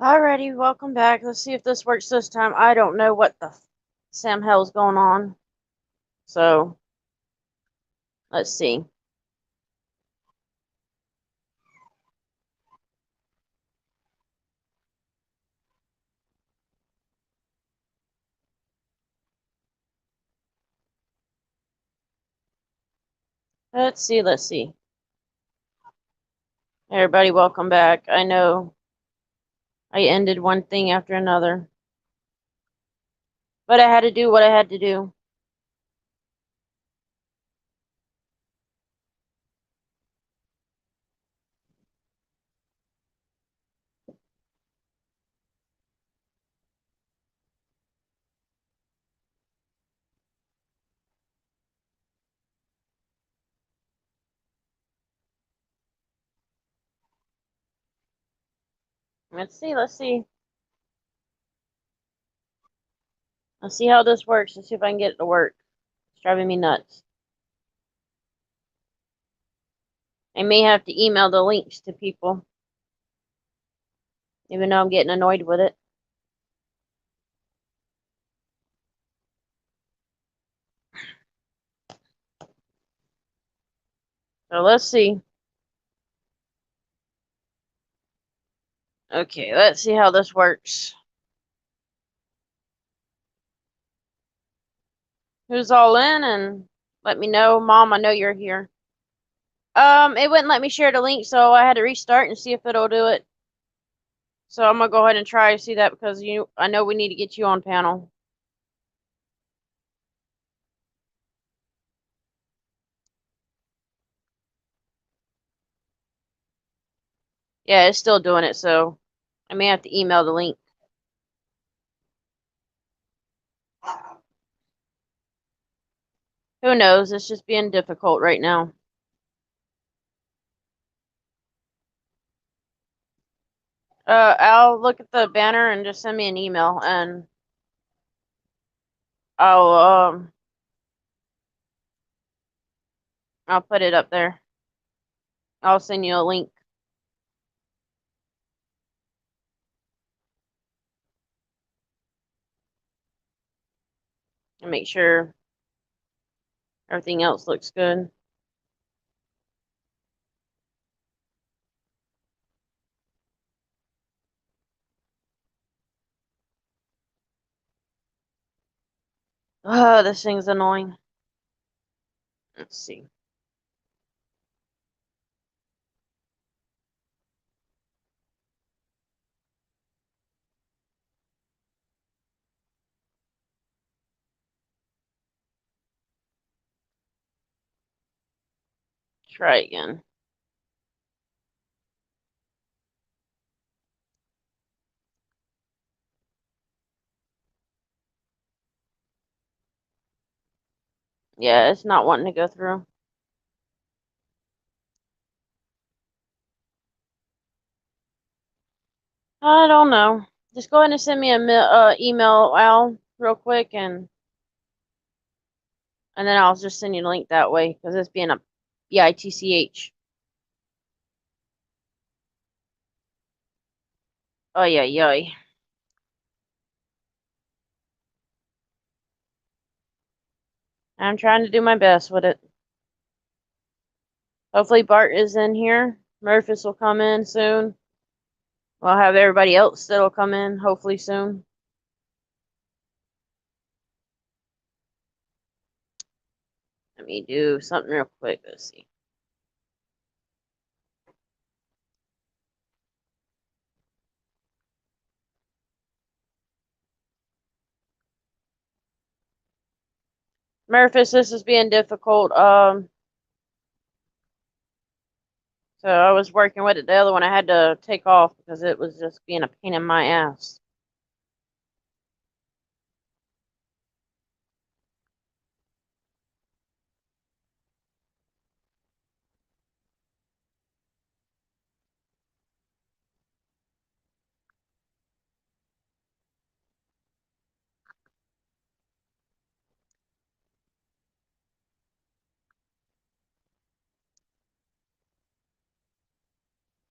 Alrighty, welcome back. Let's see if this works this time. I don't know what the Sam hell's going on. So, let's see. Let's see. Everybody, welcome back. I know I ended one thing after another, but I had to do what I had to do. Let's see. Let's see how this works. Let's see if I can get it to work. It's driving me nuts. I may have to email the links to people, even though I'm getting annoyed with it. So let's see. Okay, let's see how this works. Who's all in and let me know. Mom, I know you're here. It wouldn't let me share the link, so I had to restart and see if it'll do it. So I'm gonna go ahead and try to see that because I know we need to get you on panel. Yeah, it's still doing it, so I may have to email the link. Who knows? It's just being difficult right now. I'll look at the banner and just send me an email and I'll um I'll put it up there. I'll send you a link and make sure everything else looks good. Oh, this thing's annoying. Let's see. Try again. Yeah, it's not wanting to go through. I don't know. Just go ahead and send me a email, Al, real quick, and then I'll just send you the link that way because it's being a bitch. Oh yeah, yeah. I'm trying to do my best with it. Hopefully Bart is in here. Murphys will come in soon. We'll have everybody else that'll come in hopefully soon. Let me do something real quick. Let's see. Murphys, this is being difficult. So I was working with it. The other one I had to take off because it was just being a pain in my ass.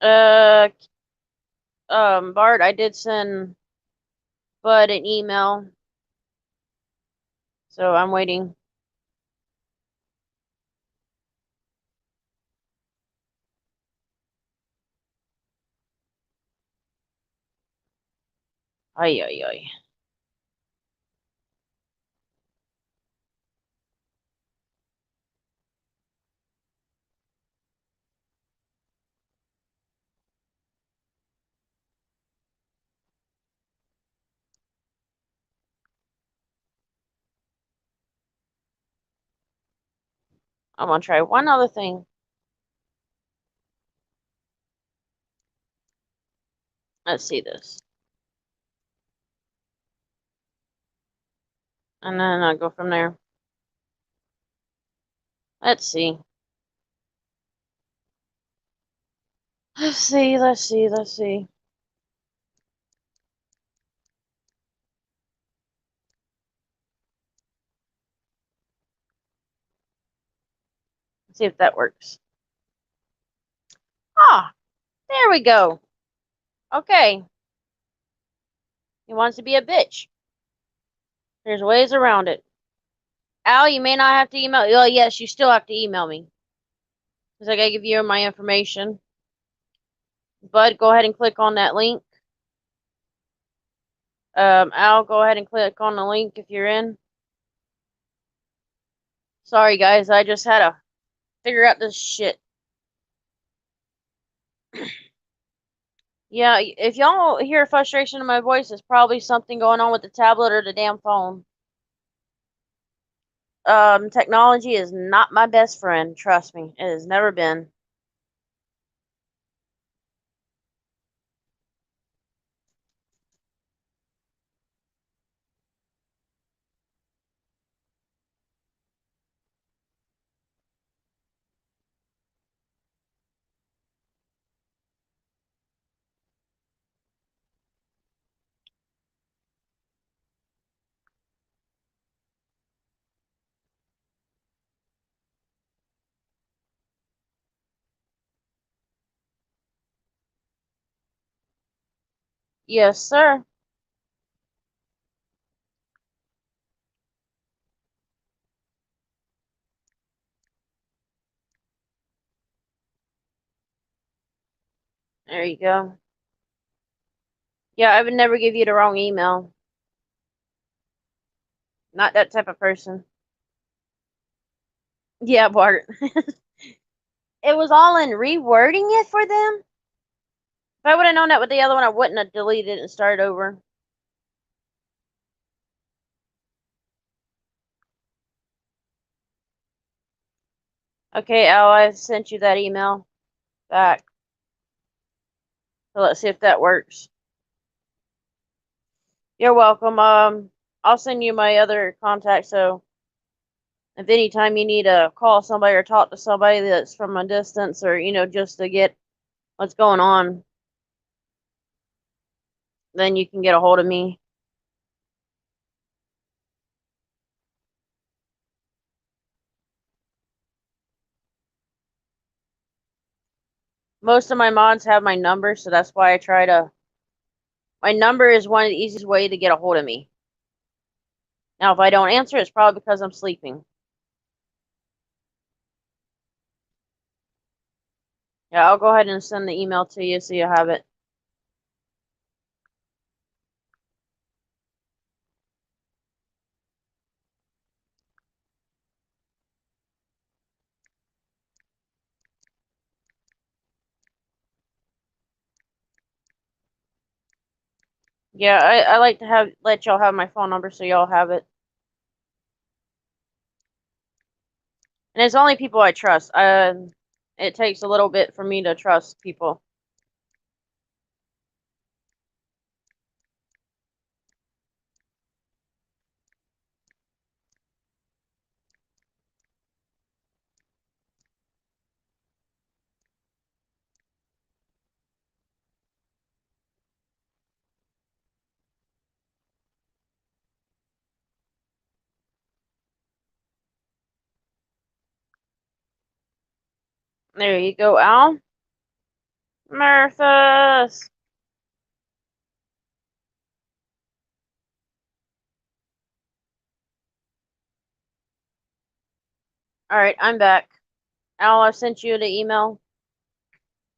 Uh, Bart, I did send Bud an email, so I'm waiting. Ay, ay, ay. I'm gonna try one other thing. Let's see this. And then I'll go from there. Let's see. Let's see, let's see, let's see. Let's see if that works. Ah, there we go. Okay. He wants to be a bitch. There's ways around it. Al, you may not have to email. Well, yes, you still have to email me. Because I gotta give you my information. Bud, go ahead and click on that link. Al, go ahead and click on the link if you're in. Sorry, guys, I just had to figure out this shit. Yeah, if y'all hear frustration in my voice, it's probably something going on with the tablet or the damn phone. Technology is not my best friend. Trust me, it has never been. Yes, sir. There you go. Yeah, I would never give you the wrong email. Not that type of person. Yeah, Bart. It was all in rewording it for them. If I would have known that with the other one, I wouldn't have deleted it and started over. Okay, Al, I sent you that email back. So let's see if that works. You're welcome. I'll send you my other contact. So if anytime you need to call somebody or talk to somebody that's from a distance, or just to get what's going on, then you can get a hold of me. Most of my mods have my number, so that's why I try to. My number is one of the easiest way to get a hold of me. Now, if I don't answer, it's probably because I'm sleeping. Yeah, I'll go ahead and send the email to you so you have it. Yeah, I like to let y'all have my phone number so y'all have it. And it's only people I trust. It takes a little bit for me to trust people. There you go, Al. Murphys! Alright, I'm back. Al, I sent you the email.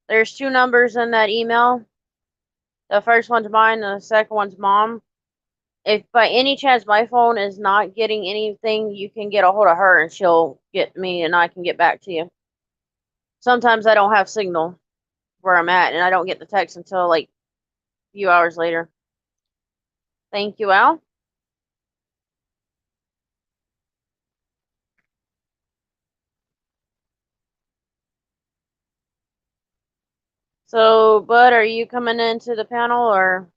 There's 2 numbers in that email. The first one's mine, and the second one's mom. If by any chance my phone is not getting anything, you can get a hold of her and she'll get me and I can get back to you. Sometimes I don't have signal where I'm at and I don't get the text until like a few hours later. Thank you, Al. So, Bud, are you coming into the panel or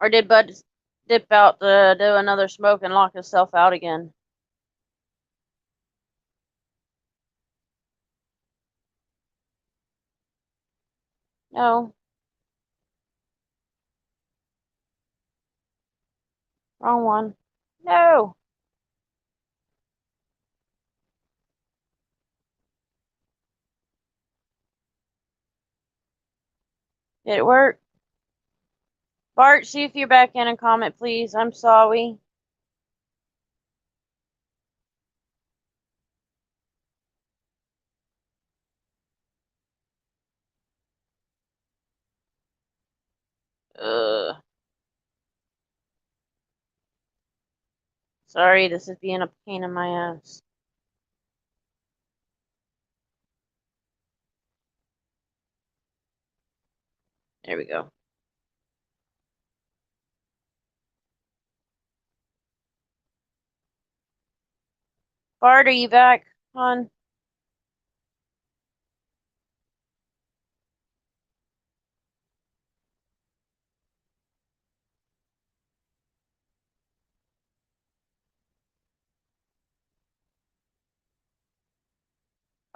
did Bud dip out to do another smoke and lock himself out again? No. Wrong one. No. Did it work? Bart, see if you're back in and comment, please. I'm sorry. Ugh. Sorry, this is being a pain in my ass. There we go. Bart, are you back, hon?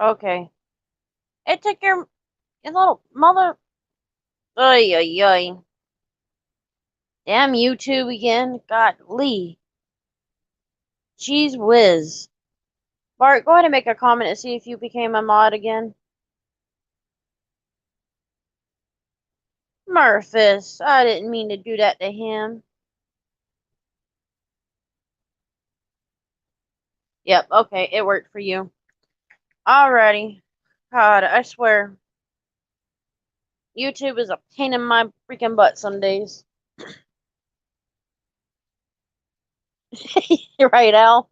Okay. It took your little mother. Ay, ay, ay. Damn YouTube again. Godly. Jeez whiz. Bart, go ahead and make a comment and see if you became a mod again. Murphys. I didn't mean to do that to him. Yep, okay, it worked for you. Alrighty. God, I swear. YouTube is a pain in my freaking butt some days. You're right, Al.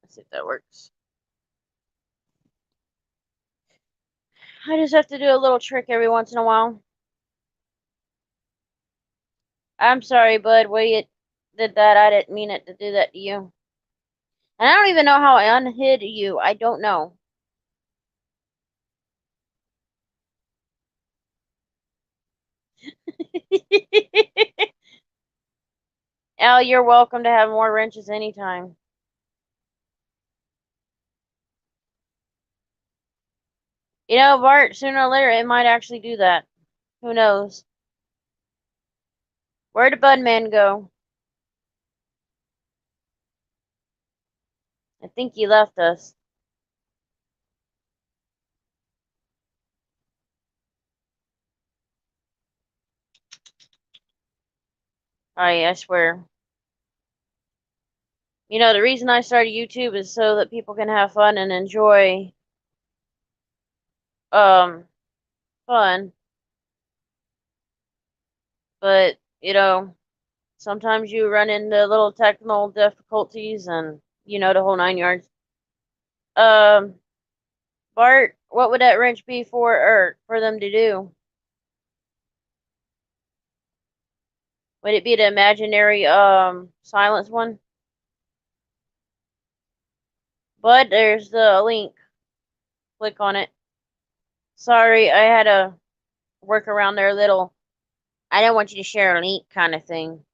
Let's see if that works. I just have to do a little trick every once in a while. I'm sorry, bud. We did that. I didn't mean it to do that to you. And I don't even know how I unhid you. I don't know. Al, you're welcome to have more wrenches anytime. You know, Bart, sooner or later it might actually do that. Who knows? Where did Budman go? I think he left us. I swear. You know, the reason I started YouTube is so that people can have fun and enjoy um fun. But, you know, sometimes you run into little technical difficulties and the whole 9 yards. Um Bart, what would that wrench be for or for them to do? Would it be the imaginary silence one? But there's the link. Click on it. Sorry, I had to work around there a little. I don't want you to share a link kind of thing.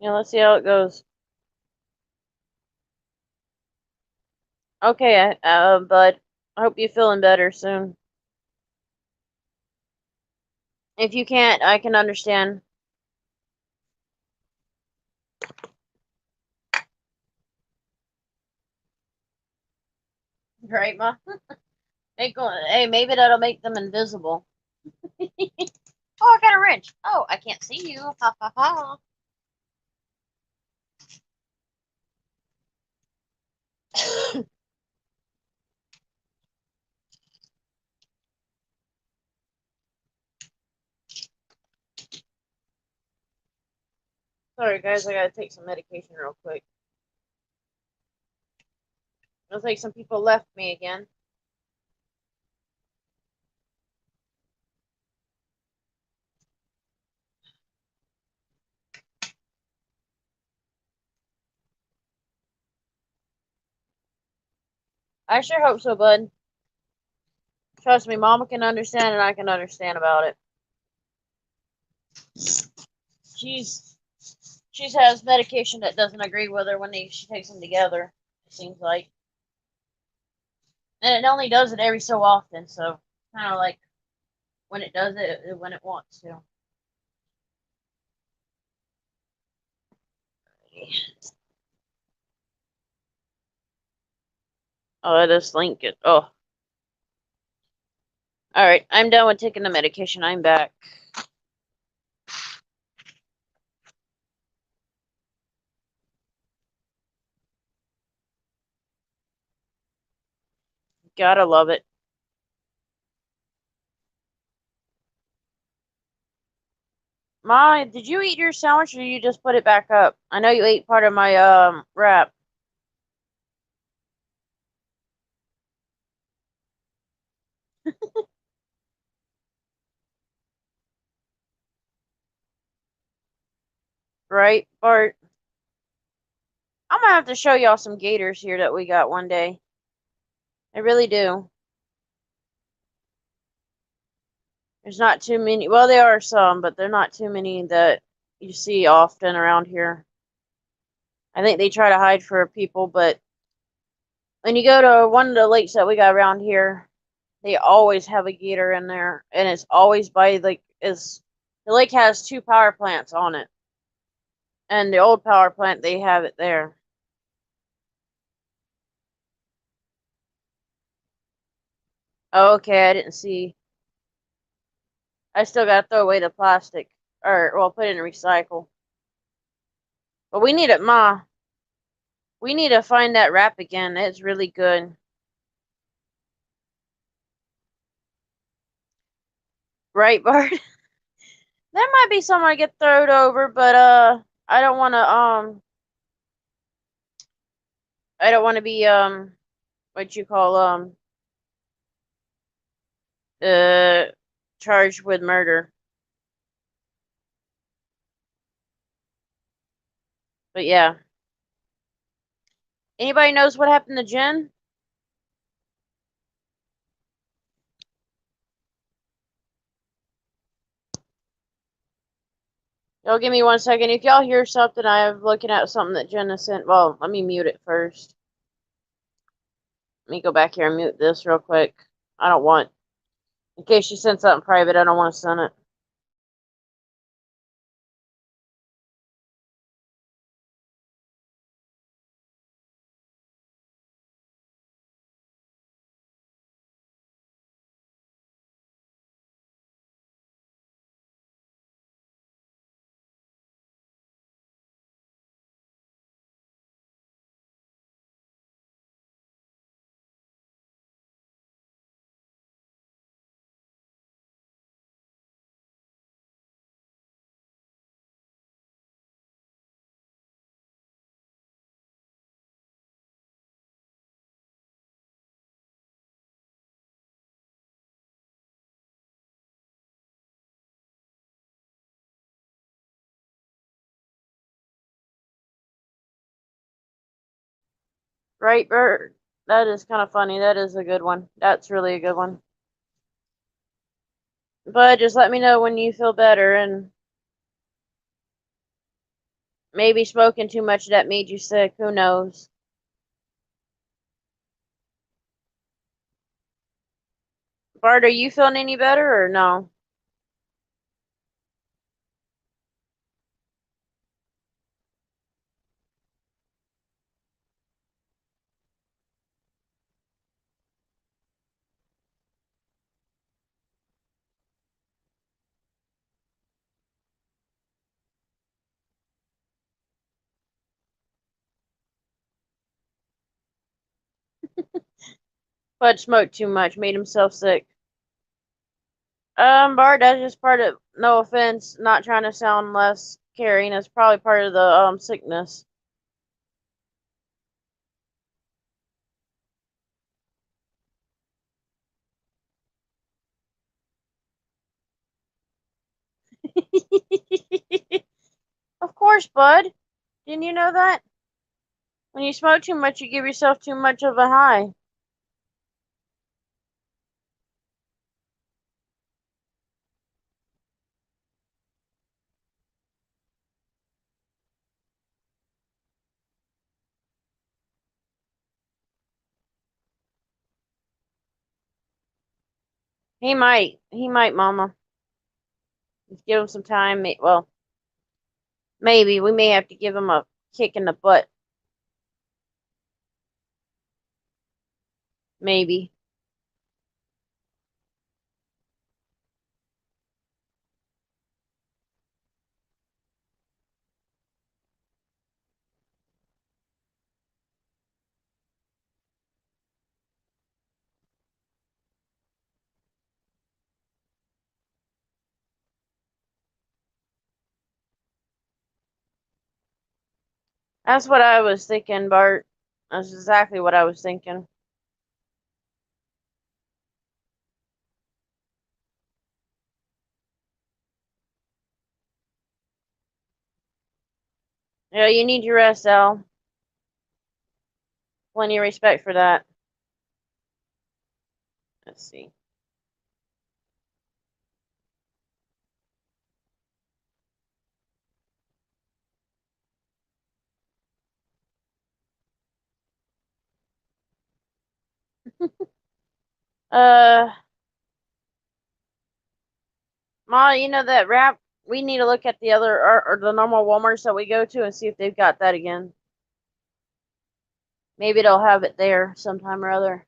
Yeah, let's see how it goes. Okay, bud. I hope you're feeling better soon. If you can't, I can understand. Right, Ma? Hey, maybe that'll make them invisible. Oh, I got a wrench. Oh, I can't see you. Ha ha ha. Sorry, guys. I gotta take some medication real quick. Looks like some people left me again. I sure hope so, bud. Trust me, Mama can understand and I can understand about it. She's she has medication that doesn't agree with her when she takes them together. It seems like, and it only does it every so often. So kind of like when it does it when it wants to. Oh, this link is. Oh, all right. I'm done with taking the medication. I'm back. Gotta love it. Ma, did you eat your sandwich or you just put it back up? I know you ate part of my wrap. Right, Bart? I'm gonna have to show y'all some gators here that we got one day. I really do. There's not too many. Well, there are some, but they're not too many that you see often around here. I think they try to hide for people, but when you go to one of the lakes that we got around here, they always have a gator in there, and it's always by like is the lake has two power plants on it, and the old power plant they have it there. Oh, okay, I didn't see. I still gotta throw away the plastic, or well, put it in recycle. But we need it, Ma. We need to find that wrap again. It's really good. Right, Bart? There might be somewhere I get thrown over, but I don't wanna I don't wanna be what you call uh charged with murder. But yeah. Anybody knows what happened to Jen? Y'all give me 1 second. If y'all hear something, I'm looking at something that Jenna sent. Well, let me mute it first. Let me go back here and mute this real quick. I don't want, in case she sent something private, I don't want to send it. Right, Bert? That is kind of funny. That is a good one. That's really a good one. But just let me know when you feel better, and maybe smoking too much that made you sick. Who knows? Bart, are you feeling any better or no? Bud smoked too much, made himself sick. Bart, that's just part of, no offense, not trying to sound less caring. That's probably part of the sickness. Of course, Bud. Didn't you know that? When you smoke too much, you give yourself too much of a high. He might. He might, Mama. Just give him some time. Well, maybe we may have to give him a kick in the butt. Maybe. That's what I was thinking, Bart. That's exactly what I was thinking. Yeah, you need your rest, Al. Plenty of respect for that. Let's see. Uh, Ma, you know that wrap? We need to look at the other or the normal Walmarts that we go to and see if they've got that again. Maybe they'll have it there sometime or other.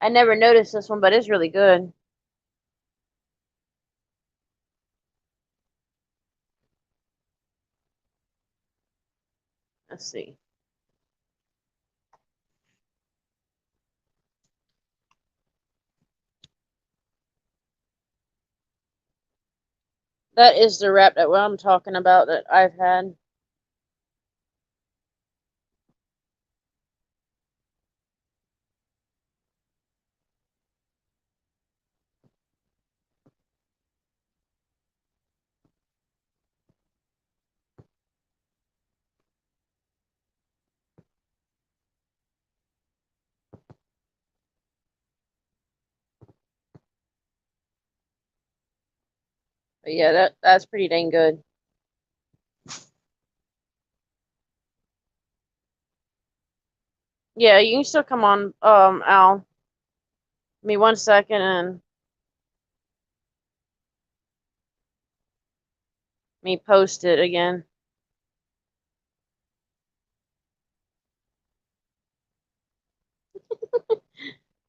I never noticed this one, but it's really good. Let's see. That is the wrap that I'm talking about that I've had. But yeah, that's pretty dang good. Yeah, you can still come on, Al. Give me 1 second and me post it again.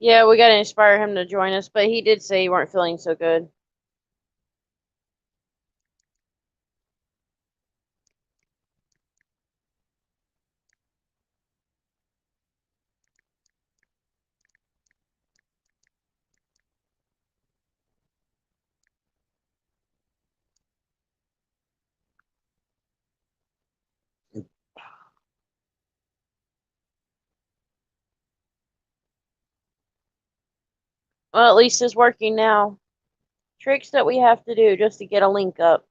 Yeah, we gotta inspire him to join us, but he did say he weren't feeling so good. Well, at least it's working now. Tricks that we have to do just to get a link up.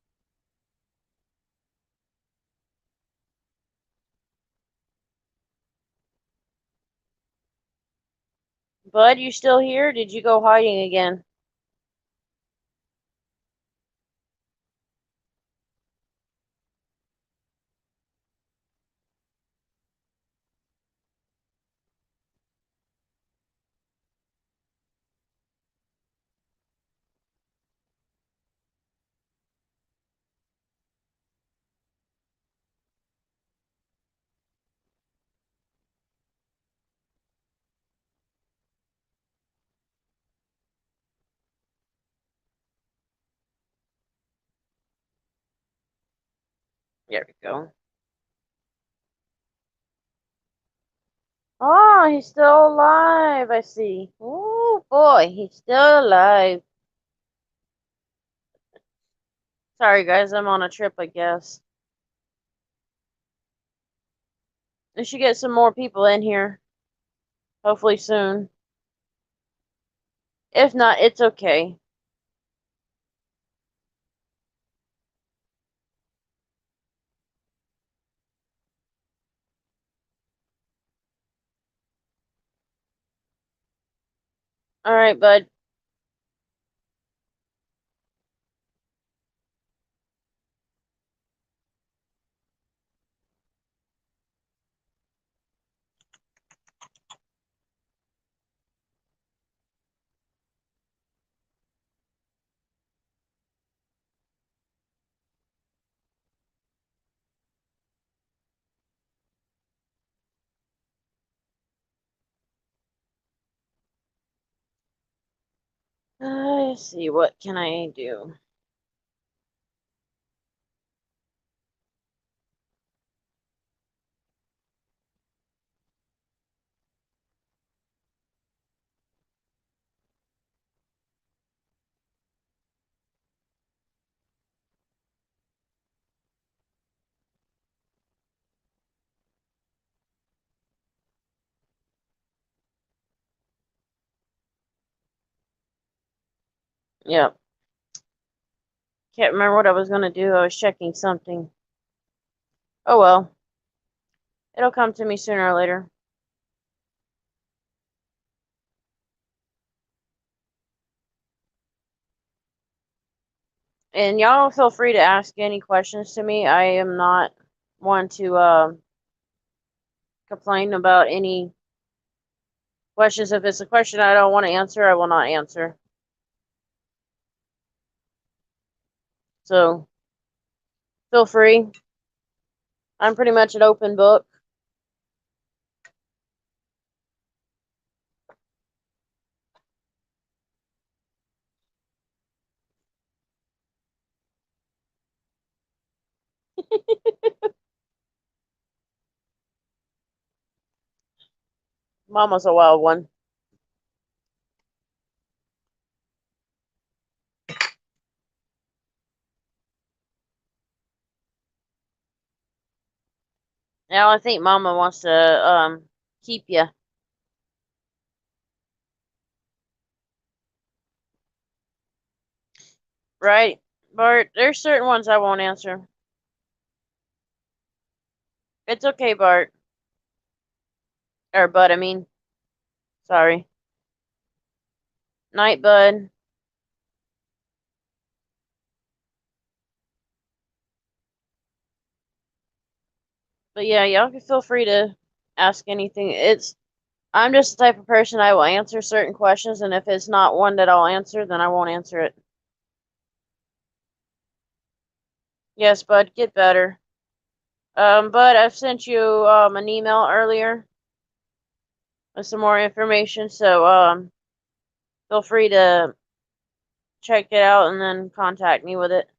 Bud, you still here? Did you go hiding again? There we go. Oh, he's still alive, I see. Oh boy, he's still alive. Sorry guys, I'm on a trip, I guess. We should get some more people in here. Hopefully soon. If not, it's okay. Alright, bud. Let's see, what can I do? Yep. Can't remember what I was gonna do. I was checking something. Oh well. It'll come to me sooner or later. And y'all feel free to ask any questions to me. I am not one to complain about any questions. If it's a question I don't want to answer, I will not answer. So feel free. I'm pretty much an open book. Mama's a wild one. Now I think Mama wants to keep you. Right, Bart? There's certain ones I won't answer. It's okay, Bart. Or Bud, I mean. Sorry. Night, Bud. But yeah, y'all can feel free to ask anything. I'm just the type of person I will answer certain questions, and if it's not one that I'll answer, then I won't answer it. Yes, Bud, get better. Bud, I've sent you an email earlier with some more information, so feel free to check it out and then contact me with it.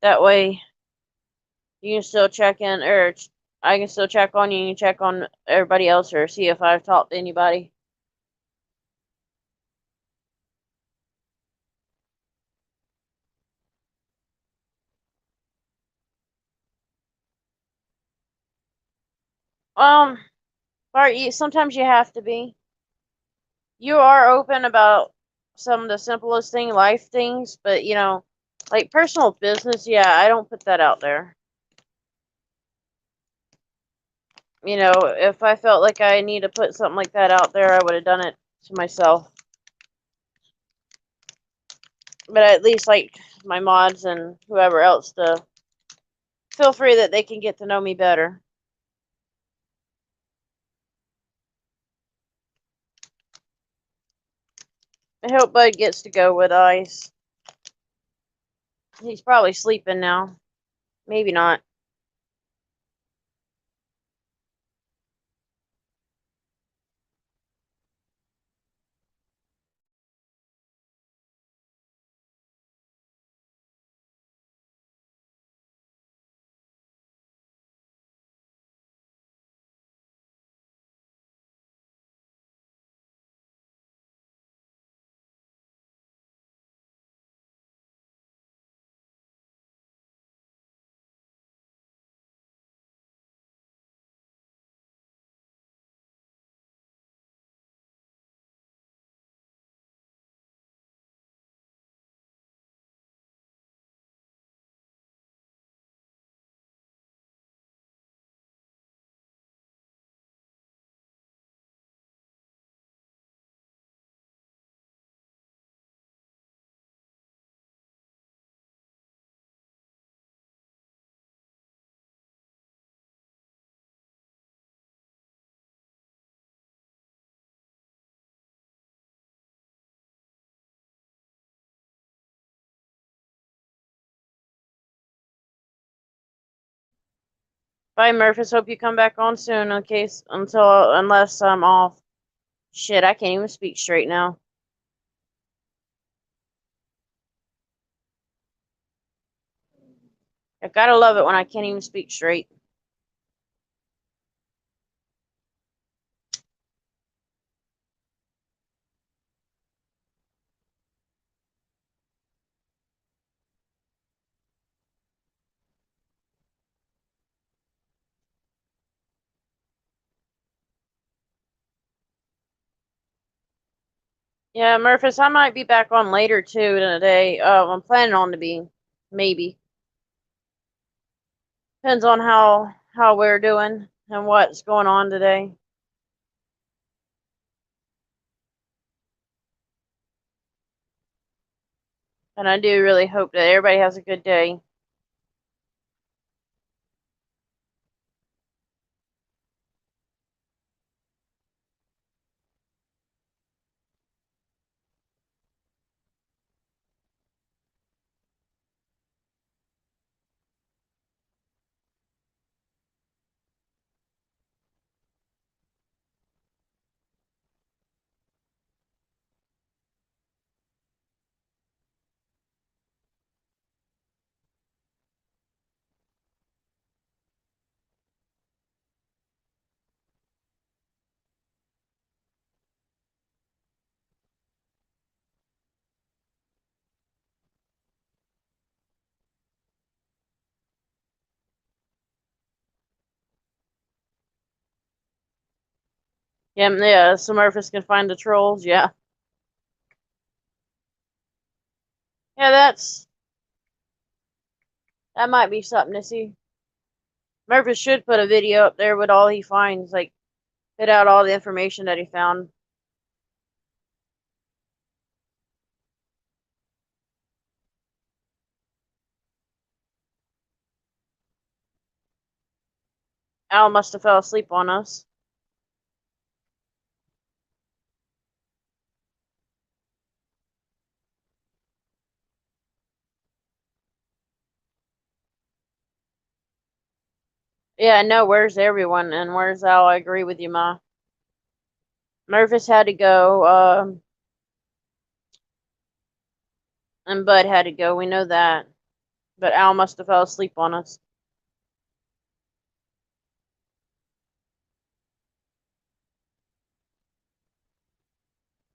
That way you can still check in, or I can still check on you, and you can check on everybody else, or see if I've talked to anybody. Um, Bart, sometimes you have to be. You are open about some of the simplest life things, but like personal business, yeah, I don't put that out there. You know, if I felt like I need to put something like that out there, I would have done it to myself. But I at least like my mods and whoever else to feel free that they can get to know me better. I hope Bud gets to go with Ice. He's probably sleeping now. Maybe not. Bye, Murphys. Hope you come back on soon. In case unless I'm off. Shit, I can't even speak straight now. I gotta love it when I can't even speak straight. Yeah, Murphys, I might be back on later too today. I'm planning on to be, maybe. Depends on how we're doing and what's going on today. And I do really hope that everybody has a good day. Yeah, so Murphys can find the trolls. Yeah. Yeah, that might be something to see. Murphys should put a video up there with all he finds, like put out all the information that he found. Al must have fell asleep on us. Yeah, no, where's everyone and where's Al? I agree with you, Ma. Murphys had to go, and Bud had to go. We know that. But Al must have fell asleep on us.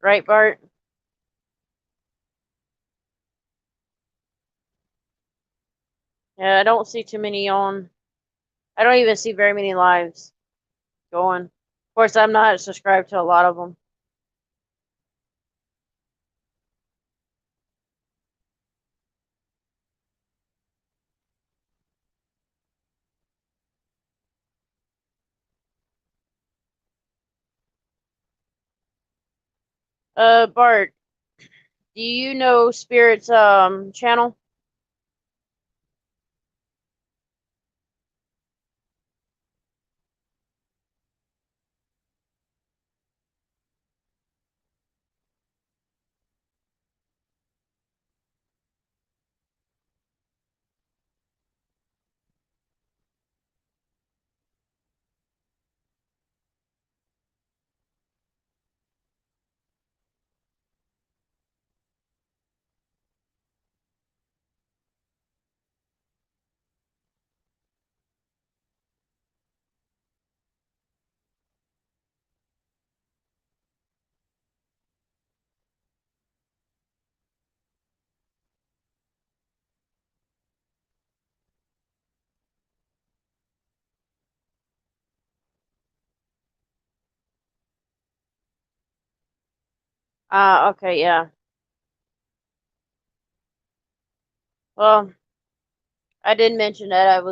Right, Bart? Yeah, I don't see too many on. I don't even see very many lives going. Of course, I'm not subscribed to a lot of them. Bart, do you know Spirit's channel? Okay, yeah. Well, I did mention that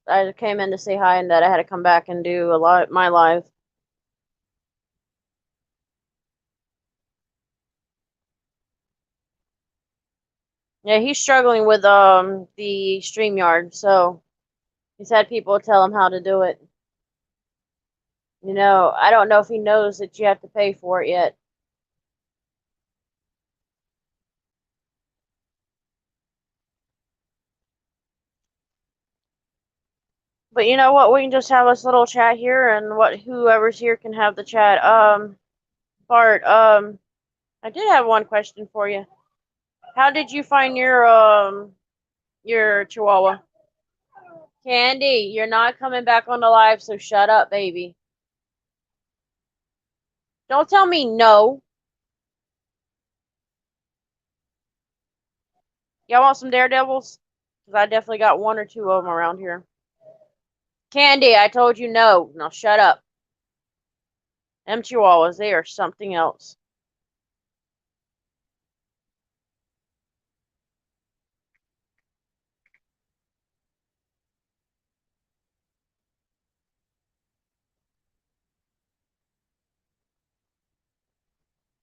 I came in to say hi and that I had to come back and do a lot my live. Yeah, he's struggling with the StreamYard, so he's had people tell him how to do it. I don't know if he knows that you have to pay for it yet. But you know what? We can just have this little chat here, and what whoever's here can have the chat. Bart, I did have one question for you. How did you find your Chihuahua? Candy, you're not coming back on the live, so shut up, baby. Don't tell me no. Y'all want some Daredevils? Because I definitely got one or two of them around here. Candy, I told you no. Now shut up. Them Chihuahuas, they are something else.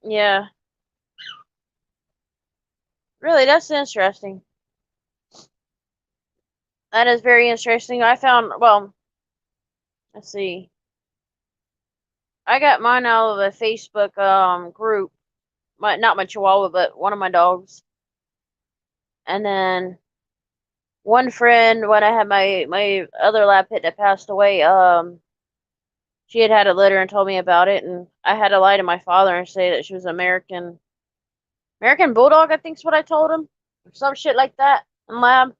Yeah, really, that's interesting. That is very interesting. I found, well, let's see. I got mine out of a Facebook group. Not my Chihuahua, but one of my dogs. And then one friend, when I had my other lab pit that passed away, she had a litter and told me about it, and I had to lie to my father and say that she was American Bulldog, I think's what I told him, or some shit like that in lab.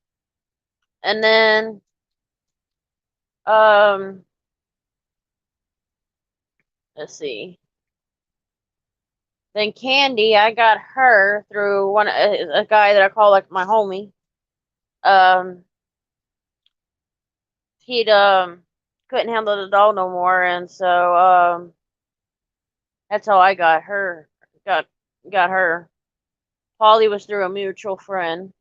And then um, let's see. Then Candy, I got her through a guy that I call like my homie. Um, he'd couldn't handle the dog no more, and so that's how I got got her. Polly was through a mutual friend.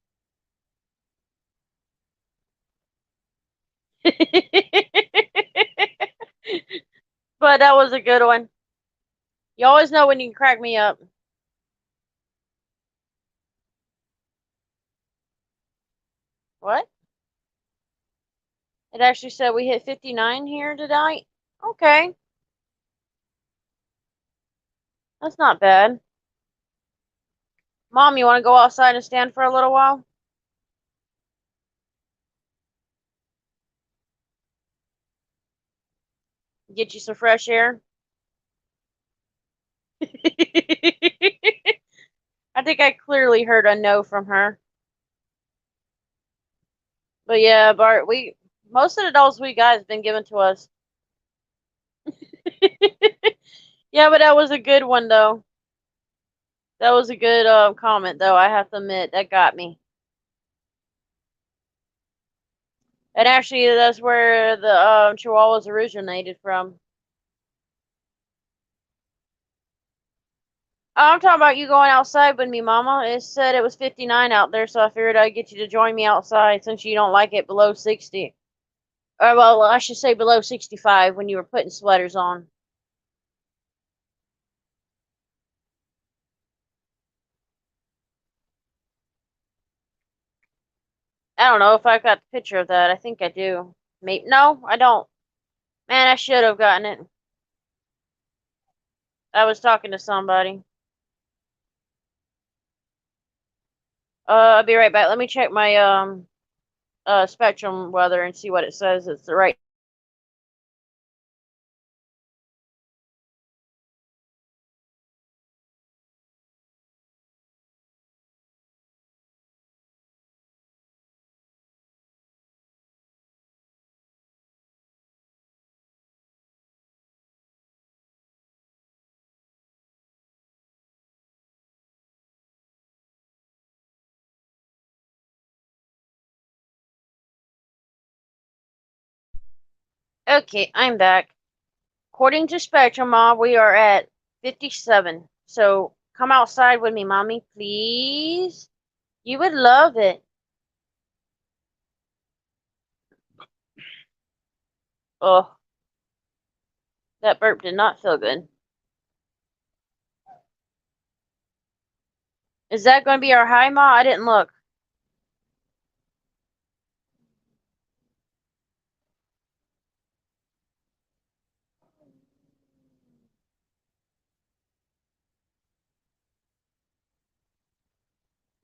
But that was a good one. You always know when you can crack me up. What? It actually said we hit 59 here tonight. Okay, that's not bad. Mom, you want to go outside and stand for a little while? Get you some fresh air? I think I clearly heard a no from her. But yeah, Bart, we most of the dolls we got has been given to us. Yeah, but that was a good one though. That was a good comment though. I have to admit that got me. And actually, that's where the Chihuahuas originated from. I'm talking about you going outside with me, Mama. It said it was 59 out there, so I figured I'd get you to join me outside since you don't like it below 60. Or, well, I should say below 65 when you were putting sweaters on. I don't know if I got the picture of that. I think I do. Maybe no, I don't. Man, I should have gotten it. I was talking to somebody. I'll be right back. Let me check my Spectrum weather and see what it says. It's the right. Okay, I'm back. According to Spectrum, Mom, we are at 57. So come outside with me, Mommy, please. You would love it. Oh, that burp did not feel good. Is that going to be our high, Ma? I didn't look.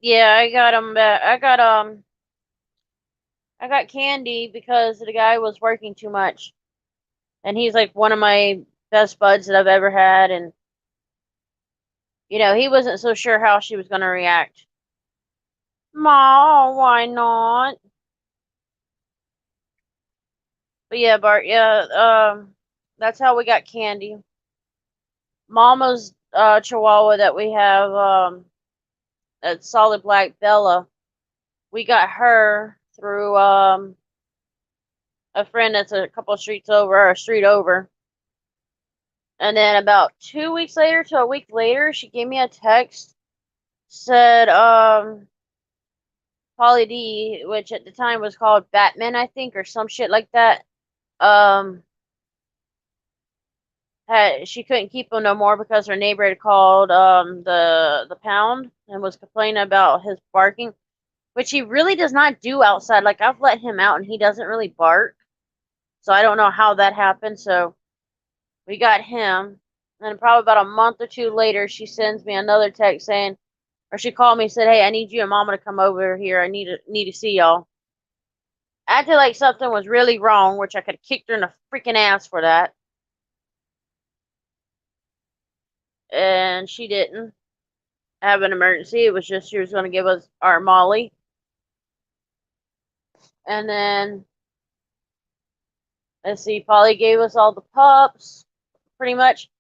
Yeah, I got back. I got candy because the guy was working too much. And he's like one of my best buds that I've ever had, and he wasn't so sure how she was going to react. Ma, why not? But yeah, Bart, yeah, that's how we got Candy. Mama's Chihuahua that we have, that solid black Bella. We got her through a friend that's a couple of streets over, or a street over. And then about 2 weeks later to a week later, she gave me a text, said, Polly D, which at the time was called Batman, I think, or some shit like that. Um, she couldn't keep him no more because her neighbor had called the pound and was complaining about his barking, which he really does not do outside. Like I've let him out and he doesn't really bark, so I don't know how that happened. So we got him, and probably about a month or two later, she sends me another text saying, or she called me and said, "Hey, I need you and Mama to come over here. I need to see y'all." Acted like something was really wrong, which I could have kicked her in the freaking ass for that. And she didn't have an emergency. It was just she was going to give us our Molly. And then, let's see, Polly gave us all the pups, pretty much.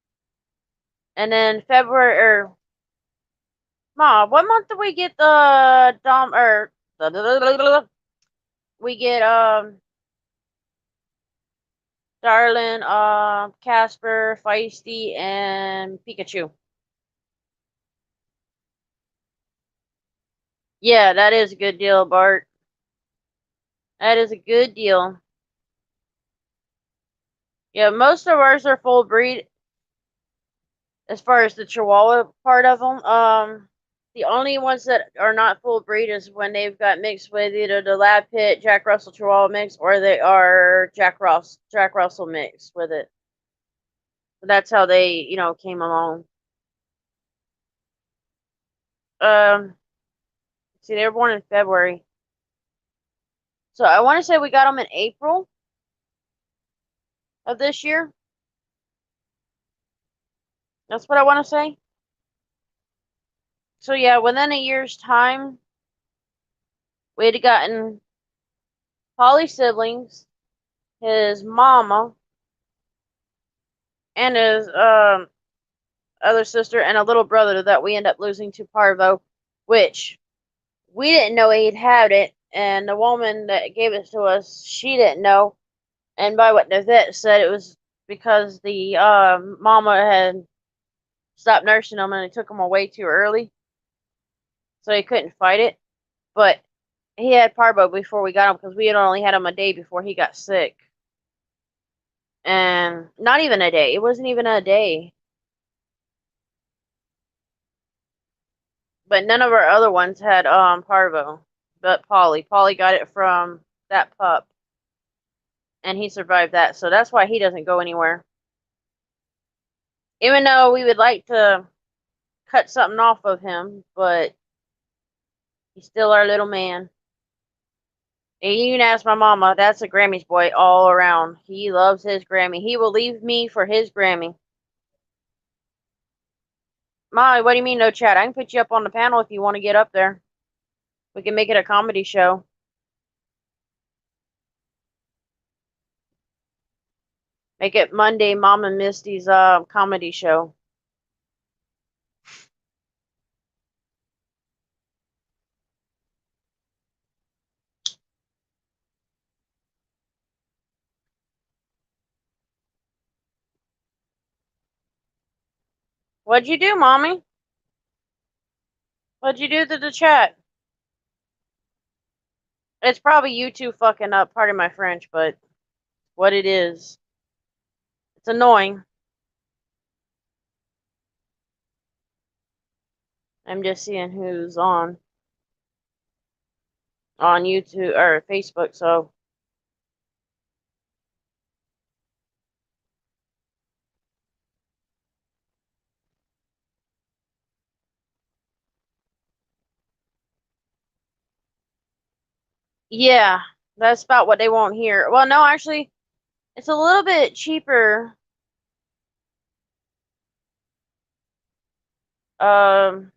And then February, or, Ma, what month did we get the Dom, or, we get, Darlin, Casper, Feisty, and Pikachu. Yeah, that is a good deal, Bart. That is a good deal. Yeah, most of ours are full breed as far as the Chihuahua part of them. The only ones that are not full breed is when they've got mixed with either the Lab Pit, Jack Russell Chihuahua mix, or they are Jack Russell mix with it. So that's how they, came along. Um, see, they were born in February. So I want to say we got them in April of this year. That's what I want to say. So yeah, within a year's time, we had gotten Polly's siblings, his mama, and his other sister, and a little brother that we end up losing to Parvo, which we didn't know he'd had it, and the woman that gave it to us, she didn't know. And by what the vet said, it was because the mama had stopped nursing him and they took him away too early, so he couldn't fight it. But he had Parvo before we got him because we had only had him a day before he got sick. And not even a day. It wasn't even a day. But none of our other ones had Parvo. but Polly. Polly got it from that pup, and he survived that, so that's why he doesn't go anywhere. Even though we would like to cut something off of him, but he's still our little man. And you can ask my mama, that's a Grammy's boy all around. He loves his Grammy. He will leave me for his Grammy. Molly, what do you mean no chat? I can put you up on the panel if you want to get up there. We can make it a comedy show. Make it Monday, Mom and Misty's comedy show. What'd you do, Mommy? What'd you do to the chat? It's probably you two fucking up, pardon my French, but what it is. It's annoying. I'm just seeing who's on YouTube or Facebook, so yeah, that's about what they won't hear. Well, no, actually, it's a little bit cheaper. Um,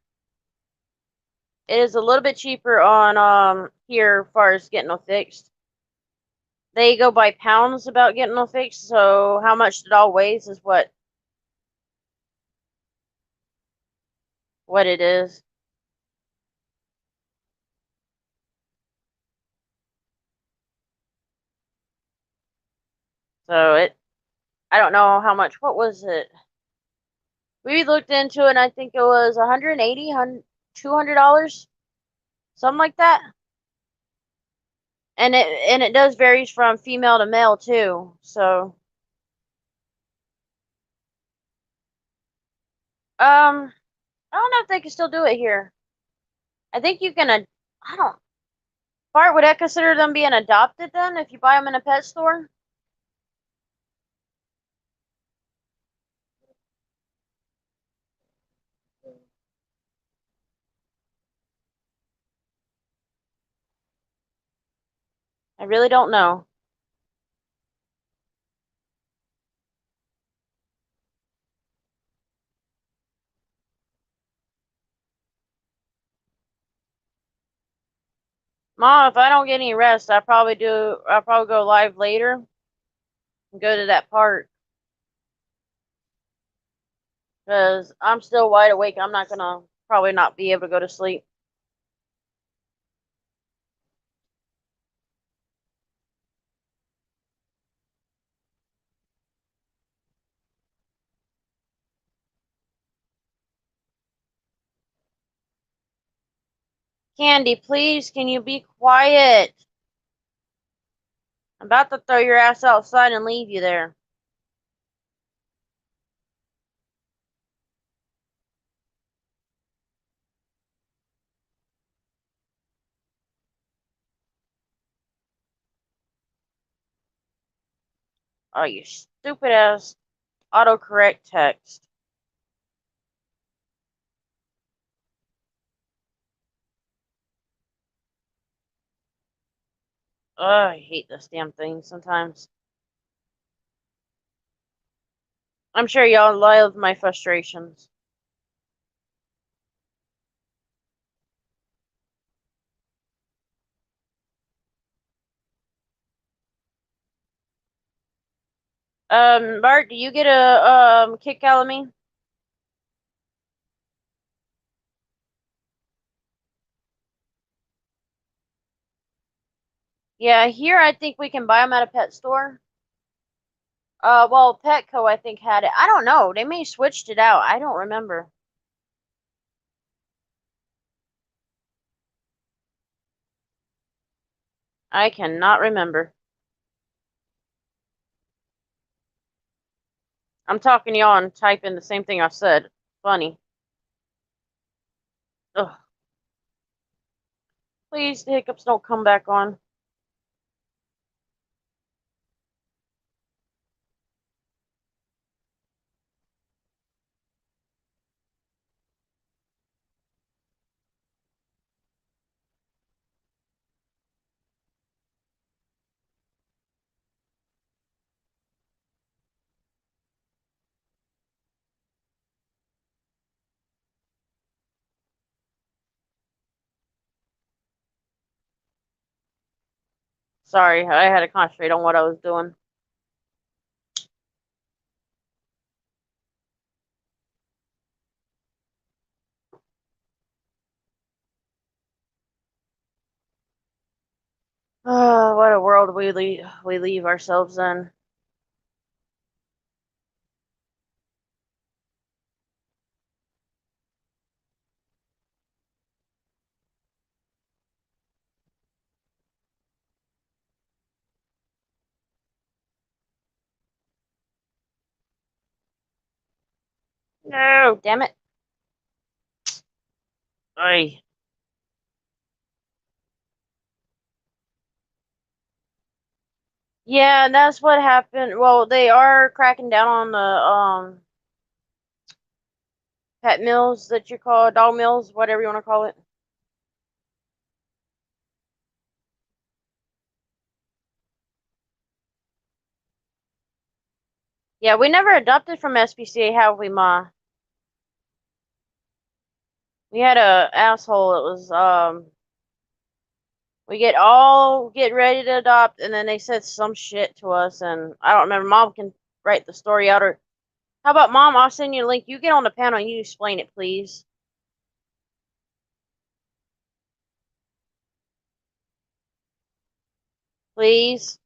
it is a little bit cheaper on here as far as getting them fixed. They go by pounds about getting them fixed, so how much it all weighs is what it is. So I don't know how much. What was it? We looked into it, and I think it was 180, $200, something like that. And it does varies from female to male too. So I don't know if they can still do it here. I think you can. I don't. Bart, would I consider them being adopted then if you buy them in a pet store? I really don't know. Mom, if I don't get any rest, I probably do. I'll probably go live later and go to that part because I'm still wide awake. I'm not gonna probably not be able to go to sleep. Candy, please, can you be quiet? I'm about to throw your ass outside and leave you there. Oh, you stupid ass autocorrect text. Oh, I hate this damn thing sometimes. I'm sure y'all love my frustrations. Bart, do you get a kick out of me? Yeah, here I think we can buy them at a pet store. Well, Petco I think had it. I don't know. They may have switched it out. I don't remember. I cannot remember. I'm talking to y'all and typing the same thing I said. Funny. Ugh. Please, the hiccups don't come back on. Sorry, I had to concentrate on what I was doing. What a world we leave ourselves in. No, damn it. Ay. Yeah, and that's what happened. Well, they are cracking down on the pet mills that you call dog mills, whatever you want to call it. Yeah, we never adopted from SPCA, have we, Ma? We had a asshole. It was we get ready to adopt, and then they said some shit to us, and I don't remember. Mom can write the story out, or how about Mom? I'll send you a link. You get on the panel and you explain it, please. Please.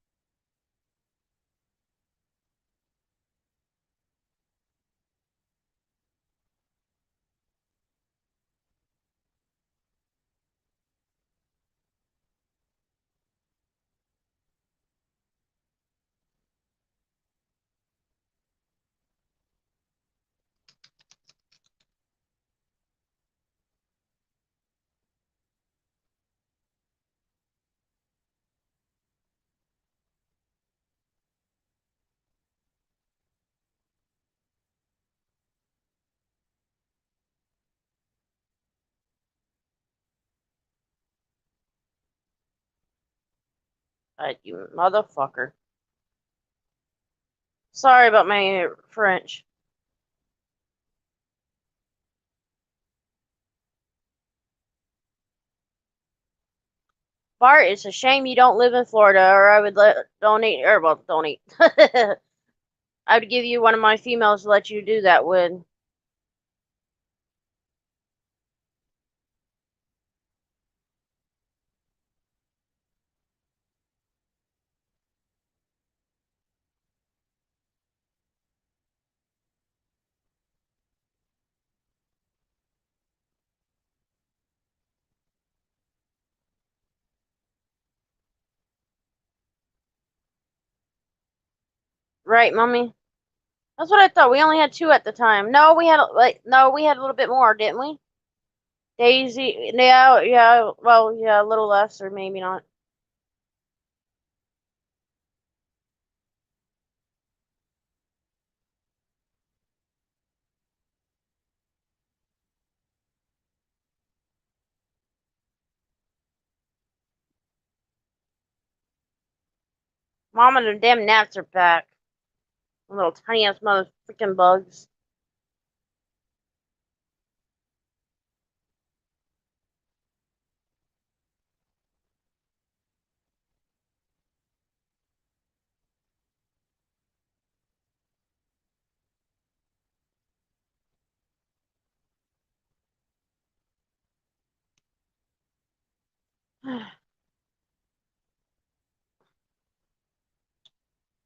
You motherfucker. Sorry about my French. Bart, it's a shame you don't live in Florida, or I would donate, or well, donate. I would give you one of my females to let you do that with. Right, mommy? That's what I thought. We only had two at the time. No, we had like no, we had a little bit more, didn't we? Daisy, yeah, yeah. Well, yeah, a little less, or maybe not. Mom and the damn gnats are back. Little tiny ass mother freaking bugs.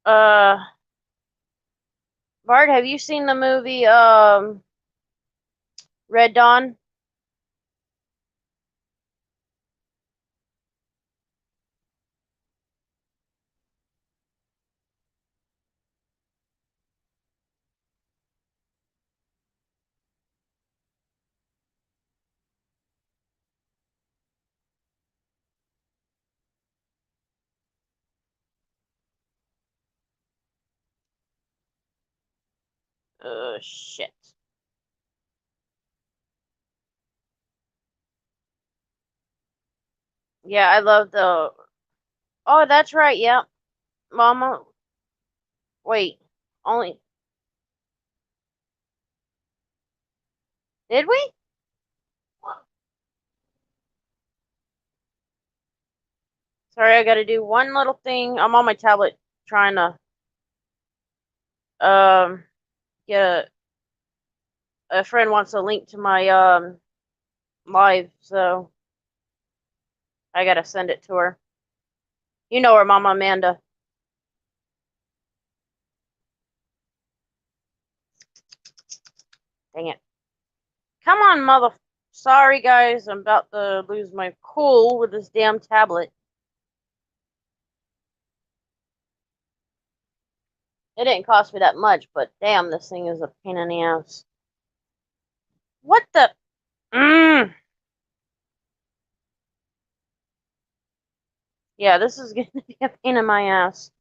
uh, Bart, have you seen the movie Red Dawn? Shit. Yeah, I love the. Oh, that's right. Yeah, Mama. Wait, only did we? Sorry, I got to do one little thing. I'm on my tablet trying to um get a friend wants a link to my live, so I gotta send it to her. You know her, Mama Amanda. Dang it. Come on, mother. Sorry, guys. I'm about to lose my cool with this damn tablet. It didn't cost me that much, but damn, this thing is a pain in the ass. What the? Mm. Yeah, this is gonna be a pain in my ass.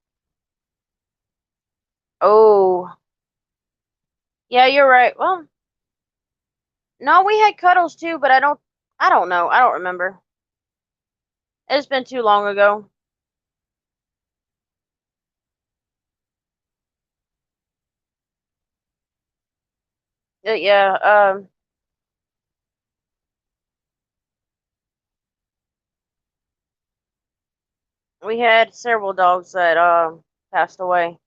Oh. Yeah, you're right. Well, no, we had cuddles too, but I don't know. I don't remember. It's been too long ago. Yeah, we had several dogs that passed away.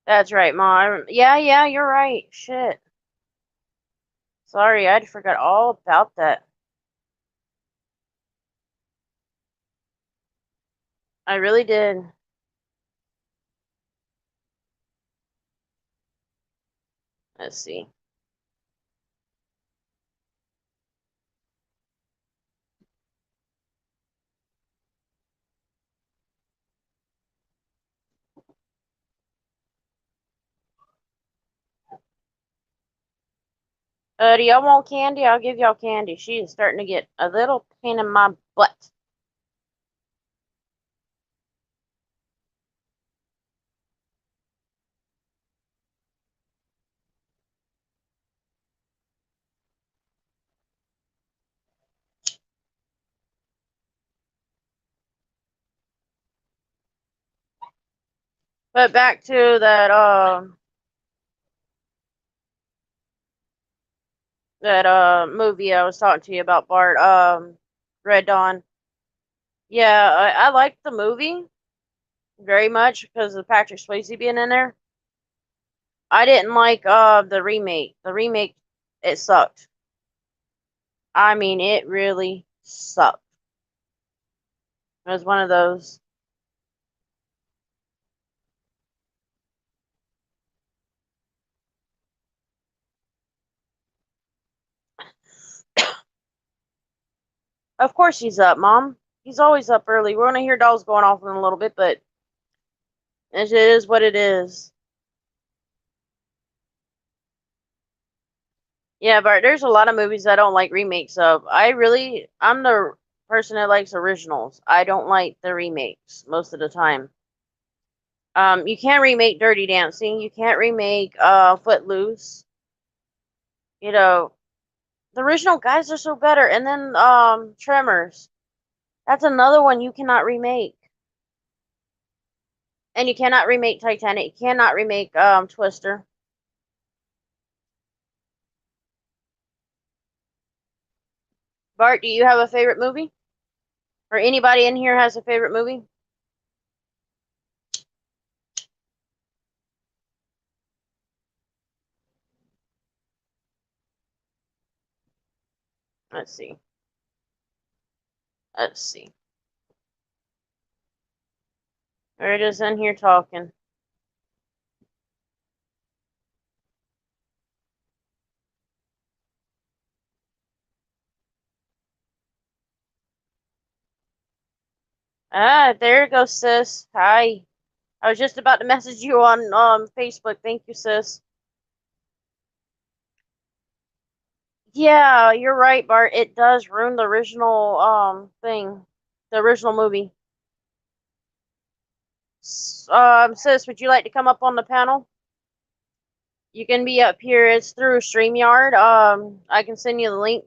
That's right, Ma. Yeah, yeah, you're right. Shit. Sorry, I forgot all about that. I really did. Let's see. Do y'all want candy? I'll give y'all candy. She is starting to get a little pain in my butt. But back to that movie I was talking to you about, Bart. Red Dawn. Yeah, I liked the movie very much because of Patrick Swayze being in there. I didn't like the remake. The remake, it sucked. I mean, it really sucked. It was one of those. Of course he's up, Mom. He's always up early. We're gonna hear dolls going off in a little bit, but it is what it is. Yeah, but there's a lot of movies I don't like remakes of. I'm the person that likes originals. I don't like the remakes most of the time. You can't remake Dirty Dancing. You can't remake Footloose. You know, the original guys are so better. And then Tremors. That's another one you cannot remake. And you cannot remake Titanic. You cannot remake Twister. Bart, do you have a favorite movie? Or anybody in here has a favorite movie? Let's see. Let's see. We're just in here talking. Ah, there you go, sis. Hi. I was just about to message you on Facebook. Thank you, sis. Yeah, you're right, Bart. It does ruin the original thing, the original movie. Sis, would you like to come up on the panel? You can be up here. It's through StreamYard. I can send you the link.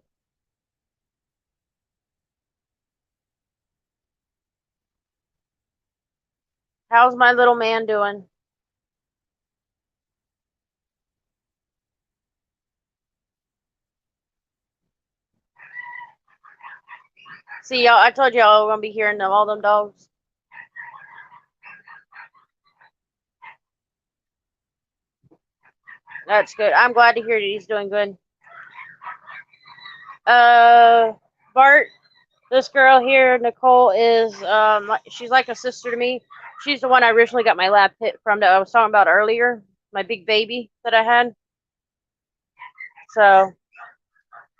How's my little man doing? See, y'all, I told y'all we're gonna be hearing them, all them dogs. That's good. I'm glad to hear that he's doing good. Uh, Bart, this girl here, Nicole, is she's like a sister to me. She's the one I originally got my lab pit from that I was talking about earlier, my big baby that I had. So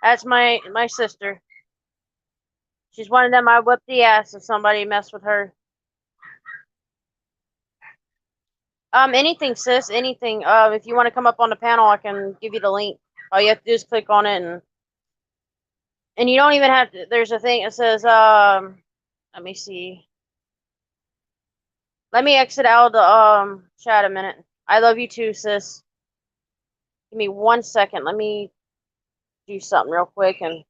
that's my sister. She's one of them I whip the ass if somebody mess with her. Anything, sis, anything. If you want to come up on the panel, I can give you the link. All you have to do is click on it, and you don't even have to. There's a thing that says let me see. Let me exit out of the chat a minute. I love you too, sis. Give me 1 second. Let me do something real quick and.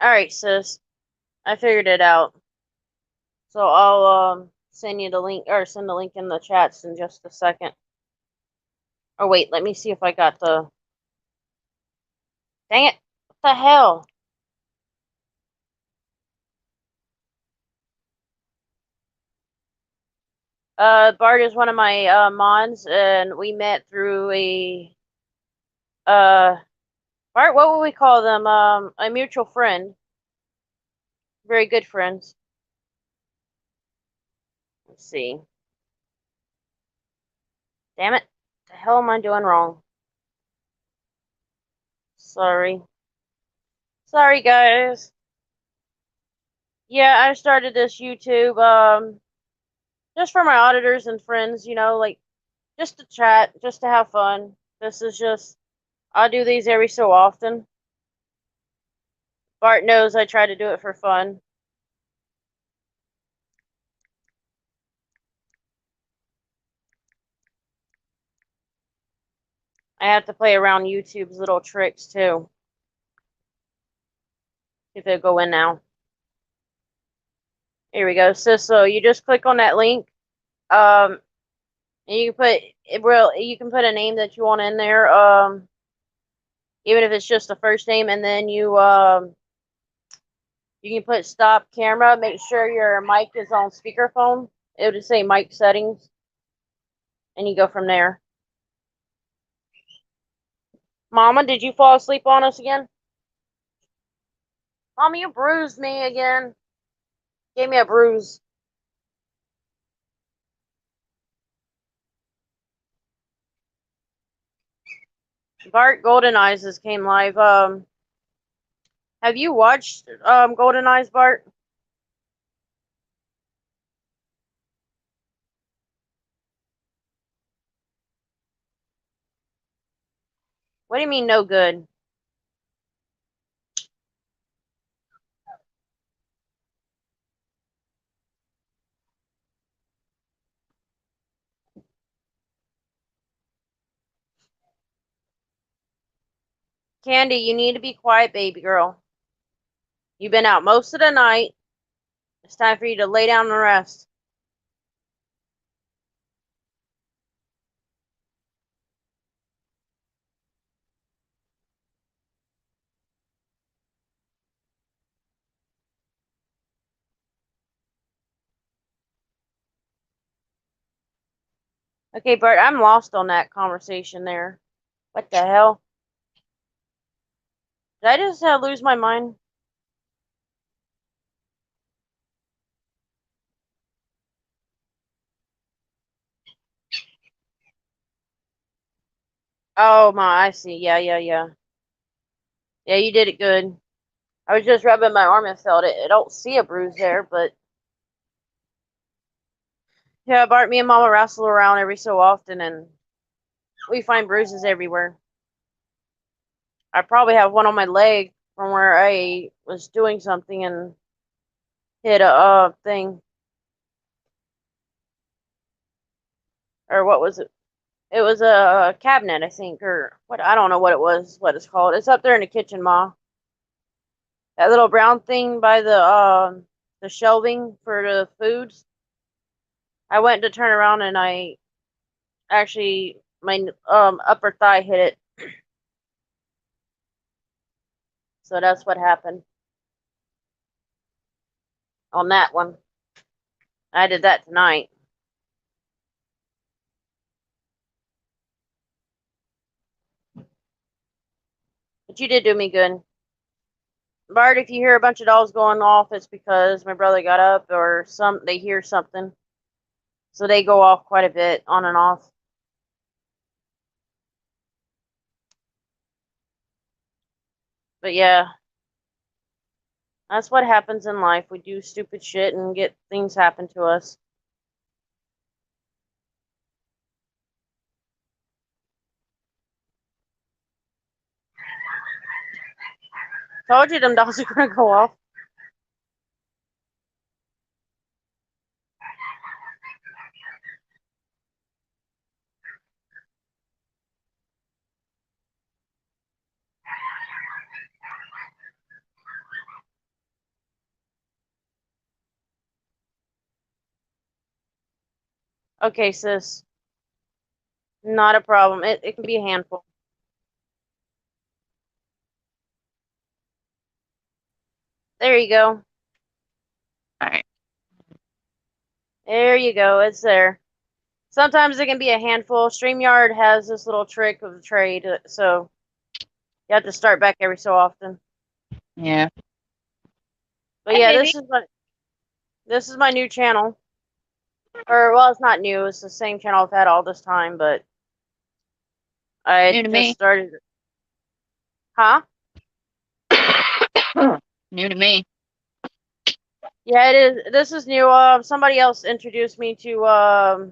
All right, sis. I figured it out. So I'll send you the link or send the link in the chats in just a second. Oh wait, let me see if I got the. Dang it! What the hell? Bart is one of my mods, and we met through a uh Bart. What would we call them? A mutual friend. Very good friends. Let's see. Damn it! What the hell am I doing wrong? Sorry. Sorry, guys. Yeah, I started this YouTube just for my auditors and friends. Like just to chat, just to have fun. This is just I do these every so often. Bart knows I try to do it for fun. I have to play around YouTube's little tricks too. See if they'll go in now. Here we go. So you just click on that link. And you can put you can put a name that you want in there. Even if it's just the first name, and then you can put stop camera. Make sure your mic is on speakerphone. It would just say mic settings, and you go from there. Mama, did you fall asleep on us again? Mama, you bruised me again. Gave me a bruise. Bart Golden Eyes just came live. Have you watched Golden Eyes, Bart? What do you mean no good? Candy, you need to be quiet, baby girl. You've been out most of the night. It's time for you to lay down and rest. Okay, Bart, I'm lost on that conversation there. What the hell? Did I just lose my mind? Oh my, I see. Yeah, yeah, yeah. Yeah, you did it good. I was just rubbing my arm and felt it. I don't see a bruise there, but yeah, Bart, me and Mama wrestle around every so often, and we find bruises everywhere. I probably have one on my leg from where I was doing something and hit a thing, or what was it? It was a cabinet, I think, or what? I don't know what it was. What it's called? It's up there in the kitchen, Ma. That little brown thing by the shelving for the foods. I went to turn around and I actually my upper thigh hit it. So that's what happened on that one. I did that tonight. But you did do me good. Bart, if you hear a bunch of dolls going off, it's because my brother got up or they hear something. So they go off quite a bit on and off. But yeah, that's what happens in life. We do stupid shit and get things happen to us. Told you them dolls are gonna go off. Okay, sis. Not a problem. It can be a handful. There you go. All right. There you go. It's there. Sometimes it can be a handful. StreamYard has this little trick of the trade, so you have to start back every so often. Yeah. But Hi, yeah, baby. this is my new channel. Or well, it's not new. It's the same channel I've had all this time, but I New to just me. started. Huh? New to me. Yeah, it is. This is new. Somebody else introduced me to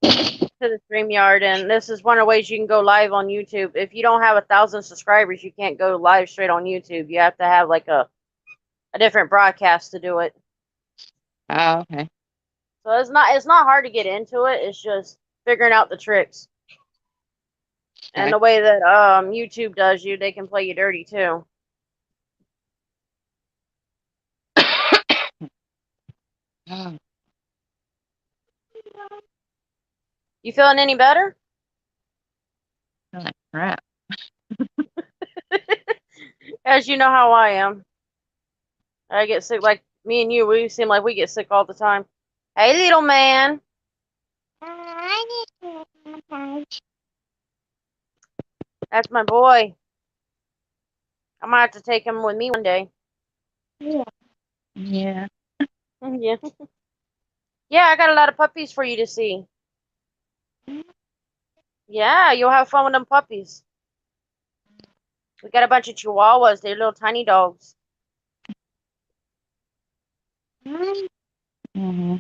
the StreamYard, and this is one of the ways you can go live on YouTube. If you don't have 1,000 subscribers, you can't go live straight on YouTube. You have to have like a different broadcast to do it. Oh, okay. So it's not hard to get into it. It's just figuring out the tricks. And Okay. the way that YouTube does you, they can play you dirty too. Oh, You feeling any better? I feel like crap. As you know how I am. I get sick like me and you, we seem like we get sick all the time. Hey little man. That's my boy. I might have to take him with me one day. Yeah. Yeah. Yeah, I got a lot of puppies for you to see. Yeah, you'll have fun with them puppies. We got a bunch of chihuahuas. They're little tiny dogs. Mm-hmm. Mhm.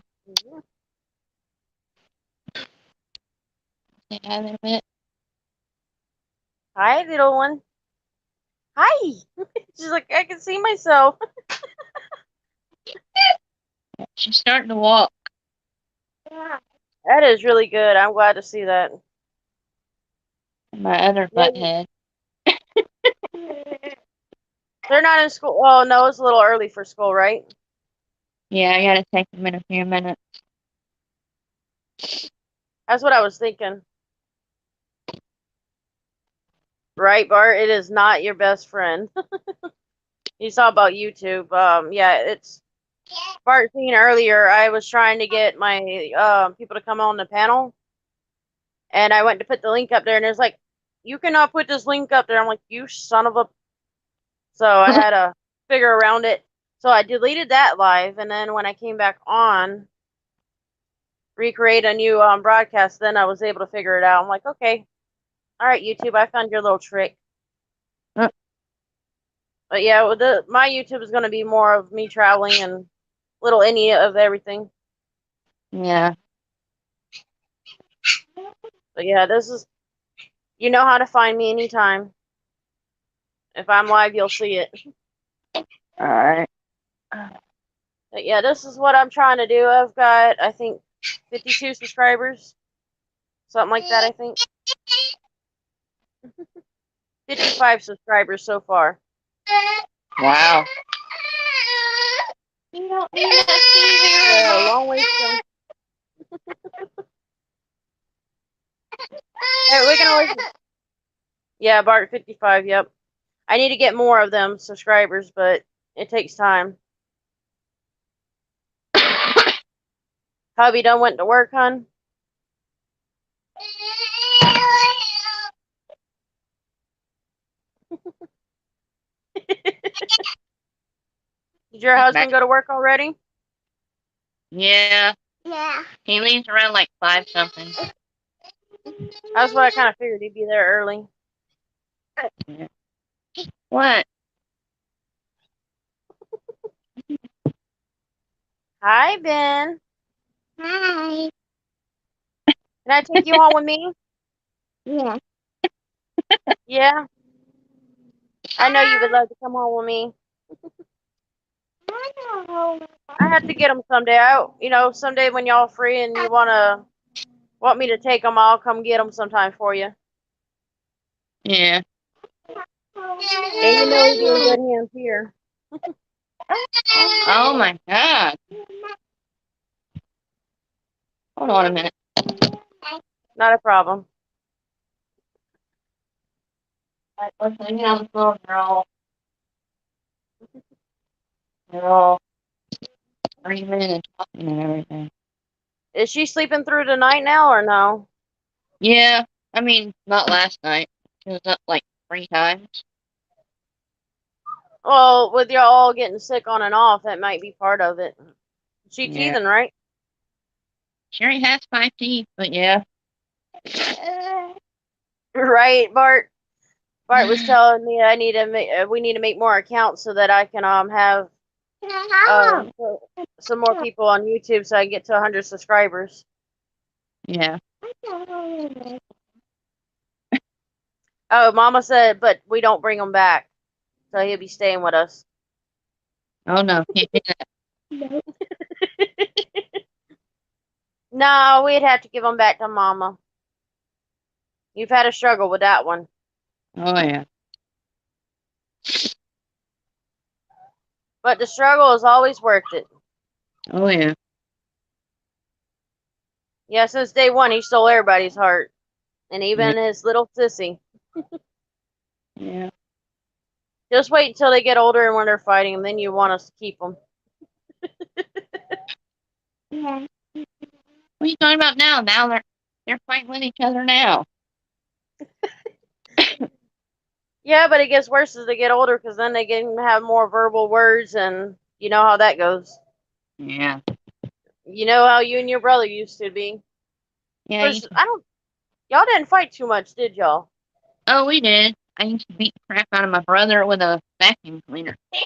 Say hi a little bit. Hi, little one. Hi. She's like, I can see myself. She's starting to walk. That is really good. I'm glad to see that. My other Yeah, butt head. they're not in school. Oh, no, it's a little early for school, right? Yeah, I gotta take them in a few minutes. That's what I was thinking. Right, Bart? It is not your best friend. You saw about YouTube. Yeah, it's Bart seen earlier. I was trying to get my people to come on the panel, And I went to put the link up there, and it's like, you cannot put this link up there. I'm like, you son of a. So I had to figure around it. So I deleted that live, and then when I came back on, recreate a new broadcast, then I was able to figure it out. I'm like, okay, all right, YouTube, I found your little trick. Uh. But yeah, my YouTube is going to be more of me traveling and little any of everything. Yeah. But yeah, this is, you know how to find me anytime. If I'm live, you'll see it. All right. But yeah, this is what I'm trying to do. I've got, I think, 52 subscribers. Something like that, I think. 55 subscribers so far. Wow. You don't need a TV Yeah, a remote. long way to go. Hey, we can always. Yeah, Bart 55, yep. I need to get more of them subscribers, but it takes time. Hubby done went to work, hun? Did your husband go to work already? Yeah. Yeah. He leaves around like 5 something. That's what I kind of figured. He'd be there early. Yeah. What? Hi, Ben. Hi. Can I take you home with me? Yeah. Yeah. I know you would love to come home with me. I have to get them someday. Someday when y'all free and you want me to take them, I'll come get them sometime for you. Yeah. And you know he'd be in good hands here. Oh my God. Hold on a minute. Not a problem. Let's hang on the phone. They're all screaming and talking and everything. Is she sleeping through the night now or no? Yeah. I mean, not last night. She was up like 3 times. Well, with y'all all getting sick on and off, that might be part of it. She Yeah. teething, right? She already has 5 teeth, but yeah. Right, Bart. Bart was telling me we need to make more accounts so that I can have some more people on YouTube so I can get to 100 subscribers. Yeah. Oh, Mama said, but we don't bring him back, so he'll be staying with us. Oh no, can't do that. No, we'd have to give him back to Mama. You've had a struggle with that one. Oh yeah. But the struggle is always worth it. Oh yeah. Yeah, since day one, he stole everybody's heart. And even Yeah. his little sissy. Yeah. Just wait until they get older and when they're fighting, and then you want us to keep them. Yeah. What are you talking about now? Now they're fighting with each other now. Yeah, but it gets worse as they get older because then they can have more verbal words, and you know how that goes. Yeah. You know how you and your brother used to be. Yeah. First, y'all didn't fight too much, did y'all? Oh, we did. I used to beat the crap out of my brother with a vacuum cleaner. He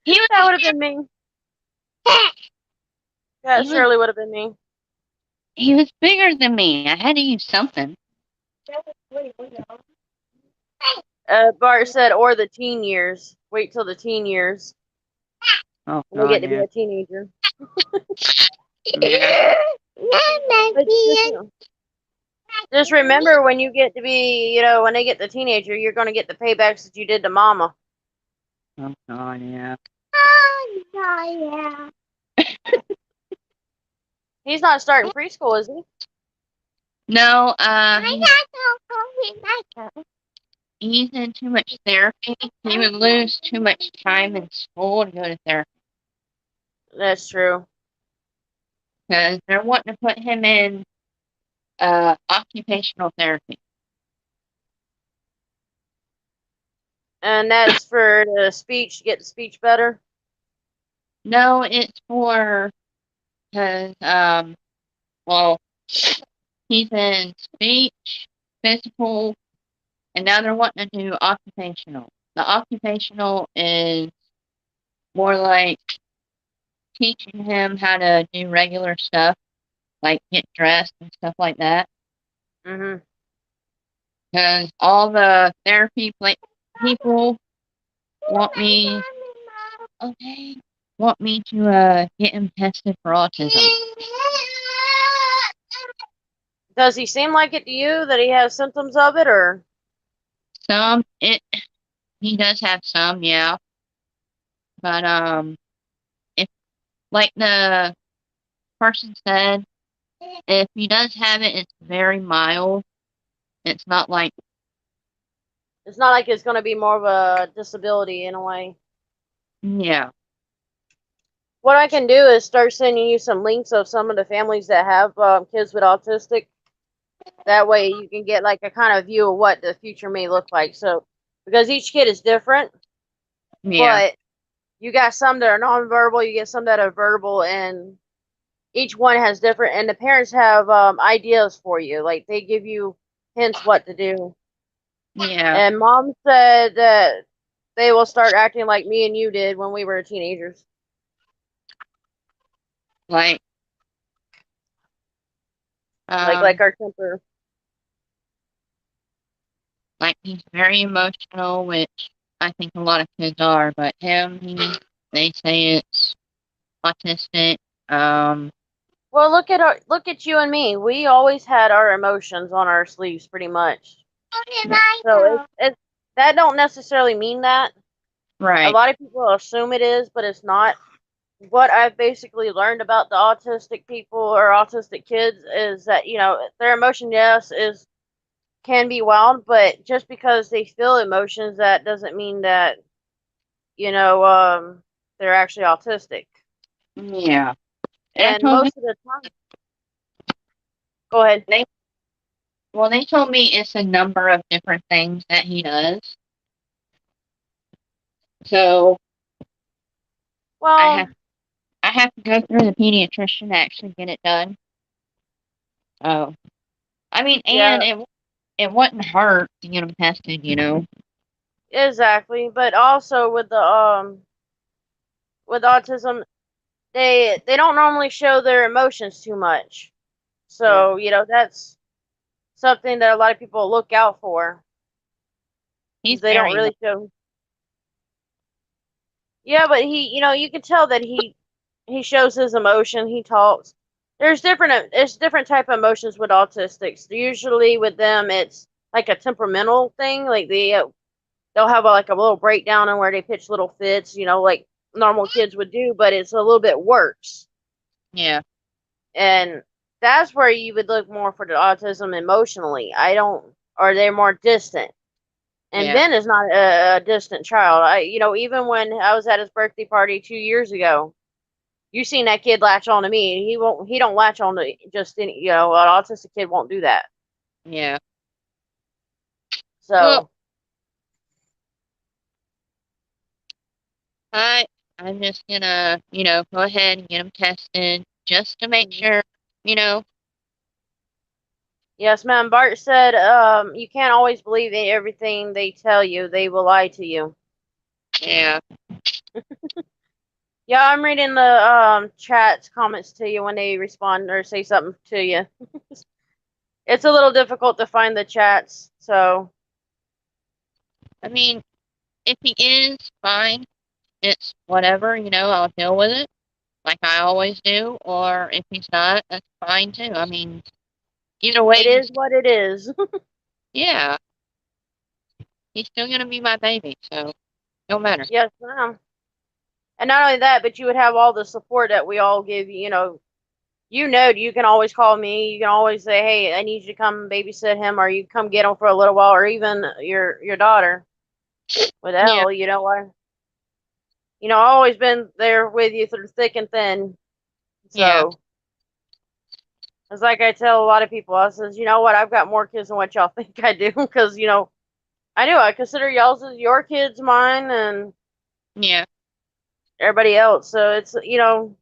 was That would have been me. That he was surely would have been me. he was bigger than me. I had to use something. Bart said, or the teen years. Wait till the teen years. Oh When they get God, to be yeah. a teenager. Yeah. But just remember when you get to be, when they get the teenager, you're going to get the paybacks that you did to Mama. Oh God, yeah. Oh God, yeah. He's not starting preschool, is he? No, he's in too much therapy. He would lose too much time in school to go to therapy. That's true. because they're wanting to put him in occupational therapy. And that's for the speech, get the speech better. No, it's for because well, he's in speech, physical, and now they're wanting to do occupational. The occupational is more like teaching him how to do regular stuff, like get dressed and stuff like that. Mhm. Because all the therapy people want me, okay, want me to get him tested for autism. Does he seem like it to you that he has symptoms of it, or? He does have some, yeah, but if like the person said, if he does have it, it's very mild. It's not like, It's not like it's going to be more of a disability in a way. yeah, What I can do is start sending you some links of some of the families that have kids with autistic. That way you can get like a kind of view of what the future may look like. So, because each kid is different, yeah, but you got some that are nonverbal, you get some that are verbal, and each one has different, and the parents have ideas for you. Like they give you hints what to do. yeah, And mom said that they will start acting like me and you did when we were teenagers. like, Like um, our temper. like he's very emotional, which I think a lot of kids are, but they say it's autistic. Um, Well, look at you and me. We always had our emotions on our sleeves, pretty much. So it's that don't necessarily mean that. A right, lot of people assume it is, but it's not. What I've basically learned about the autistic people or autistic kids is that their emotion, yes, is can be wild, but just because they feel emotions, that doesn't mean that you know they're actually autistic. yeah. And I And told them, most of the time, go ahead. they, well, they told me it's a number of different things that he does. So I have Well, I have to go through the pediatrician to actually get it done. Oh, I mean, and yeah, it wouldn't hurt to get them tested. exactly. But also with autism, they don't normally show their emotions too much. Yeah, So, that's something that a lot of people look out for he's because they don't very really show. Yeah, but you can tell that he shows his emotion, he talks. There's different type of emotions with autistics. Usually with them it's like a temperamental thing, like they'll have like a little breakdown and where they pitch little fits, like normal kids would do, but it's a little bit worse. yeah, And that's where you would look more for the autism emotionally. I don't, or they're more distant. And yeah, Ben is not a distant child. Even when I was at his birthday party 2 years ago, you seen that kid latch on to me. He don't latch on to just any, an autistic kid won't do that. yeah. Well, So, I I'm just gonna go ahead and get them tested just to make mhm. sure. You know, Yes, ma'am. Bart said, you can't always believe everything they tell you. They will lie to you. yeah. Yeah, I'm reading the chat's comments to you when they respond or say something to you. It's a little difficult to find the chats, so I mean, if he is fine, it's whatever. I'll deal with it like I always do. Or if he's not, that's fine too. I mean, either it way, is what it is. yeah, he's still gonna be my baby, so no matter. Yes, ma'am. And not only that, but you would have all the support that we all give you. You can always call me. You can always say, "Hey, I need you to come babysit him," or you come get him for a little while, or even your daughter with Yeah, Elle. I've always been there with you through thick and thin. yeah. So It's like I tell a lot of people, I says, you know what, I've got more kids than what y'all think I do, because, I do. I consider y'all's as your kids, mine, and Yeah, everybody else. So it's, you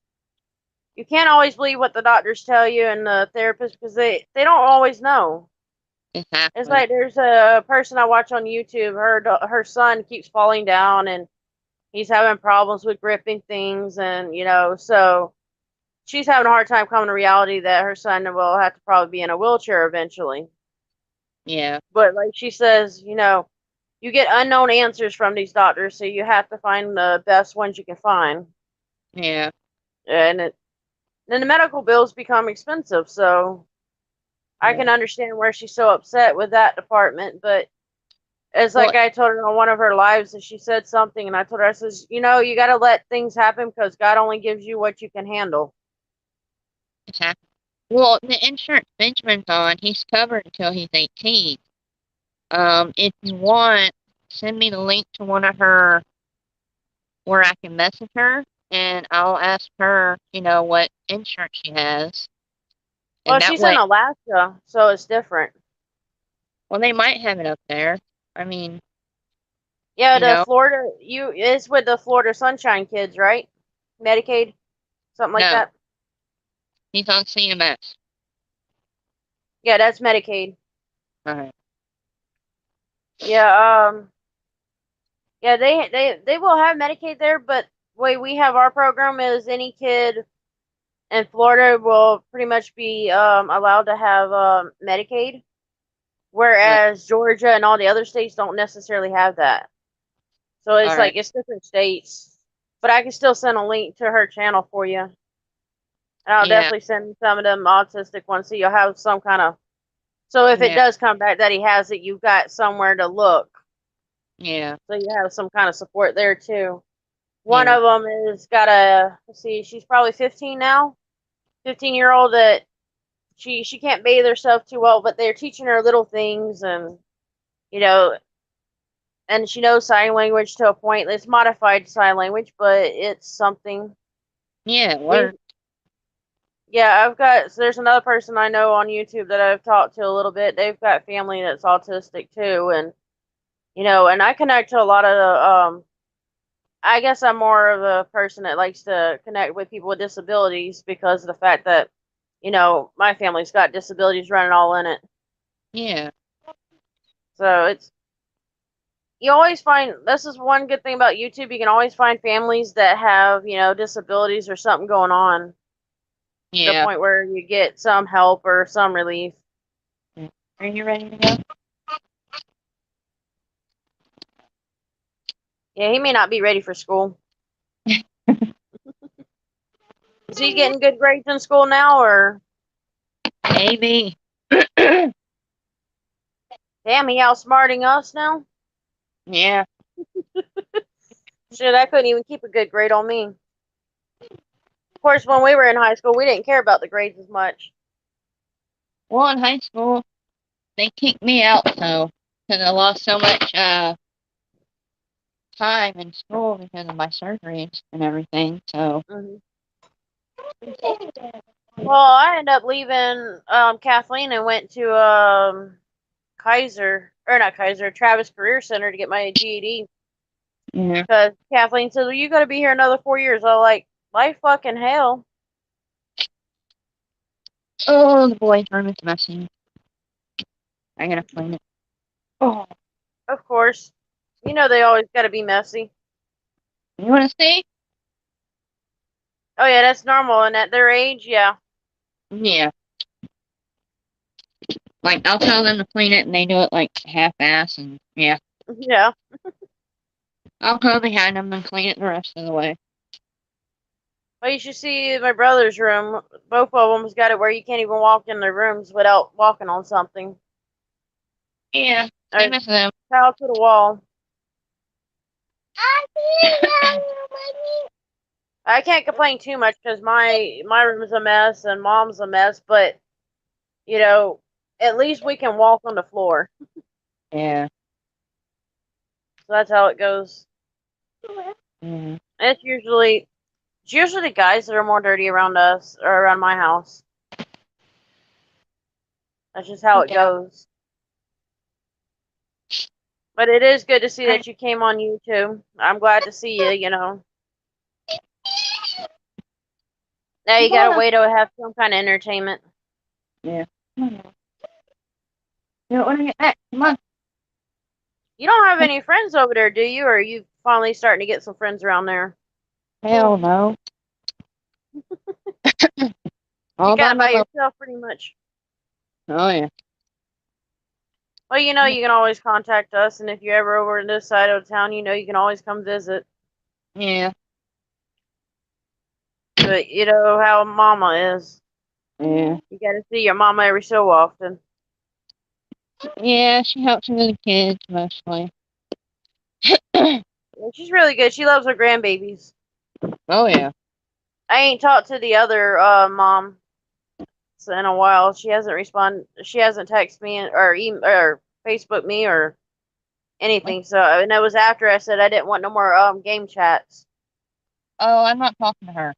can't always believe what the doctors tell you and the therapist because they don't always know. It's exactly. like there's a person I watch on YouTube. Her son keeps falling down and he's having problems with gripping things, and so she's having a hard time coming to reality that her son will have to probably be in a wheelchair eventually. Yeah, But like she says, you get unknown answers from these doctors, so you have to find the best ones you can find. yeah. And then the medical bills become expensive, so I Yeah. can understand where she's so upset with that department. But it's Well, like I told her on one of her lives, and she said something, and I told her, I says, you got to let things happen because God only gives you what you can handle. exactly. Well, the insurance Benjamin's on, he's covered until he's 18. If you want, send me the link to one of her where I can message her, and I'll ask her, what insurance she has, Well, and that she's in way, Alaska, so it's different. well, they might have it up there. I mean, Yeah, you the know, Florida, it's with the Florida Sunshine Kids, right? Medicaid, something like no, that. he's on CMS. Yeah, that's Medicaid. All right. Yeah, yeah, they will have Medicaid there, but the way we have our program is any kid in Florida will pretty much be allowed to have Medicaid, Right. whereas Georgia and all the other states don't necessarily have that. So All it's right. like it's different states, but I can still send a link to her channel for you, and I'll Yeah. definitely send some of them autistic ones so you'll have some kind of. So if it Yeah. does come back that he has it, you've got somewhere to look, Yeah. so you have some kind of support there too. One Yeah. of them is got let's see, she's probably 15 now, 15-year-old that she can't bathe herself too well, but they're teaching her little things, and you know, and she knows sign language to a point. It's modified sign language, but it's something. Yeah. It We worked. Yeah, I've got. So there's another person I know on YouTube that I've talked to a little bit. They've got family that's autistic too, and and I connect to a lot of the. I guess I'm more of a person that likes to connect with people with disabilities because of the fact that my family's got disabilities running all in it. Yeah. So you always find, this is one good thing about YouTube. You can always find families that have disabilities or something going on to the Yeah. point where you get some help or some relief. Are you ready to go? Yeah, he may not be ready for school. Is he getting good grades in school now, or Maybe. damn, he outsmarting us now? Yeah. Shit, I couldn't even keep a good grade on me. Of course, when we were in high school, we didn't care about the grades as much. Well, in high school, they kicked me out, so because I lost so much time in school because of my surgeries and everything. So. Hmm. Well, I ended up leaving Kathleen and went to Kaiser, or not Kaiser, Travis Career Center to get my GED. Yeah. Because Kathleen said, well, you got to be here another 4 years. I was like, life fucking hell. Oh, the boys' room is messy. I gotta clean it. Oh, Of course. They always got to be messy. you wanna see? Oh, yeah, that's normal. And at their age, yeah. Yeah. Like I'll tell them to clean it, and they do it like half-ass, and yeah, Yeah. I'll go behind them and clean it the rest of the way. Well, you should see my brother's room. Both of them's got it where you can't even walk in their rooms without walking on something. Yeah, Or same as them. towel to the wall. I can't complain too much because my room is a mess and mom's a mess, but you know, at least we can walk on the floor. Yeah. So that's how it goes. Yeah. And it's usually the guys that are more dirty around us or around my house. That's just how it Yeah. goes. But it is good to see I, that you came on YouTube. I'm glad to see you, you know. Now you come got a on up. way to have some kind of entertainment. Yeah. Come on up. You don't want to get back. Come on. You don't have any friends over there, do you? Or are you finally starting to get some friends around there? Hell no. You All by got by myself. yourself pretty much. Oh, yeah. Well, you know, you can always contact us, and if you're ever over in this side of town, you know, you can always come visit. Yeah. But you know how mama is. Yeah. You got to see your mama every so often. Yeah, she helps me with the kids mostly. Yeah, she's really good. She loves her grandbabies. Oh, yeah. I ain't talked to the other mom in a while. She hasn't responded. She hasn't texted me or Facebook me or anything. So, and it was after I said I didn't want no more game chats. Oh, I'm not talking to her.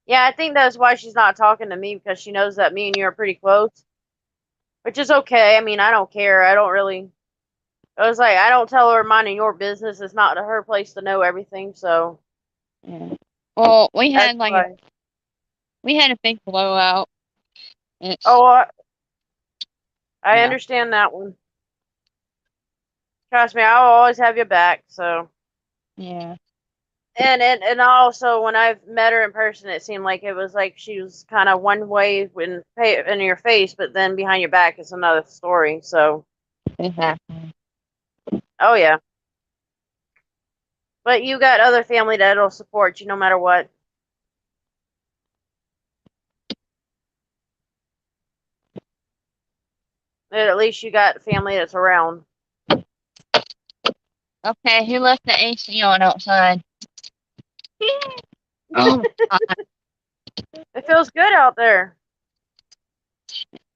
Yeah, I think that's why she's not talking to me because she knows that me and you are pretty close, which is okay. I mean, I don't care. I don't really. I was like, I don't tell her minding your business. It's not her place to know everything. So Yeah. Well, that's why. we had a big blowout. It's Oh, I yeah. understand that one. Trust me, I'll always have your back. So, Yeah. and also when I've met her in person, it seemed like it was like she was kind of one way in your face, but then behind your back is another story. So, Exactly. oh yeah, but you got other family that'll support you no matter what. And at least you got family that's around. Okay, who left the AC on outside? Oh, God. It feels good out there,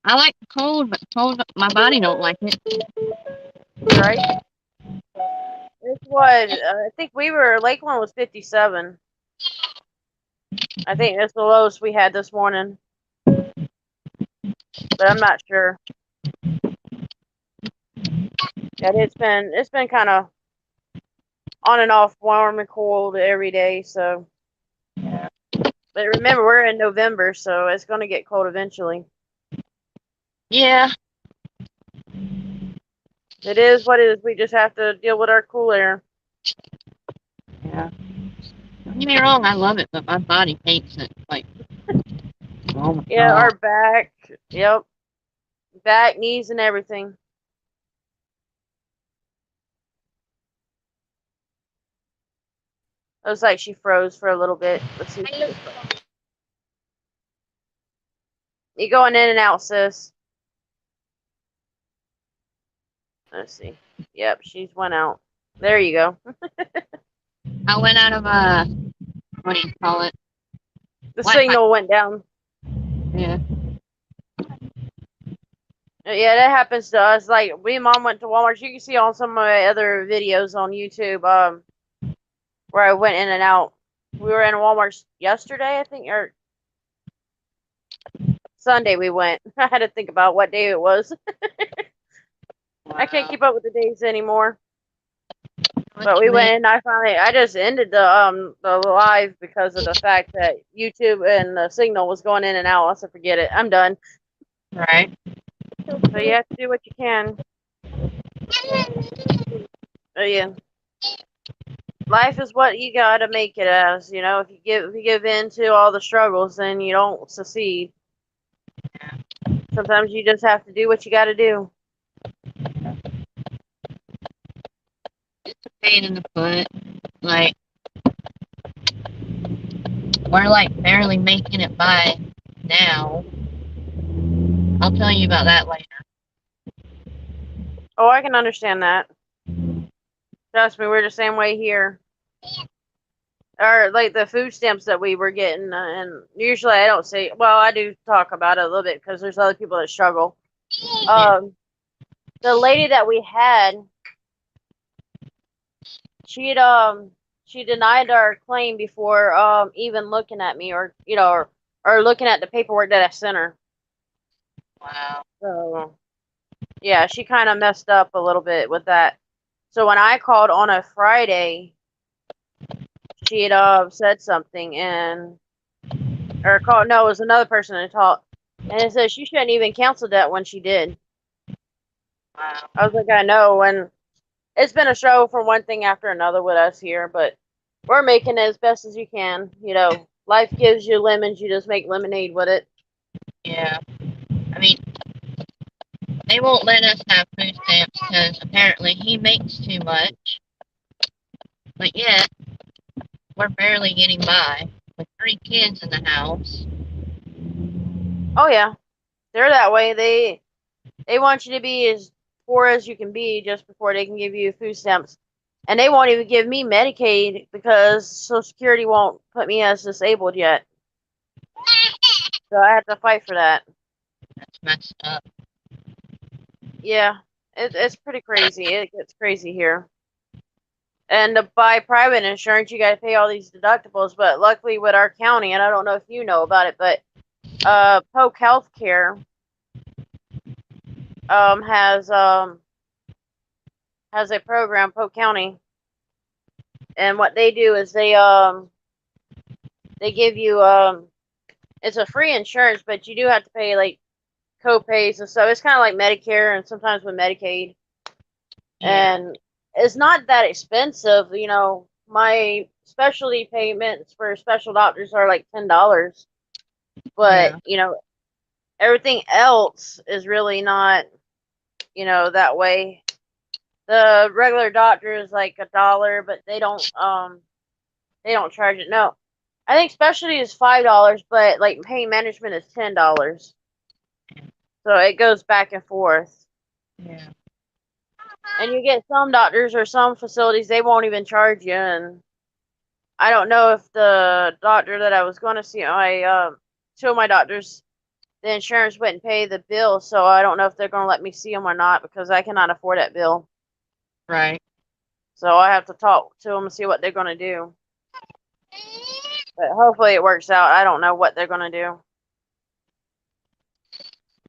I like the cold, but cold, my body don't like it. right? It's what I think we were. Lakeland was 57. I think that's the lowest we had this morning, but I'm not sure. Yeah, it's been kind of on and off, warm and cold every day. So, but remember, we're in November, so it's going to get cold eventually. Yeah. It is what it is. We just have to deal with our cool air. Yeah. Don't get me wrong, I love it, but my body hates it. Like, oh my Yeah, God. our back. Yep, back, knees, and everything. It was like she froze for a little bit. Let's see. You going in and out, sis? Let's see. Yep, she's went out. There you go. I went out of what do you call it? The Wi-Fi. signal went down. Yeah. Yeah, that happens to us. Like we and mom went to Walmart. You can see on some of my other videos on YouTube, where I went in and out. We were in Walmart yesterday, I think, or Sunday we went. I had to think about what day it was. I can't Wow. keep up with the days anymore. What But we you went mean? in. I just ended the live because of the fact that YouTube and the signal was going in and out. I said, forget it. I'm done. Right. So you have to do what you can. Yeah. Life is what you gotta make it as. You know, if you give in to all the struggles, then you don't succeed. Sometimes you just have to do what you gotta do. It's a pain in the butt. Like, we're like barely making it by now. I'll tell you about that later. Oh, I can understand that. Trust me, we're the same way here. Or like the food stamps that we were getting, and usually I don't say. Well, I do talk about it a little bit because there's other people that struggle. Yeah. Um, the lady that we had, she'd she denied our claim before even looking at me, or or looking at the paperwork that I sent her. Wow. So yeah, she kind of messed up a little bit with that. So when I called on a Friday, she had said something and or called. No, it was another person that talked, and it said she shouldn't even canceled that when she did. Wow. I was like, I know, and it's been a show for one thing after another with us here, but we're making it as best as you can. You know, life gives you lemons, you just make lemonade with it. Yeah. I mean, they won't let us have food stamps because apparently he makes too much. But yet, we're barely getting by with 3 kids in the house. Oh yeah, they're that way. They want you to be as poor as you can be just before they can give you food stamps. And they won't even give me Medicaid because Social Security won't put me as disabled yet. So I have to fight for that. That's messed up. Yeah, it's pretty crazy. It gets crazy here. And to buy private insurance, you got to pay all these deductibles. But luckily, with our county, and I don't know if you know about it, but Polk Healthcare um, has um, has a program, Polk County, and what they do is they give you it's a free insurance, but you do have to pay like co-pays and stuff. It's kind of like Medicare and sometimes with Medicaid, Yeah. and it's not that expensive. You know, my specialty payments for special doctors are like $10, but Yeah. you know everything else is really not that way. The regular doctor is like $1, but they don't charge it. No, I think specialty is $5, but like pain management is $10. So it goes back and forth. Yeah. And you get some doctors or some facilities they won't even charge you. And I don't know if the doctor that I was going to see, my two of my doctors, the insurance wouldn't pay the bill, so I don't know if they're going to let me see them or not because I cannot afford that bill. Right. So I have to talk to them and see what they're going to do. But hopefully it works out. I don't know what they're going to do.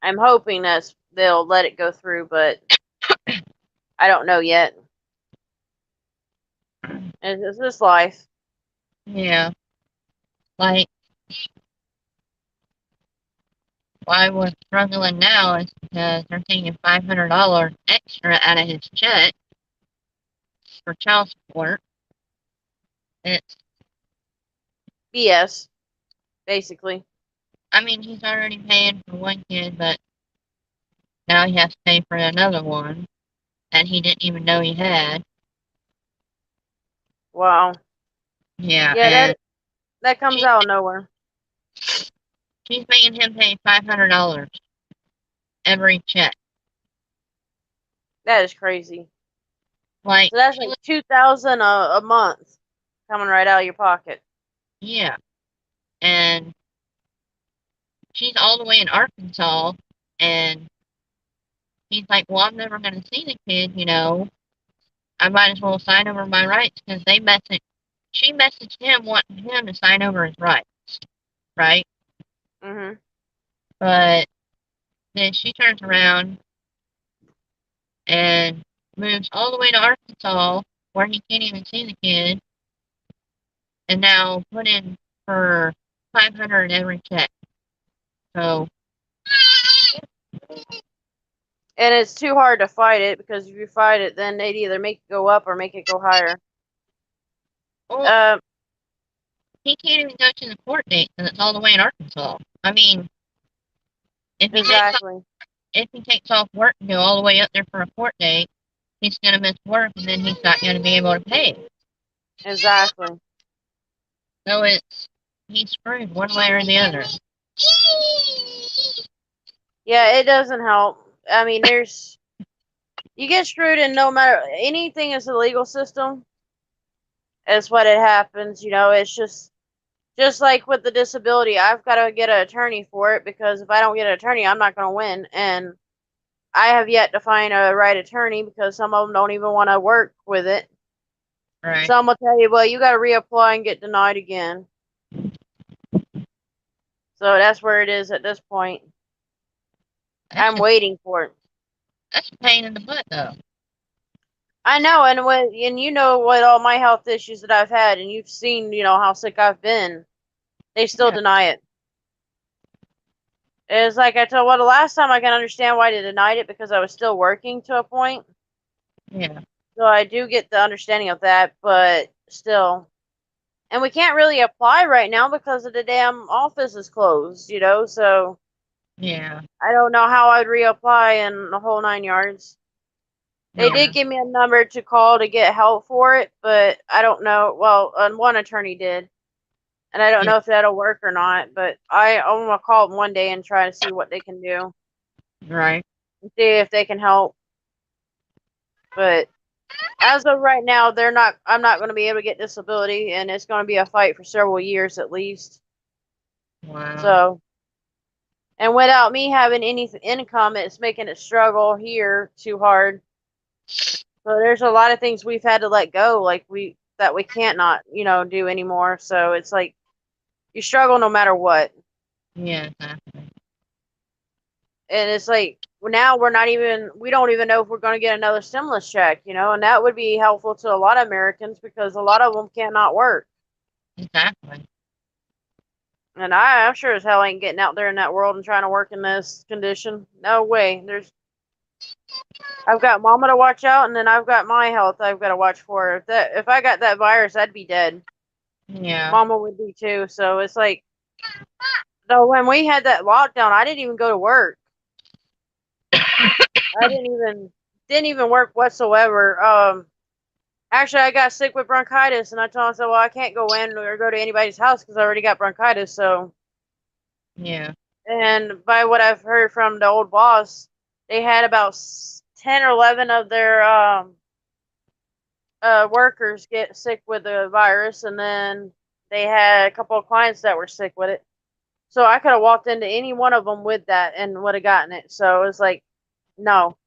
I'm hoping that they'll let it go through, but I don't know yet. It's this life. Yeah. Like, why we're struggling now is because they're taking $500 extra out of his check for child support. It's, BS, basically. I mean, he's already paying for one kid, but now he has to pay for another one that he didn't even know he had. Wow. Yeah, Yeah, and that comes she, out of nowhere. she's making him pay $500 every check. That is crazy. Like, So that's she like was, 2,000 a month coming right out of your pocket. yeah, and she's all the way in Arkansas, and he's like, well, I'm never going to see the kid, you know. I might as well sign over my rights because she messaged him wanting him to sign over his rights, right? Mhm. But then she turns around and moves all the way to Arkansas where he can't even see the kid and now put in for 500 every check. So, And it's too hard to fight it because if you fight it, then they'd either make it go up or make it go higher. well, Uh, he can't even go to the court date because it's all the way in Arkansas. I mean, if he takes exactly. if he takes off work and go all the way up there for a court date, he's going to miss work and then he's not going to be able to pay. Exactly. So he's screwed one way or the other. Yeah, it doesn't help. I mean, you get screwed in no matter anything is the legal system. Is what it happens. It's just like with the disability. I've got to get an attorney for it because if I don't get an attorney, I'm not going to win. And I have yet to find a right attorney because some of them don't even want to work with it. Right. Some will tell you, well, you got to reapply and get denied again. So that's where it is at this point. That's I'm waiting for it. that's a pain in the butt, though. I know, and you know what all my health issues that I've had, and you've seen, how sick I've been. They still Yeah. deny it. It's like I told, well, the last time I can understand why they denied it because I was still working to a point. Yeah. So I do get the understanding of that, but still. And we can't really apply right now because of the damn office is closed, so Yeah. I don't know how I'd reapply in the whole 9 yards. They Yeah. did give me a number to call to get help for it, but I don't know. Well, one attorney did, and I don't Yeah. know if that'll work or not. But I'm gonna call them one day and try to see what they can do Right. and see if they can help. But as of right now, they're not. I'm not going to be able to get disability, and it's going to be a fight for several years at least. Wow. So, and without me having any income, it's making it struggle here too hard. So there's a lot of things we've had to let go, like we can't not, do anymore. So it's like you struggle no matter what. Yeah. Exactly. And it's like now we don't even know if we're going to get another stimulus check, and that would be helpful to a lot of Americans because a lot of them cannot work. Exactly. And I'm sure as hell ain't getting out there in that world and trying to work in this condition. No way. I've got mama to watch out, and then I've got my health I've got to watch for. If I got that virus, I'd be dead. Yeah. Mama would be too. So it's like, though when we had that lockdown, I didn't even go to work. I didn't even work whatsoever. Actually, I got sick with bronchitis, and I told myself, well, I can't go in or go to anybody's house because I already got bronchitis. So, Yeah. and by what I've heard from the old boss, they had about 10 or 11 of their workers get sick with the virus, and then they had a couple of clients that were sick with it. So I could have walked into any one of them with that and would have gotten it. So it was like, no.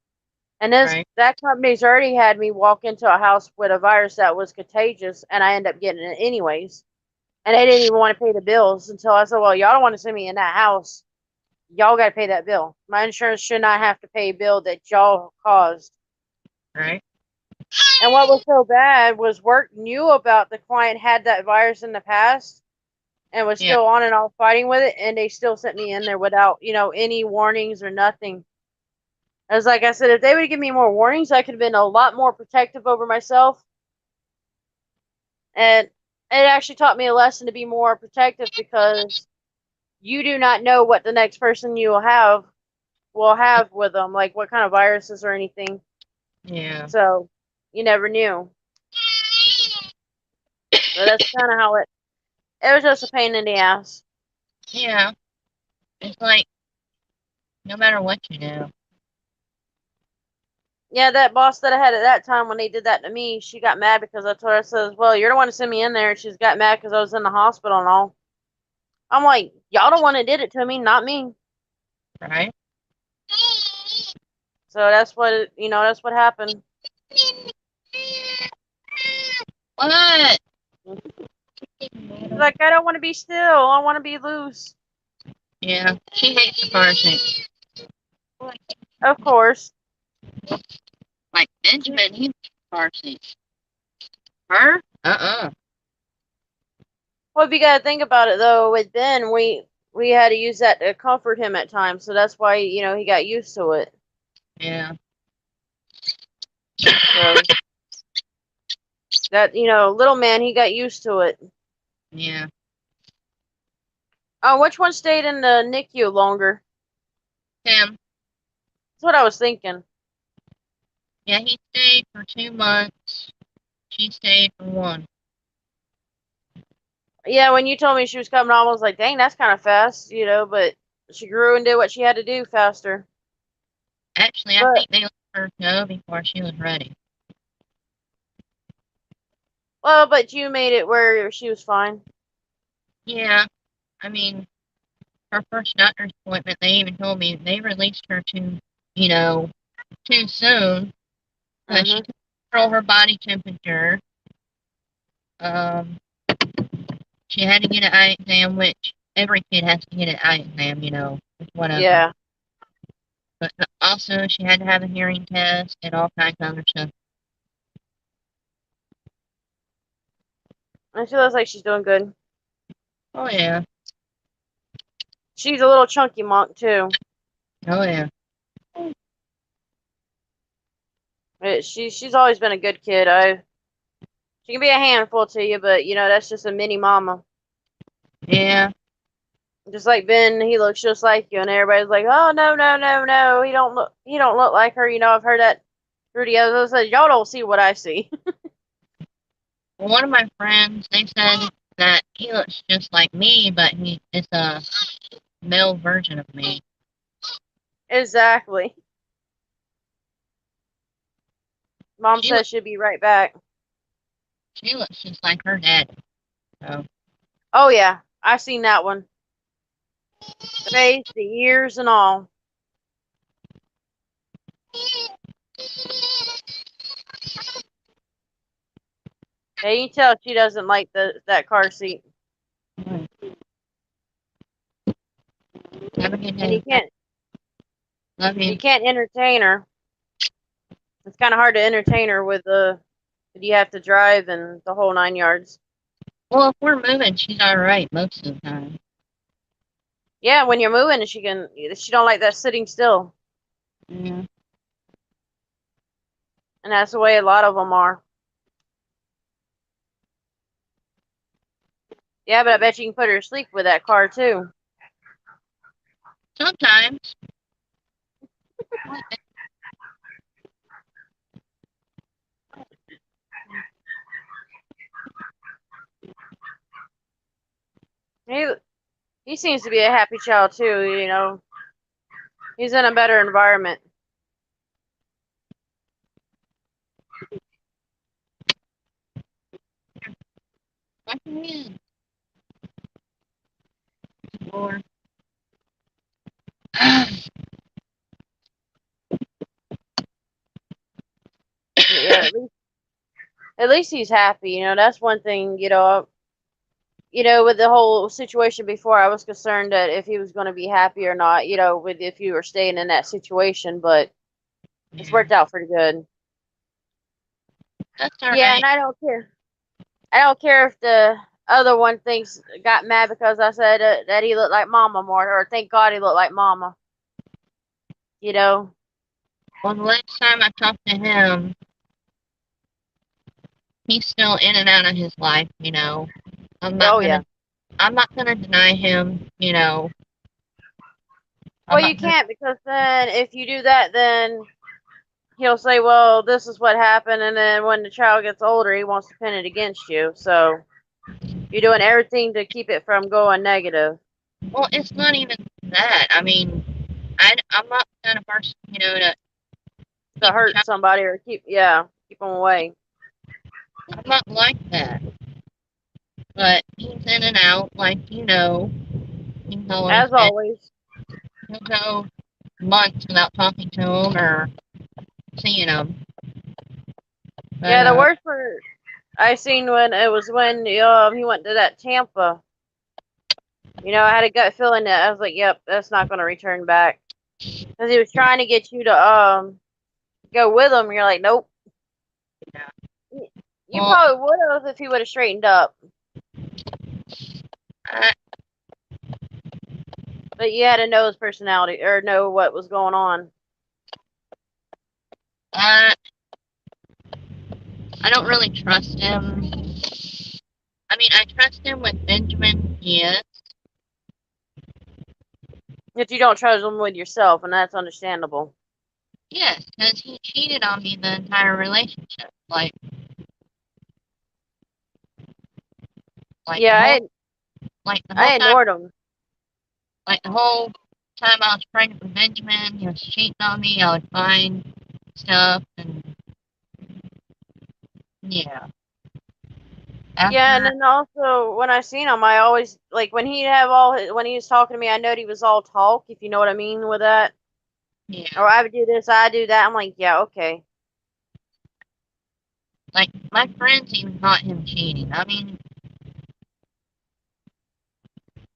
And Right. that company's already had me walk into a house with a virus that was contagious, and I end up getting it anyways. And they didn't even want to pay the bills until I said, well, y'all don't want to send me in that house. Y'all got to pay that bill. My insurance should not have to pay a bill that y'all caused. Right. And what was so bad was work knew about the client had that virus in the past and was Yeah. still on and off fighting with it, and they still sent me in there without, any warnings or nothing. As like I said, if they would give me more warnings, I could have been a lot more protective over myself. And it actually taught me a lesson to be more protective because you do not know what the next person you will have with them, like what kind of viruses or anything. Yeah. So you never knew. So that's kind of how it was just a pain in the ass. Yeah. It's like no matter what you do. Yeah, that boss that I had at that time when they did that to me, she got mad because I told her, I says, well, you're the one to send me in there. She's got mad because I was in the hospital and all. I'm like, y'all the one that did it to me, not me. Right. So that's what happened. What? She's like, I don't want to be still. I want to be loose. Yeah. She hates the parsing. Of course. Like Benjamin, he hates parsing. Her? Uh-uh. Well, if you got to think about it, though, with Ben, we had to use that to comfort him at times. So that's why, he got used to it. Yeah. So that, little man, he got used to it. Yeah. Oh, which one stayed in the NICU longer? Tim. That's what I was thinking. Yeah, he stayed for 2 months. She stayed for 1. Yeah, when you told me she was coming on, I was like, dang, that's kind of fast, but she grew and did what she had to do faster. Actually, I But, think they let her go before she was ready. well, but you made it where she was fine. Yeah. I mean, her first doctor's appointment, they even told me they released her too soon. Because she Mm-hmm. couldn't control her body temperature. Um, she had to get an eye exam, which every kid has to get an eye exam, with one of them. Yeah. But also, she had to have a hearing test and all kinds of other stuff. And she looks like she's doing good. Oh yeah, She's a little chunky monk too. oh yeah. She's always been a good kid. She can be a handful to you, but that's just a mini mama. Yeah. Just like Ben, he looks just like you, and everybody's like, "Oh no, no, no, no, he don't look like her." I've heard that through the others. I said, "Y'all don't see what I see." Well, one of my friends, they said that he looks just like me, but he is a male version of me. Exactly. Mom She says she'll be right back. she looks just like her dad. So Oh yeah, I seen that one. The face, the ears, and all. Yeah, you can tell she doesn't like that car seat, have a good and day. Love you you. can't entertain her. It's kind of hard to entertain her with the you have to drive and the whole 9 yards. Well, if we're moving, she's all right most of the time. Yeah, when you're moving, she don't like that sitting still, Yeah. and that's the way a lot of them are. Yeah, but I bet you can put her to sleep with that car too. Sometimes. He he seems to be a happy child too. He's in a better environment. I can win. Or But yeah, at least he's happy. That's one thing. With the whole situation before, I was concerned that if he was going to be happy or not. With if you were staying in that situation, but it's yeah. worked out pretty good. That's all Yeah, right. and I don't care. I don't care if the other one thinks got mad because I said that he looked like Mama more, or thank God he looked like Mama. You know. Well, the last time I talked to him, he's still in and out of his life. I'm not Oh yeah. gonna I'm not gonna deny him, I'm Well, you not gonna can't because then if you do that, then he'll say, "Well, this is what happened," and then when the child gets older, he wants to pin it against you. So you're doing everything to keep it from going negative, well, it's not even that. I mean, I'm not the kind of person, to to keep a hurt child. somebody or keep them away. I'm not like that. But he's in and out, like he's always As been. always. He'll go months without talking to him or seeing him. But Yeah, the worst part I seen when he went to that Tampa. I had a gut feeling that I was like, "Yep, that's not going to return back," because he was trying to get you to go with him. You're like, "Nope." yeah. You Well, probably would have if he would have straightened up, I, but you had to know his personality or know what was going on. I I don't really trust him. I mean, I trust him with Benjamin, yes. If you don't trust him with yourself, and that's understandable. Yes, because he cheated on me the entire relationship. Like the Yeah, whole like the whole I time ignored him. like the whole time I was pregnant with Benjamin, he was cheating on me. I would find stuff and yeah. Yeah, and After then also when I seen him, I always like when he was talking to me, I know he was all talk, if you know what I mean with that. yeah. Or I would do this, I do that. I'm like, yeah, okay. Like my friends even caught him cheating. I mean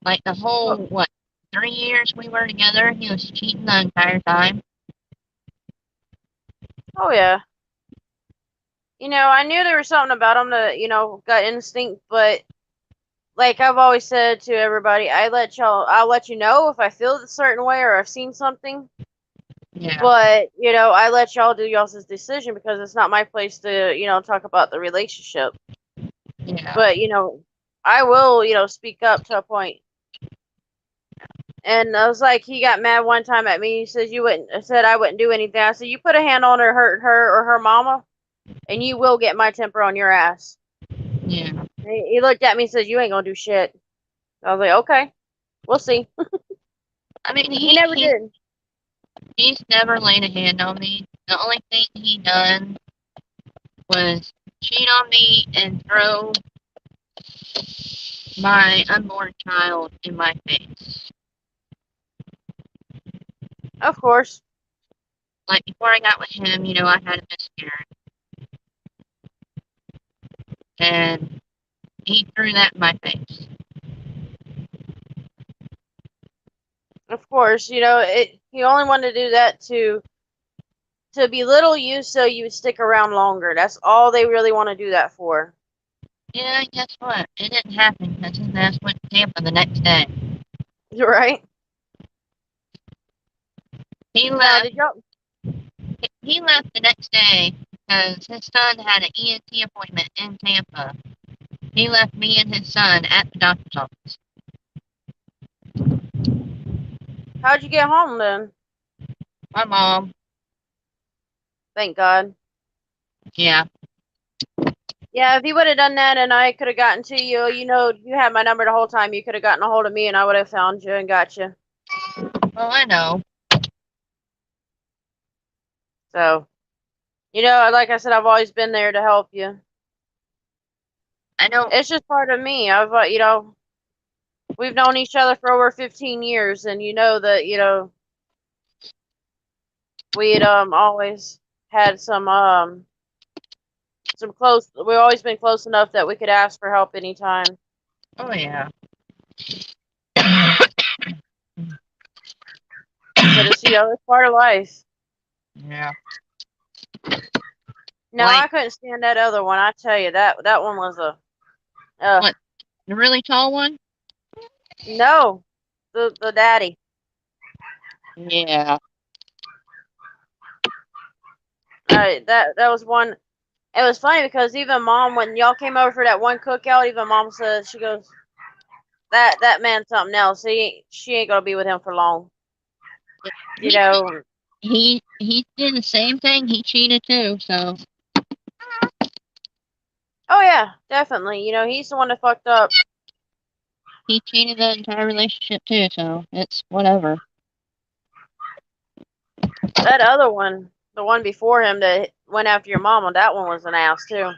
Like the whole, Oh, 3 years we were together, he was cheating the entire time. oh yeah. I knew there was something about him that, gut instinct, but like I've always said to everybody, I'll let you know if I feel a certain way or I've seen something. Yeah, But, I let y'all do y'all's decision because it's not my place to, talk about the relationship. yeah, But, I will, speak up to a point. And I was like, he got mad one time at me. He says you wouldn't said I wouldn't do anything. I said, you put a hand on her, hurt her or her mama, and you will get my temper on your ass. yeah. He looked at me and says, you ain't gonna do shit. I was like, okay, we'll see. I mean, He never did. he's never laid a hand on me. The only thing he done was cheat on me and throw my unborn child in my face. Of course. Like before I got with him, I had a miscarriage, and he threw that in my face. Of course. He only wanted to do that to belittle you so you would stick around longer. That's all they really want to do that for. Yeah, guess what? It didn't happen because his ass went to Tampa the next day. You're right. He Now, left. did y'all He left the next day because his son had an ENT appointment in Tampa. He left me and his son at the doctor's office. how'd you get home then? My mom, Thank God. yeah. Yeah, if he would have done that and I could have gotten to you, you had my number the whole time. You could have gotten a hold of me and I would have found you and got you. Well, I know. So, like I said, I've always been there to help you. I know. It's just part of me. We've known each other for over 15 years and you know that, we'd always had some close we've always been close enough that we could ask for help anytime. Oh, yeah. But it's part of life. Yeah. No, Like, I couldn't stand that other one. I tell you that one was uh what? The really tall one? no, the daddy. Yeah. That was one. It was funny because even mom, when y'all came over for that one cookout, even mom said she goes, that man's something else. She ain't gonna be with him for long. You He, know. he did the same thing. He cheated too, so Oh yeah, definitely. He's the one that fucked up. he cheated the entire relationship too, so it's whatever. That other one, the one before him that went after your mama, that one was an ass too.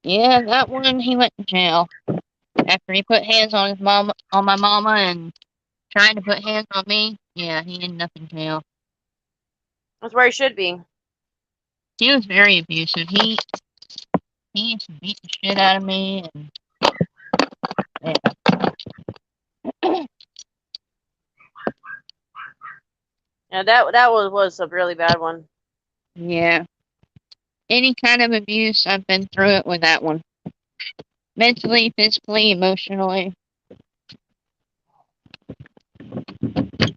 Yeah, that one he went to jail after he put hands on his mom, on my mama, and tried to put hands on me. Yeah, he ended up in jail. That's where he should be. He was very abusive. He used to beat the shit out of me, and yeah. Yeah, that was a really bad one. Yeah. Any kind of abuse, I've been through it with that one. Mentally, physically, emotionally.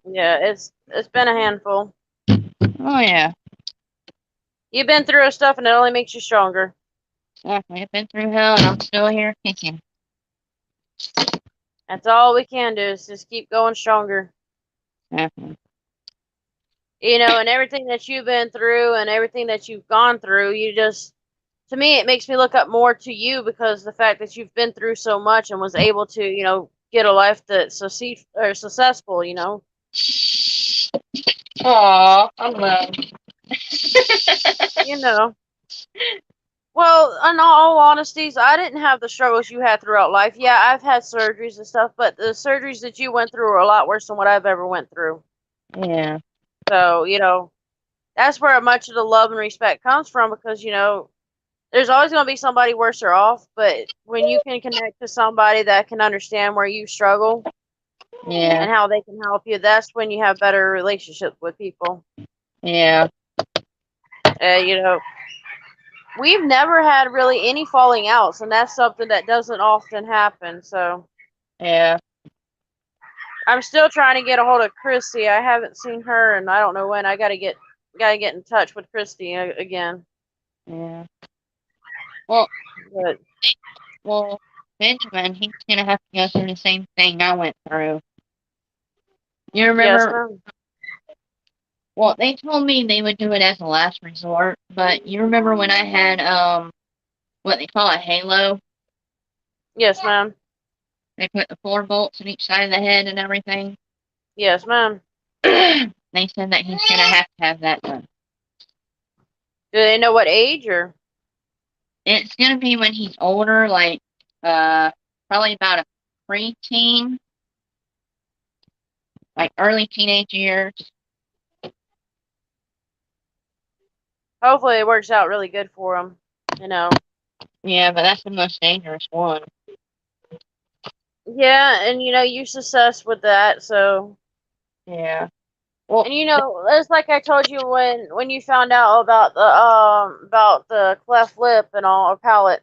Yeah, it's been a handful. Oh yeah, You've been through stuff, and it only makes you stronger. exactly. I've been through hell, and I'm still here kicking. That's all we can do is just keep going stronger. Exactly. And everything that you've been through and everything that you've gone through, to me, it makes me look up more to you because the fact that you've been through so much and was able to, get a life that's successful. Aw, I'm loved. You know. Well, in all honesties, I didn't have the struggles you had throughout life. Yeah, I've had surgeries and stuff, but the surgeries that you went through were a lot worse than what I've ever went through. Yeah. So, that's where much of the love and respect comes from because, There's always going to be somebody worse or off, but when you can connect to somebody that can understand where you struggle Yeah, and how they can help you, that's when you have better relationships with people. yeah, You know, we've never had really any falling outs, and that's something that doesn't often happen. So yeah, I'm still trying to get a hold of Christy. I haven't seen her, and I don't know when. I gotta get in touch with Christy again. yeah. Well, But well, Benjamin, he's gonna have to go through the same thing I went through. You yes, remember? ma'am. Well, they told me they would do it as a last resort, but you remember when I had what they call a halo? Yes, ma'am. They put the 4 bolts in each side of the head and everything. Yes, ma'am. They said that he's gonna have that done. Do they know what age or? It's gonna be when he's older, like probably about a preteen, like early teenage years. Hopefully, it works out really good for them. You know. Yeah, but that's the most dangerous one. Yeah, and you success with that. So, Yeah. Well, and it's like I told you when you found out about the cleft lip and all, or palate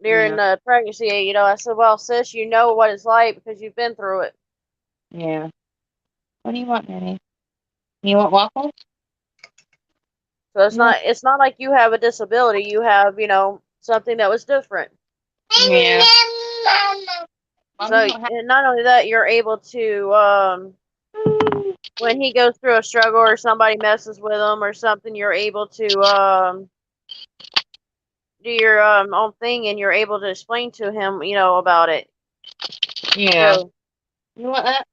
during yeah, the pregnancy. I said, well, sis, you know what it's like because you've been through it. yeah. What do you want, Daddy? You want waffles? So it's You want? not like you have a disability. You have something that was different. Yeah. So Mommy don't have. and not only that, you're able to when he goes through a struggle or somebody messes with him or something, you're able to do your own thing and you're able to explain to him, about it. Yeah. So, You want that?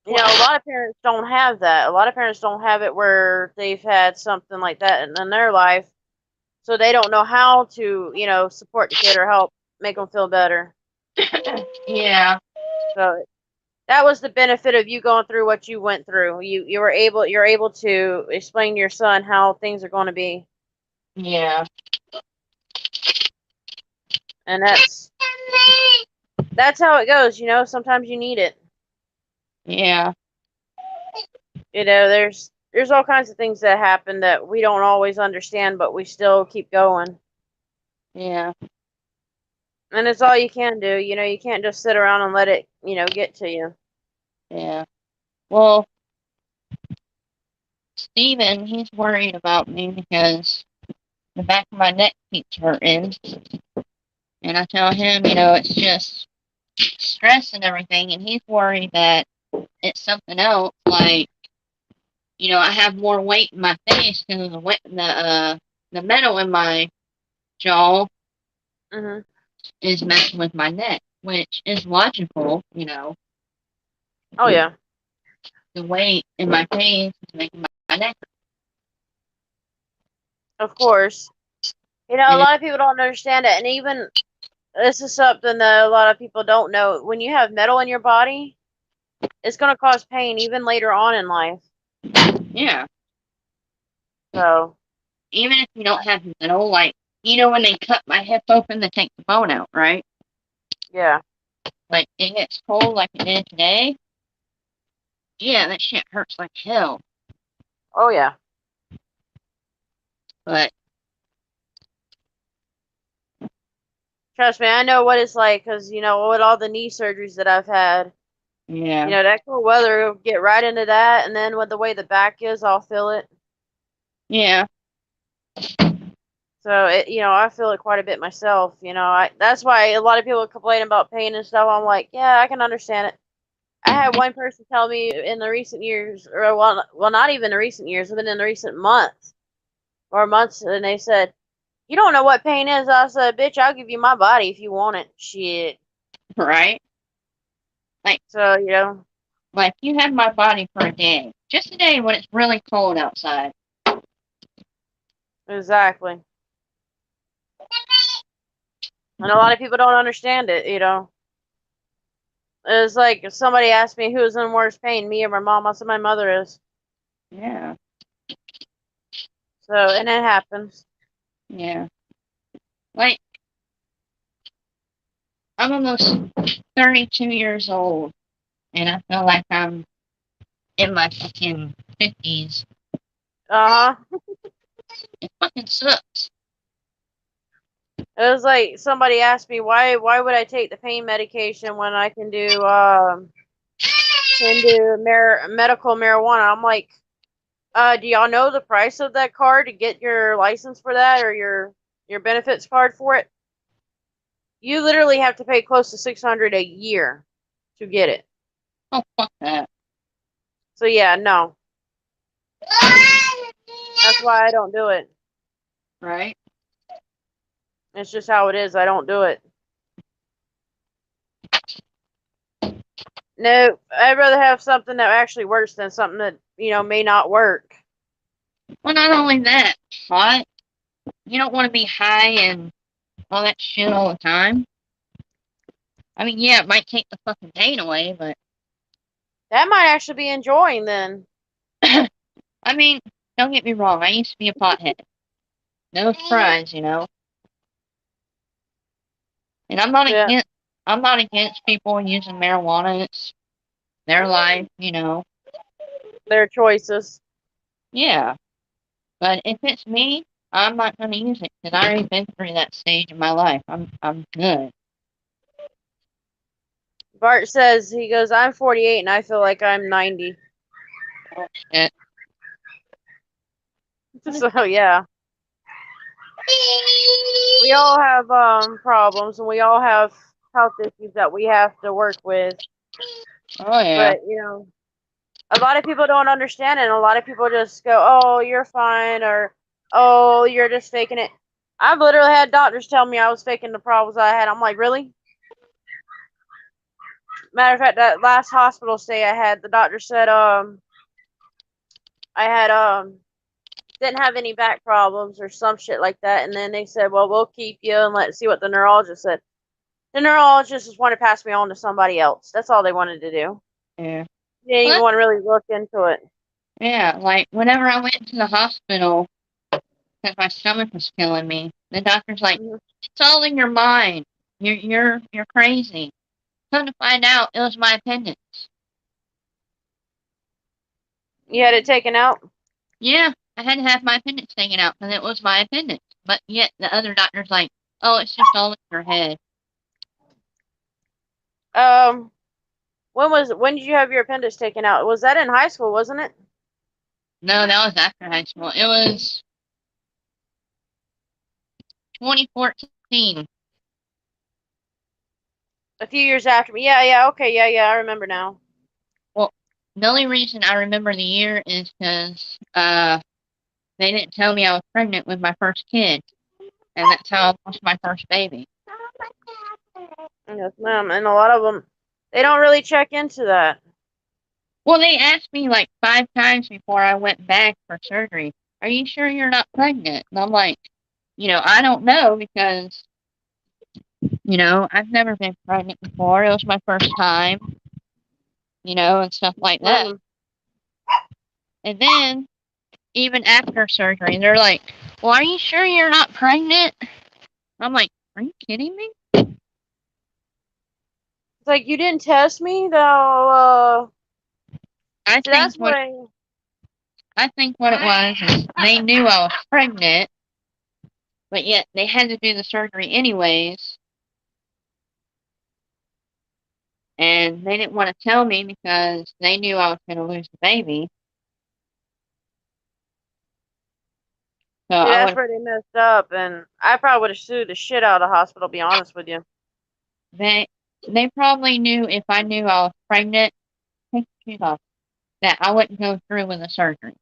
a lot of parents don't have that. A lot of parents don't have it where they've had something like that in their life. So they don't know how to, support the kid or help make them feel better. Yeah. So that was the benefit of you going through what you went through. You're able to explain to your son how things are going to be. Yeah. And that's how it goes, sometimes you need it. Yeah. There's all kinds of things that happen that we don't always understand, but we still keep going. Yeah. And it's all you can do. You can't just sit around and let it, get to you. Yeah. Well, Steven, he's worried about me because the back of my neck keeps hurting. And I tell him, it's just stress and everything. And he's worried that it's something else. Like, I have more weight in my face because of the metal in my jaw Mhm. is messing with my neck, which is logical. Oh yeah. The weight in my face is making my neck. Of course. A And lot of people don't understand it, and even this is something that a lot of people don't know. When you have metal in your body, it's going to cause pain even later on in life. yeah, So, even if you don't have metal, like when they cut my hip open to take the bone out, right? yeah. Like it gets cold like it did today. Yeah, that shit hurts like hell. Oh yeah. But Trust me, I know what it's like because with all the knee surgeries that I've had, yeah, that cold weather will get right into that, and then with the way the back is, I'll feel it. yeah, So I feel it quite a bit myself. That's why a lot of people complain about pain and stuff. I'm like, yeah, I can understand it. I had one person tell me in the recent years, or well, not even the recent years, but in the recent months, and they said, "You don't know what pain is." I said, "Bitch, I'll give you my body if you want it." Shit. right. Like So you have my body for a day, just a day when it's really cold outside. exactly. And a lot of people don't understand it. It's like if somebody asked me who's in worse pain, me or my mom. I said my mother is. Yeah, So, and it happens. Yeah. Like, I'm almost 32 years old, and I feel like I'm in my fucking 50s. Uh-huh. It fucking sucks. It was like somebody asked me why would I take the pain medication when I can do medical marijuana. I'm like, do y'all know the price of that card to get your license for that or your benefits card for it? You literally have to pay close to 600 a year to get it. Oh, fuck that. So yeah, no. That's why I don't do it. Right? It's just how it is. I don't do it. No, I'd rather have something that actually works than something that, may not work. Well, not only that, hot. You don't want to be high and all that shit all the time. I mean, yeah, it might take the fucking pain away, but That might actually be enjoying then. I mean, don't get me wrong. I used to be a pothead. No surprise, you know. And Yeah, I'm not against people using marijuana. It's their life, you know. their choices. Yeah. But if it's me, I'm not going to use it because I already been through that stage in my life. I'm good. Bart says, he goes, I'm 48 and I feel like I'm 90. Oh, shit. So yeah, we all have problems and we all have health issues that we have to work with. Oh yeah. But a lot of people don't understand it, and a lot of people just go, "Oh, you're fine," or "Oh, you're just faking it." I've literally had doctors tell me I was faking the problems I had. I'm like, really? Matter of fact, that last hospital stay I had, the doctor said I had didn't have any back problems or some shit like that, and then they said, well, we'll keep you and let's see what the neurologist said. The neurologist just wanted to pass me on to somebody else. That's all they wanted to do. Yeah. They didn't even Well, want to really look into it. yeah. Like whenever I went to the hospital because my stomach was killing me, the doctor's like, Mm-hmm. "It's all in your mind. You're crazy." Come to find out, it was my appendix. You had it taken out. Yeah, I had to have my appendix taken out because it was my appendix. But yet the other doctor's like, "Oh, it's just all in your head." Um, when did you have your appendix taken out? Was that in high school, wasn't it? No, that was after high school. It was 2014. A few years after me. Yeah, yeah, okay, yeah, yeah, I remember now. Well, the only reason I remember the year is because they didn't tell me I was pregnant with my first kid, and that's how I lost my first baby. Yes, ma'am. And a lot of them, they don't really check into that. Well, they asked me like 5 times before I went back for surgery, "Are you sure you're not pregnant?" And I'm like, I don't know because, I've never been pregnant before. It was my first time, and stuff like that. Ma'am. And then, even after surgery, they're like, "Well, are you sure you're not pregnant?" I'm like, "Are you kidding me?" It's like, you didn't test me, though. I See, think that's what what I. I think what it was is they knew I was pregnant, but yet they had to do the surgery anyways, and they didn't want to tell me because they knew I was going to lose the baby. So See, I that's would where they messed up, and I probably would have sued the shit out of the hospital, to be honest with you. they they probably knew if I knew I was pregnant, take your shoes off, that I wouldn't go through with the surgery.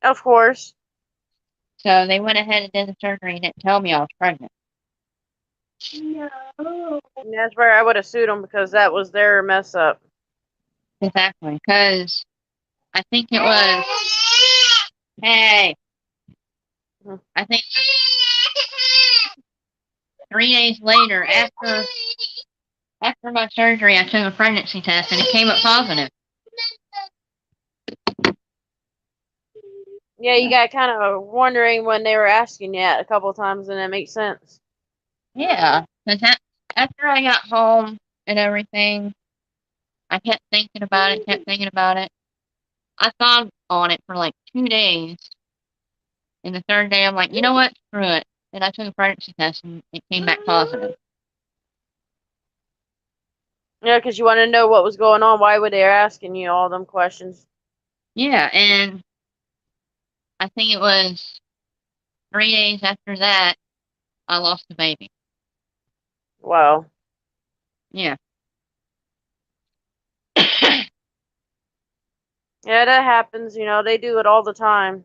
Of course. So they went ahead and did the surgery and didn't tell me I was pregnant. And that's where I would have sued them because that was their mess up. Exactly, because I think it was. Hey, Mhm. I think 3 days later, after my surgery, I took a pregnancy test and it came up positive. Yeah, you got kind of wondering when they were asking you a couple times, and it makes sense. Yeah, because after I got home and everything, I kept thinking about it, kept thinking about it. I thought on it for like 2 days, and the third day I'm like, you know what, screw it. And I took a pregnancy test, and it came back positive. Yeah, because you want to know what was going on. Why were they asking you all them questions? Yeah, and I think it was 3 days after that, I lost the baby. Well, Yeah. yeah, that happens. They do it all the time.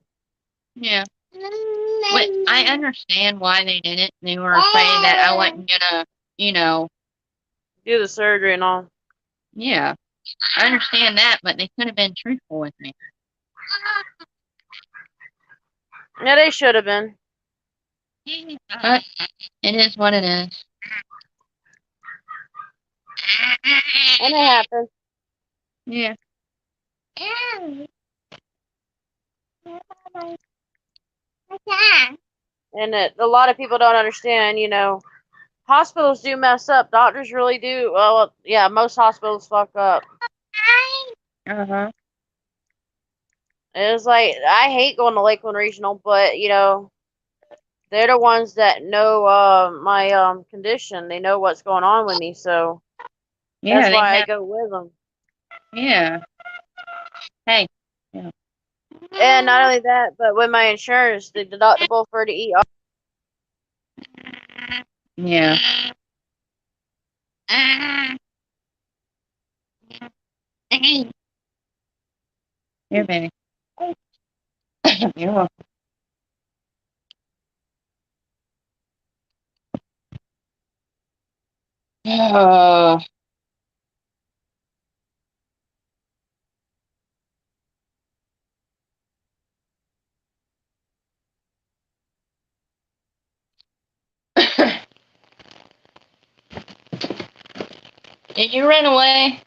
Yeah. But I understand why they did it. They were afraid that I wasn't gonna, you know, Do the surgery and all. yeah. I understand that, but they could have been truthful with me. Yeah, they should have been. But it is what it is. And it happens. Yeah. And a lot of people don't understand, hospitals do mess up. Doctors really do. Well, yeah, most hospitals fuck up. Uh-huh. It's like, I hate going to Lakeland Regional, but, they're the ones that know my condition. They know what's going on with me, so Yeah, that's they why I have. go with them. Yeah. Hey. Yeah. And not only that, but with my insurance, the deductible for the ER. Yeah. Here, baby. You're welcome. Did you run away?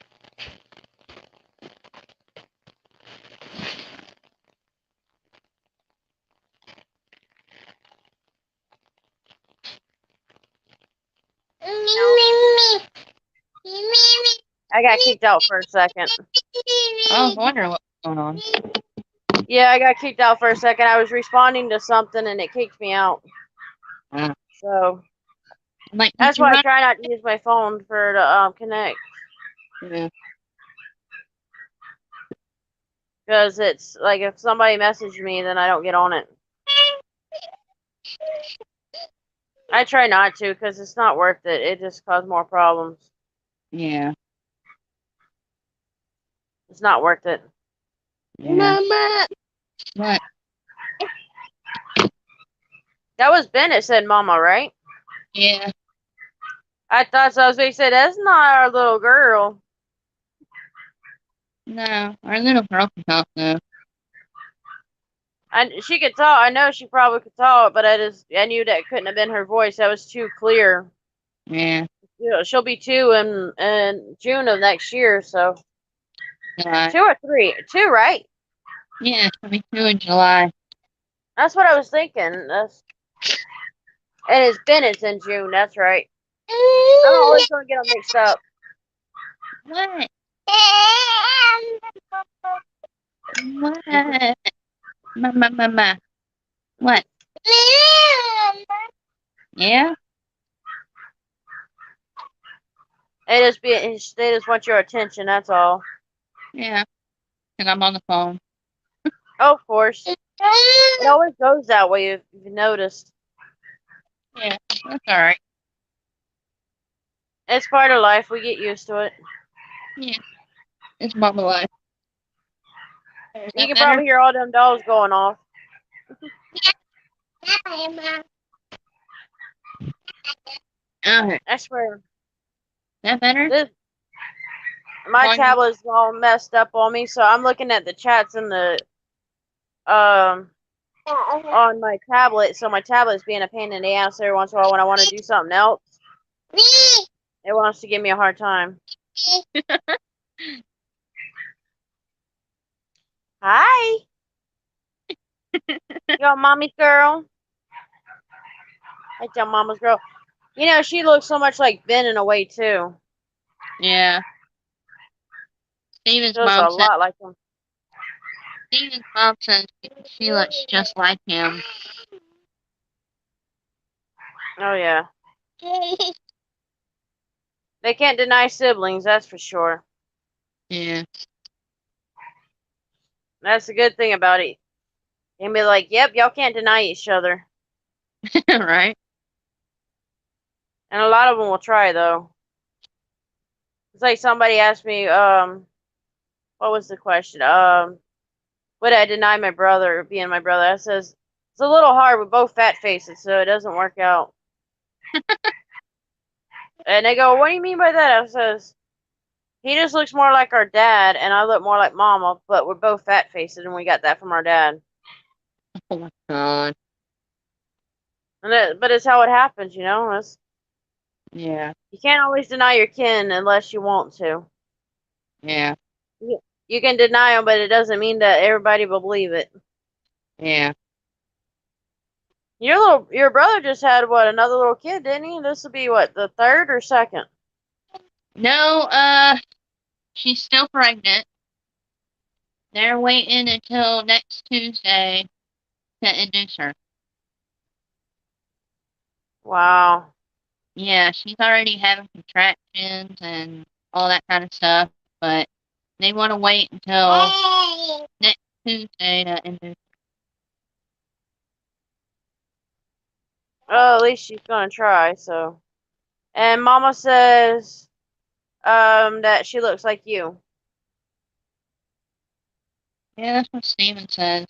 I got kicked out for a second. I was wondering what was going on. Yeah, I got kicked out for a second. I was responding to something and it kicked me out. So Like, did that's you why I run? try not to use my phone for the connect, Yeah. because it's like if somebody messaged me, then I don't get on it. I try not to because it's not worth it. It just causes more problems. Yeah. It's not worth it. Yeah. Mama. What? That was Bennett said mama, right? Yeah. I thought so. They said that's not our little girl. No, our little girl can talk though. And she could talk. I know she probably could talk, but I knew that couldn't have been her voice. That was too clear. Yeah. She'll be 2 in June of next year, so July. 2 or 3, 2, right? Yeah, she'll be 2 in July. That's what I was thinking. And it's Bennett's in June. That's right. I'm always gonna get them mixed up. What? What? Mama. What? Yeah? They just want your attention. That's all. Yeah. Because I'm on the phone. Oh, of course. It always goes that way if you've noticed. Yeah, that's alright. It's part of life. We get used to it. Yeah. It's mama life. Is You that can better? probably hear all them dolls going off. Okay. I swear. That better? This my One. tablet's all messed up on me, so I'm looking at the chats in the um on my tablet. So my tablet's being a pain in the ass every once in a while when I want to do something else. It wants to give me a hard time. Hi. You got mommy's girl? I tell mama's girl. You know, she looks so much like Ben in a way, too. Yeah. She Steven's looks a mom said lot like him. Steven's mom says she looks just like him. Oh, yeah. They can't deny siblings, that's for sure. Yeah. That's the good thing about it. You can be like, yep, y'all can't deny each other. Right? And a lot of them will try, though. It's like somebody asked me, what was the question? Would I deny my brother being my brother? I says, it's a little hard. We're both fat faces, so it doesn't work out. And they go, what do you mean by that? I says, he just looks more like our dad, and I look more like mama, but we're both fat faces, and we got that from our dad. Oh my god. But it's how it happens, you know. Yeah. You can't always deny your kin unless you want to. Yeah. You can deny them, but it doesn't mean that everybody will believe it. Yeah. Your brother just had what, another little kid, didn't he? This will be what, the third or second? No, she's still pregnant. They're waiting until next Tuesday to induce her. Wow. Yeah, she's already having contractions and all that kind of stuff, but they want to wait until next Tuesday to induce. Well, at least she's gonna try. So, and Mama says, that she looks like you. Yeah, that's what Steven says.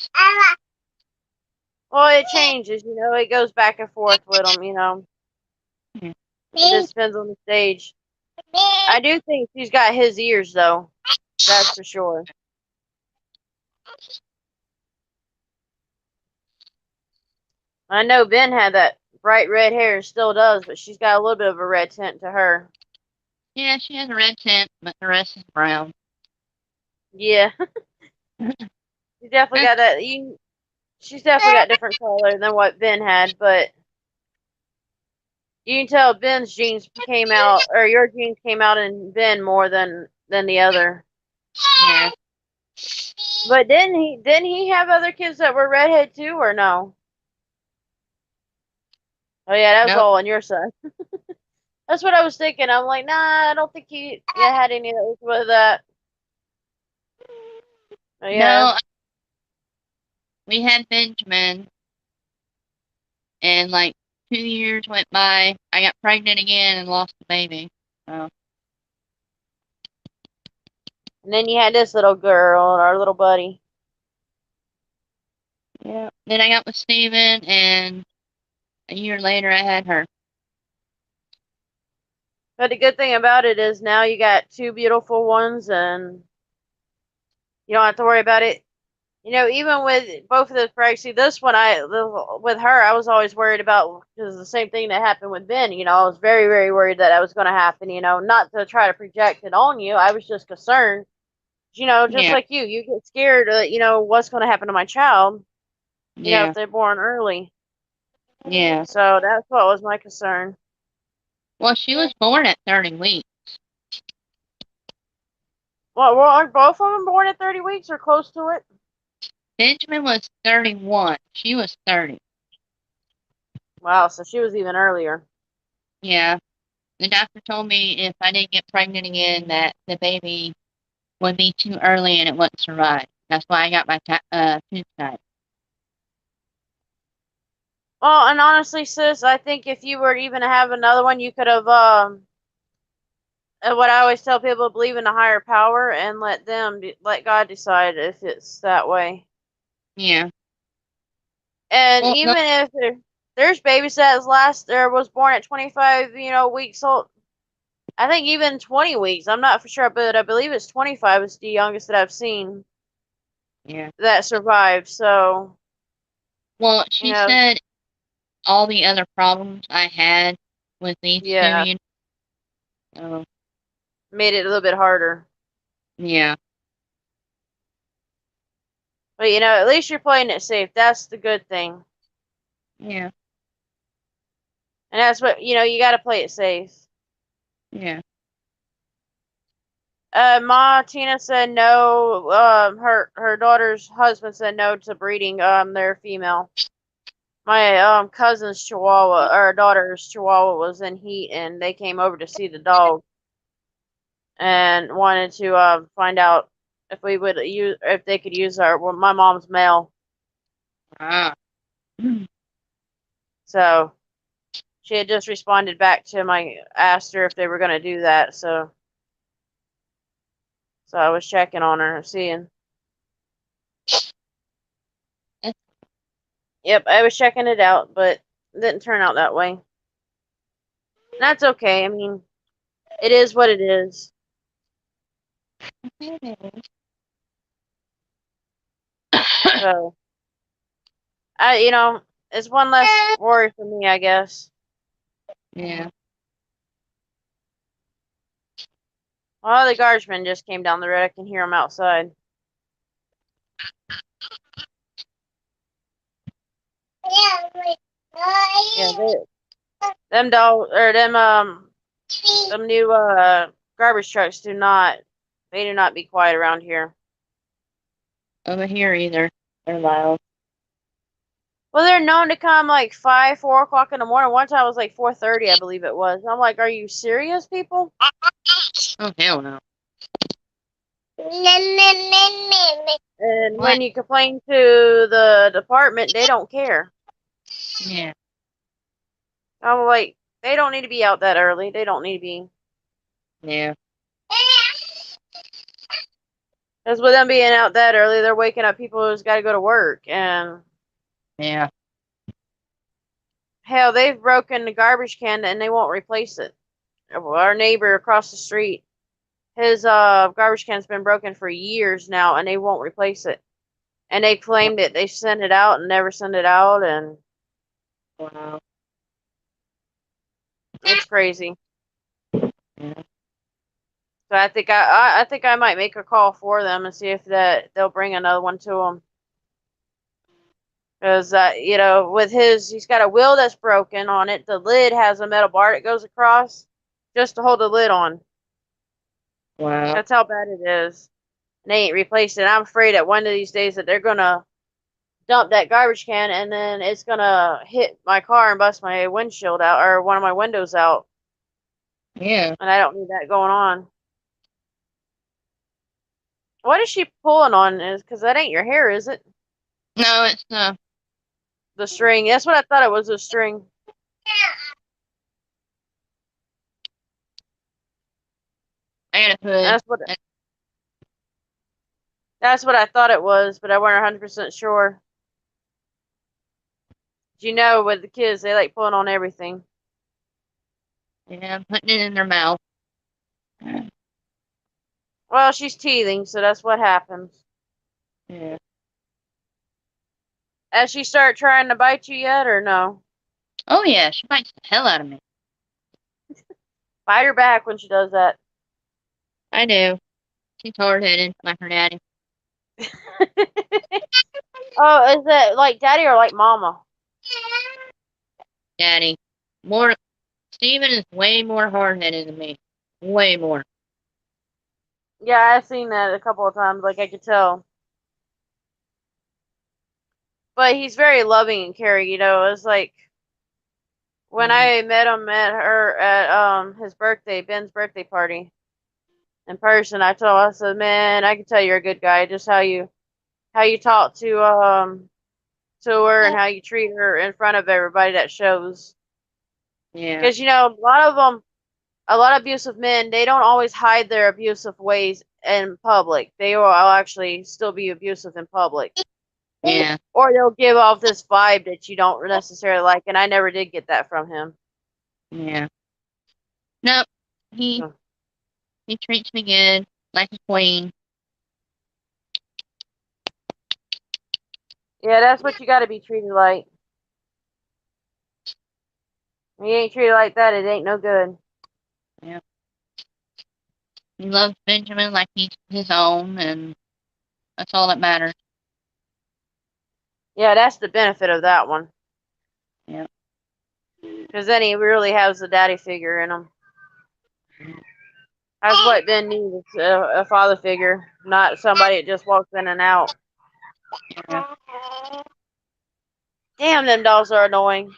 Well, it changes, you know. It goes back and forth with them, you know. Yeah. It just depends on the stage. I do think she's got his ears, though. That's for sure. I know Ben had that bright red hair and still does, but she's got a little bit of a red tint to her. Yeah, she has a red tint, but the rest is brown. Yeah, she definitely got that. She's definitely got different color than what Ben had, but you can tell Ben's genes came out, or your genes came out in Ben more than the other. Yeah. But didn't he have other kids that were redhead too, or no? Oh yeah, that was Nope. all on your side. That's what I was thinking. I'm like, nah, I don't think he had any of those with that. Oh yeah. No, we had Benjamin, and like 2 years went by. I got pregnant again and lost the baby. So, And then you had this little girl, our little buddy. yeah. Then I got with Steven, and a year later I had her. But the good thing about it is now you got two beautiful ones, and you don't have to worry about it. You know, even with both of those pregnancies, this one with her, I was always worried about because the same thing that happened with Ben. You know, I was very, very worried that was going to happen. You know, not to try to project it on you. I was just concerned. You know, just Yeah. like you get scared. You know, what's going to happen to my child? You know, if Yeah. they're born early. Yeah. So that's what was my concern. Well, she was born at 30 weeks. Well, aren't both of them born at 30 weeks or close to it? Benjamin was 31. She was 30. Wow, so she was even earlier. Yeah. The doctor told me if I didn't get pregnant again, that the baby would be too early and it wouldn't survive. That's why I got my tube tied. Well, and honestly, sis, I think if you were to even have another one, you could have what I always tell people, believe in a higher power and let God decide if it's that way. Yeah. And Well, no, even if there's babies that was born at 25, weeks old. I think even 20 weeks. I'm not for sure, but I believe it's 25 is the youngest that I've seen yeah. that survived. So, Well, you she know, said all the other problems I had with these two, yeah, so, made it a little bit harder. yeah. But at least you're playing it safe. That's the good thing. Yeah. And that's what you got to play it safe. Yeah. Ma Tina said no. Her daughter's husband said no to breeding. They're female. My cousin's Chihuahua or daughter's Chihuahua was in heat, and they came over to see the dog and wanted to find out if we would use if they could use my mom's mail. Ah. So she had just responded back to my asked her if they were gonna do that. So I was checking on her, seeing. Yep, I was checking it out, but it didn't turn out that way. That's okay. I mean, it is what it is. So it's one less worry for me, I guess. Yeah. Oh, the guardsmen just came down the road. I can hear them outside. Yeah, them dog or them new garbage trucks do not be quiet around here. Over here either. They're loud. Well, they're known to come like 5, 4 o'clock in the morning. One time it was like 4:30, I believe it was. I'm like, are you serious, people? Oh hell no. And What? when you complain to the department, they don't care. Yeah. I'm like, they don't need to be out that early. They don't need to be. Yeah. Because with them being out that early, they're waking up people who's got to go to work. And Yeah. hell, they've broken the garbage can and they won't replace it. Our neighbor across the street, his garbage can's been broken for years now, and they won't replace it. And they claimed that they sent it out and never sent it out, and Wow. it's crazy. Yeah. So I think I might make a call for them and see if they'll bring another one to them. Because with he's got a wheel that's broken on it. The lid has a metal bar that goes across just to hold the lid on. Wow. That's how bad it is. And they ain't replaced it. I'm afraid that one of these days that they're gonna dump that garbage can and then it's gonna hit my car and bust my windshield out or one of my windows out. Yeah. And I don't need that going on. What is she pulling on? Is because that ain't your hair, is it? No, it's The string. That's what I thought it was. A string. I gotta put That's what I thought it was, but I wasn't 100% sure. With the kids, they like pulling on everything. yeah, I'm putting it in their mouth. Well, she's teething, so that's what happens. Yeah. Has she started trying to bite you yet, or no? Oh yeah, she bites the hell out of me. Bite her back when she does that. I do. She's hard headed like her daddy. Oh, is it like daddy or like mama? Daddy. More Steven is way more hard headed than me. Way more. Yeah, I've seen that a couple of times. Like I could tell. But he's very loving and caring. It's like when I met her at his birthday, Ben's birthday party in person. I said, man, I can tell you're a good guy. Just how you talk to her and how you treat her in front of everybody, that shows. Yeah. Because a lot of abusive men, they don't always hide their abusive ways in public. They will actually still be abusive in public. Yeah. Or they'll give off this vibe that you don't necessarily like, and I never did get that from him. Yeah. Nope. He So, he treats me good, like a queen. yeah, that's what you got to be treated like. When you ain't treated like that, it ain't no good. Yeah. He loves Benjamin like he's his own, and that's all that matters. Yeah, that's the benefit of that one. Yeah. Because then he really has the daddy figure in him. That's what Ben needs, a father figure, not somebody that just walks in and out. Yeah. Damn, them dogs are annoying.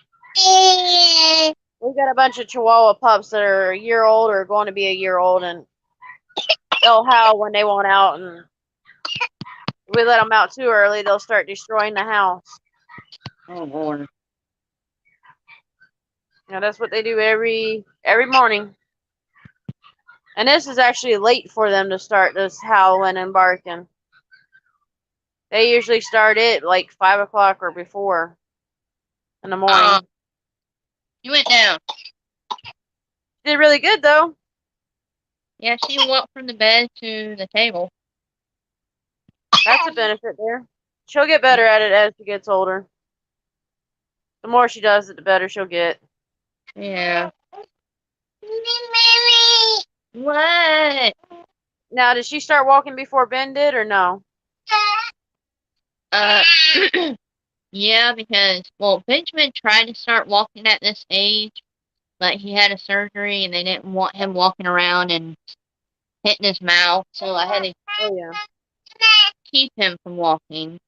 We've got a bunch of Chihuahua pups that are a year old or going to be a year old, and they'll howl when they want out, and if we let them out too early, they'll start destroying the house. Oh Lord. You know, that's what they do every morning. And this is actually late for them to start this howling and barking. They usually start it like 5 o'clock or before in the morning. You went down. Did really good though. Yeah, she walked from the bed to the table. That's a benefit there. She'll get better at it as she gets older. The more she does it, the better she'll get. Yeah. What? Now, did she start walking before Ben did or no? Uh, yeah, because, well, Benjamin tried to start walking at this age, but he had a surgery and they didn't want him walking around and hitting his mouth, so I had to Oh, yeah. keep him from walking.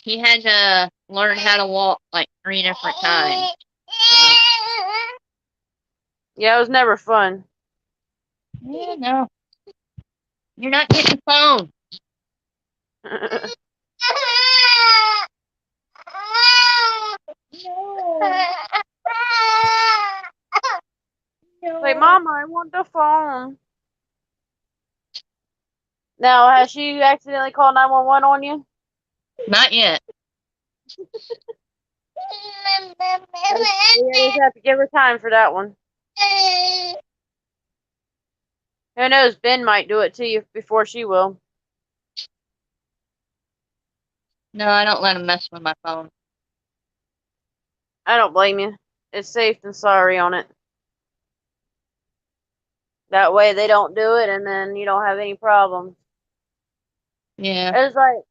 He had to learn how to walk like 3 different times. So, Yeah, it was never fun. yeah, no. You're not getting the phone. Like, Mama, I want the phone. Now, has she accidentally called 911 on you? Not yet. We always have to give her time for that one. Who knows? Ben might do it to you before she will. No, I don't let him mess with my phone. I don't blame you. It's safe than sorry on it. That way they don't do it and then you don't have any problems. Yeah. It's like,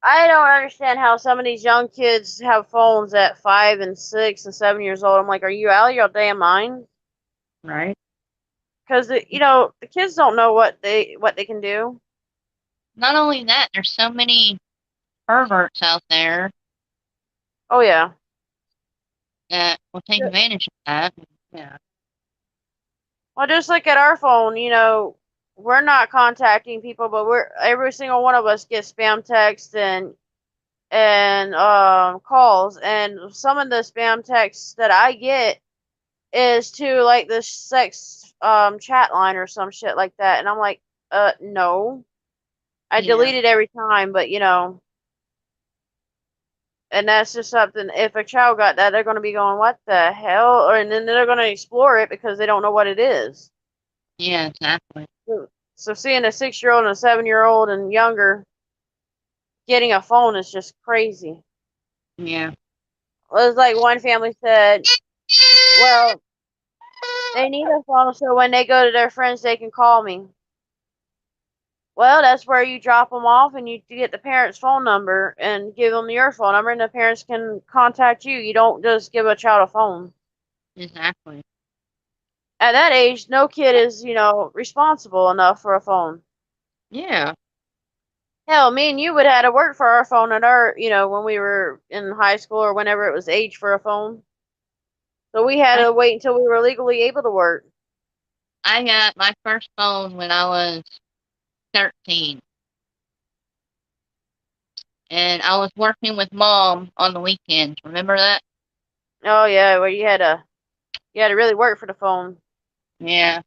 I don't understand how some of these young kids have phones at 5 and 6 and 7 years old. I'm like, are you out of your damn mind? Right. Because the kids don't know what they can do. Not only that, there's so many perverts out there Oh yeah. that will take advantage of that. Yeah. Well, just like at our phone, we're not contacting people, but we're every single one of us gets spam texts and calls, and some of the spam texts that I get is to like the sex chat line or some shit like that, and I'm like, no. I Yeah. delete it every time, but and that's just something. If a child got that, they're going to be going, "What the hell?" And then they're going to explore it because they don't know what it is. Yeah, exactly. So seeing a 6-year-old and a 7-year-old and younger getting a phone is just crazy. Yeah. It was like one family said, "Well, they need a phone so when they go to their friends, they can call me." Well, that's where you drop them off and you get the parent's phone number and give them your phone number, and the parents can contact you. You don't just give a child a phone. Exactly. At that age, no kid is, responsible enough for a phone. Yeah. Hell, me and you would have to work for our phone at our, when we were in high school or whenever it was age for a phone. So we had I, to wait until we were legally able to work. I got my first phone when I was 13. And I was working with Mom on the weekends. Remember that? Oh yeah, where you had to really work for the phone. Yeah.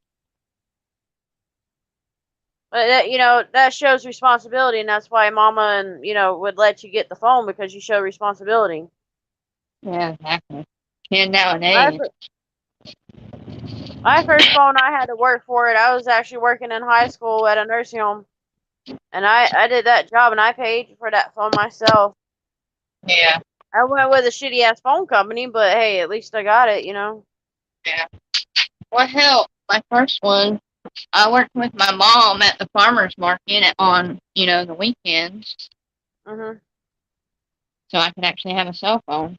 But that shows responsibility, and that's why Mama and would let you get the phone because you show responsibility. Yeah, exactly. And My nowadays. my first phone, I had to work for it. I was actually working in high school at a nursing home, and I did that job, and I paid for that phone myself. Yeah. I went with a shitty ass phone company, but hey, at least I got it. Yeah. Well, hell, my first one, I worked with my mom at the farmer's market on, the weekends. Mhm. so I could actually have a cell phone.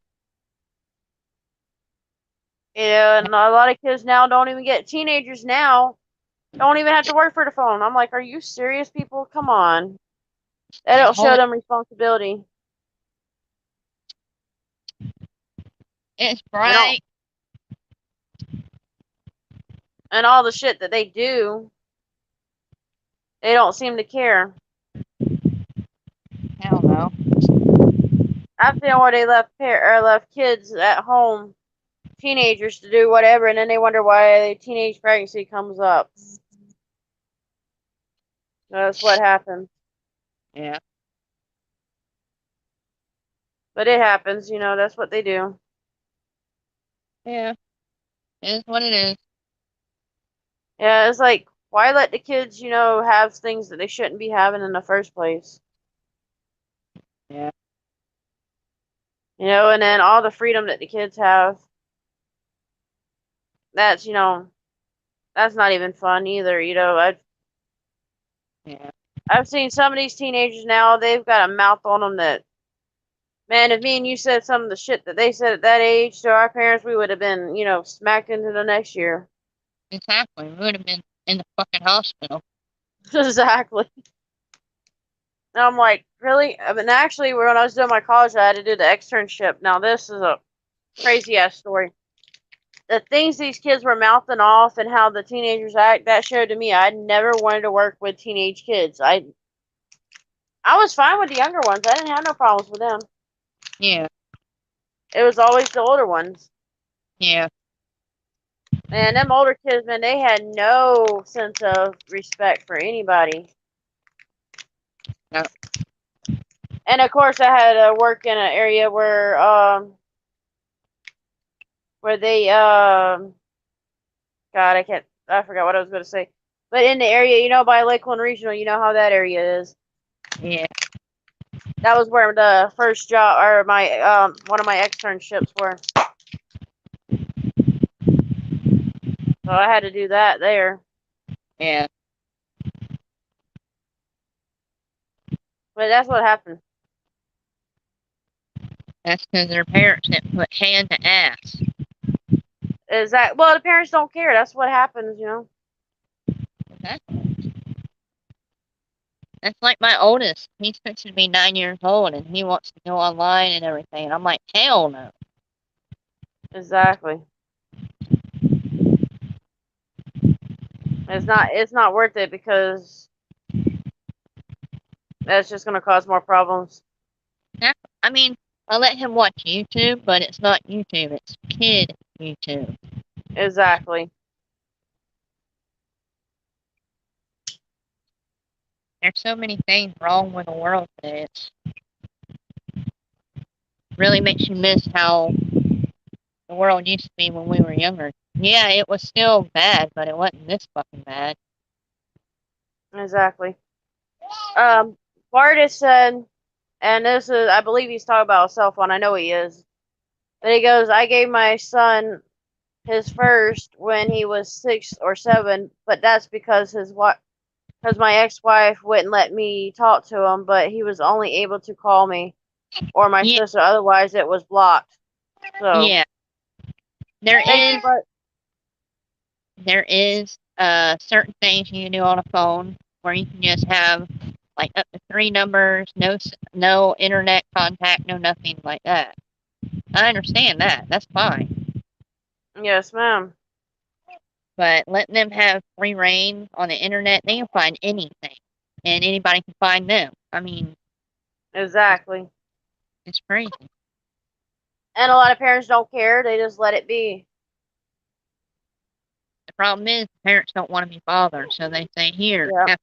Yeah, and a lot of kids now don't even get teenagers now don't even have to work for the phone. I'm like, are you serious, people? Come on. That The don't show whole them responsibility. it's And all bright. and all the shit that they do, they don't seem to care. Hell no. I've seen where they left kids at home, teenagers to do whatever, and then they wonder why teenage pregnancy comes up. That's what happens. Yeah. But it happens, that's what they do. Yeah. It is what it is. Yeah, it's like, why let the kids, have things that they shouldn't be having in the first place? Yeah. And then all the freedom that the kids have, that's, that's not even fun either. Yeah. I've seen some of these teenagers now, they've got a mouth on them that, man, if me and you said some of the shit that they said at that age to our parents, we would have been, smacked into the next year. Exactly. We would have been in the fucking hospital. Exactly. And I'm like, really? I mean, actually, when I was doing my college, I had to do the externship. Now, this is a crazy ass story. The things these kids were mouthing off and how the teenagers act, that showed to me I never wanted to work with teenage kids. I was fine with the younger ones. I didn't have no problems with them. Yeah. It was always the older ones. Yeah. And them older kids, man, they had no sense of respect for anybody. No. And of course, I had to work in an area where they God, I forgot what I was going to say. But in the area, by Lakeland Regional, you know how that area is. Yeah. That was where the first job or my one of my externships were. So I had to do that there. Yeah. But that's what happened. That's because their parents didn't put hand to ass. Is that well? The parents don't care. That's what happens. Exactly. That's like my oldest. He's fixing to be 9 years old, and he wants to go online and everything. And I'm like, hell no. Exactly. It's not worth it because that's just going to cause more problems. I mean, I let him watch YouTube, but it's not YouTube. It's kid YouTube. Exactly. There's so many things wrong with the world today. It really makes you miss how the world used to be when we were younger. Yeah, it was still bad, but it wasn't this fucking bad. Exactly. Bart said, and this is, I believe he's talking about a cell phone. I know he is. But he goes, I gave my son his first when he was 6 or 7, but that's because because my ex-wife wouldn't let me talk to him, but he was only able to call me or my Yeah, sister. Otherwise, it was blocked. So yeah. There thank you, is but certain things you can do on a phone where you can just have like up to 3 numbers, no internet contact, no nothing like that. I understand that. That's fine. yes, ma'am. But letting them have free reign on the internet, they can find anything, and anybody can find them. I mean, Exactly. it's crazy. And a lot of parents don't care. They just let it be. The problem is parents don't want to be bothered, so they say, "Here, Yeah. have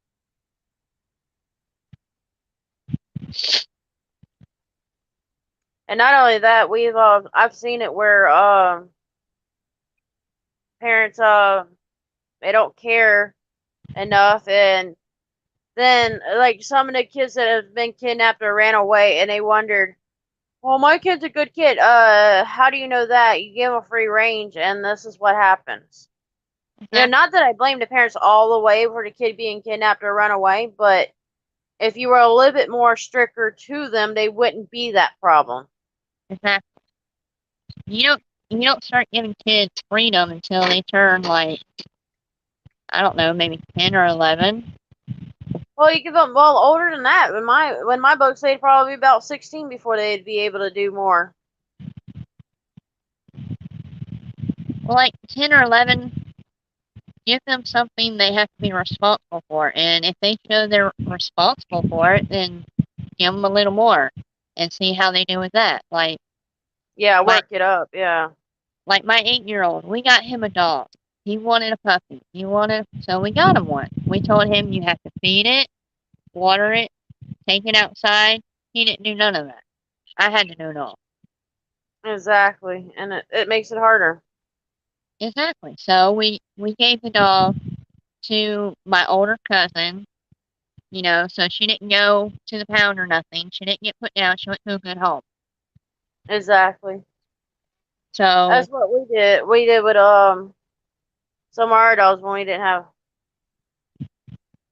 And not only that, I've seen it where parents they don't care enough, and then like some of the kids that have been kidnapped or ran away, and they wondered, well, my kid's a good kid. How do you know that? You give him free range, and this is what happens. that." Not that I blame the parents all the way for the kid being kidnapped or run away, but If you were a little bit more stricter to them, they wouldn't be that problem. Exactly. You don't start giving kids freedom until they turn like, I don't know, maybe 10 or 11. Well, you give them older than that. When my books, they'd probably be about 16 before they'd be able to do more. Well, like 10 or 11, give them something they have to be responsible for. And if they show they're responsible for it, then give them a little more and see how they do with that. Yeah, My work it up. Yeah. like my 8-year-old, we got him a dog. He wanted a puppy. So we got him one. We told him you have to feed it, water it, take it outside. He didn't do none of that. I had to do it all. Exactly. And it makes it harder. Exactly. So we gave the dog to my older cousin, so she didn't go to the pound or nothing. She didn't get put down. She went to a good home. Exactly. So, That's what we did. We did with some of our dogs when we didn't have.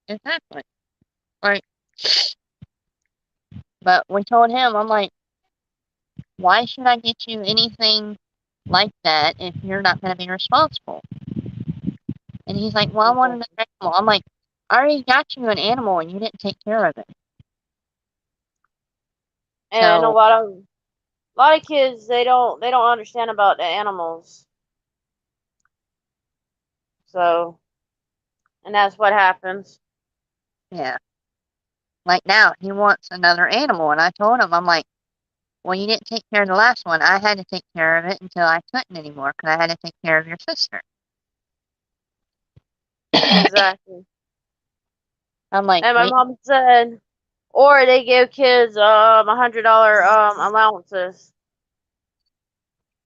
exactly. Right. But we told him, I'm like, why should I get you anything like that if you're not going to be responsible? And he's like, well, I wanted an animal. I'm like, I already got you an animal and you didn't take care of it. And a So, lot of kids they don't understand about the animals. So, and that's what happens. yeah. Like now, he wants another animal. And I told him, I'm like, well, you didn't take care of the last one. I had to take care of it until I couldn't anymore because I had to take care of your sister. Exactly. I'm like, And my wait, mom said, or they give kids $100 allowances.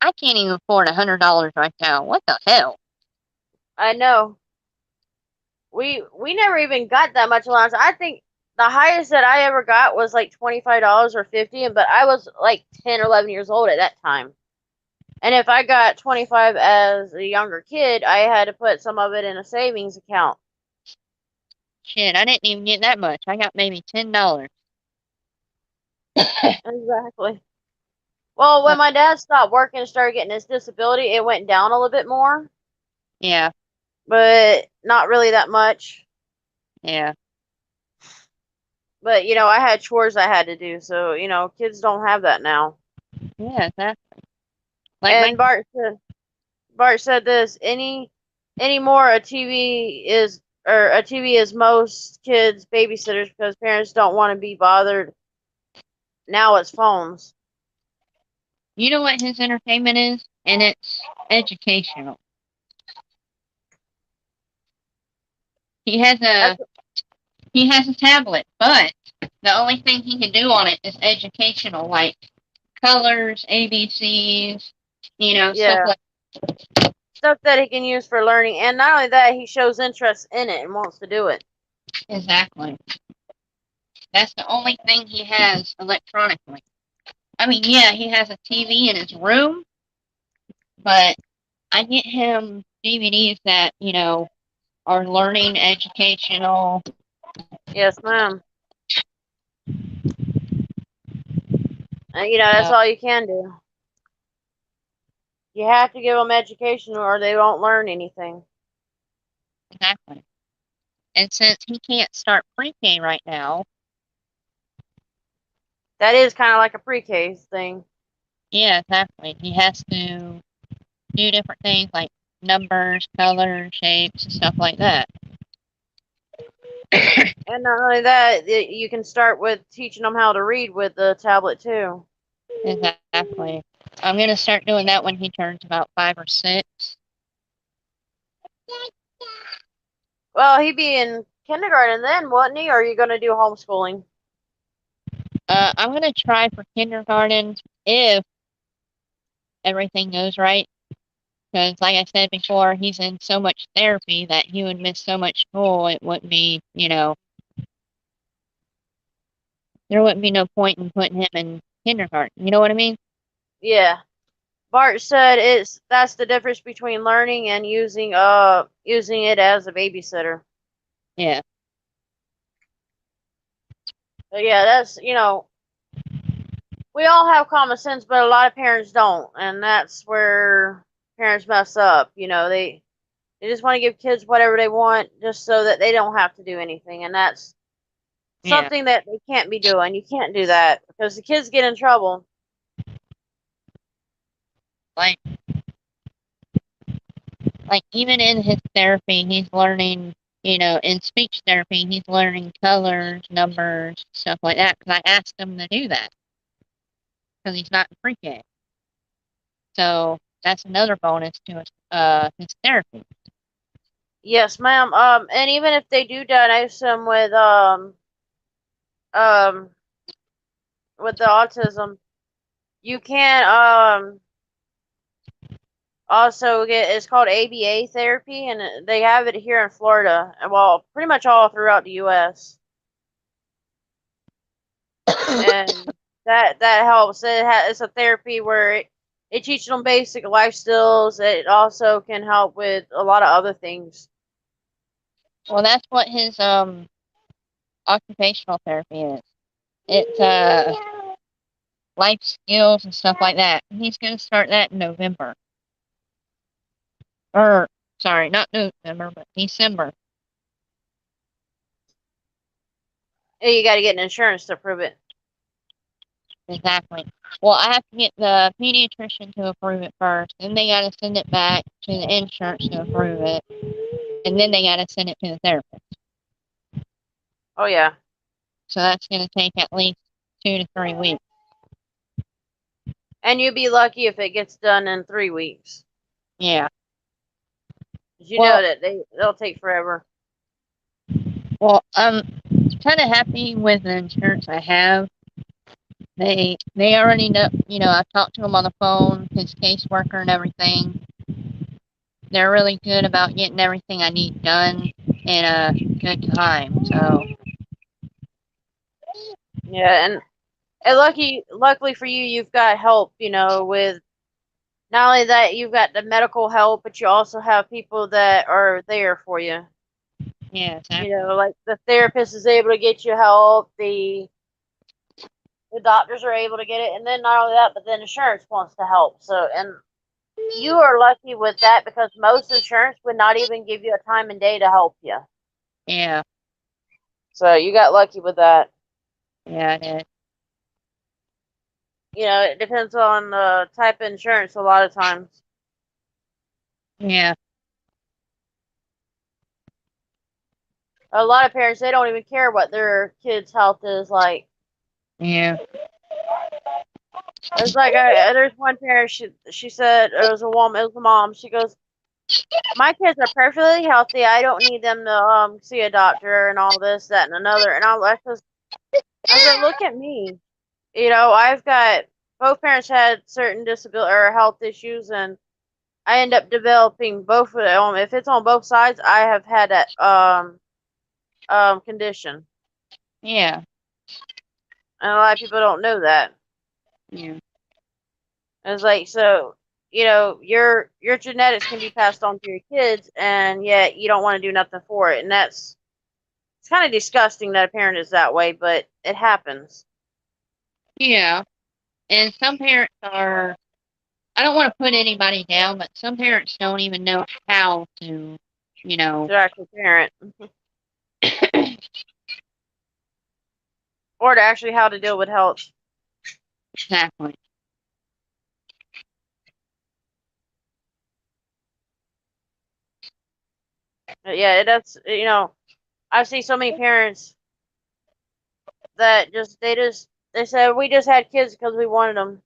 I can't even afford $100 right now. What the hell? I know. We never even got that much allowance. I think the highest that I ever got was like $25 or 50, but I was like 10 or 11 years old at that time. And if I got 25 as a younger kid, I had to put some of it in a savings account. Shit, I didn't even get that much. I got maybe $10. Exactly. Well, when my dad stopped working and started getting his disability, it went down a little bit more, Yeah, but not really that much. yeah, But I had chores I had to do, so kids don't have that now. yeah. That like my And Bart said this: anymore a TV is most kids' babysitters because parents don't want to be bothered. Now it's phones. you know what his entertainment is, and it's educational. He has a That's he has a tablet, but the only thing he can do on it is educational, like colors, ABCs, stuff yeah, like. stuff that he can use for learning, and not only that, he shows interest in it and wants to do it. Exactly. That's the only thing he has electronically. I mean, yeah, he has a TV in his room, but I get him DVDs that, are learning, educational. Yes, ma'am. That's Uh, all you can do. You have to give them education, or they won't learn anything. exactly. And since he can't start pre-K right now, That is kind of like a pre-K thing. yeah, exactly. He has to do different things like numbers, colors, shapes, and stuff like that. And not only that, you can start with teaching them how to read with the tablet too. Exactly. I'm gonna start doing that when he turns about 5 or 6. Well, he'd be in kindergarten then, wouldn't he? Or are you going to do homeschooling? I'm gonna try for kindergarten if everything goes right. Because, like I said before, he's in so much therapy that he would miss so much school. It wouldn't be, there wouldn't be no point in putting him in kindergarten. You know what I mean? Yeah. Bart said that's the difference between learning and using it as a babysitter. Yeah. But yeah, that's, we all have common sense, but a lot of parents don't, and that's where parents mess up. They just want to give kids whatever they want just so that they don't have to do anything, and that's Yeah, something that they can't be doing. You can't do that because the kids get in trouble. like even in his therapy, he's learning. In speech therapy, he's learning colors, numbers, stuff like that. Because I asked him to do that because he's not in pre-K. So that's another bonus to his therapy. Yes, ma'am. And even if they do diagnose them um with the autism, you can also get, it's called ABA therapy, and they have it here in Florida, and well, pretty much all throughout the U.S. And that helps. It's a therapy where it teaches them basic life skills. It also can help with a lot of other things. Well, that's what his occupational therapy is. It's life skills and stuff like that. He's going to start that in November. Or sorry, not November, but December. You got to get an insurance to prove it. Exactly. Well, I have to get the pediatrician to approve it first, then they got to send it back to the insurance to approve it, and then they got to send it to the therapist. Oh yeah. So that's going to take at least 2 to 3 weeks. And you'd be lucky if it gets done in 3 weeks. Yeah. You Well, know that they'll take forever. well, I'm kind of happy with the insurance I have. They already know. I've talked to them on the phone, his caseworker and everything. They're really good about getting everything I need done in a good time. So Yeah, and luckily for you, you've got help. With not only that, you've got the medical help, but you also have people that are there for you. yeah, exactly. Like the therapist is able to get you help. The doctors are able to get it, and then not only that, but then insurance wants to help. So, and you are lucky with that because most insurance would not even give you a time and day to help you. Yeah, So you got lucky with that. yeah, it is. It depends on the type of insurance a lot of times. Yeah, A lot of parents, they don't even care what their kids' health is like. yeah, It's like there's one parent. She said it was a woman. It was a mom. She goes, "My kids are perfectly healthy. I don't need them to see a doctor and all this, that, and another." And I said, "Look at me. I've got both parents had certain disability or health issues, and I end up developing both of them. If it's on both sides, I have had that condition, yeah, and a lot of people don't know that. yeah, It's like so." Your genetics can be passed on to your kids, and yet you don't want to do nothing for it, and it's kind of disgusting that a parent is that way, but it happens. yeah. And some parents are. I don't want to put anybody down, but some parents don't even know how to, you know. To actually parent, or to actually how to deal with health. Exactly. But yeah, that's I've seen so many parents that they said we just had kids because we wanted them.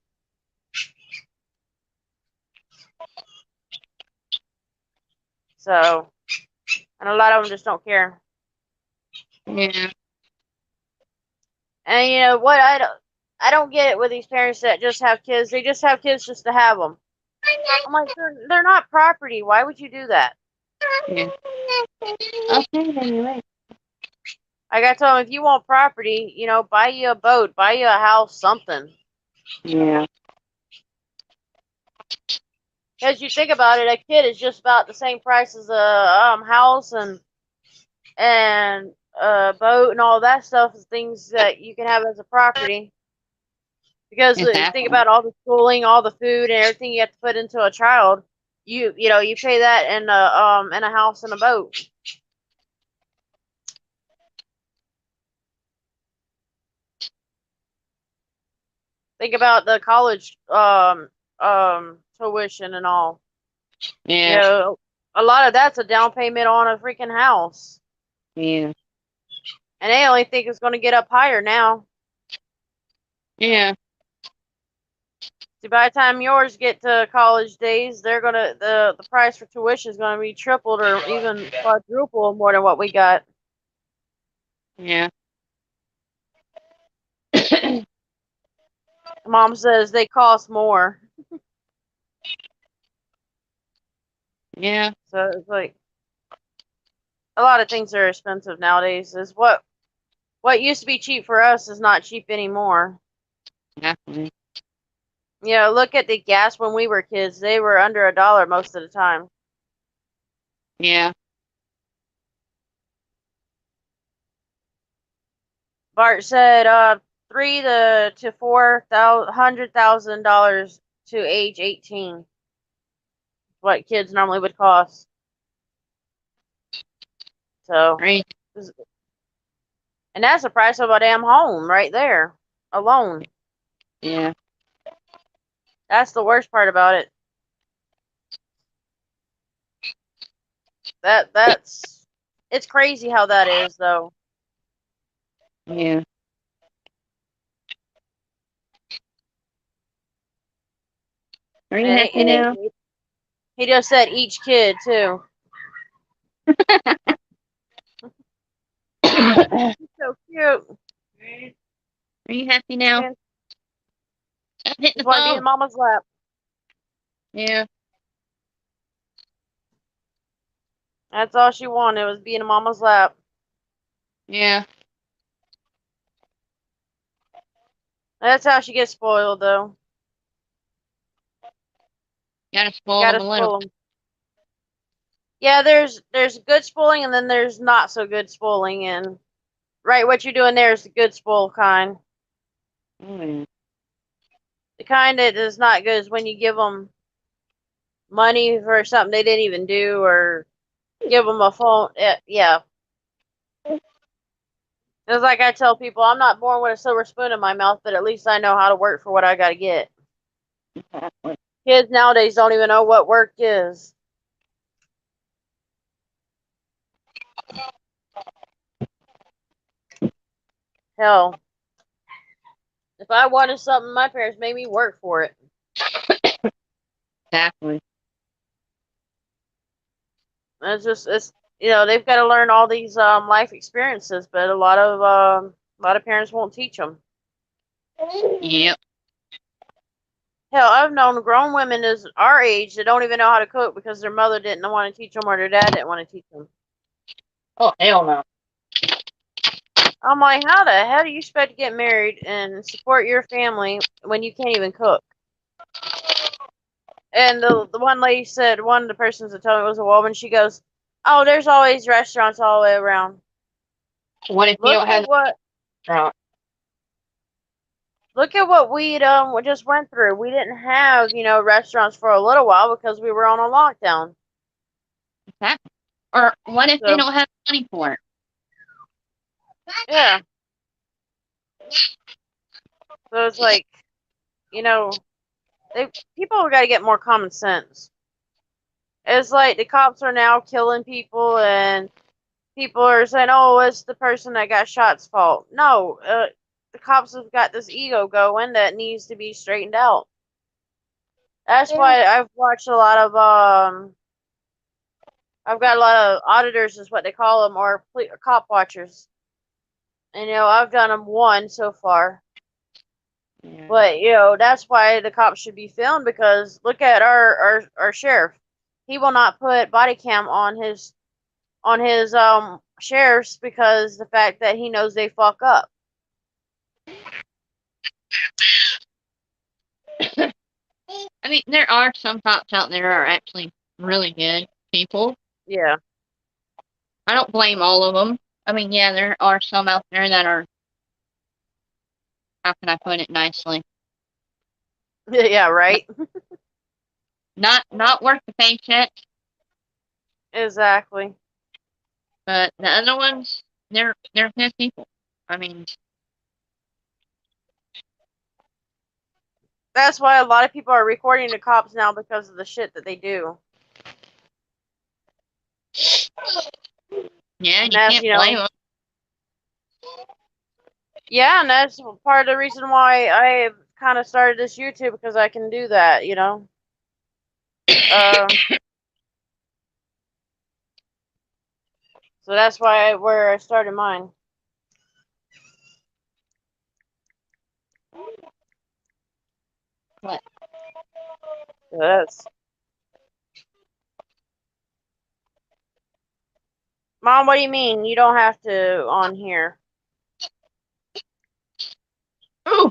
So, and a lot of them just don't care. Yeah, And you know what? I don't get it with these parents that just have kids. They just have kids just to have them. I'm like, they're not property. Why would you do that? yeah. Okay, then you're right. I got to tell them, if you want property, buy you a boat, buy you a house, something. Yeah, Because you think about it, a kid is just about the same price as a house and boat and all that stuff is things that you can have as a property. Because think Exactly. about all the schooling, all the food, and everything you have to put into a child. You pay that in a house and a boat. Think about the college tuition and all. You Yeah. know, a lot of that's a down payment on a freaking house, Yeah. and they only think it's going to get up higher now. Yeah. See, by the time yours get to college days, they're gonna the price for tuition is gonna be tripled or even quadruple more than what we got. Yeah. Mom says they cost more, Yeah. so it's like a lot of things are expensive nowadays. Is what used to be cheap for us is not cheap anymore. Exactly. Look at the gas when we were kids; they were under $1 most of the time. Yeah. Bart said, three to $400,000 to age 18. What kids normally would cost. So, Right. and that's the price of a damn home right there alone. Yeah. That's the worst part about it. That's it's crazy how that is though. Yeah. Are you And happy now? he just said each kid too. Are He's so cute. you happy now? Man, Stop hitting just the want to be in phone. mama's lap. Yeah. That's all she wanted was being in mama's lap. Yeah. That's how she gets spoiled though. Gotta You spoil them gotta a little. spoil them. Yeah, there's good spoiling and then there's not so good spoiling, and right what you're doing there is the good spoil kind. Oh, yeah. The kind that is not good is when you give them money for something they didn't even do, or give them a phone. Yeah, it's like I tell people, I'm not born with a silver spoon in my mouth, but at least I know how to work for what I got to get. Exactly. Kids nowadays don't even know what work is. Hell, if I wanted something, my parents made me work for it. Exactly. It's they've got to learn all these life experiences, but a lot of parents won't teach them. Yep. Hell, I've known grown women as our age that don't even know how to cook because their mother didn't want to teach them or their dad didn't want to teach them. Oh, hell no. I'm like, how the hell do you expect to get married and support your family when you can't even cook? And the one lady said, one of the persons that told me was a woman. She goes, "Oh, there's always restaurants all the way around. What if you Look don't at have the what restaurant? look at what we just went through. We didn't have restaurants for a little while because we were on a lockdown. Exactly. Or what if they So don't have money for it? yeah, so it's like you know they people got to get more common sense. It's like the cops are now killing people, and people are saying, "Oh, it's the person that got shot's fault." No, the cops have got this ego going that needs to be straightened out. That's why I've watched a lot of I've got a lot of auditors, is what they call them, or cop watchers. And I've done them one so far, Yeah. but that's why the cops should be filmed, because look at our sheriff. He will not put body cam on his sheriffs because the fact that he knows they fuck up. I mean, there are some cops out there are actually really good people. Yeah. I don't blame all of them. I mean, yeah, there are some out there that are, how can I put it nicely? Yeah, right. Not worth the paycheck, Exactly. but the other ones, they're good people. I mean, That's why a lot of people are recording the cops now because of the shit that they do. yeah, And you that's, can't blame them. yeah, and that's part of the reason why I kind of started this YouTube because I can do that. Um, so that's where I started mine. What? So that's Mom, what do you mean? You don't have to on here. Ooh,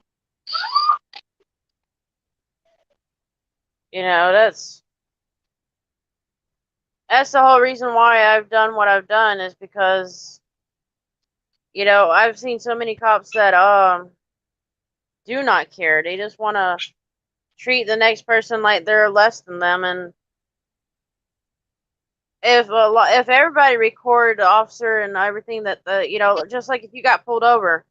That's the whole reason why I've done what I've done is because I've seen so many cops that do not care. They just want to treat the next person like they're less than them. And if everybody record the officer and everything that just like if you got pulled over,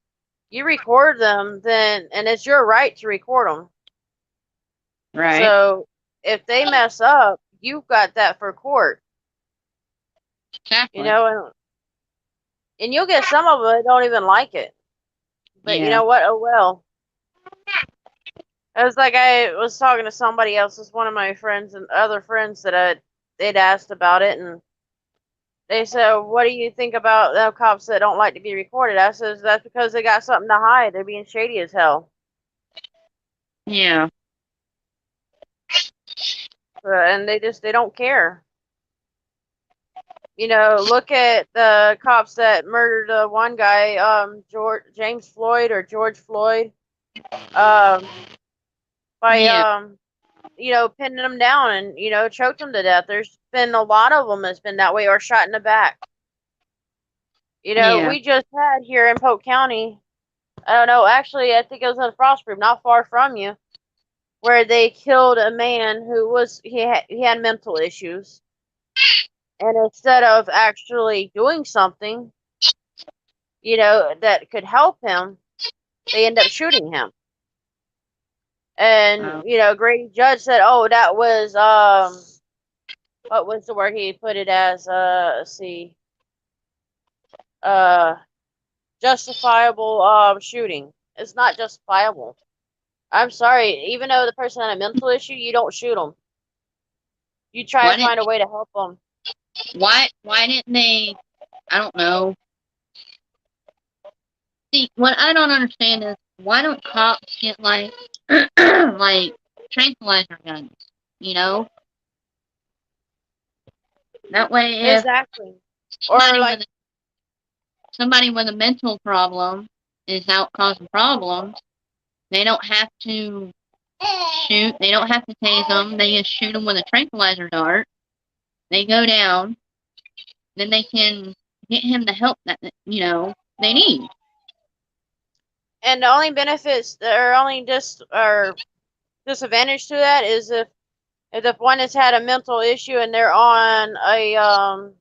you record them, then and it's your right to record them. right. So if they mess up, you've got that for court. Exactly. And you'll get some of them that don't even like it. But you Yeah. know what? Oh well. It was like I was talking to somebody else, it's one of my friends and other friends that they'd asked about it, and they said, "What do you think about the cops that don't like to be recorded?" I says, "That's because they got something to hide. They're being shady as hell, Yeah. and they don't care." Look at the cops that murdered one guy, James Floyd or George Floyd, um, by Yeah. pinning them down and choked them to death. There's been a lot of them that's been that way or shot in the back. Yeah. We just had here in Polk County. I don't know. Actually, I think it was in Frostproof, not far from you, where they killed a man who he had mental issues, and instead of actually doing something, that could help him, they end up shooting him. And Oh. Grady Judge said, "Oh, that was what was the word he put it as? Let's see, uh, justifiable shooting. It's not justifiable. I'm sorry. Even though the person had a mental issue, you don't shoot them. You try Why to find a didn't way to help them. why didn't they, I don't know. See, what I don't understand is why don't cops get like like tranquilizer guns, you know? That way if Exactly. Or somebody like, with somebody with a mental problem is out causing problems, they don't have to shoot, they don't have to tase them, they just shoot them with a tranquilizer dart. They go down, then they can get him the help that they need. and the only benefits or only or disadvantage to that is if one has had a mental issue and they're on a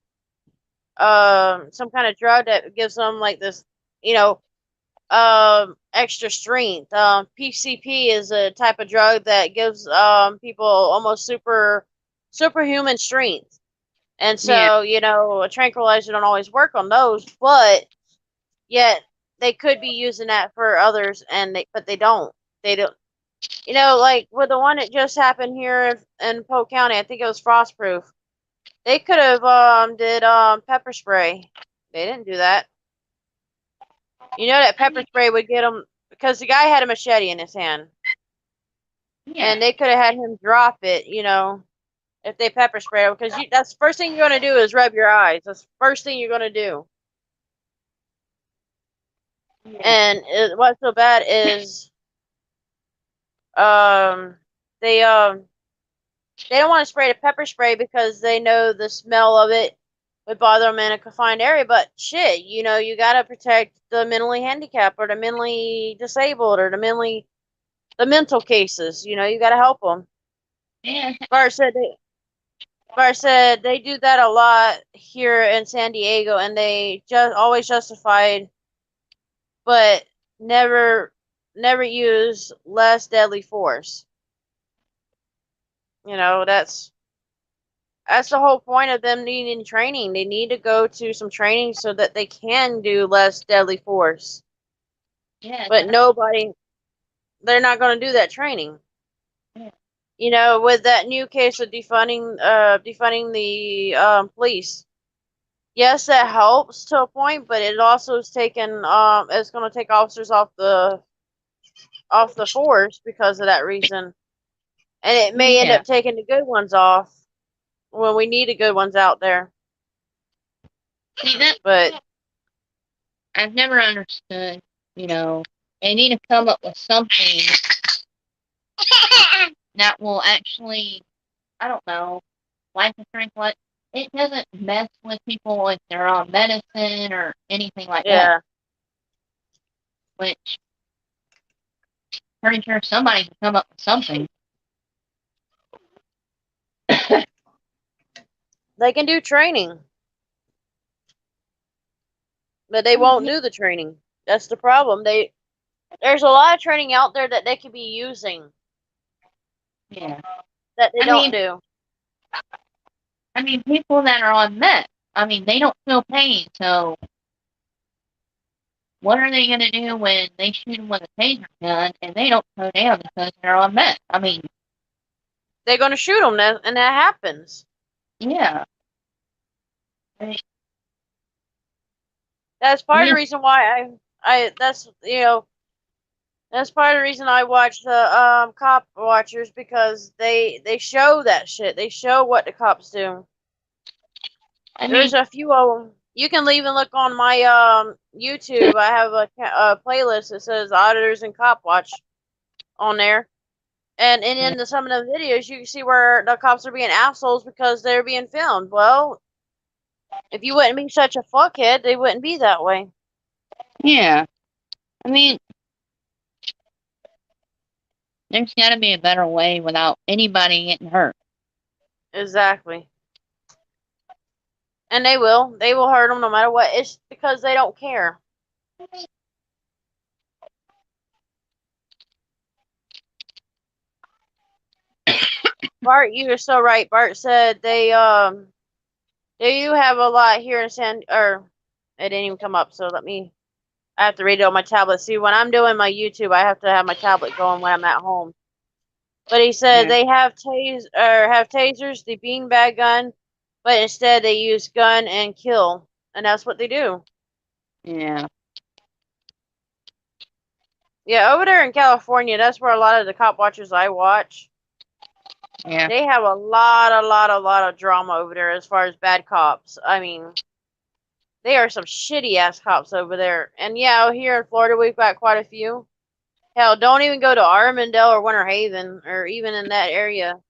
some kind of drug that gives them like this, you know, extra strength. PCP is a type of drug that gives people almost superhuman strength. And Yeah, so, a tranquilizer don't always work on those, but yet they could be using that for others, but they don't. They don't. Like with the one that just happened here in Polk County, I think it was Frostproof. They could have did pepper spray. They didn't do that. That pepper spray would get them because the guy had a machete in his hand, yeah, and they could have had him drop it. If they pepper spray him, because that's the first thing you're gonna do is rub your eyes. That's the first thing you're gonna do. yeah, And what's so bad is um they um they don't want to spray the pepper spray because they know the smell of it would bother them in a confined area. But shit, you gotta protect the mentally handicapped or the mentally disabled or the mental cases. You gotta help them. Yeah. Bart said they do that a lot here in San Diego, and they just always justified, but never use less deadly force. That's the whole point of them needing training. They need to go to some training so that they can do less deadly force. Yeah. But they're not going to do that training. Yeah. With that new case of defunding the police. Yes, that helps to a point, but it also is it's going to take officers off the force because of that reason, and it may end Yeah. up taking the good ones off when we need the good ones out there. See that? But I've never understood. They need to come up with something that will actually, I don't know, life insurance. What it doesn't mess with people if they're on medicine or anything like yeah, that. Which pretty sure somebody can come up with something. they can do training, but they won't do the training. That's the problem. There's a lot of training out there that they could be using. Yeah. That they don't do. People that are on meth, they don't feel pain, so what are they going to do when they shoot them with a taser gun and they don't go down because they're on meth? They're going to shoot them, and that happens. Yeah. That's part of the reason why that's part of the reason I watch the cop watchers, because they show that shit. They show what the cops do. There's a few of them. You can even look on my YouTube. I have a playlist that says Auditors and Cop Watch on there. And in some of the videos, you can see where the cops are being assholes because they're being filmed. Well, if you wouldn't be such a fuckhead, they wouldn't be that way. Yeah. There's got to be a better way without anybody getting hurt. Exactly. And they will. They will hurt them no matter what. It's because they don't care. Bart, you are so right. Bart said they do have a lot here in it didn't even come up, so I have to read it on my tablet. See, when I'm doing my YouTube, I have to have my tablet going when I'm at home. But he said they have tasers, the beanbag gun, but instead they use gun and kill, and that's what they do. Yeah. Yeah, over there in California, that's where a lot of the cop watchers I watch. Yeah. They have a lot of drama over there as far as bad cops. They are some shitty ass cops over there. And yeah, here in Florida, we've got quite a few. Hell, don't even go to Armandale or Winter Haven or even in that area.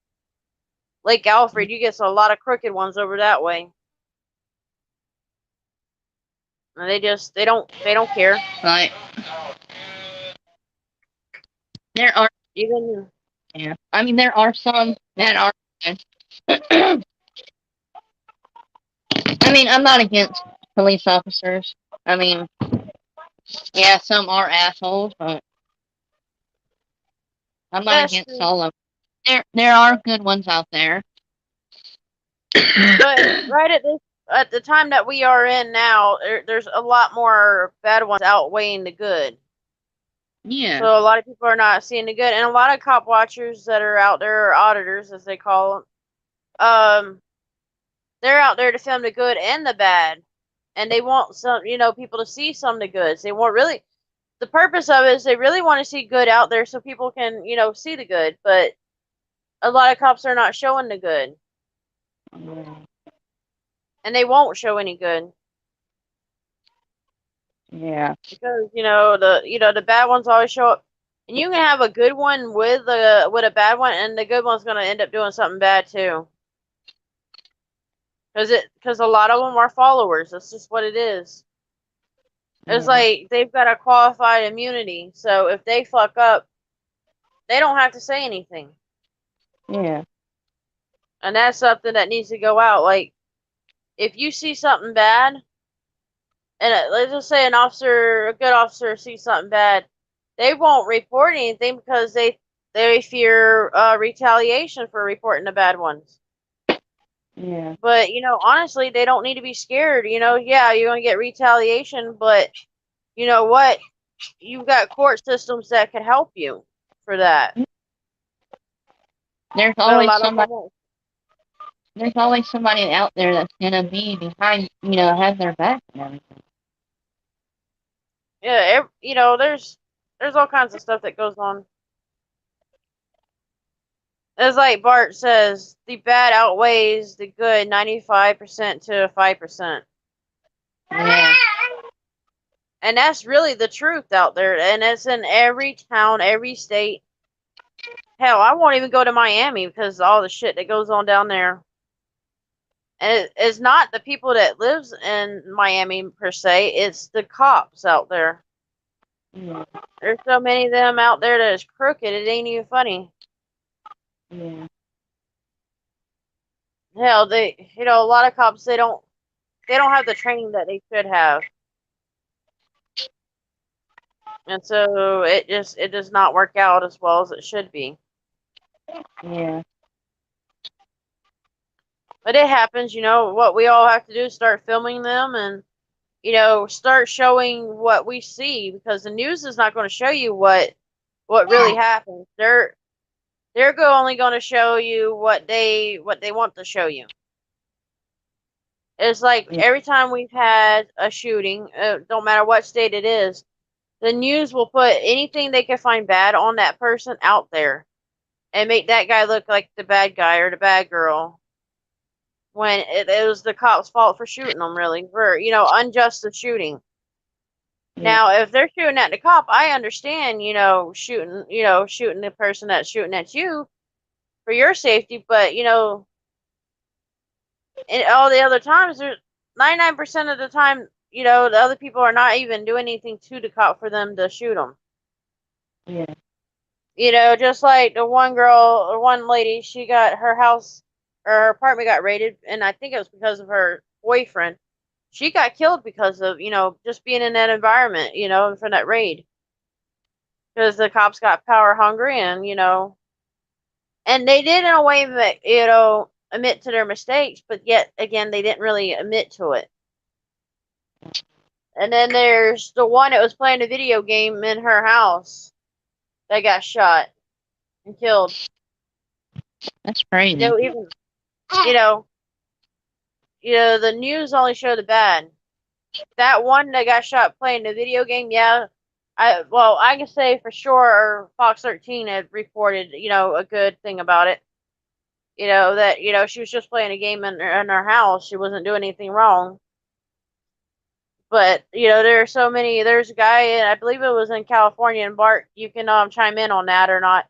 Lake Alfred, you get a lot of crooked ones over that way. And they don't care. Right. There are Even yeah. There are some that are I'm not against police officers. Yeah, some are assholes, but I'm not against all of them. There are good ones out there. But right at the time that we are in now, there's a lot more bad ones outweighing the good. Yeah. So a lot of people are not seeing the good, and a lot of cop watchers that are out there, or auditors as they call them, they're out there to film the good and the bad, and they want people to see some of the goods. They want really the purpose of it is they really want to see good out there so people can see the good, but a lot of cops are not showing the good, and they won't show any good. Yeah. Because the bad ones always show up, and you can have a good one with a bad one, and the good one's gonna end up doing something bad too. because a lot of them are followers. That's just what it is. It's Yeah. like they've got a qualified immunity, so if they fuck up, they don't have to say anything, Yeah. and that's something that needs to go out. Like if you see something bad, and let's just say a good officer sees something bad, they won't report anything because they fear retaliation for reporting the bad ones. Yeah. But honestly, they don't need to be scared. Yeah, you're gonna get retaliation, but you know what? You've got court systems that could help you for that. There's But a always lot of them somebody. won't. There's always somebody out there that's gonna be behind. Have their back and everything. Yeah, there's all kinds of stuff that goes on. It's like Bart says, the bad outweighs the good 95% to 5%. Yeah. And that's really the truth out there. And it's in every town, every state. Hell, I won't even go to Miami because of all the shit that goes on down there. And it's not the people that lives in Miami per se, it's the cops out there. Yeah. There's so many of them out there that is crooked, it ain't even funny. Yeah. Hell, a lot of cops they don't have the training that they should have. And so it does not work out as well as it should be. Yeah. But it happens, what we all have to do is start filming them and start showing what we see because the news is not going to show you what really happens. Only going to show you what they want to show you. It's like Yeah. every time we've had a shooting, don't matter what state it is, the news will put anything they can find bad on that person out there and make that guy look like the bad guy or the bad girl when it was the cops' fault for shooting them, really, for unjust shooting. Yeah. Now, if they're shooting at the cop, I understand, shooting the person that's shooting at you for your safety, but in all the other times, there's 99% of the time, the other people are not even doing anything to the cop for them to shoot them. Yeah. Just like the one girl or one lady, she got her house or her apartment got raided, and I think it was because of her boyfriend. She got killed because of, just being in that environment, from that raid. Because the cops got power hungry and they did in a way that, admit to their mistakes, but yet again, they didn't really admit to it. And then there's the one that was playing a video game in her house that got shot and killed. That's crazy. Even, you know, the news only show the bad. That one that got shot playing the video game, yeah. I can say for sure Fox 13 had reported, a good thing about it. That, she was just playing a game in her house. She wasn't doing anything wrong. But, there are so many. There's a guy, and I believe it was in California, and Bart, you can chime in on that or not.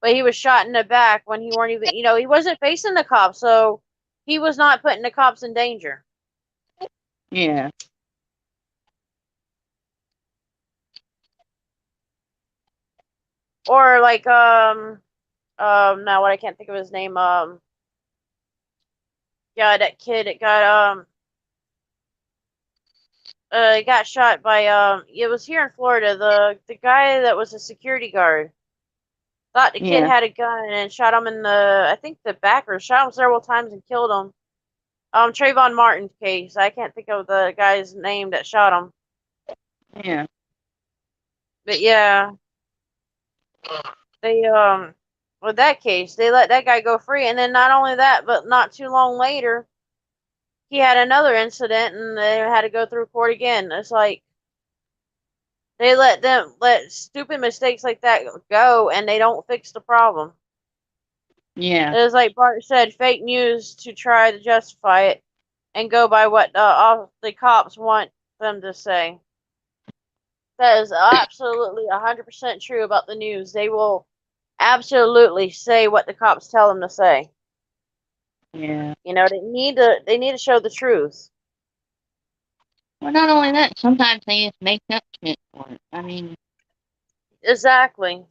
But he was shot in the back when he weren't even, he wasn't facing the cops, so he was not putting the cops in danger. Yeah. Or like now what I can't think of his name, yeah, that kid it got shot by it was here in Florida, the guy that was a security guard thought the kid Yeah. had a gun and shot him in I think the back, or shot him several times and killed him. Trayvon Martin's case. I can't think of the guy's name that shot him. Yeah. But yeah, they with that case, they let that guy go free, and then not only that, but not too long later, he had another incident, and they had to go through court again. It's like they let stupid mistakes like that go, and they don't fix the problem. Yeah. It was like Bart said, fake news to try to justify it and go by what all the cops want them to say. That is absolutely 100% true about the news. They will absolutely say what the cops tell them to say. Yeah. You know, they need to show the truth. Well, not only that, sometimes they just make up shit for it. I mean, Exactly.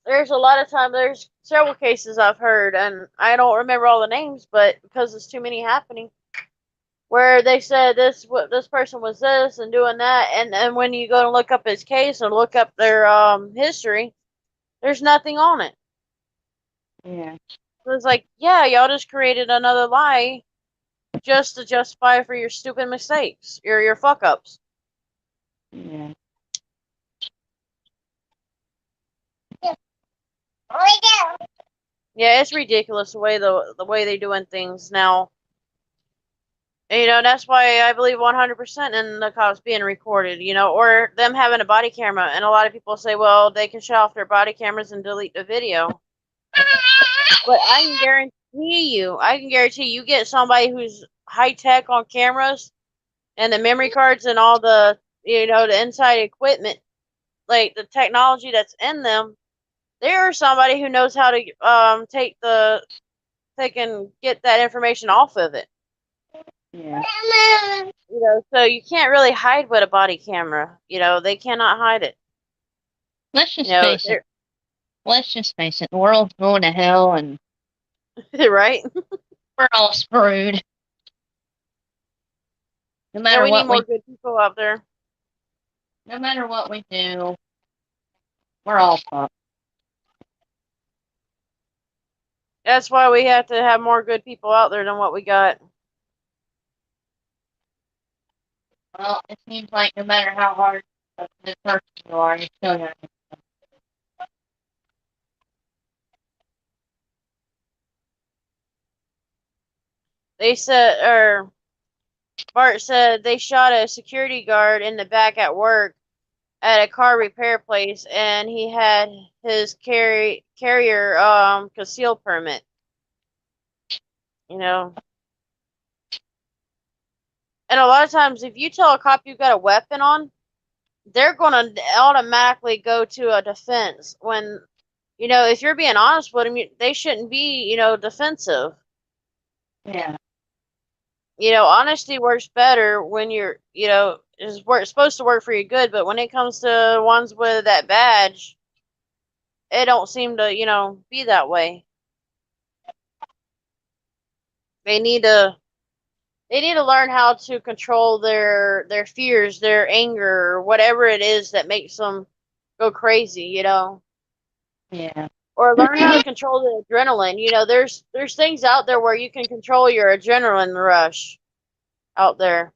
There's a lot of time. There's several cases I've heard, and I don't remember all the names, but because there's too many happening, where they said this person was this and doing that, and when you go to look up his case and look up their history, there's nothing on it. yeah, So it's like, yeah, y'all just created another lie just to justify for your stupid mistakes, your fuck ups. yeah. Yeah, it's ridiculous the way they doing things now. You know, that's why I believe 100% in the cops being recorded, you know, or them having a body camera. And a lot of people say, well, they can shut off their body cameras and delete the video. But I can guarantee you get somebody who's high tech on cameras and the memory cards and all the, you know, the inside equipment, like the technology that's in them. There is somebody who knows how to take and get that information off of it. Yeah. You know, so you can't really hide with a body camera. You know, they cannot hide it. Let's You just know, face it. Let's just face it. The world's going to hell, and they're right. we're all screwed. No Yeah, matter we need what more we, good people out there. no matter what we do, we're all fucked. That's why we have to have more good people out there than what we got. Well, it seems like no matter how hard of a person you are, you're still gonna. They said, or Bart said they shot a security guard in the back at work at a car repair place, and he had his carrier conceal permit. You know, and a lot of times, if you tell a cop you've got a weapon on, they're gonna automatically go to a defense when, you know, if you're being honest with them, they shouldn't be, you know, defensive. Yeah. You know, honesty works better when you're, you know, it's supposed to work for your good, but when it comes to ones with that badge, it don't seem to, you know, be that way. They need to they need to learn how to control their fears, their anger, or whatever it is that makes them go crazy, you know. Yeah. Or learn how to control the adrenaline. You know, there's things out there where you can control your adrenaline rush out there.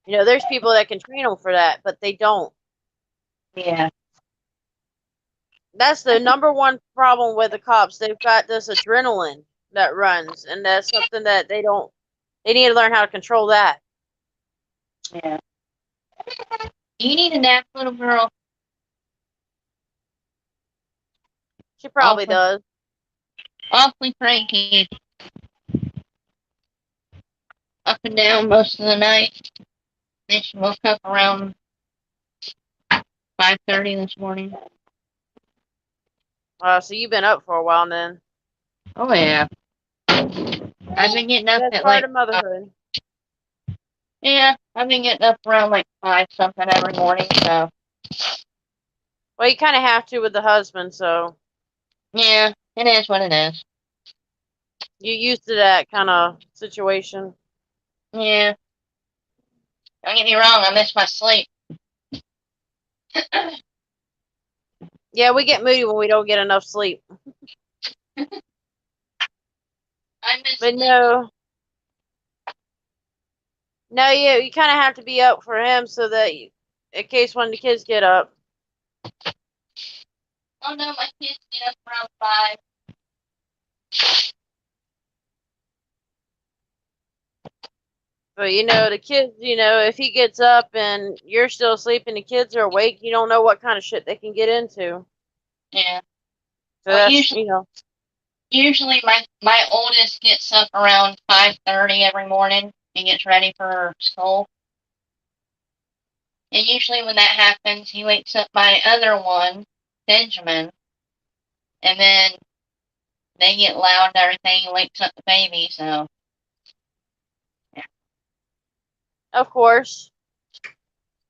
You know, there's people that can train them for that, but they don't. Yeah. That's the number one problem with the cops. They've got this adrenaline that runs, and that's something that they don't. They need to learn how to control that. Yeah. You need a nap, little girl. She probably Awfully, does. awfully cranky. Up and down most of the night. Then she woke up around 5:30 this morning. So you've been up for a while then. Oh yeah. I've been getting up That's at part like of motherhood. yeah, I've been getting up around like 5 something every morning. So Well, you kind of have to with the husband, so yeah, it is what it is. you used to that kind of situation. Yeah. Don't get me wrong, I miss my sleep. Yeah, we get moody when we don't get enough sleep. I miss But sleep. no, you kind of have to be up for him so that in case when the kids get up. Oh no, my kids get up around 5. But you know, the kids, you know, if he gets up and you're still sleeping, the kids are awake, you don't know what kind of shit they can get into. Yeah. So Well, that's, usually you know, Usually my oldest gets up around 5:30 every morning and gets ready for school. And usually when that happens, he wakes up my other one, Benjamin, and then they get loud and everything and wakes up the baby. So yeah. Of course.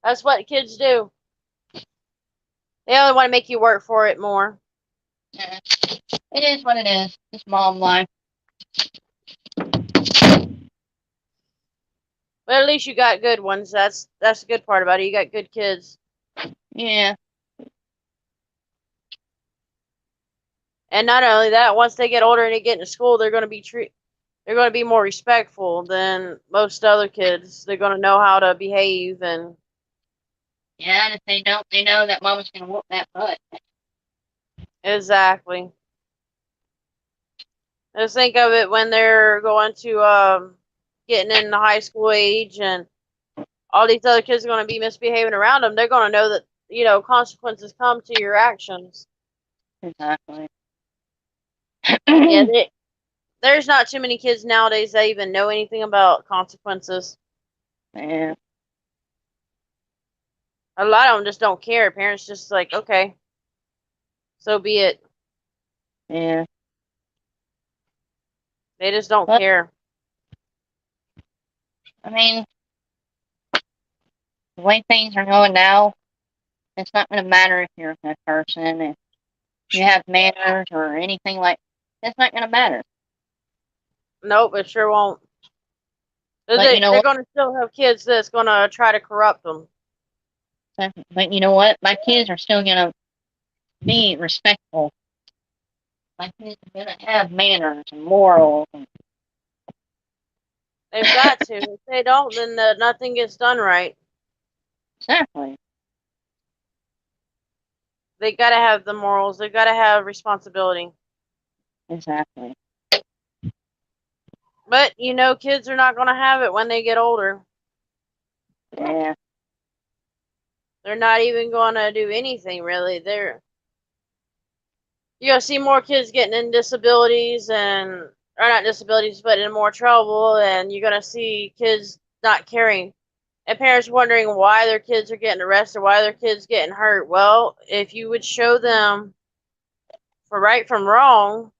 That's what kids do. They only want to make you work for it more. Yeah. It is what it is. It's mom life. But at least you got good ones. That's the good part about it. You got good kids. Yeah. And not only that, once they get older and they get into school, they're going to be more respectful than most other kids. They're going to know how to behave and Yeah, and if they don't, they know that mama's gonna whoop that butt. exactly. Just think of it when they're going to getting in the high school age and all these other kids are going to be misbehaving around them. They're going to know that consequences come to your actions. Exactly. Yeah, there's not too many kids nowadays that even know anything about consequences. Yeah. A lot of them just don't care. Parents just like, okay, so be it. Yeah. They just don't But care. I mean, the way things are going now, it's not gonna matter if you're a good person, if you have manners or anything like. It's not gonna matter. Nope, it sure won't. But you know They're what? going to still have kids that's going to try to corrupt them. But you know what? My kids are still gonna be respectful. My kids are gonna have manners and morals. And They've got to. If they don't, then nothing gets done right. exactly. They got to have the morals. They got to have responsibility. Exactly. But kids are not going to have it when they get older. Yeah. They're not even going to do anything really. You're going to see more kids getting in disabilities or not disabilities, but in more trouble, and you're going to see kids not caring. And parents wondering why their kids are getting arrested, why their kids getting hurt. Well, if you would show them for right from wrong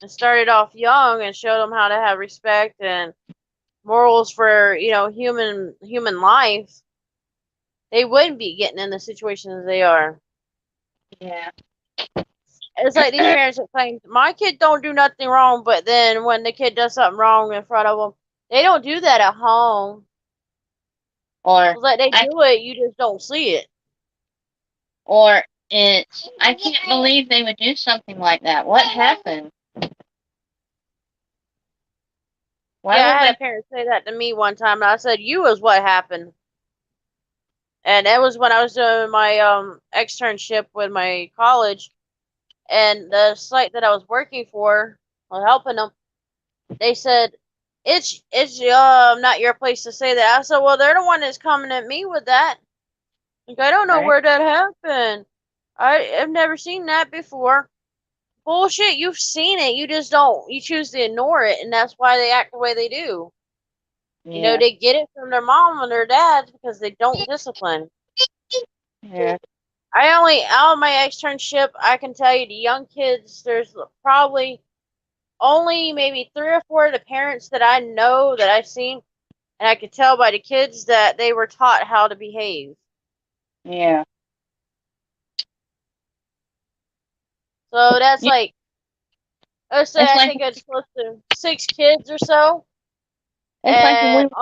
and started off young and showed them how to have respect and morals for human life, they wouldn't be getting in the situations they are. Yeah. It's like these parents that claim my kid don't do nothing wrong, but then when the kid does something wrong in front of them, they don't do that at home. Or It's like they I do it, you just don't see it. or it's I can't believe they would do something like that. What happened? Why Yeah, I would had my a parent say that to me one time, and I said, "You is what happened." And that was when I was doing my externship with my college, and the site that I was working for, or helping them, they said it's not your place to say that. I said, well, they're the one that's coming at me with that. Like, I don't know right? where that happened. I've never seen that before. Bullshit, you've seen it. You just don't. You choose to ignore it, and that's why they act the way they do. Yeah. They get it from their mom and their dad because they don't discipline. Yeah. Out of my externship, I can tell you the young kids, there's probably only maybe 3 or 4 of the parents that I know that I've seen, and I could tell by the kids that they were taught how to behave. Yeah. So that's Yeah. like, let's say It's I like think it's close to 6 kids or so, it's like when we and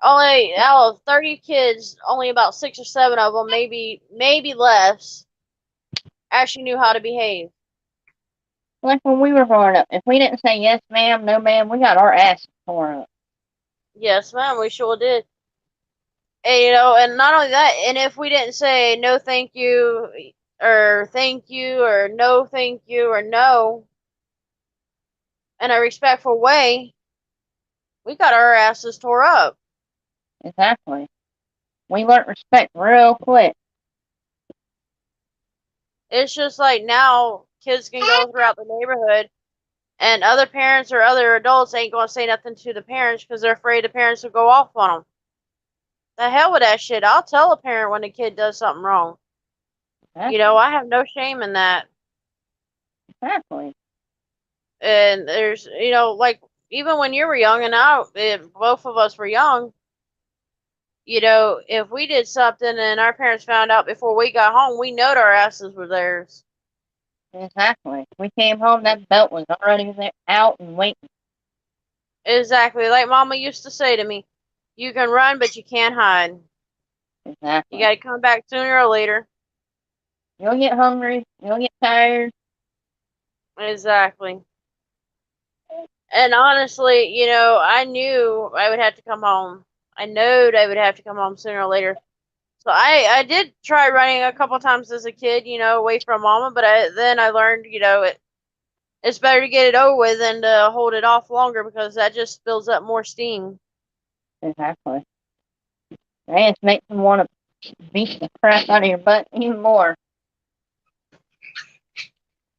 only out of 30 kids, only about 6 or 7 of them, maybe less, actually knew how to behave. like when we were growing up. If we didn't say yes ma'am, no ma'am, we got our ass torn up. Yes, ma'am, we sure did. And not only that, and if we didn't say no, thank you, or no, thank you, or no, in a respectful way, we got our asses tore up. Exactly. We learned respect real quick. It's just like now kids can go throughout the neighborhood and other parents or other adults ain't going to say nothing to the parents because they're afraid the parents will go off on them. The hell with that shit. I'll tell a parent when a kid does something wrong. Exactly. I have no shame in that. Exactly. And there's, like even when you were young and both of us were young, if we did something and our parents found out before we got home, we knowed our asses were theirs. Exactly. We came home, that belt was already there, out and waiting. Exactly. Like Mama used to say to me, you can run, but you can't hide. You Exactly. got to come back sooner or later. You'll get hungry. You'll get tired. Exactly. And honestly, I knew I would have to come home. I knowed I would have to come home sooner or later. So I did try running a couple times as a kid, away from Mama, but then I learned, it's better to get it over with than to hold it off longer because that just builds up more steam. Exactly. And it makes them want to beat the crap out of your butt even more.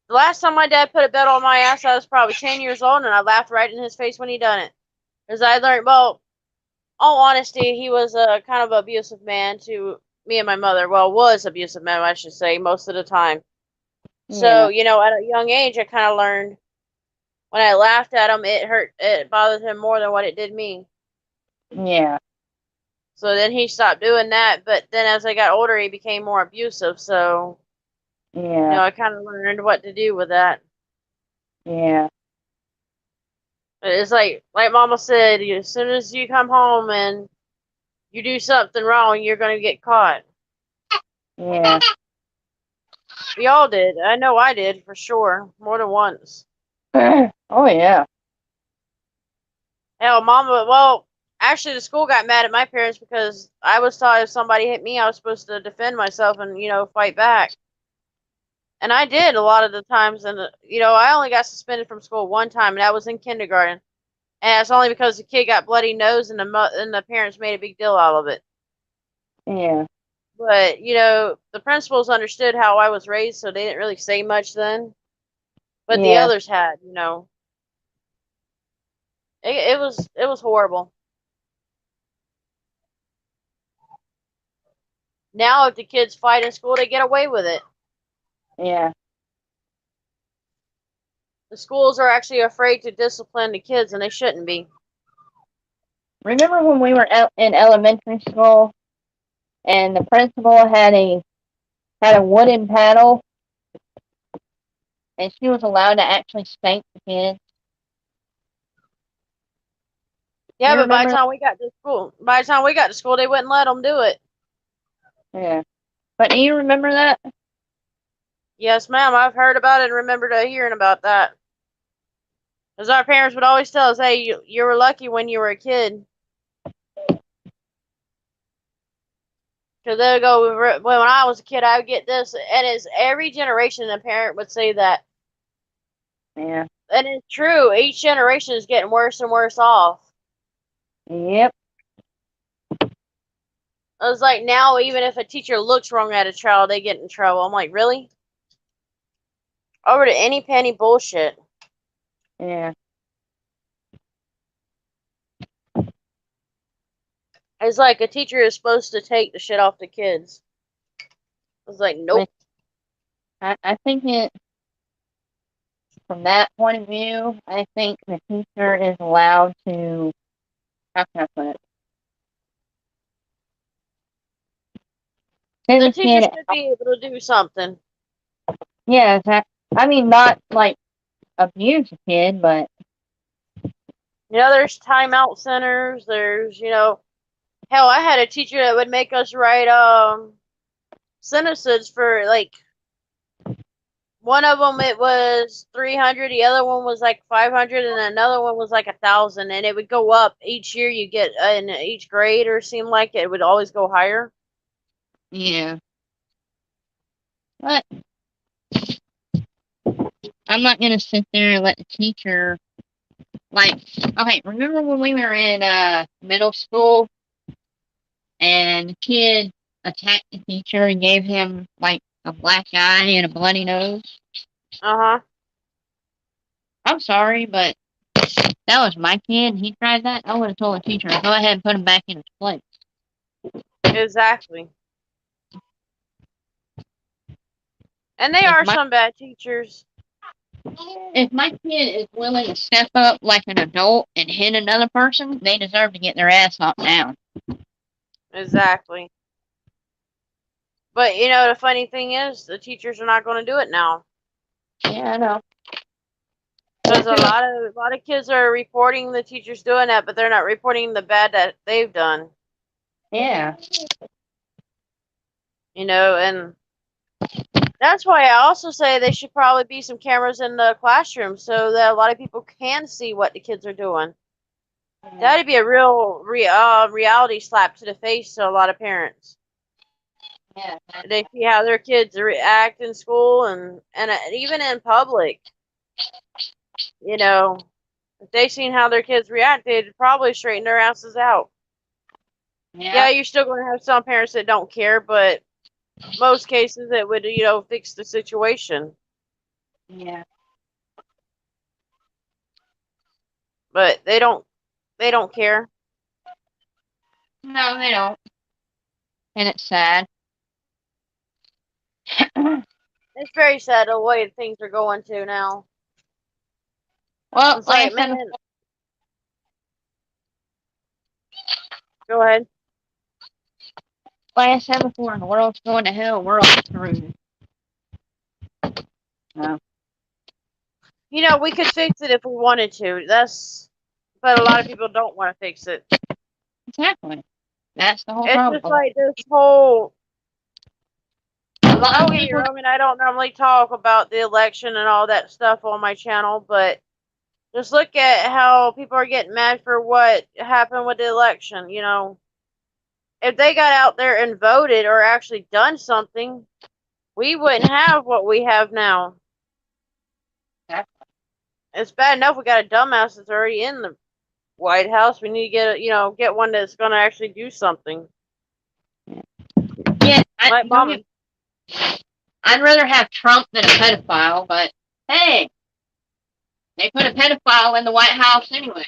The last time my dad put a belt on my ass, I was probably 10 years old, and I laughed right in his face when he done it. Because I learned, well, all honesty, he was a kind of abusive man to me and my mother. Well, was abusive man, I should say, most of the time. So, Yeah. at a young age, I kind of learned when I laughed at him, it bothered him more than what it did me. Yeah. So then he stopped doing that. But then as I got older, he became more abusive. So, Yeah. I kind of learned what to do with that. Yeah. It's like Mama said, as soon as you come home and you do something wrong, you're going to get caught. Yeah. We all did. I know I did for sure, more than once. Oh yeah. Hell, Mama, well, actually, the school got mad at my parents because I was taught if somebody hit me, I was supposed to defend myself and, fight back. And I did a lot of the times. And, I only got suspended from school one time, and that was in kindergarten. And it's only because the kid got bloody nose and the parents made a big deal out of it. Yeah. But, the principals understood how I was raised, so they didn't really say much then. But the Yeah. others had. It was horrible. Now, if the kids fight in school, they get away with it. Yeah. The schools are actually afraid to discipline the kids, and they shouldn't be. Remember when we were out in elementary school and the principal had a wooden paddle and she was allowed to actually spank the kids? Yeah, You but remember? by the time we got to school, they wouldn't let them do it. Yeah. But do you remember that? Yes, ma'am. I've heard about it and remembered hearing about that. Because our parents would always tell us, "Hey, you were lucky when you were a kid." Because they would go, when I was a kid, I would get this, and it's every generation a parent would say that, Yeah. and it's true. Each generation is getting worse and worse off. Yep. I was like, now even if a teacher looks wrong at a child, they get in trouble. I'm like, really? Over to any penny bullshit. Yeah. It's like a teacher is supposed to take the shit off the kids. I was like, But nope. I think it from that point of view, I think the teacher is allowed to, how can I put it? Say The the teacher kid, should be able to do something. yeah, I mean, not like abuse a kid, but There's timeout centers. There's hell, I had a teacher that would make us write sentences for like one of them it was 300, the other one was like 500, and another one was like 1,000, and it would go up each year. You get in each grade, or seemed like it would always go higher. yeah. But I'm not gonna sit there and let the teacher like. Okay, remember when we were in middle school and the kid attacked the teacher and gave him like a black eye and a bloody nose? Uh-huh. I'm sorry, but that was my kid. And he tried that. I would have told the teacher, go ahead and put him back in his place. Exactly. And they If are my some bad teachers. if my kid is willing to step up like an adult and hit another person, they deserve to get their ass knocked down. Exactly. But the funny thing is, the teachers are not going to do it now Yeah, I know. because a lot of kids are reporting the teachers doing that, but they're not reporting the bad that they've done. Yeah. And that's why I also say there should probably be some cameras in the classroom so that a lot of people can see what the kids are doing. That'd be a real reality slap to the face to a lot of parents. Yeah. They see how their kids react in school and even in public. If they seen how their kids react, they'd probably straighten their asses out. Yeah, Yeah. you're still going to have some parents that don't care, but most cases it would, fix the situation. Yeah. But they don't care. No, they don't. And it's sad. It's very sad the way things are going to now. Well, It's like like, I said, man, go ahead. before, the world's going to hell. We're all screwed. No. We could fix it if we wanted to. But a lot of people don't want to fix it. Exactly. That's the whole It's just problem. like this whole. A lot Don't of get me people. wrong, and I don't normally talk about the election and all that stuff on my channel, but just look at how people are getting mad for what happened with the election. If they got out there and voted or actually done something, we wouldn't have what we have now. It's bad enough we got a dumbass that's already in the White House. We need to get one that's going to actually do something. Yeah, Like mom. I'd rather have Trump than a pedophile, but hey, they put a pedophile in the White House anyway.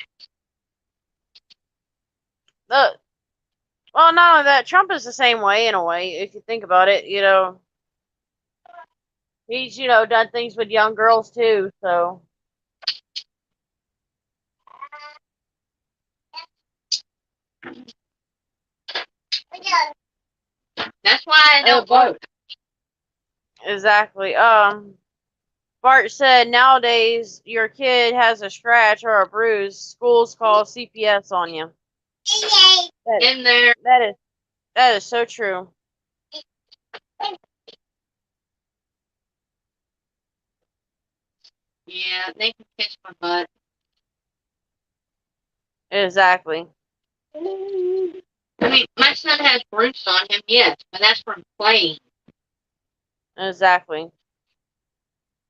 Well, not only that, Trump is the same way in a way. If you think about it, he's done things with young girls too. So That's why I don't vote. Exactly. Bart said nowadays your kid has a scratch or a bruise, schools call CPS on you. In there. That is so true. Yeah, they can kiss my butt. Exactly. I mean, my son has bruises on him, yes, but that's from playing. Exactly.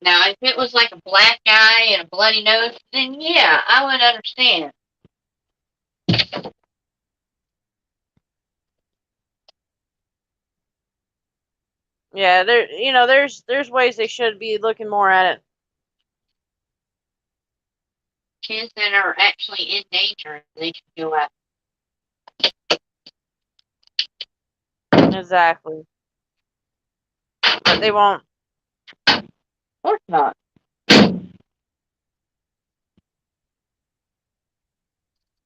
Now, if it was like a black eye and a bloody nose, then yeah, I would understand. Yeah, there's ways they should be looking more at Kids that are actually in danger, they should go out. it. Exactly. But they won't. Of course not.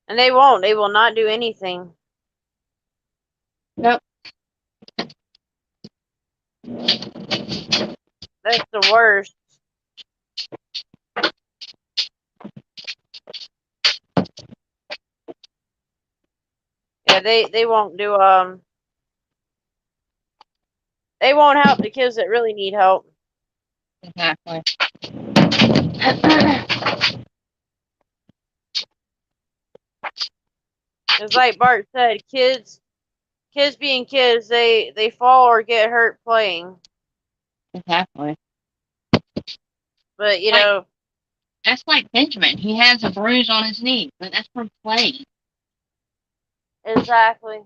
And they won't. They will not do anything. Nope. That's the worst. Yeah, they won't do they won't help the kids that really need help. Exactly. It's like Bart said, kids being kids, they fall or get hurt playing. Exactly. But that's like Benjamin. He has a bruise on his knee, but that's from playing. exactly.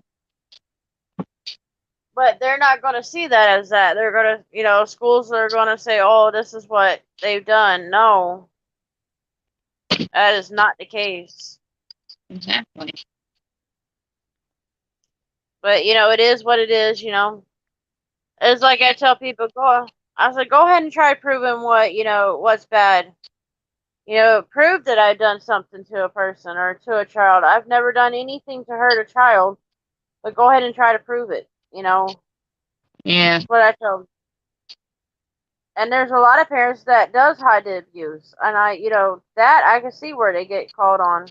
But they're not going to see that as that. They're going to, schools are going to say, "Oh, this is what they've done." No, that is not the case. Exactly. But it is what it is. It's like I tell people, I was like, go ahead and try proving what's bad. Prove that I've done something to a person or to a child. I've never done anything to hurt a child, but go ahead and try to prove it. Yeah. That's what I told them. And there's a lot of parents that does hide the abuse, and that I can see where they get called on,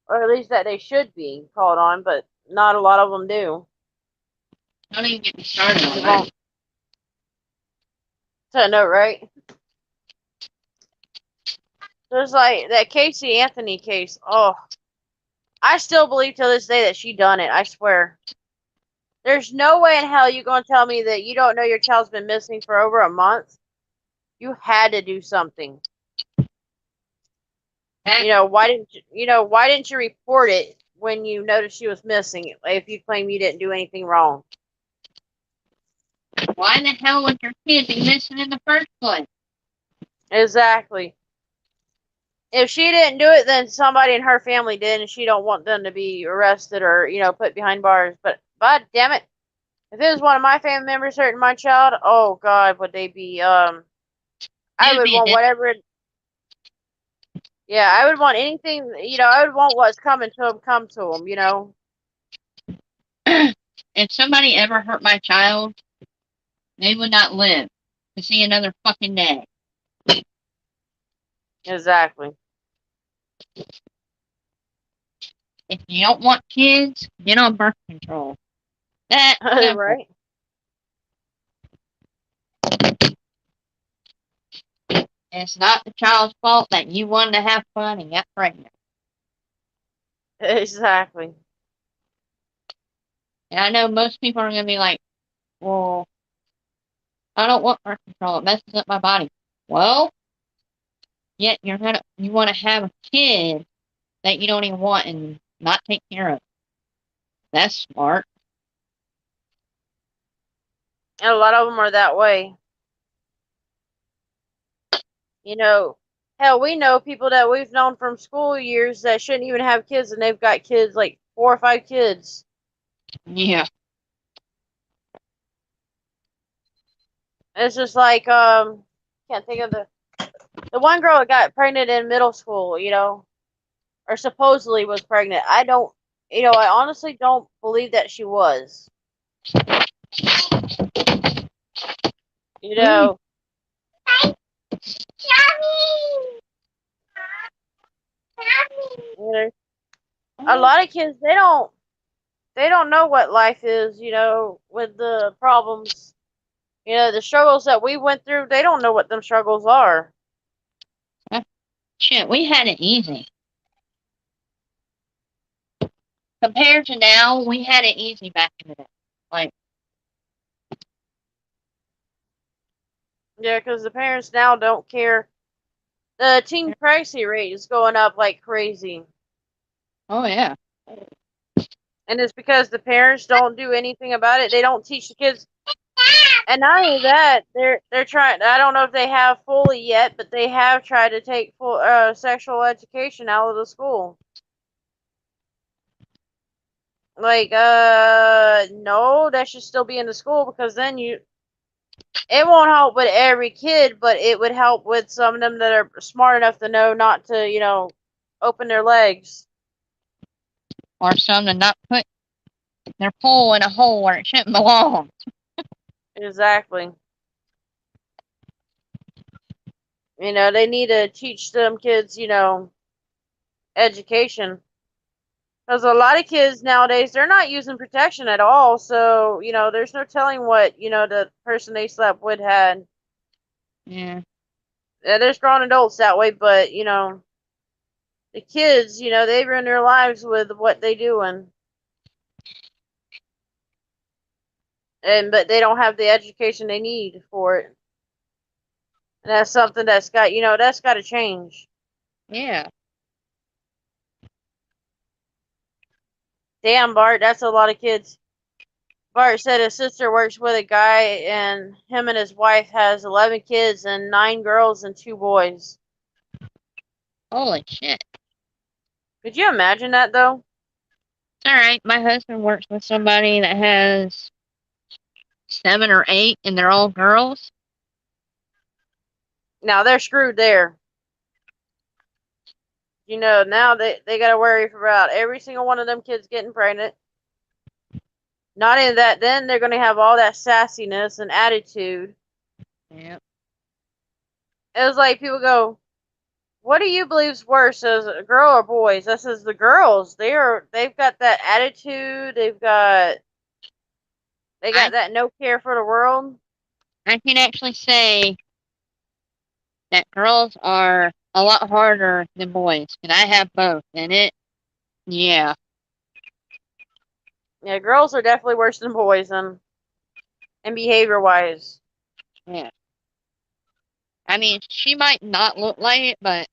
or at least that they should be called on, but not a lot of them do. Don't even get me started on They that. won't. So no, right? There's like that Casey Anthony case. Oh, I still believe to this day that she done it. I swear. There's no way in hell you gonna tell me that you don't know your child's been missing for over a month. You had to do something. Why didn't you report it when you noticed she was missing if you claim you didn't do anything wrong? Why the hell would your kid be missing in the first place? Exactly. If she didn't do it, then somebody in her family did, and she don't want them to be arrested or put behind bars. But God damn it, if it was one of my family members hurting my child, oh God, would they be I would want whatever. Yeah, I would want anything. I would want what's coming to them come to them. If somebody ever hurt my child, they would not live to see another fucking day. Exactly. If you don't want kids, get on birth control. That simple. Right. It's not the child's fault that you wanted to have fun and got pregnant. Exactly. And I know most people are going to be like, well, I don't want birth control. It messes up my body. Well, yet you want to have a kid that you don't even want and not take care of. That's smart. And a lot of them are that way. Hell, we know people that we've known from school years that shouldn't even have kids, and they've got kids, like 4 or 5 kids. Yeah. It's just like can't think of the one girl that got pregnant in middle school, or supposedly was pregnant. I honestly don't believe that she was. You know, a lot of kids they don't know what life is, with the problems, the struggles that we went through. They don't know what them struggles are. Shit, we had it easy. Compared to now, we had it easy back in the day. Like, Yeah, because the parents now don't care. The teen pregnancy rate is going up like crazy. oh yeah. And it's because the parents don't do anything about it. They don't teach the kids. And not only that, they're trying. I don't know if they have fully yet, but they have tried to take full sexual education out of the school. Like, no, that should still be in the school, because then it won't help with every kid, but it would help with some of them that are smart enough to know not to, open their legs. Or some to not put their pole in a hole where it shouldn't belong. Exactly. They need to teach them kids, education. Because a lot of kids nowadays, they're not using protection at all. So, there's no telling what, the person they slept with had. Yeah. There's grown adults that way, but, the kids, they ruin their lives with what they doing. But they don't have the education they need for it. And that's something that's got to change. Yeah. Damn, Bart, that's a lot of kids. Bart said his sister works with a guy, and him and his wife has 11 kids and 9 girls and 2 boys. Holy shit. Could you imagine that, though? It's alright. My husband works with somebody that has 7 or 8 and they're all girls. Now they're screwed there. You know, now they got to worry about every single one of them kids getting pregnant. Not in that, then they're going to have all that sassiness and attitude. Yep. It was like people go, "What do you believe's worse, as a girl or boys?" This is the girls. They've got that attitude. They got that no care for the world. I can actually say that girls are a lot harder than boys, and I have both, and yeah. Yeah, girls are definitely worse than boys, and behavior wise. Yeah. I mean, she might not look like it, but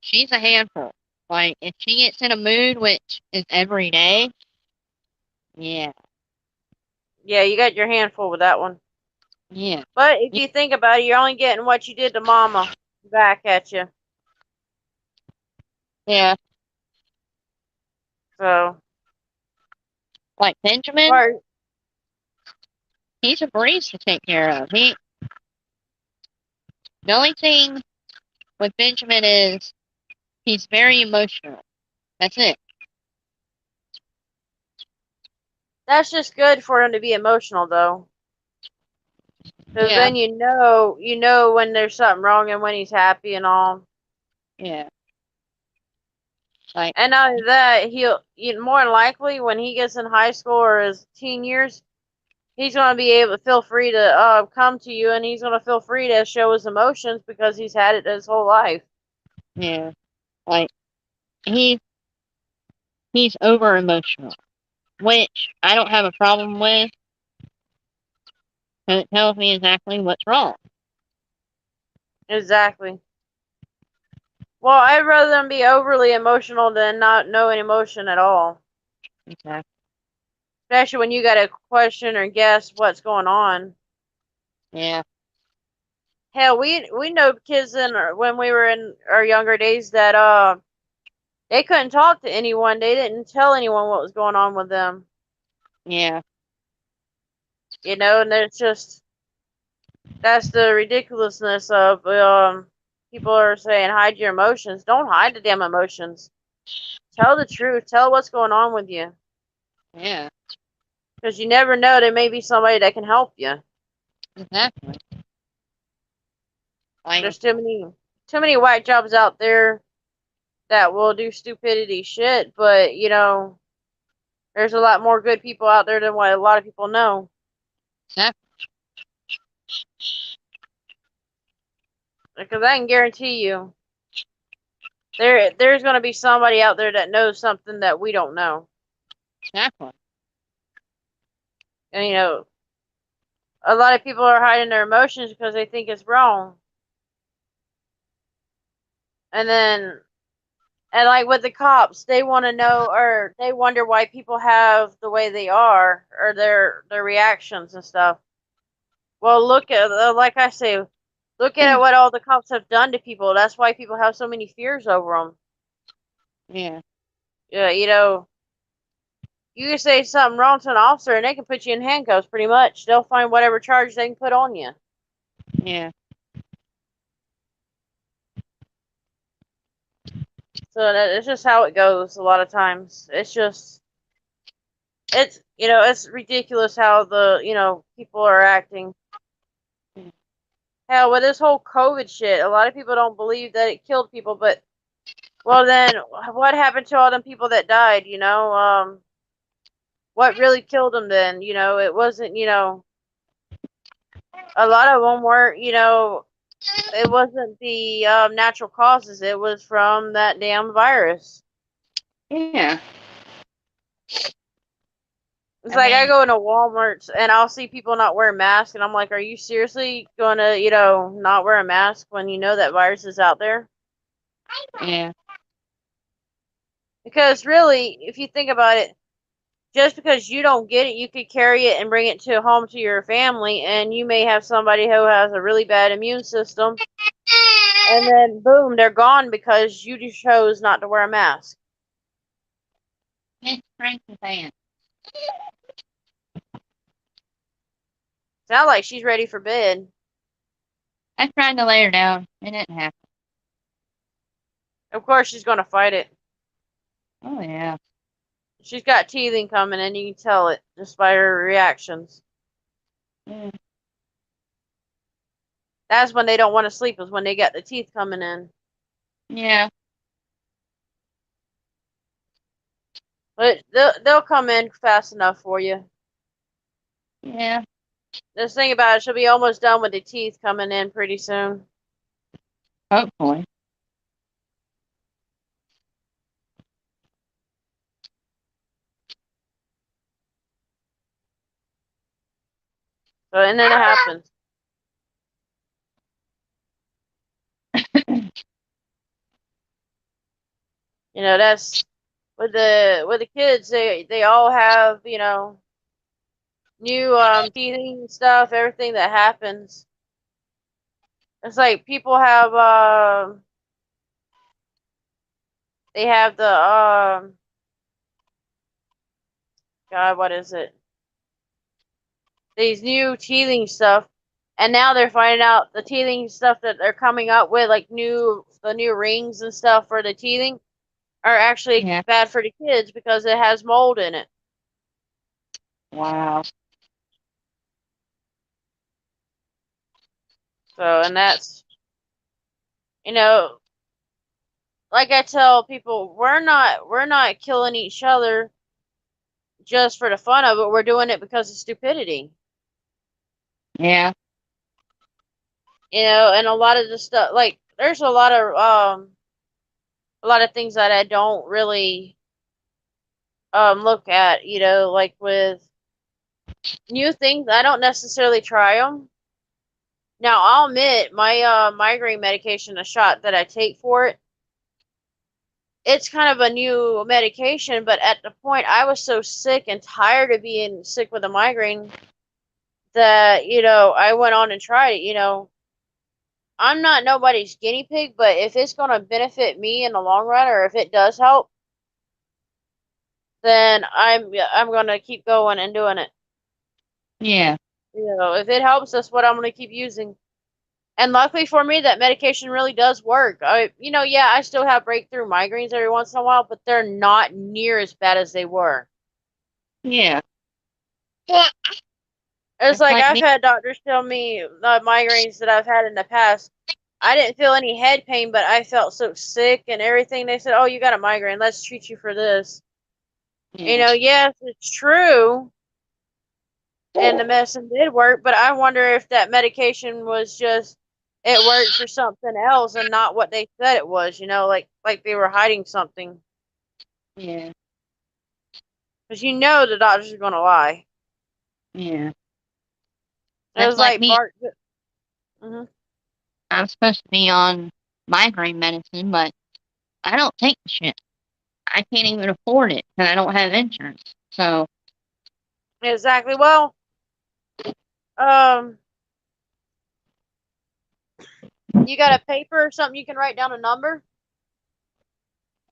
she's a handful. Like, if she gets in a mood, which is every day, yeah, Yeah, you got your hand full with that one. yeah, But if you think about it, you're only getting what you did to mama back at you. yeah. So, Like Benjamin, or, he's a breeze to take care of. The only thing with Benjamin is he's very emotional. That's it. that's just good for him to be emotional, though. Because Yeah, then you know when there's something wrong and when he's happy and all. yeah. Like, And not only that, more than likely when he gets in high school or his teen years, he's going to be able to feel free to come to you, and he's going to feel free to show his emotions because he's had it his whole life. yeah. Like, he's over emotional, which I don't have a problem with. Because it tells me exactly what's wrong. Exactly. Well, I'd rather them be overly emotional than not know an emotion at all. Exactly. Especially when you got to question or guess what's going on. Yeah, Hell, we know kids when we were in our younger days that they couldn't talk to anyone. They didn't tell anyone what was going on with them. yeah. You know, and it's just that's the ridiculousness of people are saying hide your emotions. Don't hide the damn emotions. Tell the truth. Tell what's going on with you. Yeah, Because you never know, there may be somebody that can help you. exactly. Like, There's too many white jobs out there that will do stupidity shit, but you know, there's a lot more good people out there than what a lot of people know. exactly. Because I can guarantee you, there's going to be somebody out there that knows something that we don't know. Exactly. And you know, a lot of people are hiding their emotions because they think it's wrong. And then, and like with the cops, they want to know or they wonder why people have the way they are or their reactions and stuff. Well, look at like I say, look at what all the cops have done to people. That's why people have so many fears over them. Yeah, Yeah, you know, you can say something wrong to an officer and they can put you in handcuffs pretty much. They'll find whatever charge they can put on you. yeah, So it's just how it goes a lot of times. It's you know, it's ridiculous how the, you know, people are acting. Hell, with this whole COVID shit, a lot of people don't believe that it killed people, but well then what happened to all them people that died, you know? What really killed them then? You know, it wasn't, you know, a lot of them weren't, you know, it wasn't the natural causes. It was from that damn virus. yeah. It's I like I mean, go into Walmart and I'll see people not wearing masks, and I'm like, are you seriously going to, you know, not wear a mask when you know that virus is out there? yeah, Because really, if you think about it, just because you don't get it, you could carry it and bring it to home to your family, and you may have somebody who has a really bad immune system, and then boom, they're gone because you just chose not to wear a mask. Miss Frank is saying. Sound like she's ready for bed. I tried to lay her down. It didn't happen. Of course, she's gonna fight it. Oh, yeah. She's got teething coming, and you can tell it just by her reactions. Mm. That's when they don't want to sleep, is when they got the teeth coming in. Yeah. But they'll come in fast enough for you. Yeah. Just think about it, she'll be almost done with the teeth coming in pretty soon. Hopefully. So, and then it happens. You know, that's with the kids. They all have, you know, new teething stuff. Everything that happens. It's like people have they have the God, what is it? These new teething stuff, and now they're finding out the teething stuff that they're coming up with, like the new rings and stuff for the teething, are actually Yeah. bad for the kids because it has mold in it. Wow. So, and that's, you know, like I tell people, we're not killing each other just for the fun of it. We're doing it because of stupidity. Yeah. You know, and a lot of the stuff, like there's a lot of things that I don't really look at, you know, like with new things, I don't necessarily try them. Now, I'll admit my migraine medication, a shot that I take for it, it's kind of a new medication, but at the point I was so sick and tired of being sick with a migraine that, you know, I went on and tried it, you know. I'm not nobody's guinea pig, but if it's going to benefit me in the long run or if it does help, then I'm going to keep going and doing it. Yeah. You know, if it helps, that's what I'm going to keep using. And luckily for me, that medication really does work. You know, yeah, I still have breakthrough migraines every once in a while, but they're not near as bad as they were. Yeah. It's It's like like I've me. had doctors tell me the migraines that I've had in the past. I didn't feel any head pain, but I felt so sick and everything. They said, "Oh, you got a migraine. Let's treat you for this." You Yeah. know, yes, it's true, and the medicine did work, but I wonder if that medication was just it worked for something else and not what they said it was, you know, like they were hiding something. Yeah. Because you know the doctors are gonna lie. Yeah. It That's was like like me. Bart. Hmm. I'm supposed to be on migraine medicine, but I don't take the shit. I can't even afford it and I don't have insurance. So, Exactly. Well, um, you got a paper or something you can write down a number?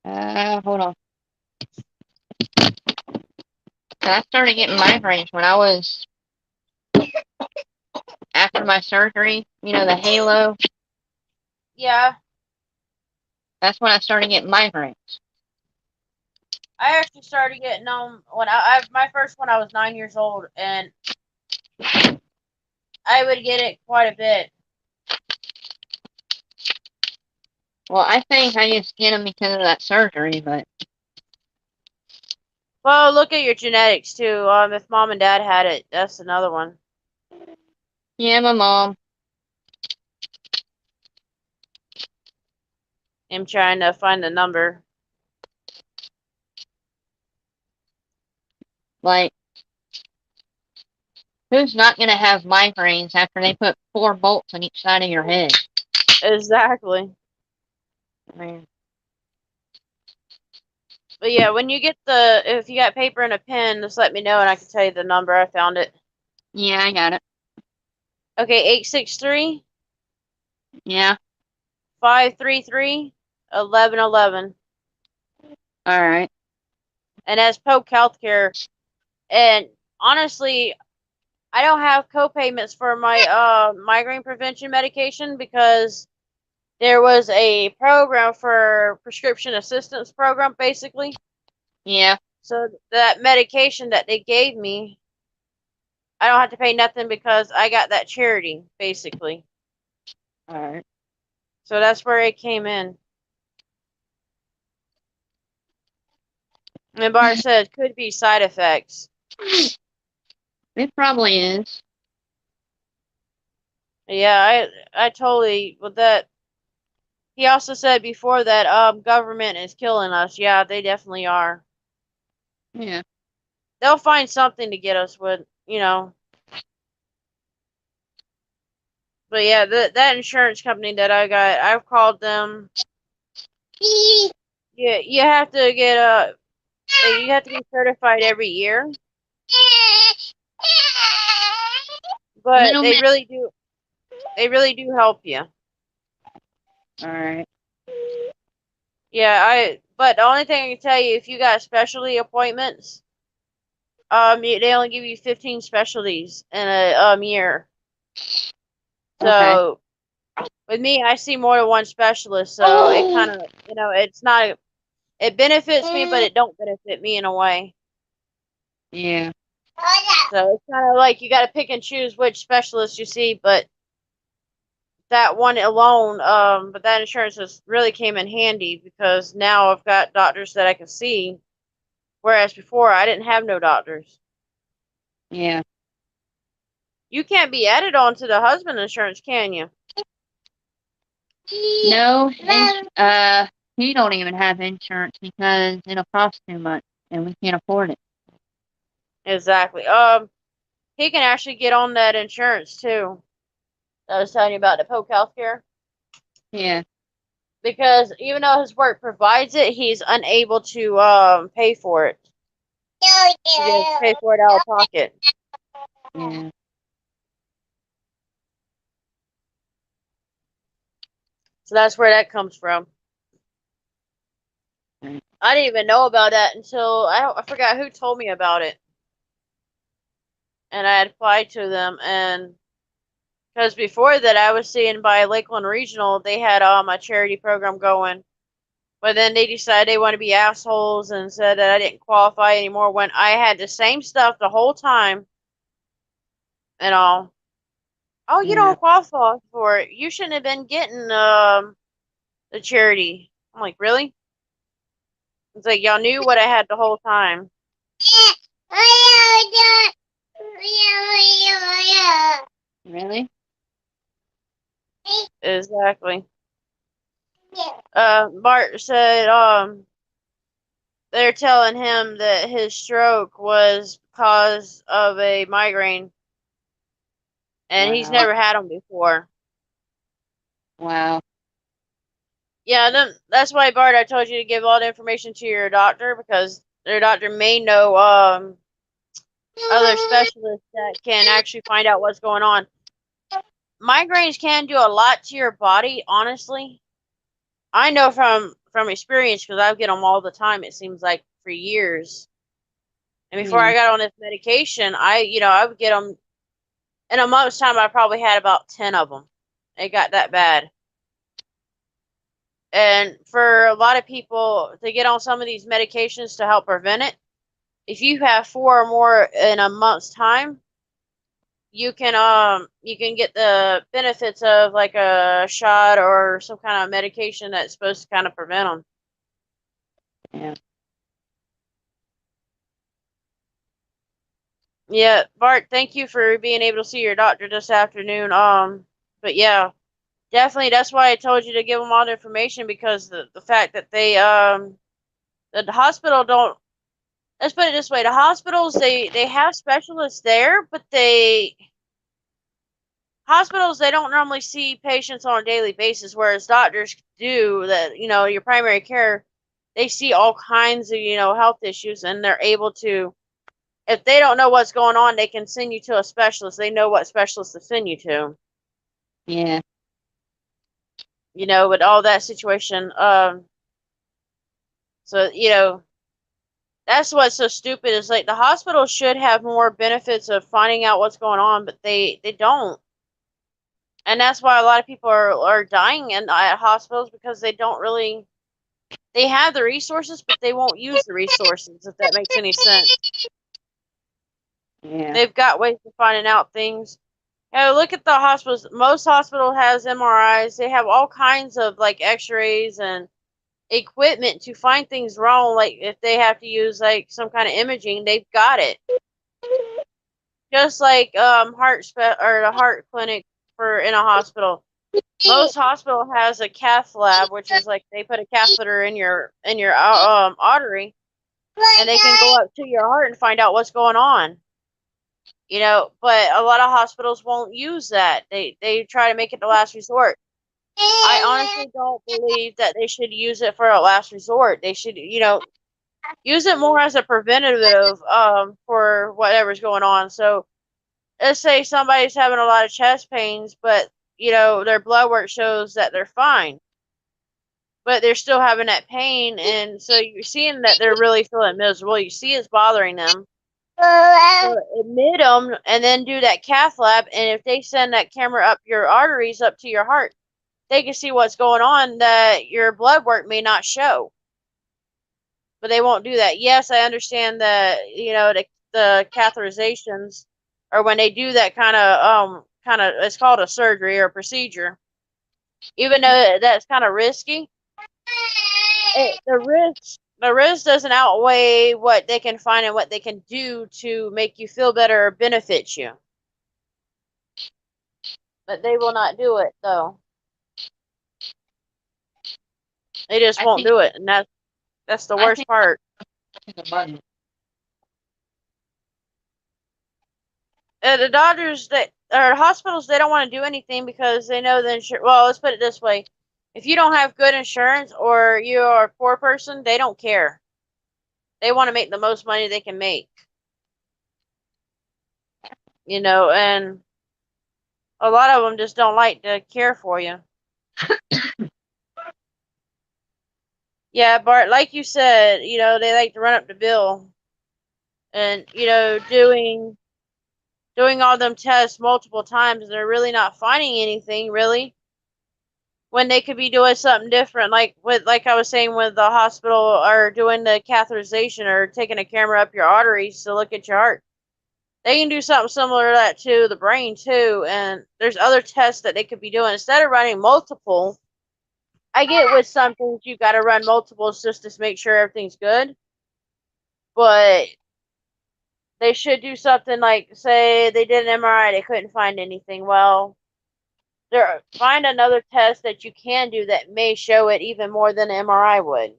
hold on. I started getting migraines when I was after my surgery. You know, the halo. Yeah, That's when I started getting migraines. I actually started getting them when I my first one I was 9 years old, and I would get it quite a bit. Well, I think I just get them because of that surgery, but Well, look at your genetics too. If mom and dad had it, that's another one. yeah, my mom. I'm trying to find the number. Like, who's not going to have migraines after they put 4 bolts on each side of your head? Exactly. I mean, But yeah, when you get if you got paper and a pen, just let me know and I can tell you the number. I found it. yeah, I got it. Okay, 863 Yeah, 533 1111. all right. And that's Polk Healthcare. And honestly, I don't have co-payments for my migraine prevention medication because there was a program for prescription assistance program basically. Yeah. So that medication that they gave me, I don't have to pay nothing because I got that charity basically. All right. So that's where it came in. And Bar said could be side effects. It probably is. Yeah, I totally with that. He also said before that government is killing us. Yeah, they definitely are. Yeah. They'll find something to get us with, But yeah, that insurance company that I got, I've called them. Yeah, you have to be certified every year, but Little man. they really do help you. All right. Yeah, but the only thing I can tell you, if you got specialty appointments, they only give you 15 specialties in a year. Okay. So with me, I see more than one specialist, so it kind of, it's not, it benefits me, but it don't benefit me in a way. Yeah. So it's kind of like you got to pick and choose which specialist you see, but that one alone, but that insurance just really came in handy because now I've got doctors that I can see, whereas before I didn't have no doctors. Yeah. You can't be added on to the husband insurance, can you? No. He don't even have insurance because it'll cost too much, and we can't afford it. Exactly. He can actually get on that insurance too. I was telling you about the Polk Healthcare. Yeah. Because even though his work provides it, he's unable to pay for it. He has to pay for it out of pocket. Yeah. So that's where that comes from. Right. I didn't even know about that until I forgot who told me about it. And I had applied to them, and because before that I was seeing by Lakeland Regional they had a charity program going. But then they decided they want to be assholes and said that I didn't qualify anymore when I had the same stuff the whole time and all. Oh, you Yeah. don't qualify for it. You shouldn't have been getting the charity. I'm like, really? It's like y'all knew what I had the whole time. Really? Exactly. Bart said they're telling him that his stroke was because of a migraine, and he's Wow. never had them before. Wow. Yeah, that's why Bart, I told you to give all the information to your doctor because their doctor may know other specialists that can actually find out what's going on. Migraines can do a lot to your body, honestly. I know from experience because I get them all the time. It seems like for years. And before Yeah. I got on this medication, I would get them in a month's time. I probably had about 10 of them. It got that bad. And for a lot of people to get on some of these medications to help prevent it, if you have four or more in a month's time, you can get the benefits of like a shot or some kind of medication that's supposed to kind of prevent them. Yeah. Yeah, Bart, thank you for being able to see your doctor this afternoon. But yeah, definitely that's why I told you to give them all the information because the fact that the hospital don't, let's put it this way, the hospitals they have specialists there, but hospitals they don't normally see patients on a daily basis, whereas doctors do. That your primary care, they see all kinds of health issues, and they're able to, if they don't know what's going on, they can send you to a specialist. They know what specialist to send you to. Yeah. With all that situation. So That's what's so stupid is like the hospital should have more benefits of finding out what's going on, but they don't. And that's why a lot of people are dying at hospitals because they don't really they have the resources, but they won't use the resources, if that makes any sense. Yeah. They've got ways of finding out things. Look at the hospitals. Most hospital has MRIs. They have all kinds of like X-rays and equipment to find things wrong. Like if they have to use like some kind of imaging, they've got it. Just like or the heart clinic for in a hospital. Most hospital has a cath lab, which is like they put a catheter in your artery, and they can go up to your heart and find out what's going on. But a lot of hospitals won't use that. They try to make it the last resort. I honestly don't believe that they should use it for a last resort. They should, use it more as a preventative for whatever's going on. So let's say somebody's having a lot of chest pains, but their blood work shows that they're fine, but they're still having that pain, and so you're seeing that they're really feeling miserable. You see it's bothering them. So admit them and then do that cath lab, and if they send that camera up your arteries up to your heart, they can see what's going on that your blood work may not show. But they won't do that. Yes, I understand that the catheterizations, or when they do that kind of it's called a surgery or a procedure, even though that's kind of risky. The risk doesn't outweigh what they can find and what they can do to make you feel better or benefit you. But they will not do it though. They just won't do it, and that's the worst part. The doctors or hospitals, they don't want to do anything because they know the insurance. Well, let's put it this way: if you don't have good insurance or you're a poor person, they don't care. They want to make the most money they can make. And a lot of them just don't like to care for you. Yeah, Bart, like you said, they like to run up the bill. And, doing all them tests multiple times, they're really not finding anything, really. When they could be doing something different, like I was saying with the hospital, or doing the catheterization, or taking a camera up your arteries to look at your heart. They can do something similar to that to the brain too, and there's other tests that they could be doing instead of running multiple. I get with some things you got to run multiples just to make sure everything's good, but they should do something like, say they did an MRI, they couldn't find anything. Well, find another test that you can do that may show it even more than an MRI would.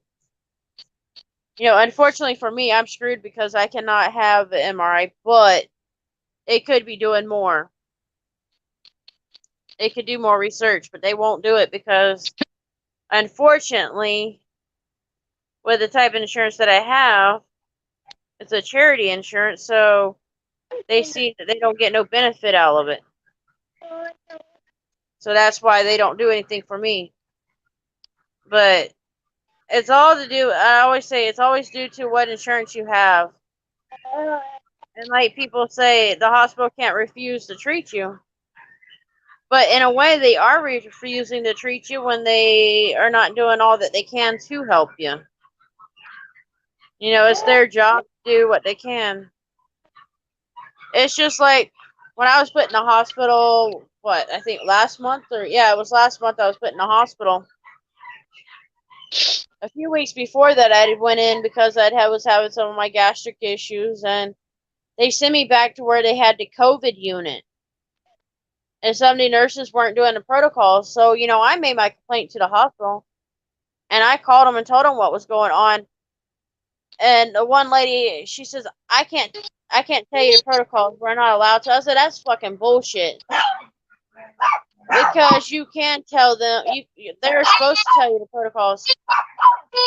Unfortunately for me, I'm screwed because I cannot have an MRI, but it could be doing more. They could do more research, but they won't do it because, unfortunately, with the type of insurance that I have, it's a charity insurance, so they see that they don't get no benefit out of it. So that's why they don't do anything for me. But it's all to do, I always say, it's always due to what insurance you have. And like people say, the hospital can't refuse to treat you. But in a way, they are refusing to treat you when they are not doing all that they can to help you. It's their job to do what they can. It's just like when I was put in the hospital, I think last month, it was last month I was put in the hospital. A few weeks before that, I went in because was having some of my gastric issues, and they sent me back to where they had the COVID unit. And some of the nurses weren't doing the protocols, so I made my complaint to the hospital, and I called them and told them what was going on. And the one lady, she says, I can't tell you the protocols. We're not allowed to. I said, that's fucking bullshit. Because you can tell them, they're supposed to tell you the protocols.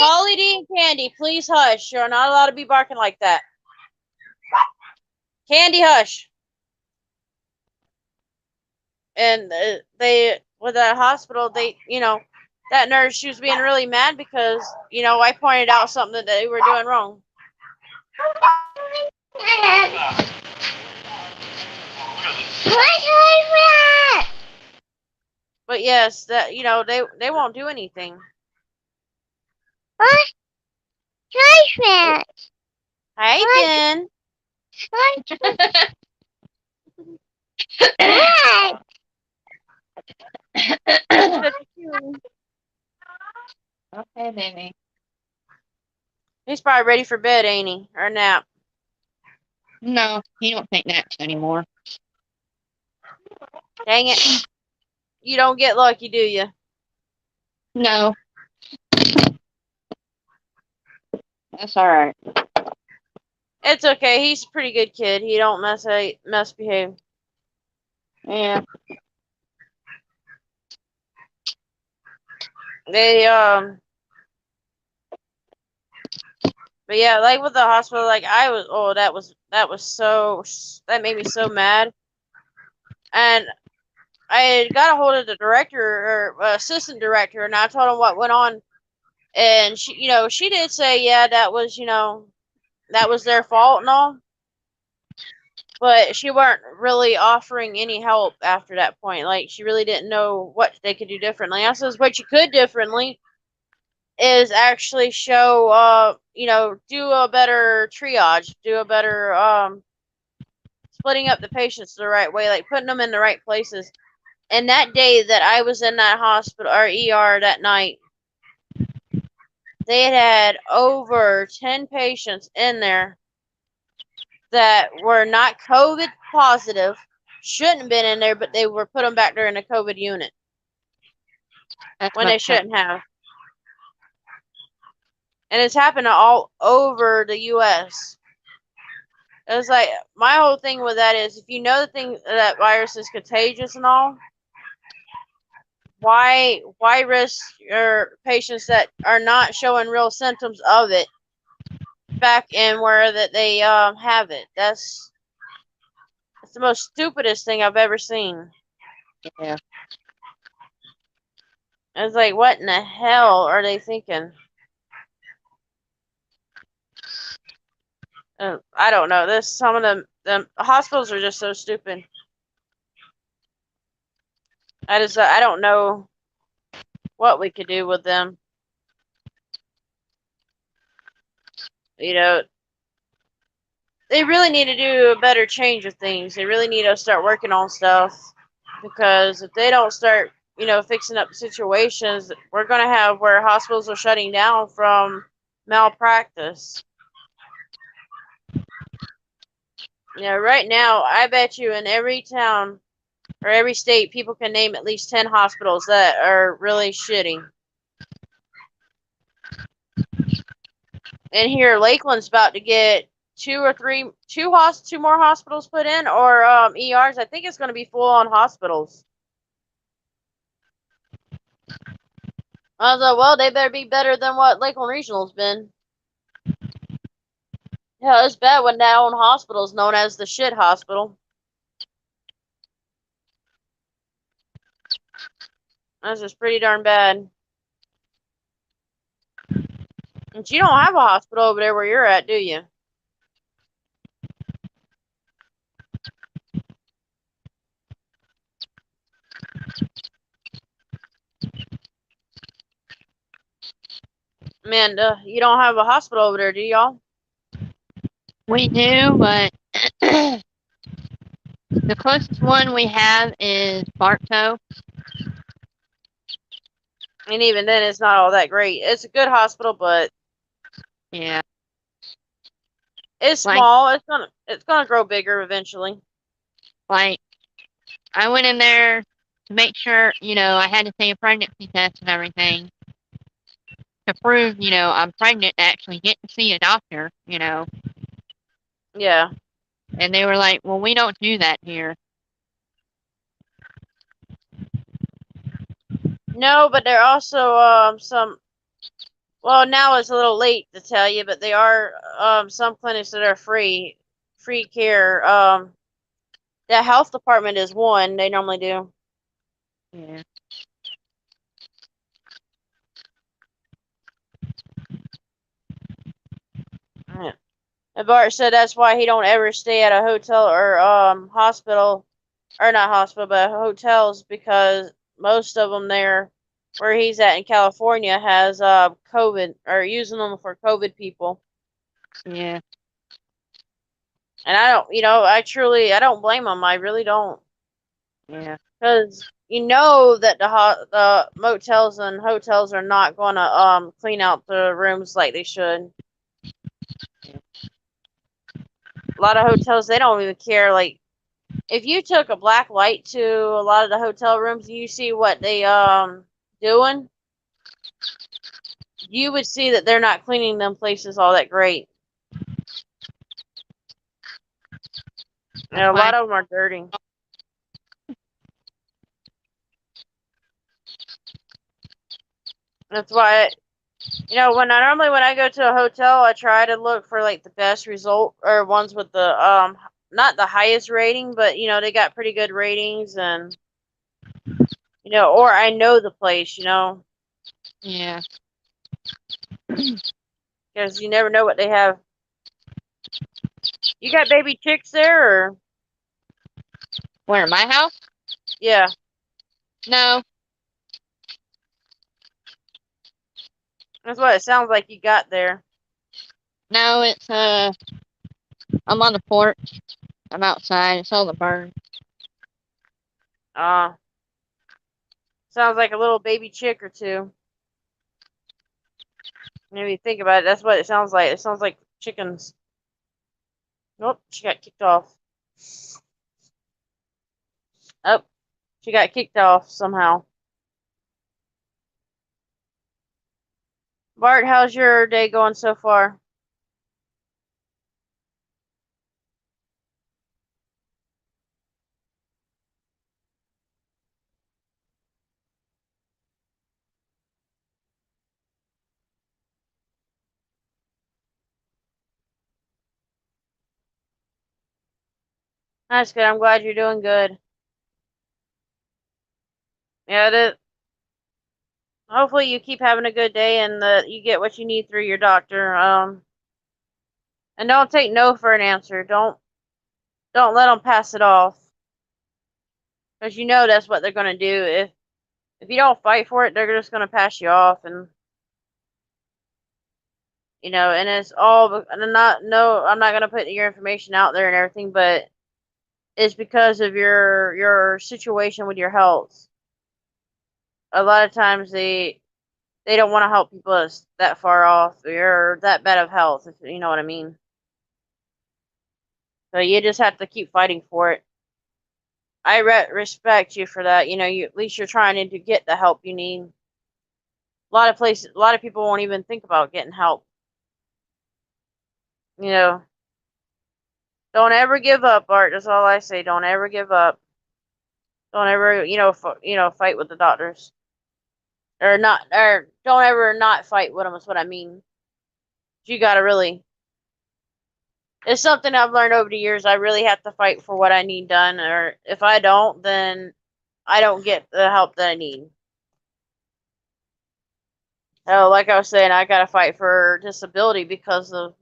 Polly D and Candy, please hush. You're not allowed to be barking like that. Candy, hush. And with that hospital, that nurse, she was being really mad because, I pointed out something that they were doing wrong. But yes, that they won't do anything. Hey, Ben. Okay, baby. He's probably ready for bed, ain't he? Or a nap. No, he don't take naps anymore. Dang it. You don't get lucky, do you? No. That's alright. It's okay. He's a pretty good kid. He don't misbehave. Yeah. They but yeah, like with the hospital, like I was, oh, that made me so mad. And I had got a hold of the director or assistant director, and I told him what went on. And she did say, yeah, that was their fault and all. But she weren't really offering any help after that point. Like she really didn't know what they could do differently. I says, what you could differently is actually show, do a better triage, do a better splitting up the patients the right way, like putting them in the right places. And that day that I was in that hospital or ER that night, they had over 10 patients in there that were not COVID positive, shouldn't have been in there, but they were put them back there in the COVID unit That's when they messed up. shouldn't have. And it's happened all over the U.S. It was like, my whole thing with that is, if you know that virus is contagious and all, why risk your patients that are not showing real symptoms of it back in where that they have it? That's the most stupidest thing I've ever seen. Yeah. It's like, what in the hell are they thinking? I don't know. Some of the hospitals are just so stupid. I don't know what we could do with them. You know, they really need to do a better change of things. They really need to start working on stuff, because if they don't start, fixing up situations, we're going to have where hospitals are shutting down from malpractice. Right now, I bet you in every town or every state, people can name at least 10 hospitals that are really shitty. And here, Lakeland's about to get two more hospitals put in, or ERs. I think it's going to be full on hospitals. I was like, well, they better be better than what Lakeland Regional's been. Yeah, it's bad when that own hospital is known as the shit hospital. That's just pretty darn bad. And you don't have a hospital over there where you're at, do you? Amanda, you don't have a hospital over there, do y'all? We do, but the closest one we have is Bartow. And even then, it's not all that great. It's a good hospital, but Yeah. it's Like, small. It's gonna grow bigger eventually. I went in there to make sure, I had to take a pregnancy test and everything to prove, I'm pregnant and actually get to see a doctor, Yeah. And they were like, well, we don't do that here. No, but there are also some. Well, now it's a little late to tell you, but there are some clinics that are free care. The health department is one they normally do. Yeah. Yeah. And Bart said that's why he don't ever stay at a hotel or hospital, or not hospital, but hotels, because most of them there where he's at in California has COVID, or using them for COVID people. Yeah. And I don't, I don't blame him. I really don't, Yeah. because you know that the motels and hotels are not gonna clean out the rooms like they should. A lot of hotels, they don't even care. Like, if you took a black light to a lot of the hotel rooms, you see what they doing, you would see that they're not cleaning them places all that great. That's A why. lot of them are dirty. That's why, when I go to a hotel, I try to look for like the best result, or ones with the not the highest rating, but they got pretty good ratings, and or I know the place, Yeah. because you never know what they have. You got baby chicks there, or Where, my house? yeah? No. That's what it sounds like you got there. No, it's I'm on the porch. I'm outside. It's all the birds. Uh, Sounds like a little baby chick or two. Maybe think about it. That's what it sounds like. It sounds like chickens. Nope, she got kicked off. Oh, she got kicked off somehow. Bart, how's your day going so far? That's good. I'm glad you're doing good. Yeah, hopefully you keep having a good day and that you get what you need through your doctor. And don't take no for an answer. Don't let them pass it off, because that's what they're gonna do. If you don't fight for it, they're just gonna pass you off, and and it's all. And I'm not no, I'm not gonna put your information out there and everything, but it's because of your situation with your health. A lot of times they don't want to help people that's that far off or that bad of health, if you know what I mean. So you just have to keep fighting for it. I respect you for that. At least you're trying to get the help you need. A lot of people won't even think about getting help. You know, don't ever give up, Art. That's all I say. Don't ever give up. Don't ever, fight with the doctors, or not, or don't ever not fight with them. Is what I mean. You gotta really. It's something I've learned over the years. I really have to fight for what I need done, or if I don't, then I don't get the help that I need. Oh, like I was saying, I gotta fight for disability because of,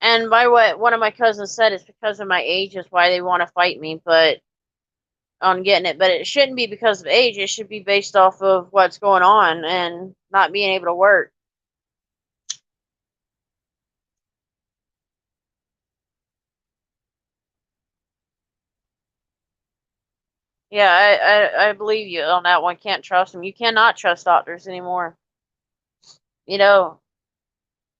and by what one of my cousins said, it's because of my age is why they want to fight me, but on getting it. But it shouldn't be because of age. It should be based off of what's going on and not being able to work. Yeah, I believe you on that one. Can't trust them. You cannot trust doctors anymore. You know,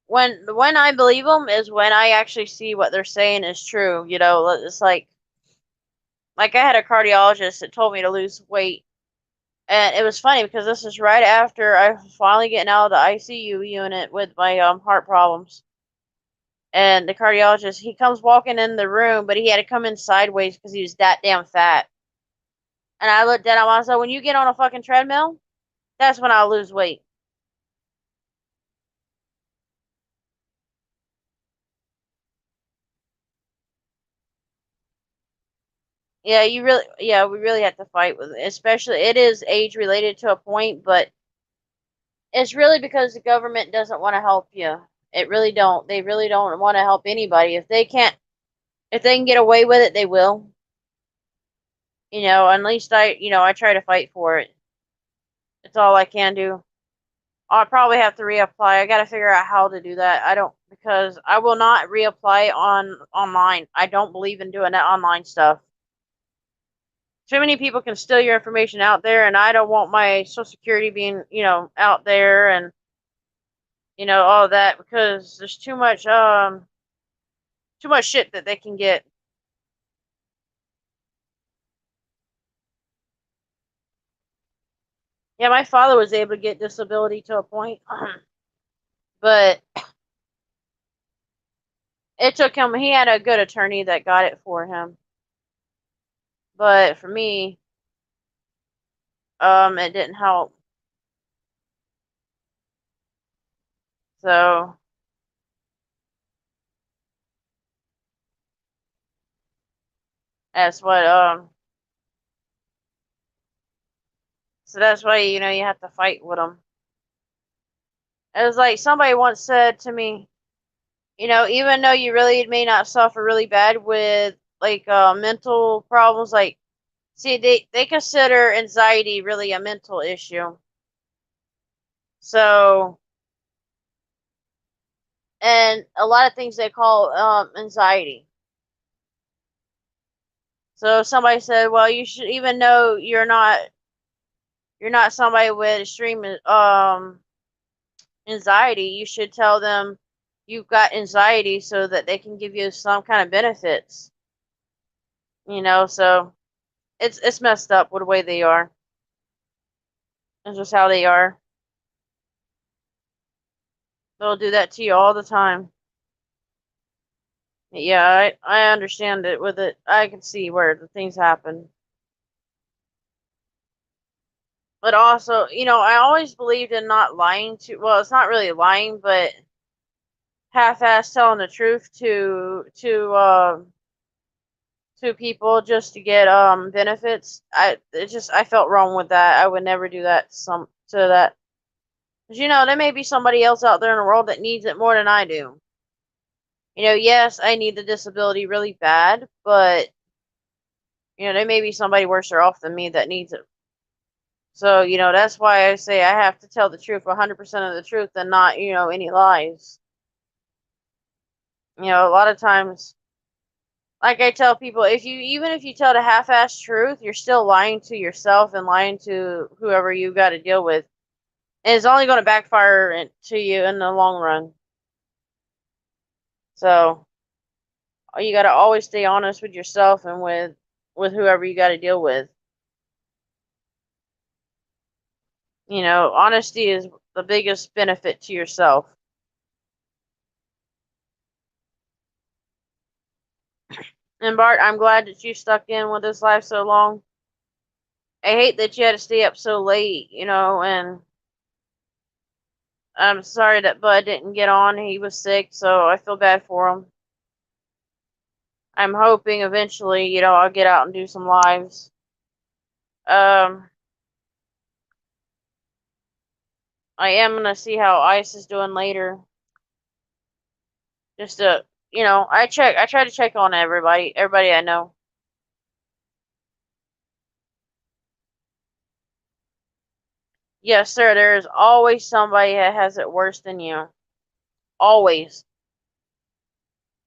when I believe them is when I actually see what they're saying is true. It's like I had a cardiologist that told me to lose weight, and it was funny because this is right after I was finally getting out of the ICU unit with my heart problems. And the cardiologist, he comes walking in the room, but he had to come in sideways because he was that damn fat. And I looked at him. I said, "When you get on a fucking treadmill, that's when I'll lose weight." Yeah, we really have to fight with it. Especially, it is age related to a point, but it's really because the government doesn't want to help you. It really don't. They really don't want to help anybody. If they can get away with it, they will. At least I try to fight for it. It's all I can do. I'll probably have to reapply. I got to figure out how to do that. I don't because I will not reapply online. I don't believe in doing that online stuff. Too many people can steal your information out there, and I don't want my social security being, out there and all that because there's too much shit that they can get. Yeah, my father was able to get disability to a point, but it took him. He had a good attorney that got it for him, but for me, it didn't help. So that's what so that's why you have to fight with them. It was like somebody once said to me, even though you really may not suffer really bad with like mental problems, like see they consider anxiety really a mental issue. So and a lot of things they call anxiety. So somebody said, well, you should even know you're not somebody with extreme anxiety, you should tell them you've got anxiety so that they can give you some kind of benefits. So it's messed up with the way they are. It's just how they are. They'll do that to you all the time. Yeah, I understand it with it. I can see where the things happen. But also, I always believed in not lying to, well, it's not really lying, but half-ass telling the truth to people just to get benefits. I felt wrong with that. I would never do that to that. Because there may be somebody else out there in the world that needs it more than I do. Yes, I need the disability really bad, but there may be somebody worse off than me that needs it. So, that's why I say I have to tell the truth, 100% of the truth, and not, any lies. A lot of times, like I tell people, even if you tell the half-assed truth, you're still lying to yourself and lying to whoever you got to deal with. And it's only going to backfire to you in the long run. So, you got to always stay honest with yourself and with whoever you got to deal with. Honesty is the biggest benefit to yourself. And Bart, I'm glad that you stuck in with this life so long. I hate that you had to stay up so late, and I'm sorry that Bud didn't get on. He was sick, so I feel bad for him. I'm hoping eventually, I'll get out and do some lives. Um, I am gonna see how Ice is doing later. Just to, I try to check on everybody I know. Yes, sir, there is always somebody that has it worse than you. Always.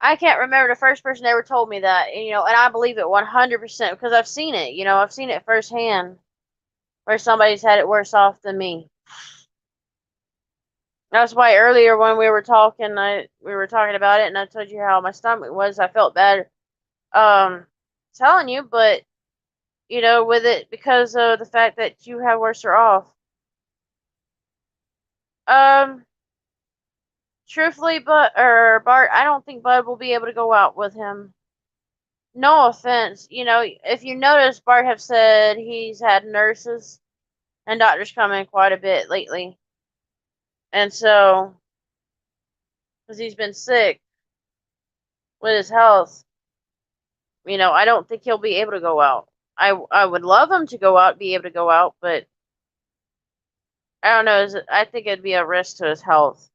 I can't remember the first person that ever told me that, and I believe it 100% because I've seen it, I've seen it firsthand where somebody's had it worse off than me. That's why earlier when we were talking, we were talking about it, and I told you how my stomach was. I felt bad, telling you, but with it because of the fact that you have worse off. Um, truthfully, Bart, I don't think Bud will be able to go out with him. No offense, if you notice, Bart have said he's had nurses and doctors come in quite a bit lately, and so because he's been sick with his health, I don't think he'll be able to go out. I would love him to go out, be able to go out, but I don't know. I think it'd be a risk to his health.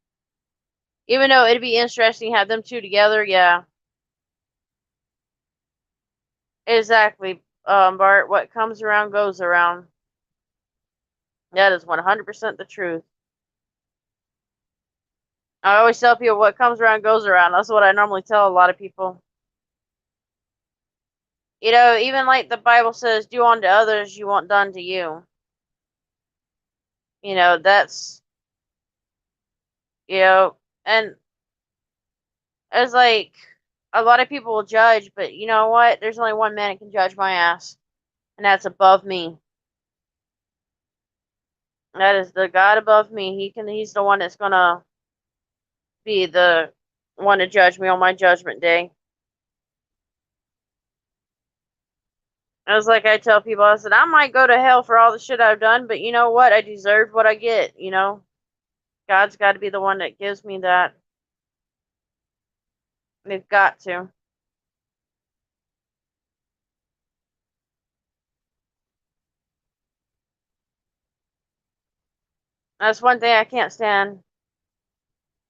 Even though it'd be interesting to have them two together, yeah. Exactly, Bart. What comes around goes around. That is 100% the truth. I always tell people what comes around goes around. That's what I normally tell a lot of people. You know, even like the Bible says, do unto others you want done to you. You know, that's, you know, and it's like a lot of people will judge, but you know what? There's only one man that can judge my ass, and that's above me. That is the God above me. He's the one that's gonna be the one to judge me on my judgment day. I was like, I tell people, I said, I might go to hell for all the shit I've done, but you know what? I deserved what I get, you know? God's got to be the one that gives me that. They've got to. That's one thing I can't stand.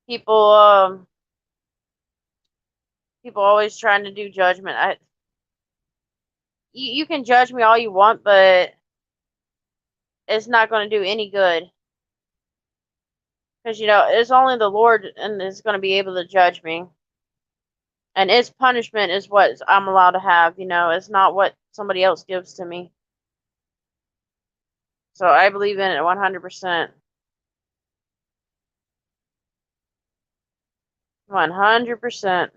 People, people always trying to do judgment. You can judge me all you want, but it's not going to do any good. Because, you know, it's only the Lord and is going to be able to judge me. And its punishment is what I'm allowed to have, you know, it's not what somebody else gives to me. So I believe in it 100%. 100%.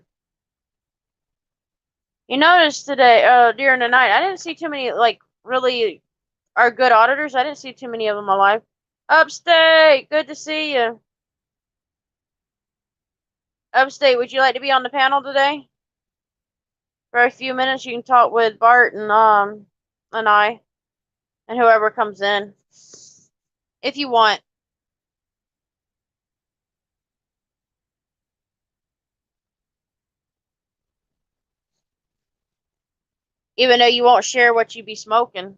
You notice today, during the night, I didn't see too many, like, really are good auditors. I didn't see too many of them alive. Upstate, good to see you. Upstate, would you like to be on the panel today? For a few minutes, you can talk with Bart and I and whoever comes in, if you want. Even though you won't share what you be smoking.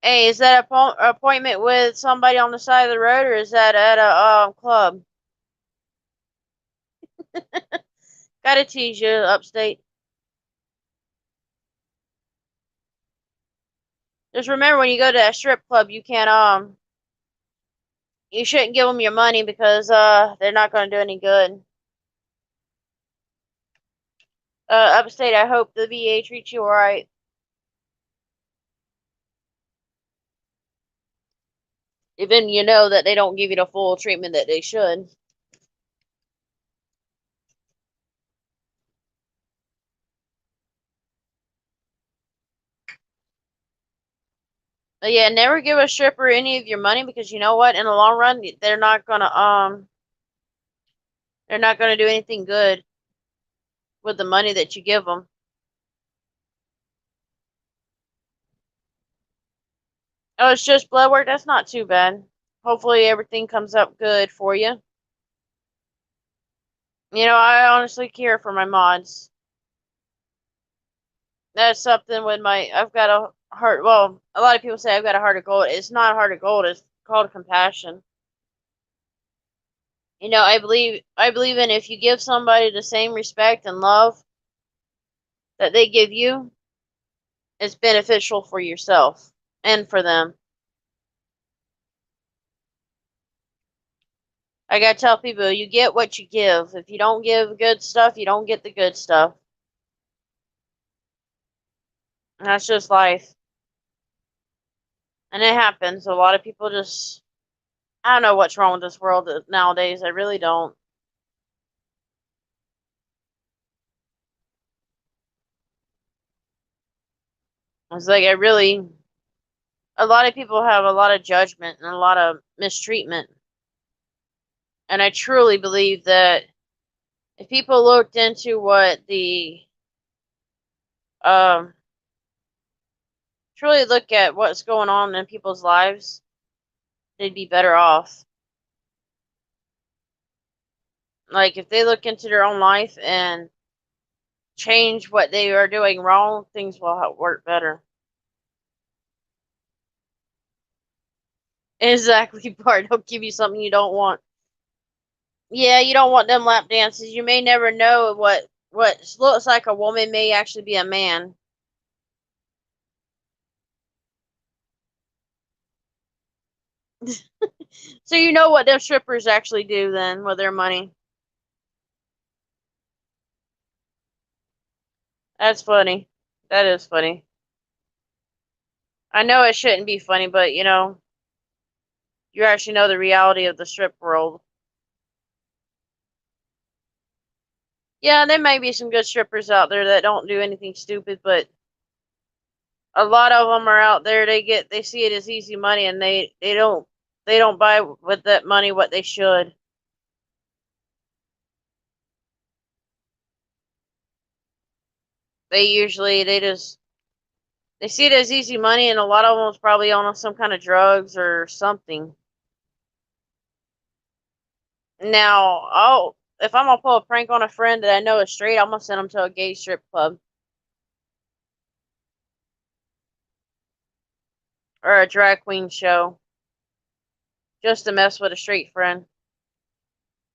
Hey, is that a appointment with somebody on the side of the road, or is that at a club? Gotta tease you, Upstate. Just remember when you go to a strip club, you can't you shouldn't give them your money because they're not gonna do any good. Upstate, I hope the VA treats you alright. Even you know that they don't give you the full treatment that they should. But yeah, never give a stripper any of your money because you know what? In the long run, they're not gonna do anything good with the money that you give them. Oh, it's just blood work. That's not too bad. Hopefully everything comes up good for you. You know, I honestly care for my mods. That's something with I've got a heart. Well, a lot of people say I've got a heart of gold. It's not a heart of gold. It's called compassion. You know, I believe in if you give somebody the same respect and love that they give you, it's beneficial for yourself and for them. I gotta tell people, you get what you give. If you don't give good stuff, you don't get the good stuff. And that's just life. And it happens. A lot of people just, I don't know what's wrong with this world nowadays. I really don't. It's like a lot of people have a lot of judgment and a lot of mistreatment. And I truly believe that if people looked into what um, truly look at what's going on in people's lives, they'd be better off. Like if they look into their own life and change what they are doing wrong, things will work better. Exactly, Bart. They'll give you something you don't want. Yeah, you don't want them lap dances. You may never know what looks like a woman may actually be a man. So you know what them strippers actually do then with their money. That's funny. That is funny. I know it shouldn't be funny, but you actually know the reality of the strip world. Yeah, there may be some good strippers out there that don't do anything stupid, but a lot of them are out there. They see it as easy money, and they don't buy with that money what they should. They see it as easy money, and a lot of them is probably on some kind of drugs or something. Now, if I'm gonna pull a prank on a friend that I know is straight, I'm gonna send them to a gay strip club or a drag queen show just to mess with a straight friend.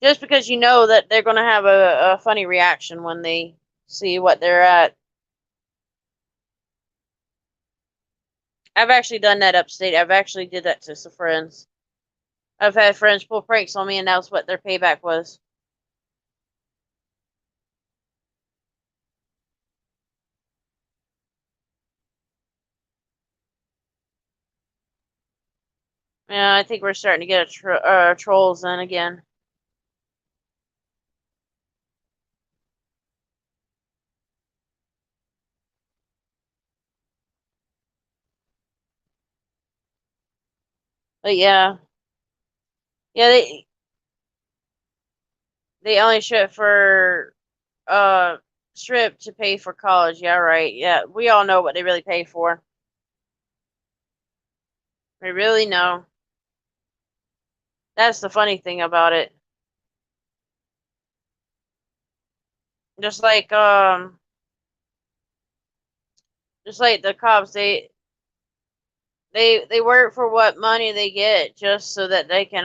Just because you know that they're gonna have a funny reaction when they see what they're at. I've actually done that upstate. I've actually did that to some friends. I've had friends pull pranks on me, and that was what their payback was. Yeah, I think we're starting to get trolls in again. But yeah, yeah, they only strip for strip to pay for college. Yeah, right. Yeah, we all know what they really pay for. We really know. That's the funny thing about it. Just like just like the cops, they work for what money they get just so that they can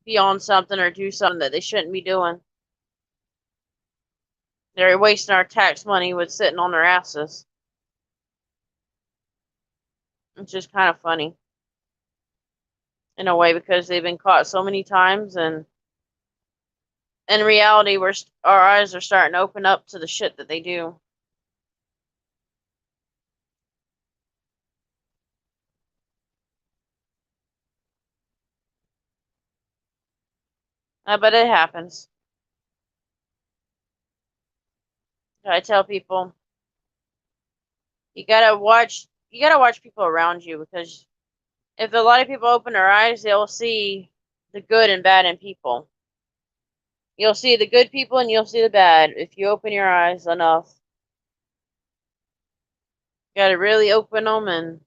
be on something or do something that they shouldn't be doing. They're wasting our tax money with sitting on their asses. It's just kind of funny in a way because they've been caught so many times, and in reality, our eyes are starting to open up to the shit that they do. But it happens. I tell people you gotta watch people around you because if a lot of people open their eyes, they'll see the good and bad in people. You'll see the good people and you'll see the bad if you open your eyes enough. You gotta really open them and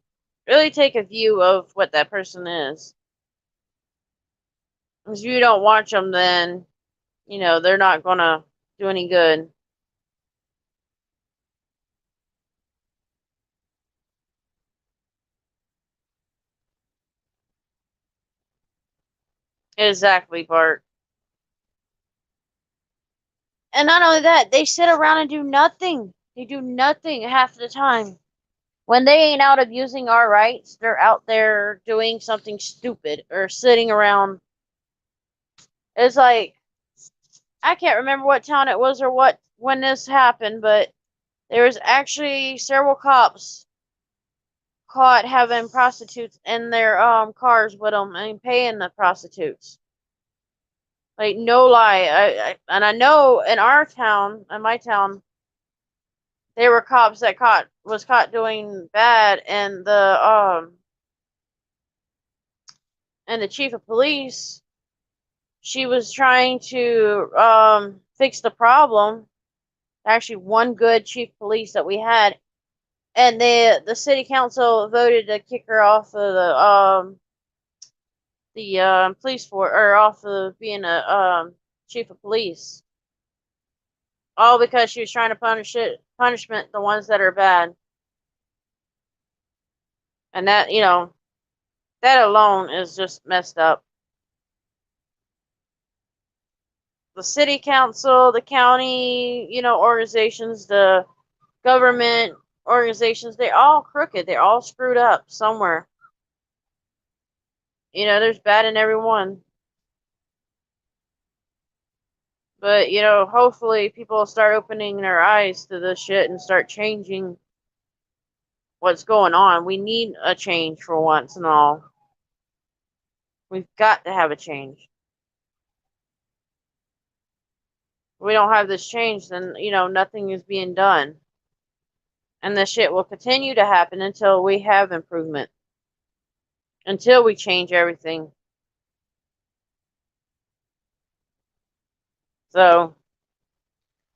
really take a view of what that person is. If you don't watch them, then they're not gonna do any good. Exactly, Bart. And not only that, they sit around and do nothing. They do nothing half the time. When they ain't out abusing our rights, they're out there doing something stupid or sitting around. It's like I can't remember what town it was or what when this happened, but there was actually several cops caught having prostitutes in their cars with them and paying the prostitutes. Like no lie, and I know in our town, in my town, there were cops that caught doing bad, and the chief of police, she was trying to fix the problem. Actually, one good chief of police that we had, and the city council voted to kick her off of the police force or off of being a chief of police, all because she was trying to punishment the ones that are bad, and that That alone is just messed up. The city council, the county, organizations, the government organizations, they're all crooked. They're all screwed up somewhere. There's bad in everyone. But, hopefully people will start opening their eyes to this shit and start changing what's going on. We need a change for once and all. We've got to have a change. If we don't have this change, then, nothing is being done. And this shit will continue to happen until we have improvement. Until we change everything. So,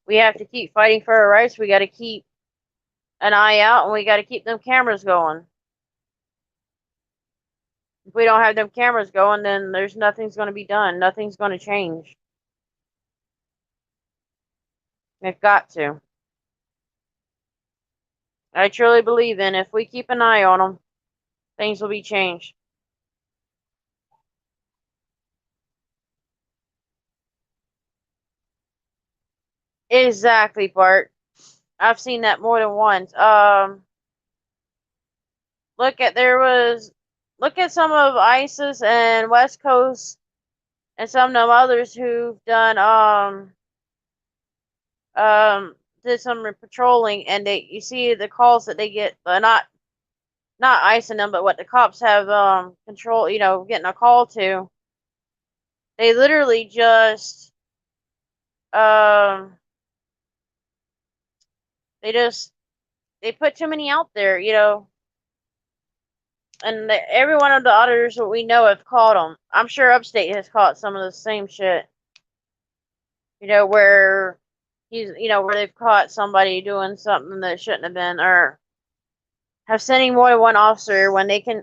we have to keep fighting for our rights. We got to keep an eye out, and we got to keep them cameras going. If we don't have them cameras going, then there's nothing's going to be done. Nothing's going to change. They've got to. I truly believe in if we keep an eye on them, things will be changed. Exactly, Bart. I've seen that more than once. Look at some of ISIS and West Coast and some of them others who've done did some patrolling, and you see the calls that they get, not icing them, but what the cops have control, getting a call to. They literally just um they put too many out there, and every one of the auditors that we know have caught them. I'm sure Upstate has caught some of the same shit. Where where they've caught somebody doing something that shouldn't have been, or have sending more than one officer when they can.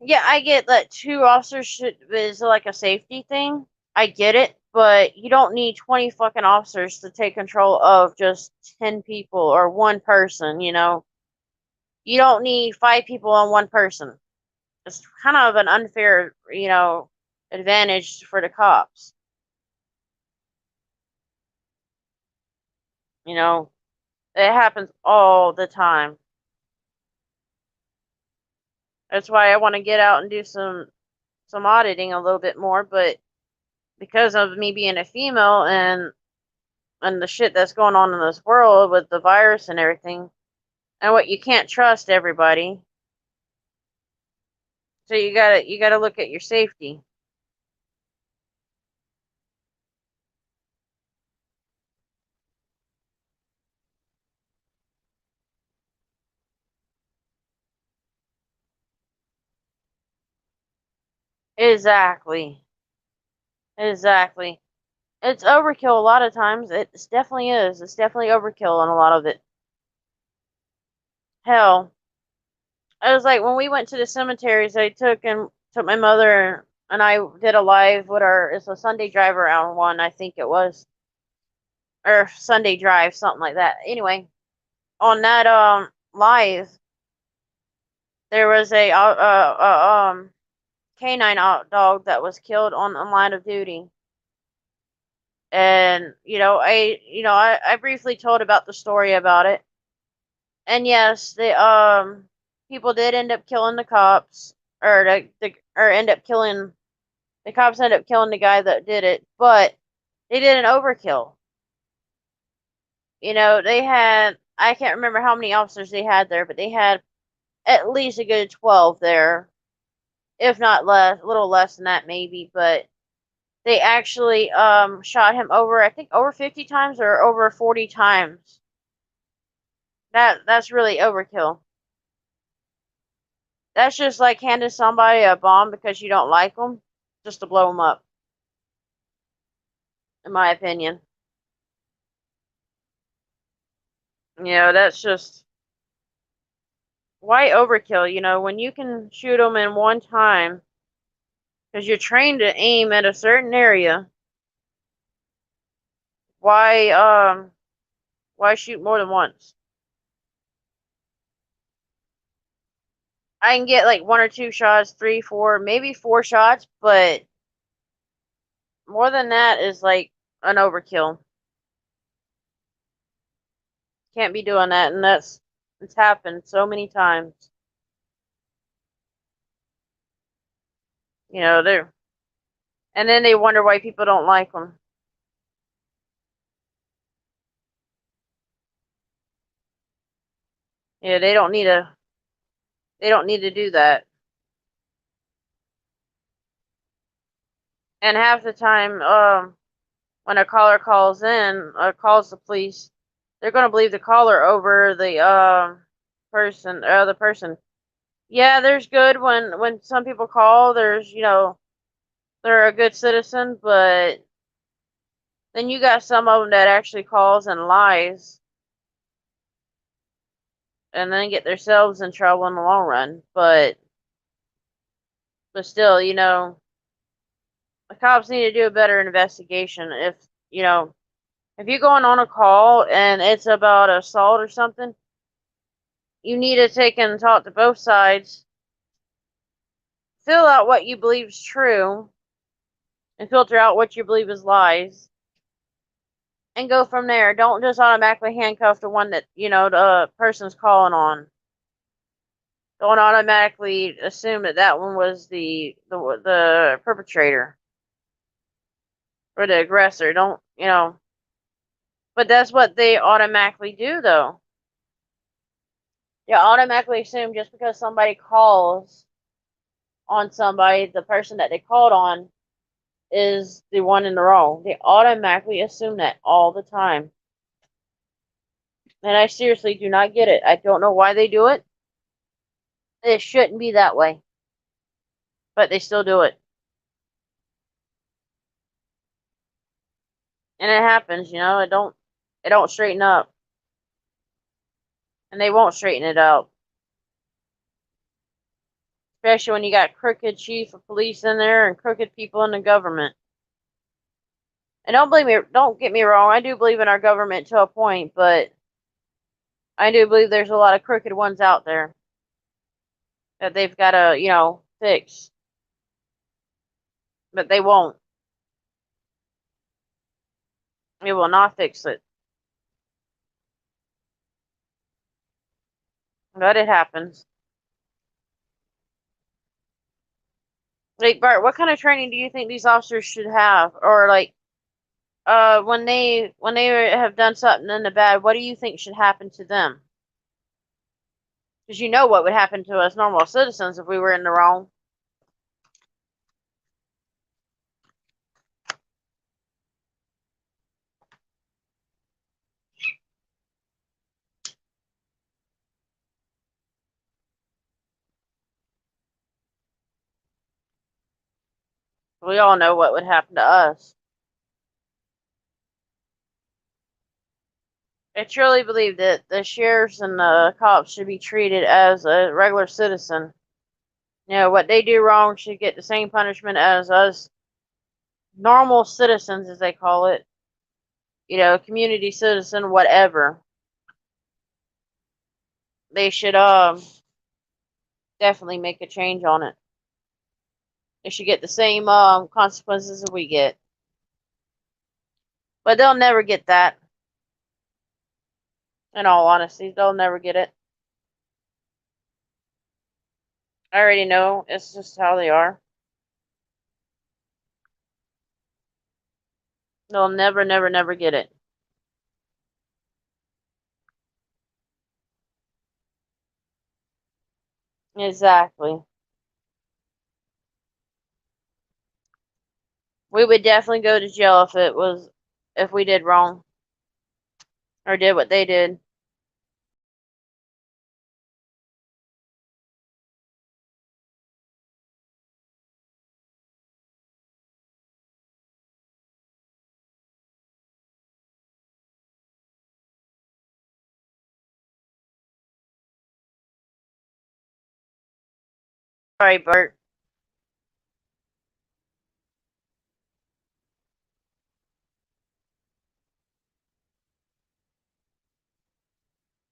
Yeah, I get that 2 officers is like a safety thing. I get it, but you don't need 20 fucking officers to take control of just 10 people or one person. You don't need 5 people on one person. It's kind of an unfair, advantage for the cops. It happens all the time. That's why I want to get out and do some auditing a little bit more, but because of me being a female and the shit that's going on in this world with the virus and everything, and what you can't trust everybody. So you gotta look at your safety. Exactly. Exactly. It's overkill a lot of times. It definitely is. It's definitely overkill on a lot of it. Hell, I was like when we went to the cemeteries, I took my mother and I did a live with it's a Sunday drive around one, I think it was, or Sunday drive, something like that. Anyway, on that live, there was a canine dog that was killed on the line of duty. And I briefly told about the story about it. And yes, the people did end up killing the cops, or or end up killing the cops, end up killing the guy that did it, but they did an overkill. They had, I can't remember how many officers they had there, but they had at least a good 12 there, if not less, a little less than that maybe, but they actually shot him over, I think over 50 times or over 40 times. That's really overkill. That's just like handing somebody a bomb because you don't like them, just to blow them up, in my opinion. That's just why overkill. When you can shoot them in one time because you're trained to aim at a certain area. Why why shoot more than once? I can get like 1 or 2 shots, 3, 4, maybe 4 shots, but more than that is like an overkill. Can't be doing that, and it's happened so many times. They're and then they wonder why people don't like them. Yeah, they don't need to do that. And half the time, when a caller calls in, calls the police, they're gonna believe the caller over the the person. Yeah, there's good when some people call. There's they're a good citizen, but then you got some of them that actually calls and lies, and then get themselves in trouble in the long run. But still, the cops need to do a better investigation. If you're going on a call and it's about assault or something, you need to take and talk to both sides, fill out what you believe is true, and filter out what you believe is lies, and go from there. Don't just automatically handcuff the one that the person's calling on. Don't automatically assume that one was the perpetrator or the aggressor. Don't But that's what they automatically do, though. They automatically assume just because somebody calls on somebody, the person that they called on is the one in the wrong. They automatically assume that all the time. And I seriously do not get it. I don't know why they do it. It shouldn't be that way. But they still do it. And it happens, it don't straighten up. And they won't straighten it out. Especially when you got crooked chief of police in there and crooked people in the government. And don't get me wrong, I do believe in our government to a point, but I do believe there's a lot of crooked ones out there that they've got to, fix. But they won't. They will not fix it. But it happens. Like, Bart, what kind of training do you think these officers should have? Or like, when they have done something in the bad, what do you think should happen to them? Because you know what would happen to us normal citizens if we were in the wrong. We all know what would happen to us. I truly believe that the sheriffs and the cops should be treated as a regular citizen. What they do wrong should get the same punishment as us normal citizens, as they call it. Community citizen, whatever. They should definitely make a change on it. They should get the same consequences that we get. But they'll never get that. In all honesty, they'll never get it. I already know it's just how they are. They'll never, never, never get it. Exactly. We would definitely go to jail if we did wrong or did what they did. Sorry, Bert.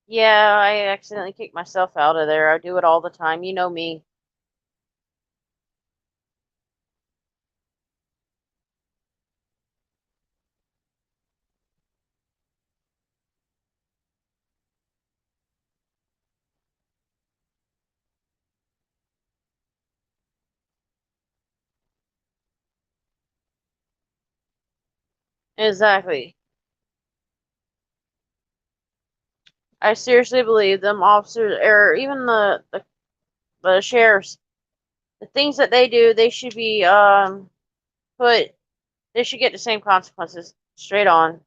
Yeah, I accidentally kicked myself out of there. I do it all the time. You know me. Exactly. I seriously believe them officers, or even the sheriffs, the things that they do, they should be put. They should get the same consequences straight on.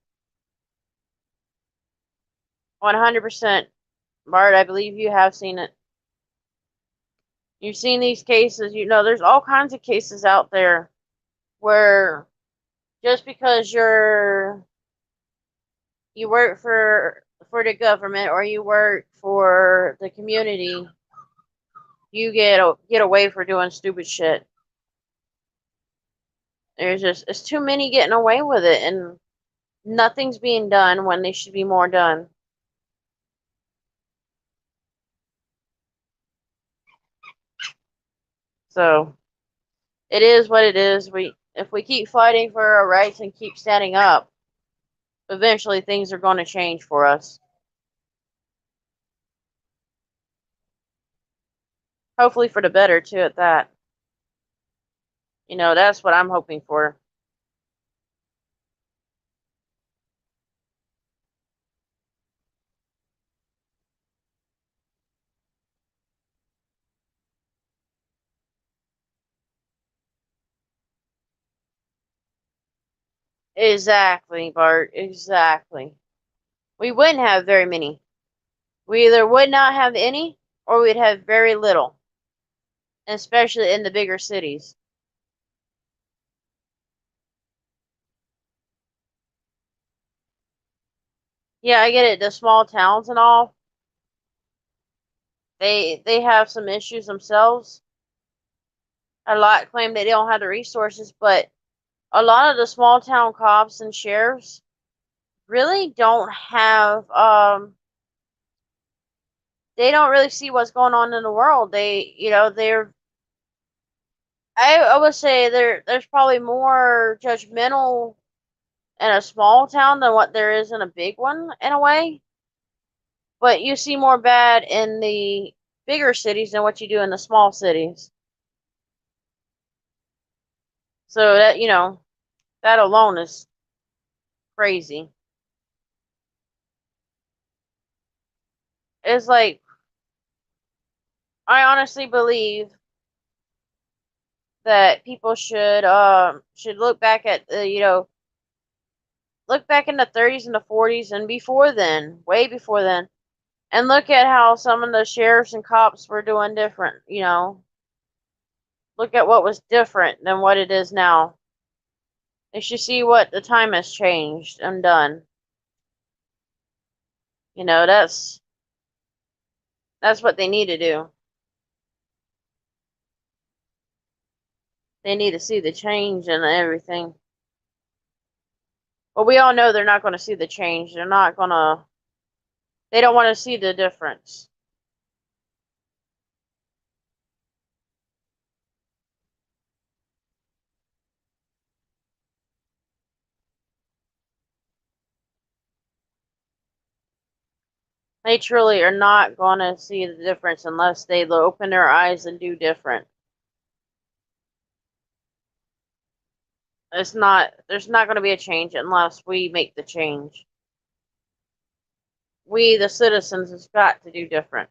100%. Bart, I believe you have seen it. You've seen these cases. You know, there's all kinds of cases out there where just because you work for the government or you work for the community, you get away for doing stupid shit. There's just it's too many getting away with it, and nothing's being done when they should be more done. So it is what it is. We if we keep fighting for our rights and keep standing up, eventually things are going to change for us. Hopefully for the better too at that. You know, that's what I'm hoping for. Exactly, Bart. Exactly. We wouldn't have very many. We either would not have any or we'd have very little, especially in the bigger cities. Yeah, I get it. The small towns and all, they have some issues themselves. A lot claim they don't have the resources, but a lot of the small town cops and sheriffs really don't have they don't really see what's going on in the world. They, you know, they're I would say there's probably more judgmental in a small town than what there is in a big one in a way. But you see more bad in the bigger cities than what you do in the small cities. So that, you know, that alone is crazy. It's like I honestly believe that people should look back at the, you know, look back in the 30s and the 40s and before then, way before then, and look at how some of the sheriffs and cops were doing different, you know. Look at what was different than what it is now. They should see what the time has changed and done. You know, that's what they need to do. They need to see the change and everything. But we all know they're not going to see the change. They're not going to they don't want to see the difference. They truly are not going to see the difference unless they open their eyes and do different. There's not going to be a change unless we make the change. We, the citizens, has got to do different.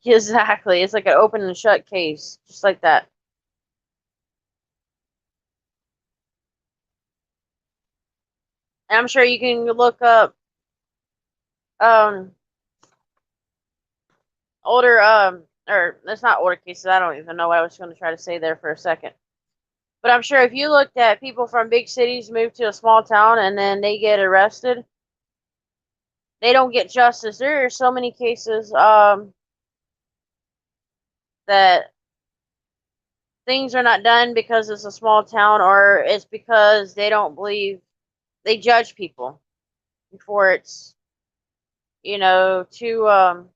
Exactly. It's like an open and shut case, just like that. And I'm sure you can look up um older or that's not older cases. I don't even know what I was going to try to say there for a second. But I'm sure if you looked at people from big cities move to a small town and then they get arrested, they don't get justice. There are so many cases. that things are not done because it's a small town, or it's because they don't believe, they judge people before it's, too,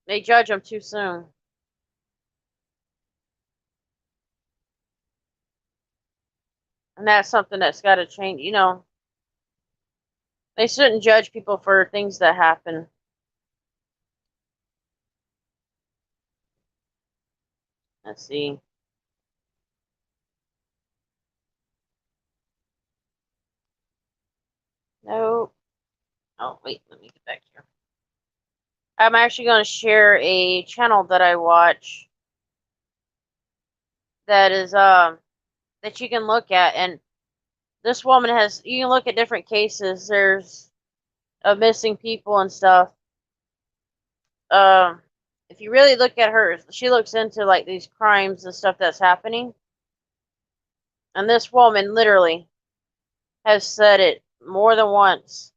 they judge them too soon. And that's something that's got to change. They shouldn't judge people for things that happen. Let's see. No. Oh, wait, let me get back here. I'm actually going to share a channel that I watch that is that you can look at, and this woman has, you can look at different cases. There's of missing people and stuff. Um if you really look at her, she looks into like these crimes and stuff that's happening. And this woman literally has said it more than once.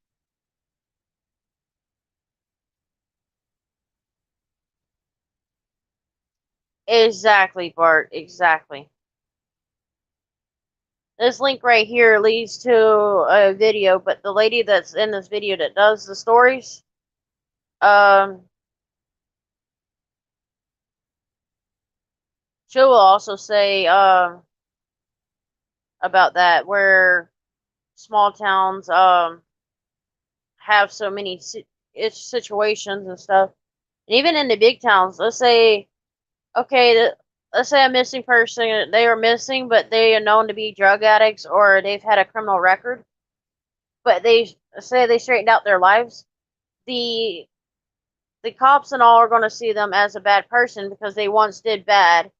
Exactly, Bart, exactly. This link right here leads to a video, but the lady that's in this video that does the stories, um, she will also say about that, where small towns have so many situations and stuff. And even in the big towns, let's say, okay, let's say a missing person, they are missing, but they are known to be drug addicts or they've had a criminal record, but they say they straightened out their lives. The the cops and all are going to see them as a bad person because they once did bad.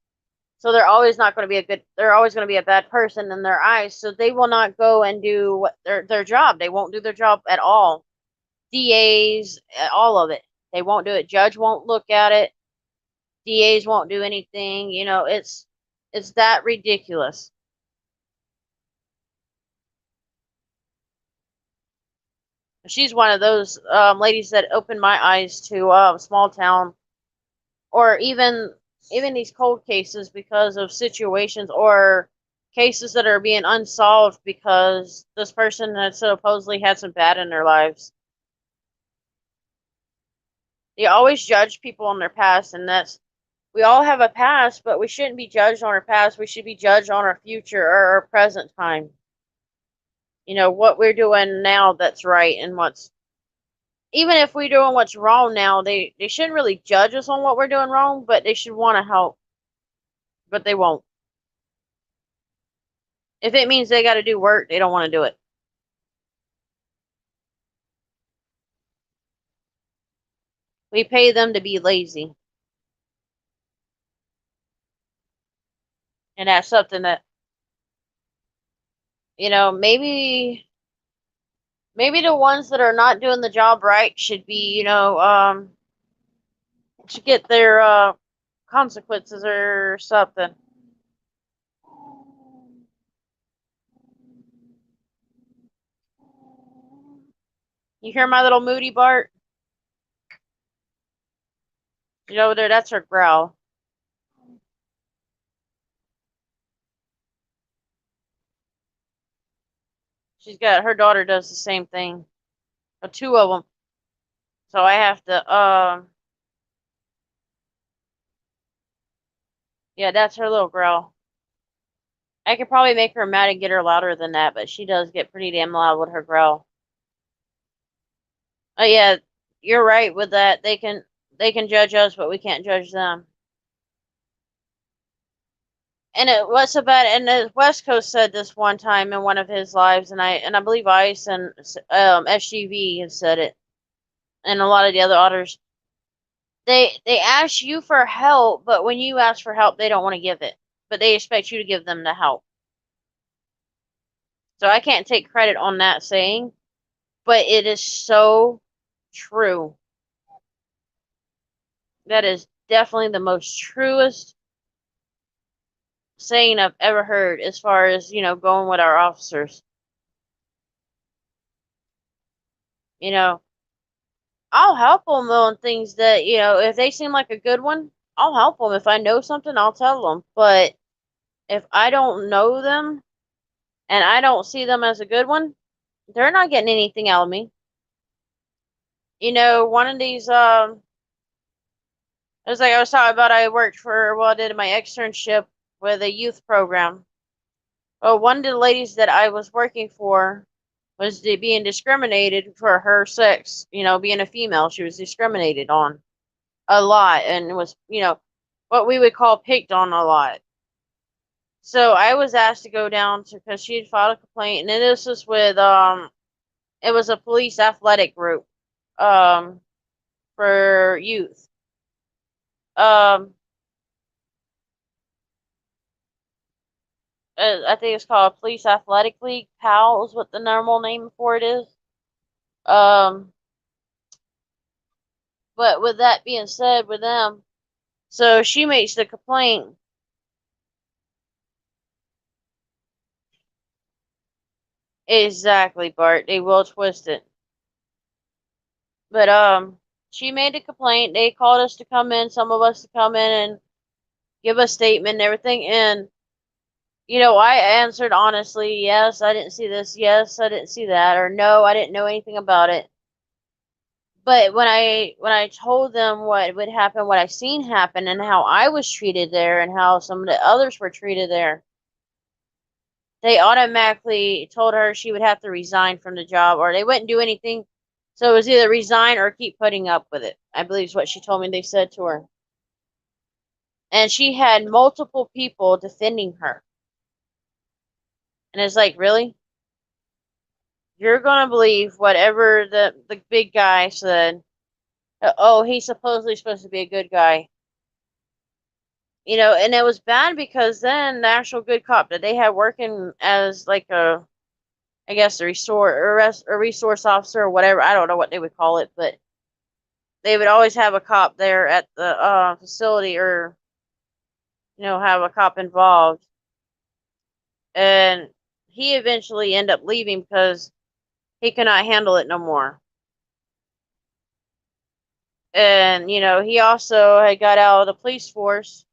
So they're always not going to be a good. They're always going to be a bad person in their eyes. So they will not go and do what their job. They won't do their job at all. DAs, all of it. They won't do it. Judge won't look at it. DAs won't do anything. It's that ridiculous. She's one of those ladies that opened my eyes to small town, or even these cold cases, because of situations or cases that are being unsolved because this person had supposedly had some bad in their lives. They always judge people on their past, and that's, we all have a past, but we shouldn't be judged on our past. We should be judged on our future or our present time. What we're doing now that's right, and what's, even if we're doing what's wrong now, they shouldn't really judge us on what we're doing wrong, but they should want to help. But they won't. If it means they got to do work, they don't want to do it. We pay them to be lazy. And that's something that, maybe the ones that are not doing the job right should be, should get their consequences or something. You hear my little Moody Bart? Over there, that's her growl. She's got, her daughter does the same thing. Two of them. So I have to, yeah, that's her little growl. I could probably make her mad and get her louder than that, but she does get pretty damn loud with her growl. Oh yeah, you're right with that. They can judge us, but we can't judge them. And it was so bad. And the West Coast said this one time in one of his lives, and I believe Ice and SGV has said it, and a lot of the other otters. They ask you for help, but when you ask for help, they don't want to give it, but they expect you to give them the help. So I can't take credit on that saying, but it is so true. That is definitely the most truest saying I've ever heard, as far as, going with our officers. You know, I'll help them on things that, if they seem like a good one, I'll help them. If I know something, I'll tell them. But if I don't know them and I don't see them as a good one, they're not getting anything out of me. One of these, it was like I was talking about, I did my externship with a youth program. Well, one of the ladies that I was working for was being discriminated for her sex, being a female. She was discriminated on a lot and was, what we would call picked on a lot. So I was asked to go down to, because she had filed a complaint, and this was with, it was a police athletic group, um, for youth. Um, I think it's called Police Athletic League. PAL is what the normal name for it is. Um, but with that being said, with them, so she makes the complaint. Exactly, Bart. They will twist it. But she made a complaint. They called us to come in, some of us to come in and give a statement and everything. And I answered honestly, yes, I didn't see this. Yes, I didn't see that. Or no, I didn't know anything about it. But when I told them what would happen, what I seen happen, and how I was treated there, and how some of the others were treated there, they automatically told her she would have to resign from the job, or they wouldn't do anything. So it was either resign or keep putting up with it, I believe is what she told me they said to her. And she had multiple people defending her. And it's like, really? You're gonna believe whatever the big guy said? Oh, he's supposedly supposed to be a good guy. And it was bad because then the actual good cop that they had working as like I guess a resource officer or whatever. I don't know what they would call it, but they would always have a cop there at the facility, or have a cop involved. And he eventually ended up leaving because he could not handle it no more. And he also had got out of the police force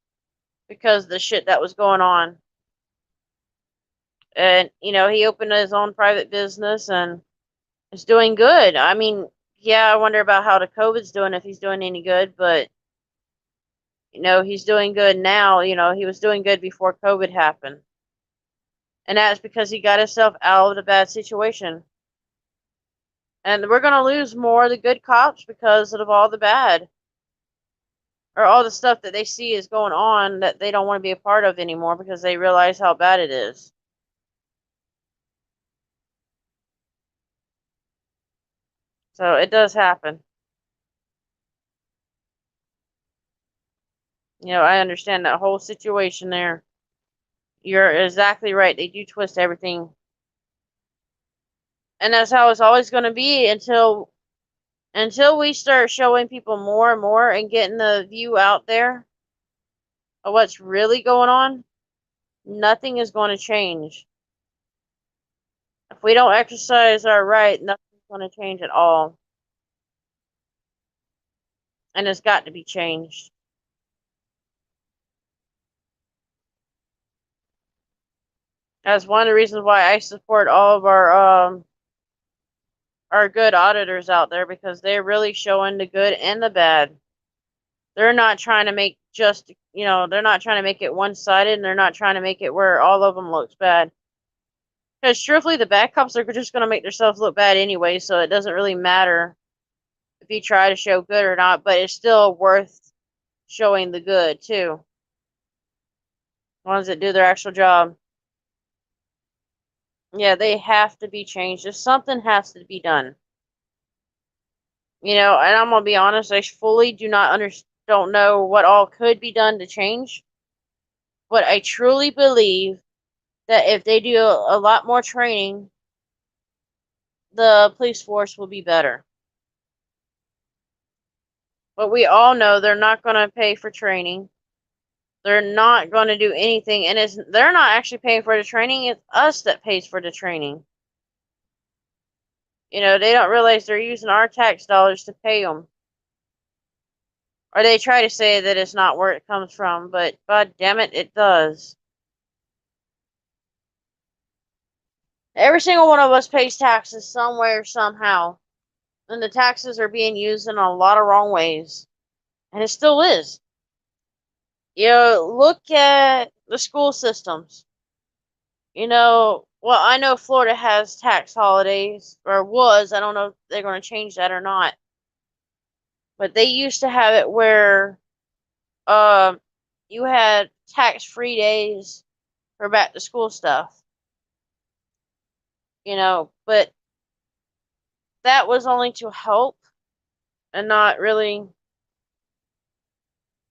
because of the shit that was going on. And he opened his own private business and is doing good. I mean, yeah, I wonder about how the COVID's doing, if he's doing any good, but he's doing good now. He was doing good before COVID happened. And that's because he got himself out of the bad situation. And we're going to lose more of the good cops because of all the bad, or all the stuff that they see is going on that they don't want to be a part of anymore because they realize how bad it is. So it does happen. I understand that whole situation there. You're exactly right. They do twist everything. And that's how it's always going to be until we start showing people more and more and getting the view out there of what's really going on. Nothing is going to change. If we don't exercise our right, nothing's going to change at all. And it's got to be changed. That's one of the reasons why I support all of our good auditors out there, because they're really showing the good and the bad. They're not trying to make they're not trying to make it one-sided, and they're not trying to make it where all of them looks bad. Because truthfully, the bad cops are just going to make themselves look bad anyway, so it doesn't really matter if you try to show good or not, but it's still worth showing the good, too. Ones that do their actual job. Yeah, they have to be changed. If something has to be done. And I'm gonna be honest, I fully don't know what all could be done to change. But I truly believe that if they do a lot more training, the police force will be better. But we all know they're not going to pay for training. They're not going to do anything, and they're not actually paying for the training. It's us that pays for the training. They don't realize they're using our tax dollars to pay them. Or they try to say that it's not where it comes from, but god damn it, it does. Every single one of us pays taxes somewhere, somehow. And the taxes are being used in a lot of wrong ways. And it still is. Look at the school systems. Well, I know Florida has tax holidays, or was. I don't know if they're going to change that or not. But they used to have it where um you had tax-free days for back to school stuff. But that was only to help and not really,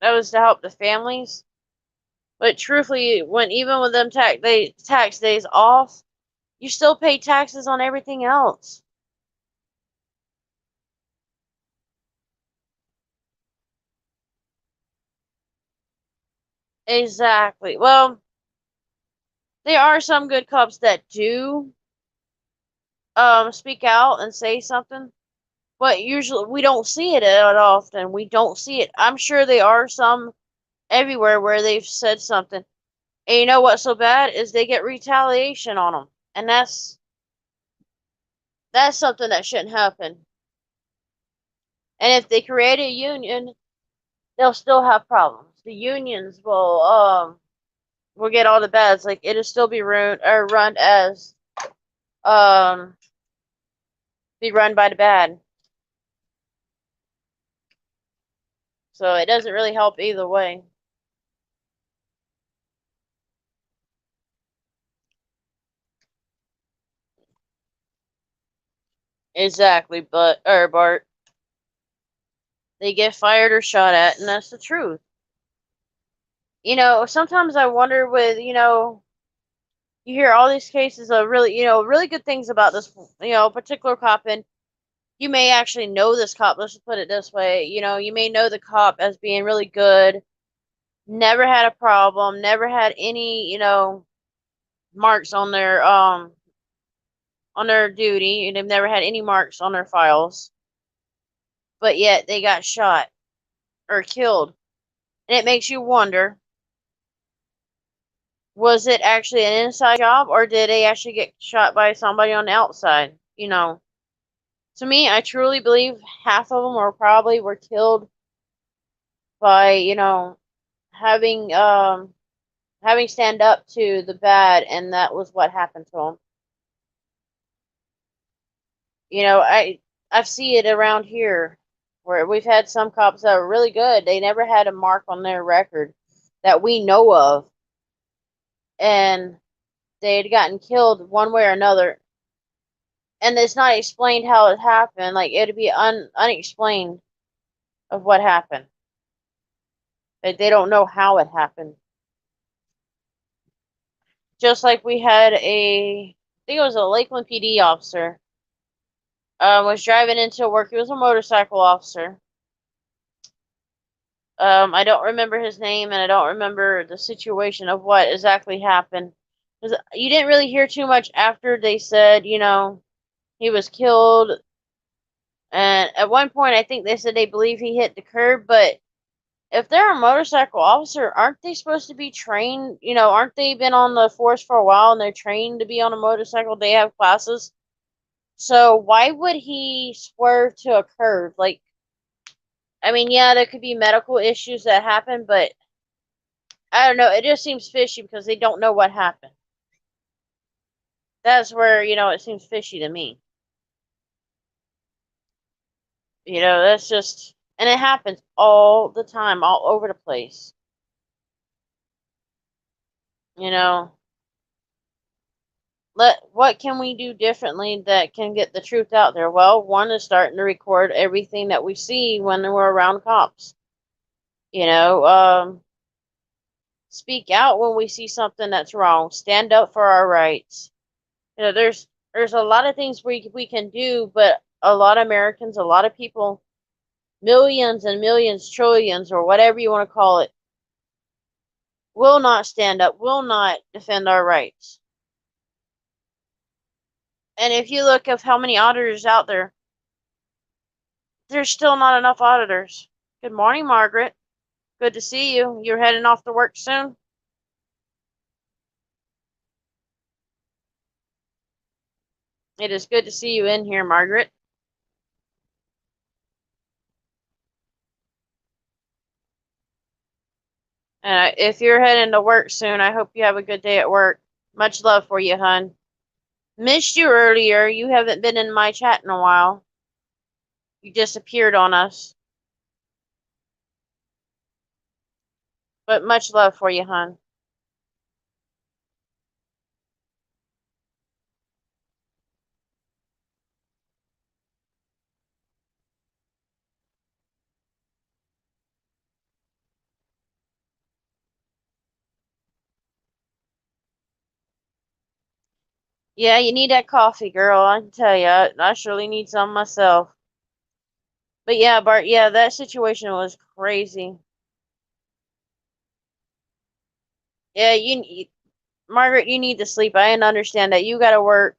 that was to help the families. But truthfully, when even with them tax days off, you still pay taxes on everything else. Exactly. Well, there are some good cops that do speak out and say something, but usually we don't see it that often. We don't see it. I'm sure there are some everywhere where they've said something. And you know what's so bad is they get retaliation on them, and that's something that shouldn't happen. And if they create a union, they'll still have problems. The unions will get all the bads. Like it'll still be run as um be run by the bad. So it doesn't really help either way. Exactly, but or Bart, they get fired or shot at, and that's the truth. Sometimes I wonder with, you hear all these cases of really, really good things about this, particular cop, and you may actually know this cop. Let's just put it this way. You may know the cop as being really good, never had a problem, never had any, marks on their duty, and they've never had any marks on their files, but yet they got shot or killed. And it makes you wonder, was it actually an inside job or did they actually get shot by somebody on the outside? To me, I truly believe half of them were killed by, having having stand up to the bad, and that was what happened to them. I've seen it around here where we've had some cops that were really good. They never had a mark on their record that we know of, and they had gotten killed one way or another, and it's not explained how it happened. Like it'd be unexplained of what happened. Like they don't know how it happened. Just like we had I think it was a Lakeland PD officer, was driving into work. He was a motorcycle officer. I don't remember his name, and I don't remember the situation of what exactly happened. Because you didn't really hear too much after they said, he was killed. And at one point, I think they said they believe he hit the curb. But if they're a motorcycle officer, aren't they supposed to be trained? Aren't they been on the force for a while and they're trained to be on a motorcycle? They have classes. So why would he swerve to a curb? Like, I mean, yeah, there could be medical issues that happen, but I don't know. It just seems fishy because they don't know what happened. That's where, it seems fishy to me. That's just, and it happens all the time, all over the place. You know, what can we do differently that can get the truth out there? Well, one is starting to record everything that we see when we're around cops. You know, speak out when we see something that's wrong. Stand up for our rights. There's a lot of things we can do, but a lot of Americans, a lot of people, millions and millions, trillions, or whatever you want to call it, will not stand up, will not defend our rights. And if you look of how many auditors out there, there's still not enough auditors. Good morning, Margaret. Good to see you. You're heading off to work soon? It is good to see you in here, Margaret. If you're heading to work soon, I hope you have a good day at work. Much love for you, hun. Missed you earlier. You haven't been in my chat in a while. You disappeared on us. But much love for you, hun. Yeah, you need that coffee, girl. I can tell you. I surely need some myself. But yeah, Bart, yeah, that situation was crazy. Yeah, Margaret, you need to sleep. I understand that. You gotta work.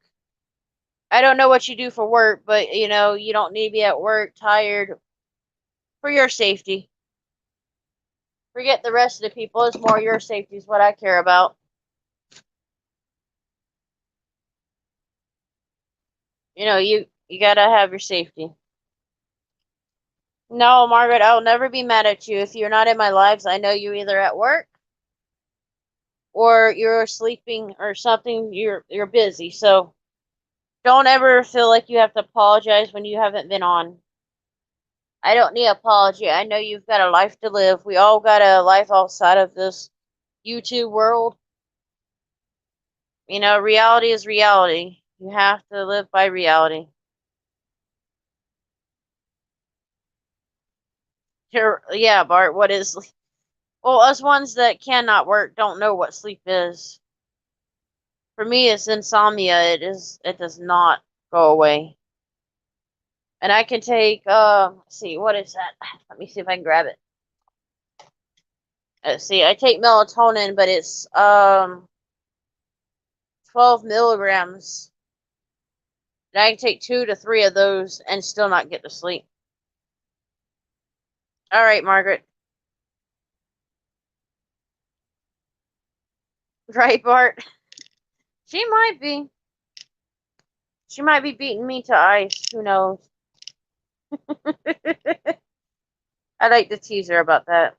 I don't know what you do for work, but you don't need to be at work tired for your safety. Forget the rest of the people. It's more your safety is what I care about. You gotta have your safety. No, Margaret, I'll never be mad at you. If you're not in my lives, I know you're either at work or you're sleeping or something. You're busy. So don't ever feel like you have to apologize when you haven't been on. I don't need apology. I know you've got a life to live. We all got a life outside of this YouTube world. Reality is reality. You have to live by reality. Yeah, Bart, what is well, us ones that cannot work don't know what sleep is. For me, it's insomnia. It does not go away. And I can take let's see, what is that? Let me see if I can grab it. Let's see, I take melatonin, but it's 12 milligrams. And I can take 2 to 3 of those and still not get to sleep. All right, Margaret. Right, Bart? She might be. She might be beating me to ice. Who knows? I like to tease her about that.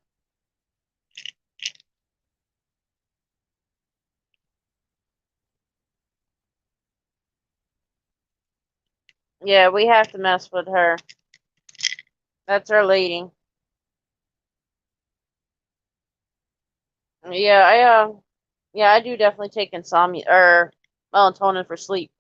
Yeah, we have to mess with her. That's our lady. Yeah, I do definitely take insomnia or melatonin for sleep.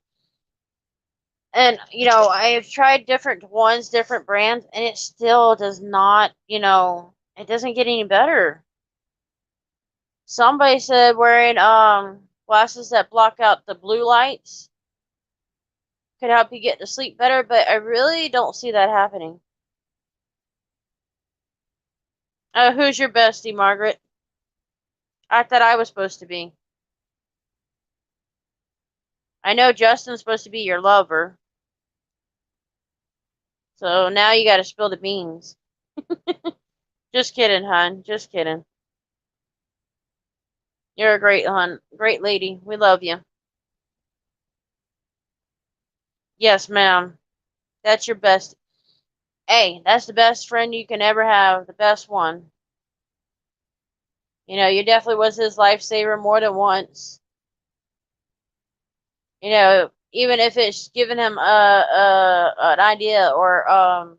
And I have tried different ones, different brands, and it still does not, it doesn't get any better. Somebody said wearing glasses that block out the blue lights could help you get to sleep better, but I really don't see that happening. Who's your bestie, Margaret? I thought I was supposed to be. I know Justin's supposed to be your lover. So now you gotta spill the beans. Just kidding, hon. Just kidding. You're a great hon. Great lady. We love you. Yes, ma'am. That's your best. Hey, that's the best friend you can ever have. The best one. You definitely was his lifesaver more than once. Even if it's giving him an idea or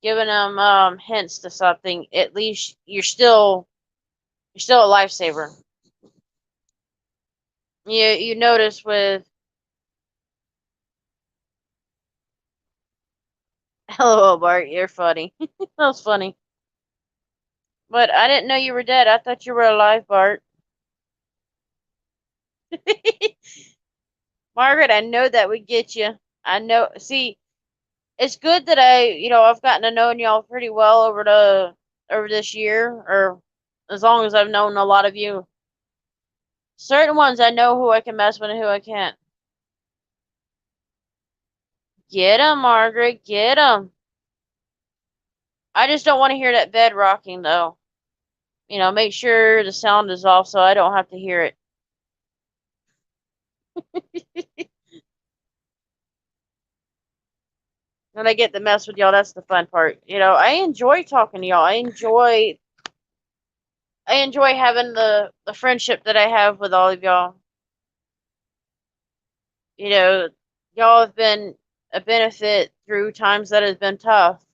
giving him hints to something, at least you're still a lifesaver. You notice with LOL Bart, you're funny. That was funny. But I didn't know you were dead. I thought you were alive, Bart. Margaret, I know that would get you. I know. See, it's good that I've gotten to know y'all pretty well over this year, or as long as I've known a lot of you. Certain ones I know who I can mess with and who I can't. Get him, Margaret. Get him. I just don't want to hear that bed rocking, though. Make sure the sound is off so I don't have to hear it. When I get to mess with y'all, that's the fun part. I enjoy talking to y'all. I enjoy having the friendship that I have with all of y'all. You know, y'all have been a benefit through times that have been tough.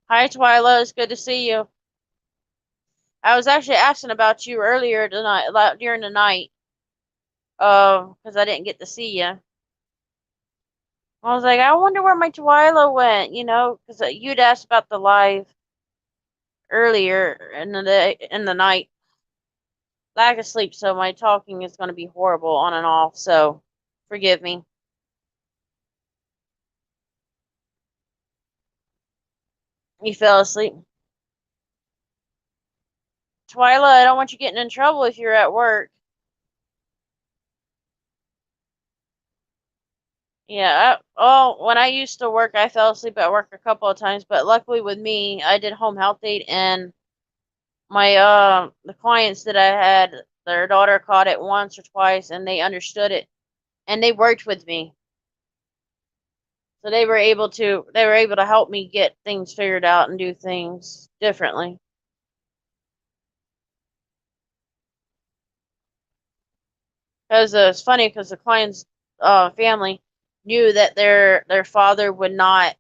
Hi, Twyla. It's good to see you. I was actually asking about you earlier tonight, during the night, because I didn't get to see you. I was like, I wonder where my Twyla went, because you'd asked about the live earlier in the night. Lack of sleep, so my talking is going to be horrible on and off. So, forgive me. You fell asleep. Twyla, I don't want you getting in trouble if you're at work. Yeah, when I used to work, I fell asleep at work a couple of times, but luckily with me, I did home health aid, and the clients that I had, their daughter caught it once or twice, and they understood it, and they worked with me. So they were able to help me get things figured out and do things differently. Because it's funny because the client's family knew that their father would not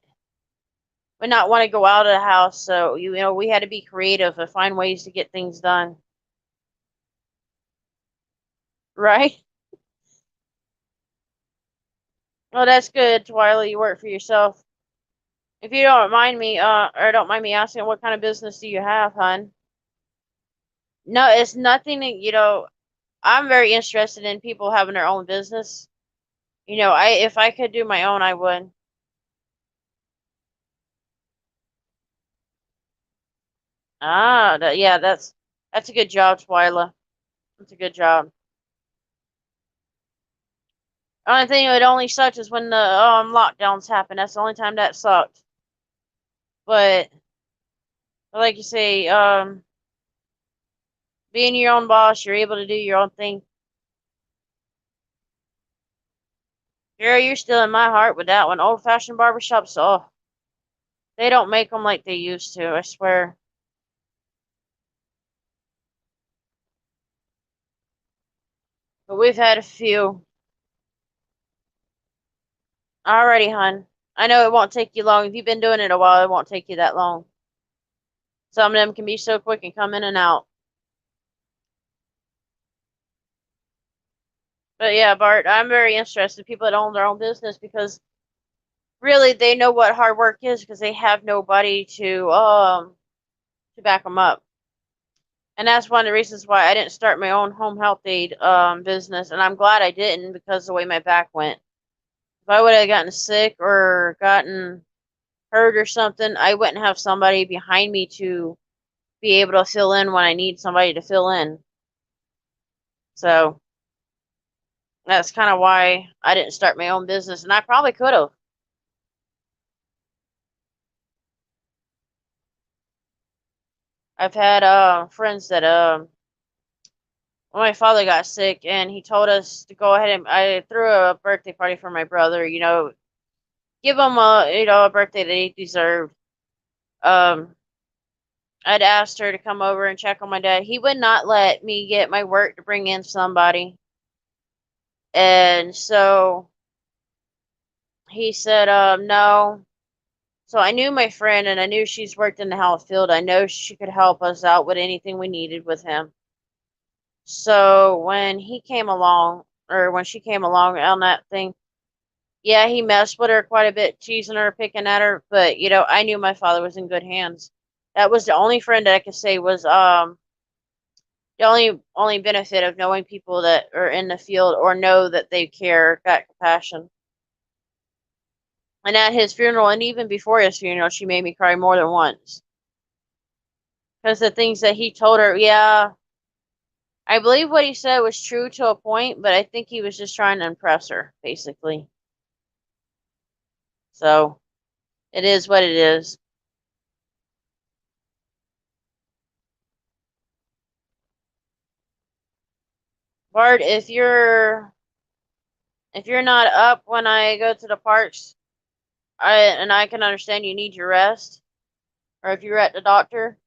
want to go out of the house, so we had to be creative and find ways to get things done. Right? Well, that's good, Twyla. You work for yourself. If you don't mind me, or don't mind me asking, what kind of business do you have, hon? No, it's nothing I'm very interested in people having their own business. If I could do my own, I would. Yeah, that's a good job, Twyla. That's a good job. Only thing that only sucks is when the lockdowns happen. That's the only time that sucked. But like you say, being your own boss, you're able to do your own thing. Girl, you're still in my heart with that one. Old fashioned barbershops, oh, they don't make them like they used to, I swear. But we've had a few. Alrighty, hun. I know it won't take you long. If you've been doing it a while, it won't take you that long. Some of them can be so quick and come in and out. But yeah, Bart, I'm very interested in people that own their own business because really they know what hard work is because they have nobody to back them up. And that's one of the reasons why I didn't start my own home health aid business, and I'm glad I didn't because the way my back went. If I would have gotten sick or gotten hurt or something, I wouldn't have somebody behind me to be able to fill in when I need somebody to fill in. So that's kind of why I didn't start my own business, and I probably could have. I've had friends that when my father got sick and he told us to go ahead and I threw a birthday party for my brother, give him a birthday that he deserved. Um I'd asked her to come over and check on my dad. He would not let me get my work to bring in somebody. And so he said, no. So I knew my friend and I knew she's worked in the health field. I know she could help us out with anything we needed with him. So when he came along, or when she came along on that thing, yeah, he messed with her quite a bit, teasing her, picking at her. But I knew my father was in good hands. That was the only friend that I could say was the only benefit of knowing people that are in the field or know that they care, got compassion. And at his funeral, and even before his funeral, she made me cry more than once because the things that he told her. Yeah, I believe what he said was true to a point, but I think he was just trying to impress her, basically. So it is what it is. Bart, if you're not up when I go to the parks, I can understand you need your rest, or if you're at the doctor,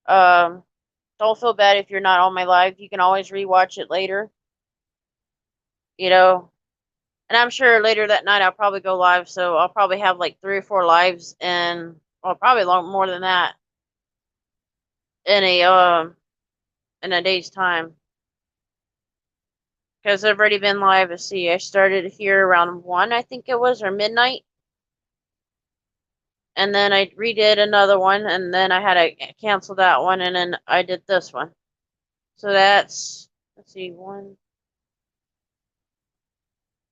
um, don't feel bad if you're not on my live. You can always rewatch it later, you know. And I'm sure later that night I'll probably go live, so I'll probably have like 3 or 4 lives and well, probably long more than that in a day's time. Because I've already been live. Let's see, I started here around 1, I think it was, or midnight. And then I redid another one, and then I had to cancel that one, and then I did this one. So that's, let's see, one.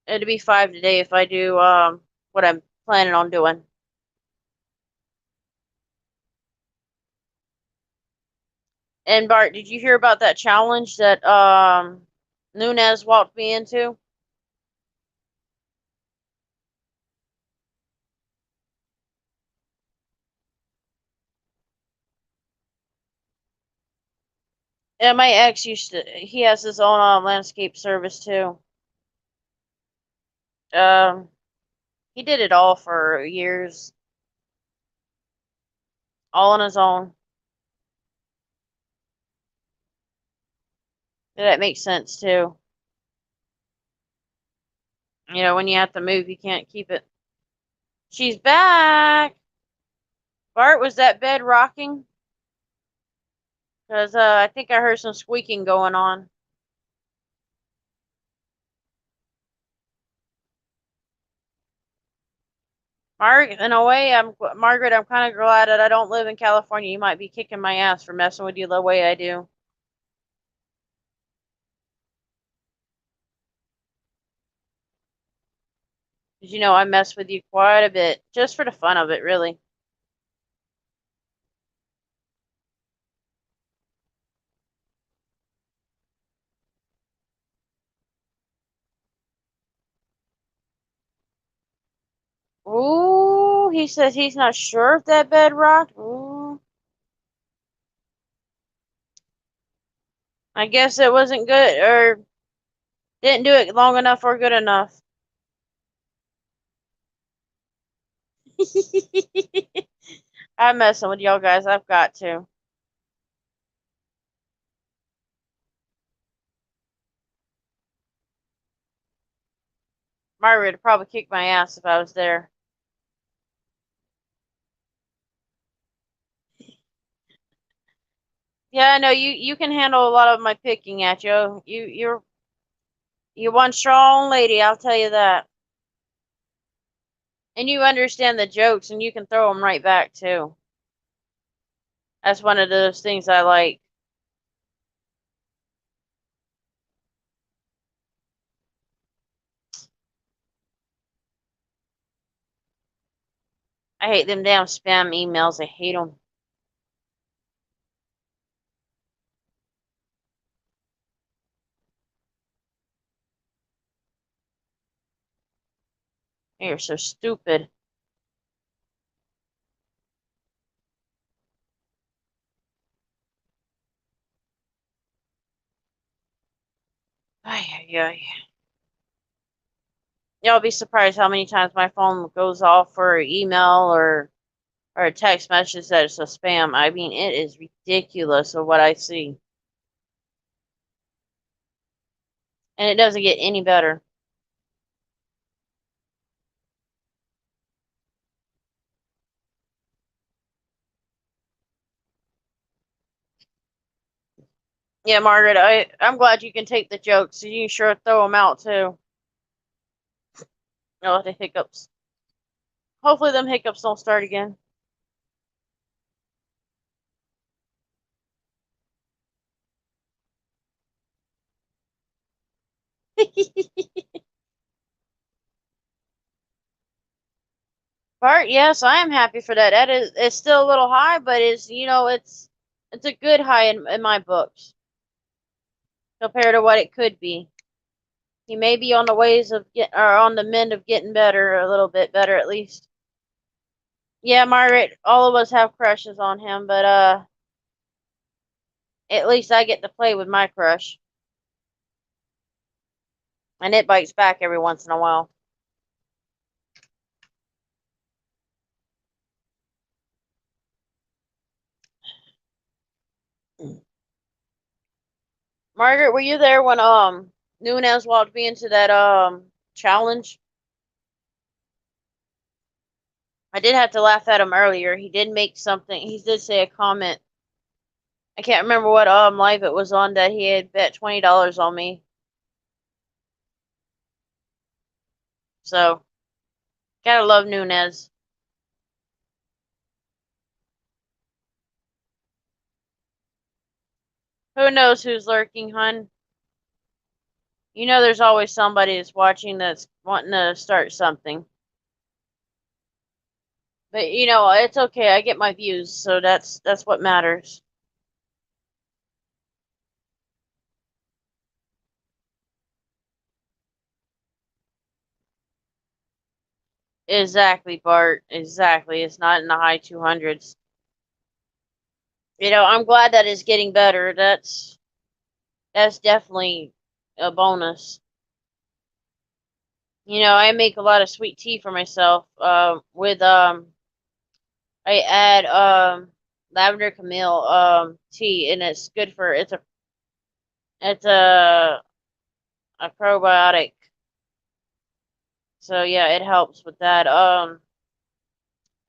It'd be 5 today if I do what I'm planning on doing. And Bart, did you hear about that challenge that Nunez walked me into? Yeah, my ex he has his own landscape service too. Um, he did it all for years, all on his own. That makes sense too. You know, when you have to move, you can't keep it. She's back. Bart, was that bed rocking? Because I think I heard some squeaking going on. In a way, Margaret. I'm kind of glad that I don't live in California. You might be kicking my ass for messing with you the way I do. Because you know I mess with you quite a bit, just for the fun of it, really. Ooh, he says he's not sure if that bed rocked. Ooh, I guess it wasn't good or didn't do it long enough or good enough. I'm messing with y'all guys. I've got to. Margaret would probably kick my ass if I was there. Yeah, I know you can handle a lot of my picking at you. You're one strong lady, I'll tell you that. And you understand the jokes and you can throw them right back too. That's one of those things I like. I hate them damn spam emails. I hate them. You're so stupid. Ay, ay, ay. Y'all be surprised how many times my phone goes off for email or a text message that it's a spam. I mean, it is ridiculous of what I see. And it doesn't get any better. Yeah, Margaret, I'm glad you can take the jokes. You can sure throw them out too. Oh, the hiccups. Hopefully them hiccups don't start again. Bart, yes, I am happy for that. That is, it's still a little high, but it's a good high in my books. compared to what it could be. He may be on the ways of or on the mend of getting better, a little bit better at least. Yeah, Margaret, all of us have crushes on him, but at least I get to play with my crush. And it bites back every once in a while. Margaret, were you there when Nunez walked me into that challenge? I did have to laugh at him earlier. He did make something. He did say a comment. I can't remember what live it was on that he had bet $20 on me. So gotta love Nunez. Who knows who's lurking, hun? You know there's always somebody that's watching that's wanting to start something. But you know, it's okay. I get my views, so that's what matters. Exactly, Bart. Exactly. It's not in the high 200s. You know, I'm glad that it's getting better. That's definitely a bonus. You know, I make a lot of sweet tea for myself. With I add lavender camille tea, and it's good for it's a probiotic. So yeah, it helps with that. I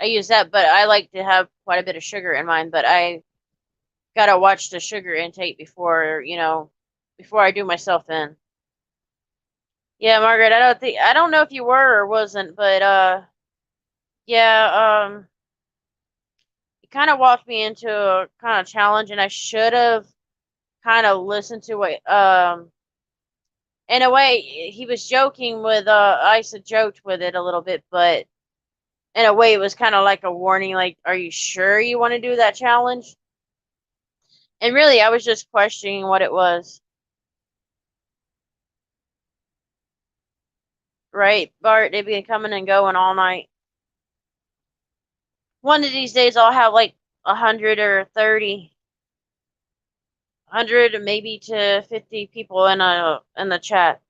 use that, but I like to have quite a bit of sugar in mine. But I gotta watch the sugar intake before before I do myself in. Yeah, Margaret, I don't know if you were or wasn't, but yeah, it kind of walked me into a kind of challenge, and I should have kind of listened to what in a way he was joking with Isa joked with it a little bit, but in a way it was kind of like a warning, like, are you sure you want to do that challenge? And really I was just questioning what it was. Right, Bart, they've been coming and going all night. One of these days I'll have like 100 or 30, 100 maybe to 50 people in the chat.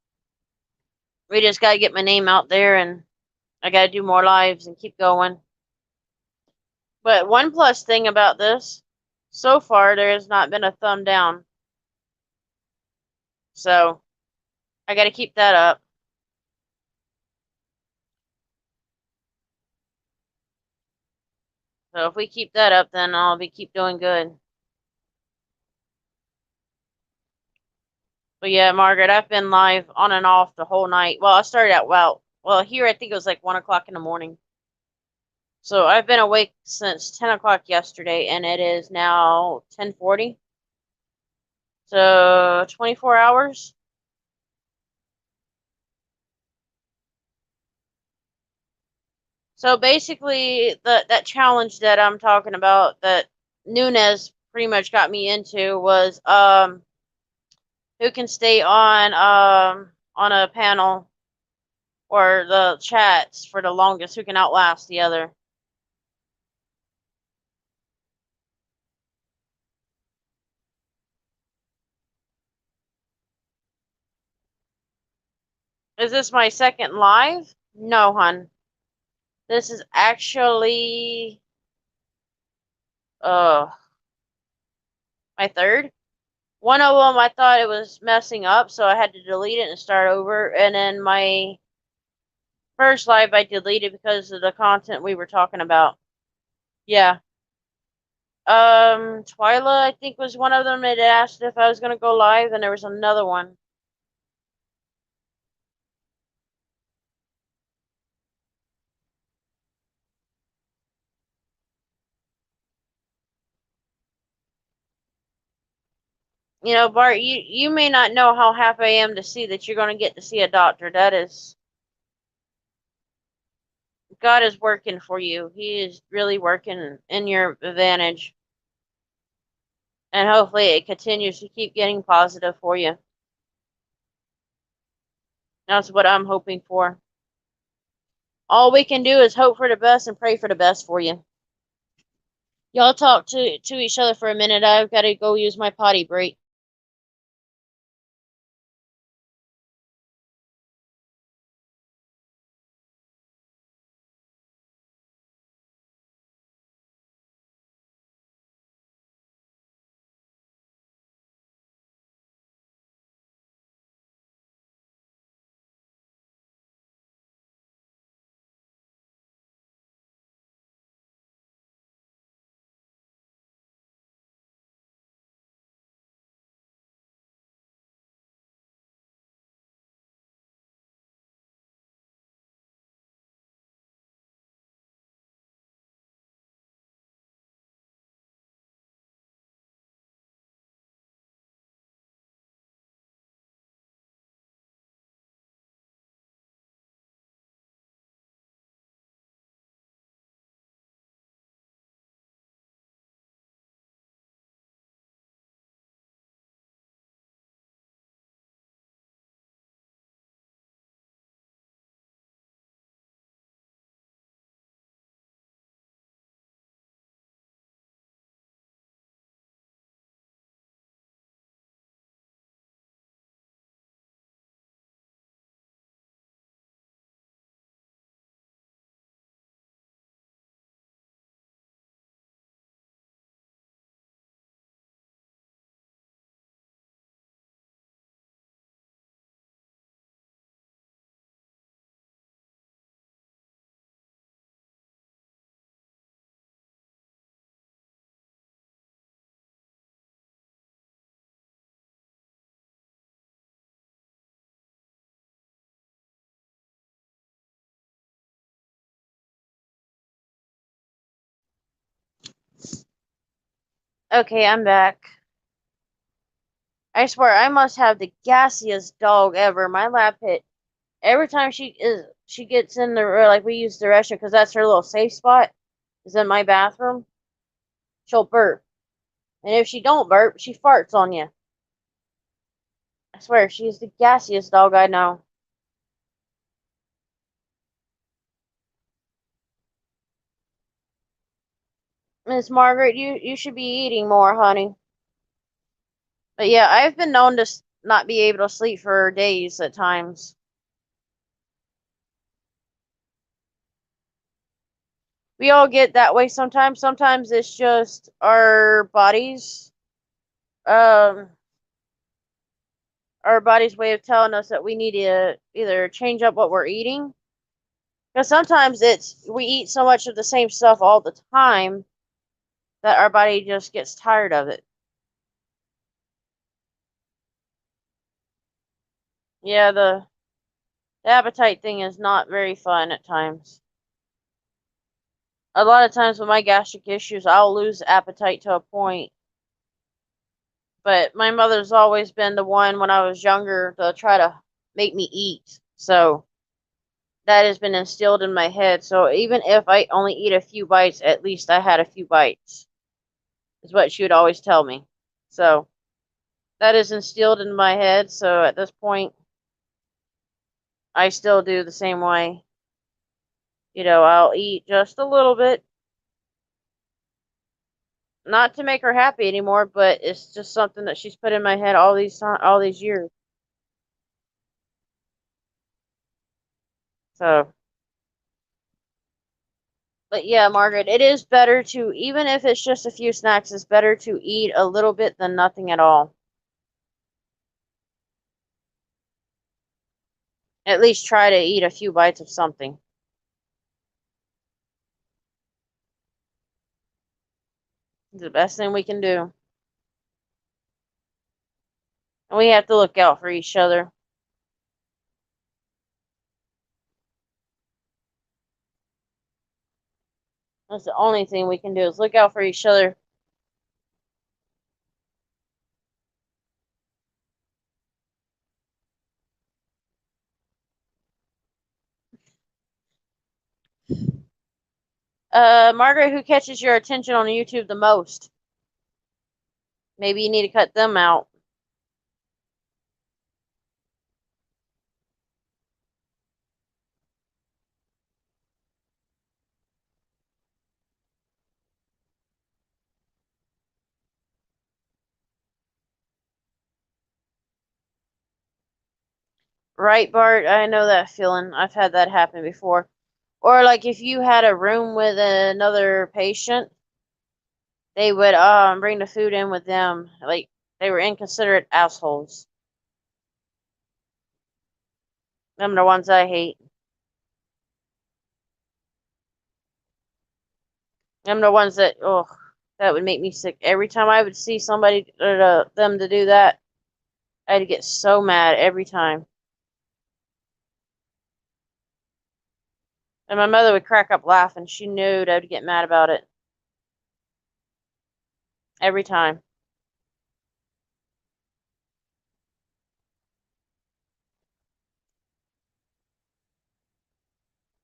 We just got to get my name out there, and I got to do more lives and keep going. But one plus thing about this, so far there has not been a thumb down. So I got to keep that up. So if we keep that up, then I'll be keep doing good. But yeah, Margaret, I've been live on and off the whole night. Well, I started out well here I think it was like 1 o'clock in the morning. So I've been awake since 10 o'clock yesterday, and it is now 10:40. So 24 hours. So basically, that challenge that I'm talking about that Nunez pretty much got me into was who can stay on a panel or the chats for the longest, who can outlast the other. Is this my second live? No, hun. This is actually uh my third. One of them I thought it was messing up, so I had to delete it and start over. And then my first live I deleted because of the content we were talking about. Yeah. Twyla, I think, was one of them that asked if I was gonna go live, and there was another one. You know, Bart, you may not know how happy I am to see that you're gonna get to see a doctor. That is, God is working for you. He is really working in your advantage. And hopefully it continues to keep getting positive for you. That's what I'm hoping for. All we can do is hope for the best and pray for the best for you. Y'all talk to each other for a minute. I've got to go use my potty break. Okay, I'm back. I swear I must have the gassiest dog ever. My lab pit. Every time she gets in the like we use the restroom because that's her little safe spot is in my bathroom. She'll burp, and if she don't burp, she farts on you. I swear she's the gassiest dog I know. Miss Margaret, you should be eating more, honey. But yeah, I've been known to not be able to sleep for days at times. We all get that way sometimes. Sometimes it's just our bodies, um, our body's way of telling us that we need to either change up what we're eating. Because sometimes it's we eat so much of the same stuff all the time that our body just gets tired of it. Yeah, the appetite thing is not very fun at times. A lot of times with my gastric issues, I'll lose appetite to a point. But my mother's always been the one when I was younger to try to make me eat. So that has been instilled in my head. So even if I only eat a few bites, at least I had a few bites, is what she would always tell me. So that is instilled in my head. So at this point, I still do the same way. I'll eat just a little bit, not to make her happy anymore, but it's just something that she's put in my head all these years. So, but yeah, Margaret, it is better to, even if it's just a few snacks, it's better to eat a little bit than nothing at all. At least try to eat a few bites of something. It's the best thing we can do. And we have to look out for each other. That's the only thing we can do is look out for each other. Margaret, who catches your attention on YouTube the most? Maybe you need to cut them out. Right, Bart? I know that feeling. I've had that happen before. Or like if you had a room with another patient, they would bring the food in with them. Like they were inconsiderate assholes. Them are the ones I hate. Them are the ones that that would make me sick. Every time I would see somebody or them to do that, I'd get so mad every time. And my mother would crack up laughing. She knew I'd get mad about it every time.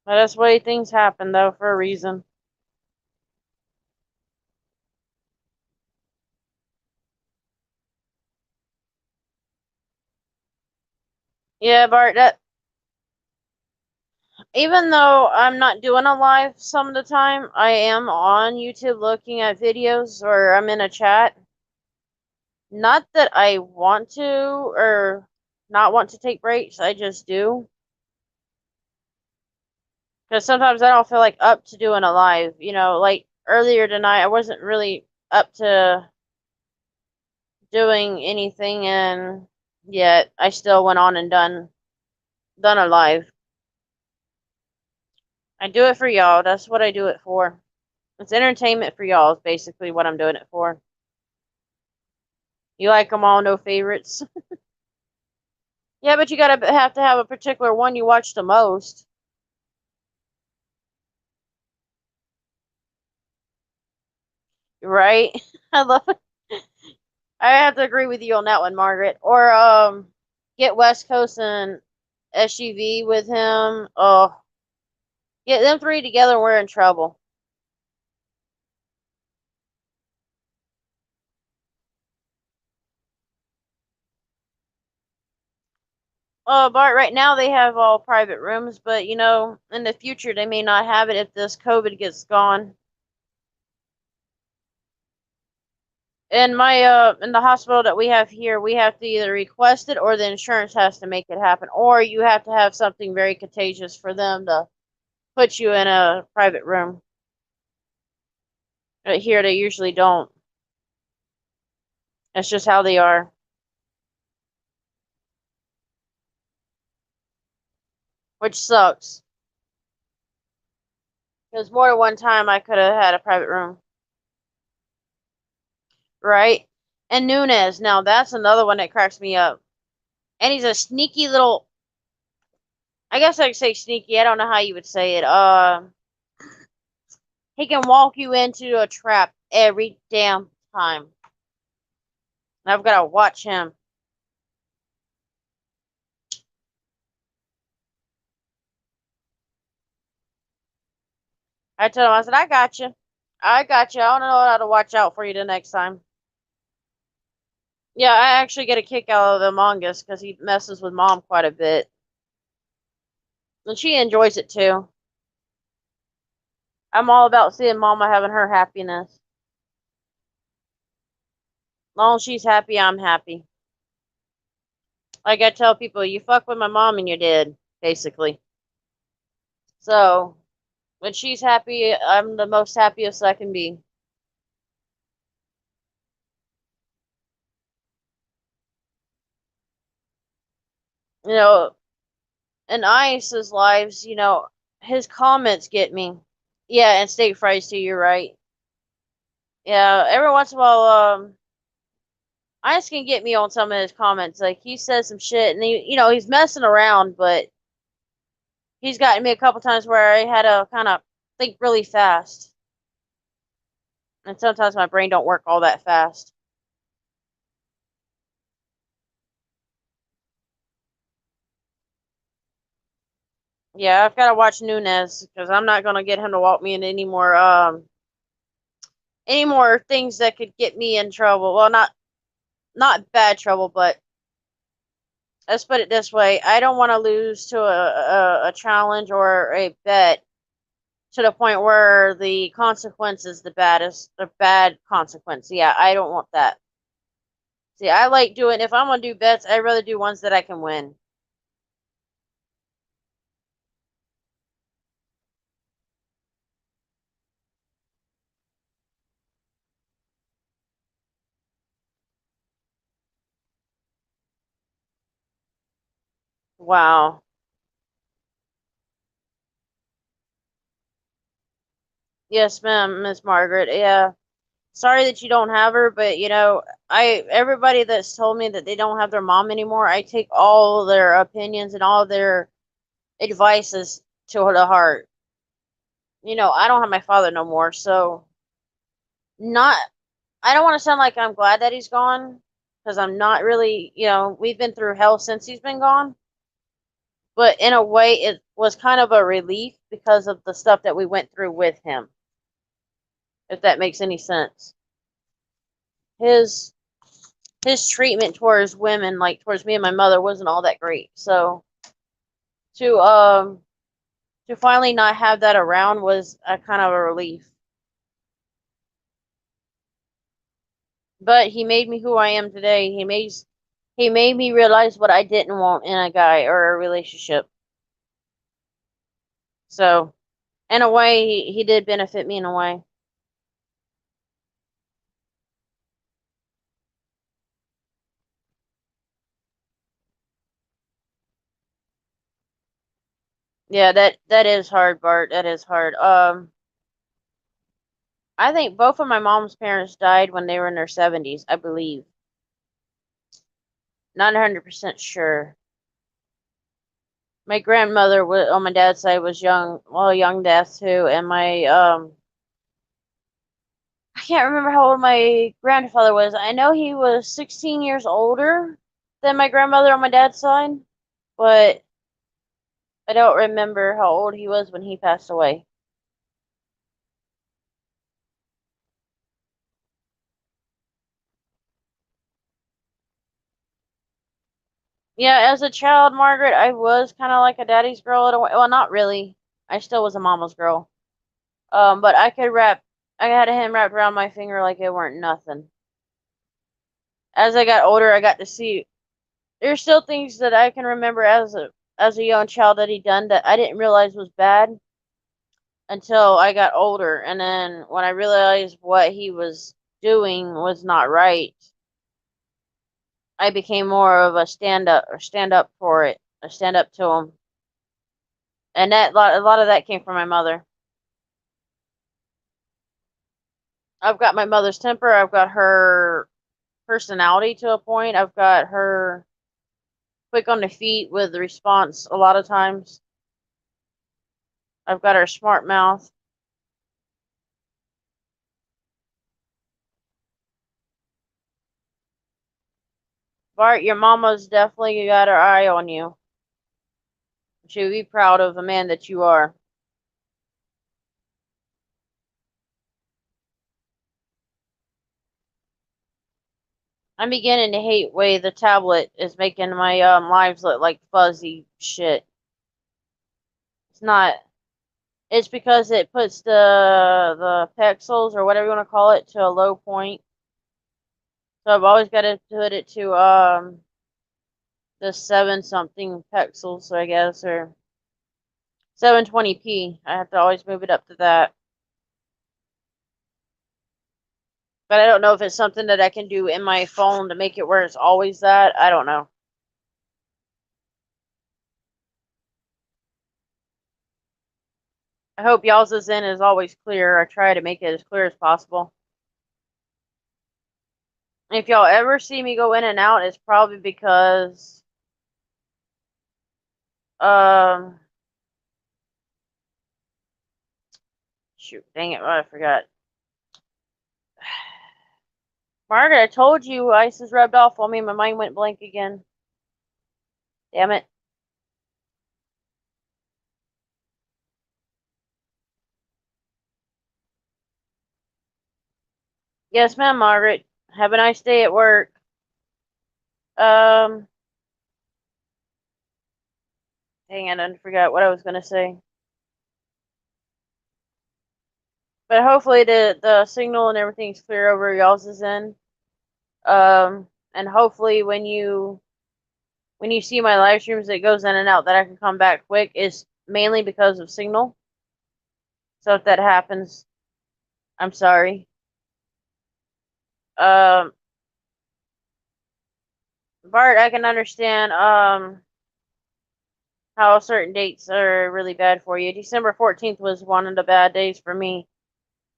But that's the way things happen, though, for a reason. Yeah, Bart, that even though I'm not doing a live some of the time, I am on YouTube looking at videos or I'm in a chat. Not that I want to or not want to take breaks, I just do. Because sometimes I don't feel like up to doing a live. Like earlier tonight, I wasn't really up to doing anything, and yet I still went on and done a live. I do it for y'all. That's what I do it for. It's entertainment for y'all. Is basically what I'm doing it for. You like them all, no favorites. Yeah, but you gotta have to have a particular one you watch the most, right? I love it. I have to agree with you on that one, Margaret. Or get West Coast and SUV with him. Oh, get them three together, we're in trouble. Bart, right now they have all private rooms, but in the future they may not have it if this COVID gets gone. In the hospital that we have here, we have to either request it or the insurance has to make it happen, or you have to have something very contagious for them to put you in a private room. But here they usually don't. That's just how they are, which sucks. Because more than one time I could have had a private room, right? And Nunez, now that's another one that cracks me up. And he's a sneaky little. I guess I could say sneaky. I don't know how you would say it. He can walk you into a trap every damn time. And I've got to watch him. I told him, I said, I got you. I got you. I want to know how to watch out for you the next time. Yeah, I actually get a kick out of the Mongus because he messes with Mom quite a bit. And she enjoys it too. I'm all about seeing Mama having her happiness. As long as she's happy, I'm happy. Like I tell people, you fuck with my mom and you're dead, basically. So, when she's happy, I'm the most happiest I can be. You know, in Ice's lives, his comments get me. Yeah, and steak fries too, you're right. Yeah, every once in a while, Ice can get me on some of his comments. Like, he says some shit, and he's messing around, but he's gotten me a couple times where I had to kind of think really fast. And sometimes my brain don't work all that fast. Yeah, I've got to watch Nunez because I'm not gonna get him to walk me in any more things that could get me in trouble. Well, not bad trouble, but let's put it this way: I don't want to lose to a challenge or a bet to the point where the consequence is the bad consequence. Yeah, I don't want that. See, I like doing if I'm gonna do bets, I'd rather do ones that I can win. Wow. Yes, ma'am, Miss Margaret. Yeah. Sorry that you don't have her, but everybody that's told me that they don't have their mom anymore, I take all their opinions and all their advices to the heart. I don't have my father no more, so not I don't want to sound like I'm glad that he's gone because I'm not really, we've been through hell since he's been gone, but in a way it was kind of a relief because of the stuff that we went through with him, if that makes any sense. His his treatment towards women, like towards me and my mother, wasn't all that great. So to um to finally not have that around was a kind of a relief. But he made me who I am today. He made me realize what I didn't want in a guy or a relationship. So in a way, he did benefit me in a way. Yeah, that is hard, Bart. That is hard. I think both of my mom's parents died when they were in their 70s, I believe. Not 100% sure. My grandmother on my dad's side was young, well, young death too, and my I can't remember how old my grandfather was. I know he was 16 years older than my grandmother on my dad's side, but I don't remember how old he was when he passed away. Yeah, as a child, Margaret, I was kind of like a daddy's girl in a way. Well, not really. I still was a mama's girl. But I had him wrapped around my finger like it weren't nothing. As I got older, I got to see there's still things that I can remember as a young child that he done that I didn't realize was bad until I got older. And then when I realized what he was doing was not right, I became more of a stand up for it, a stand up to him. And a lot of that came from my mother. I've got my mother's temper. I've got her personality to a point. I've got her quick on the feet with the response a lot of times. I've got her smart mouth. Bart, your mama's definitely got her eye on you. She would be proud of the man that you are. I'm beginning to hate way the tablet is making my lives look like fuzzy shit. It's not. It's because it puts the pixels or whatever you want to call it to a low point. So I've always got to put it to the 7 something pixels, I guess, or 720p. I have to always move it up to that. But I don't know if it's something that I can do in my phone to make it where it's always that. I don't know. I hope y'all's in is always clear. I try to make it as clear as possible. If y'all ever see me go in and out, it's probably because um shoot, dang it, I forgot. Margaret, I told you ice is rubbed off on me. My mind went blank again. Damn it. Yes, ma'am, Margaret. Have a nice day at work. Um, Dang it, I forgot what I was gonna say. But hopefully the signal and everything's clear over y'all's is in. And hopefully when you see my live streams that goes in and out that I can come back quick is mainly because of signal. So if that happens, I'm sorry. Um, Bart, I can understand. how certain dates are really bad for you. December 14th was one of the bad days for me.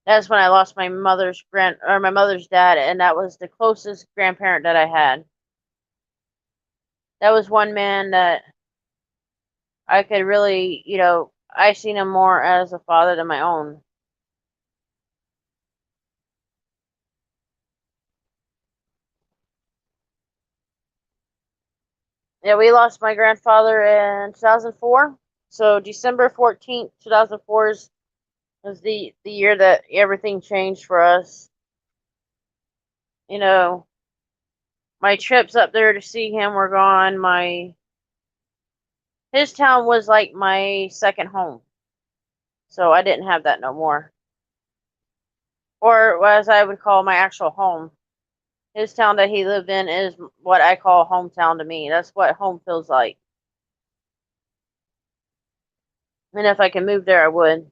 That's when I lost my mother's dad, and that was the closest grandparent that I had. That was one man that I could really, I seen him more as a father than my own. Yeah, we lost my grandfather in 2004. So December 14th, 2004 was the year that everything changed for us. You know, my trips up there to see him were gone. His town was like my second home. So I didn't have that no more. Or as I would call my actual home. His town that he lived in is what I call hometown to me. That's what home feels like. And if I could move there, I would.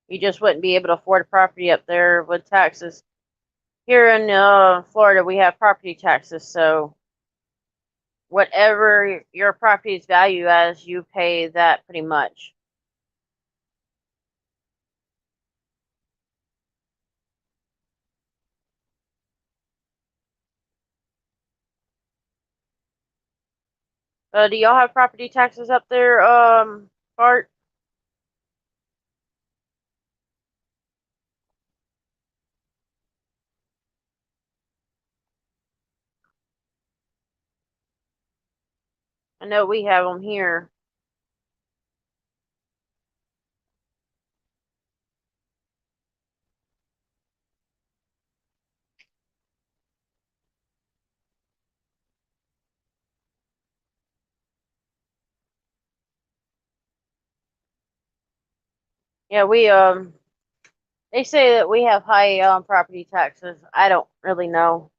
You just wouldn't be able to afford a property up there with taxes. Here in Florida, we have property taxes, so whatever your property's value as, you pay that pretty much. Do y'all have property taxes up there, Bart? I know we have them here. Yeah, they say that we have high property taxes. I don't really know.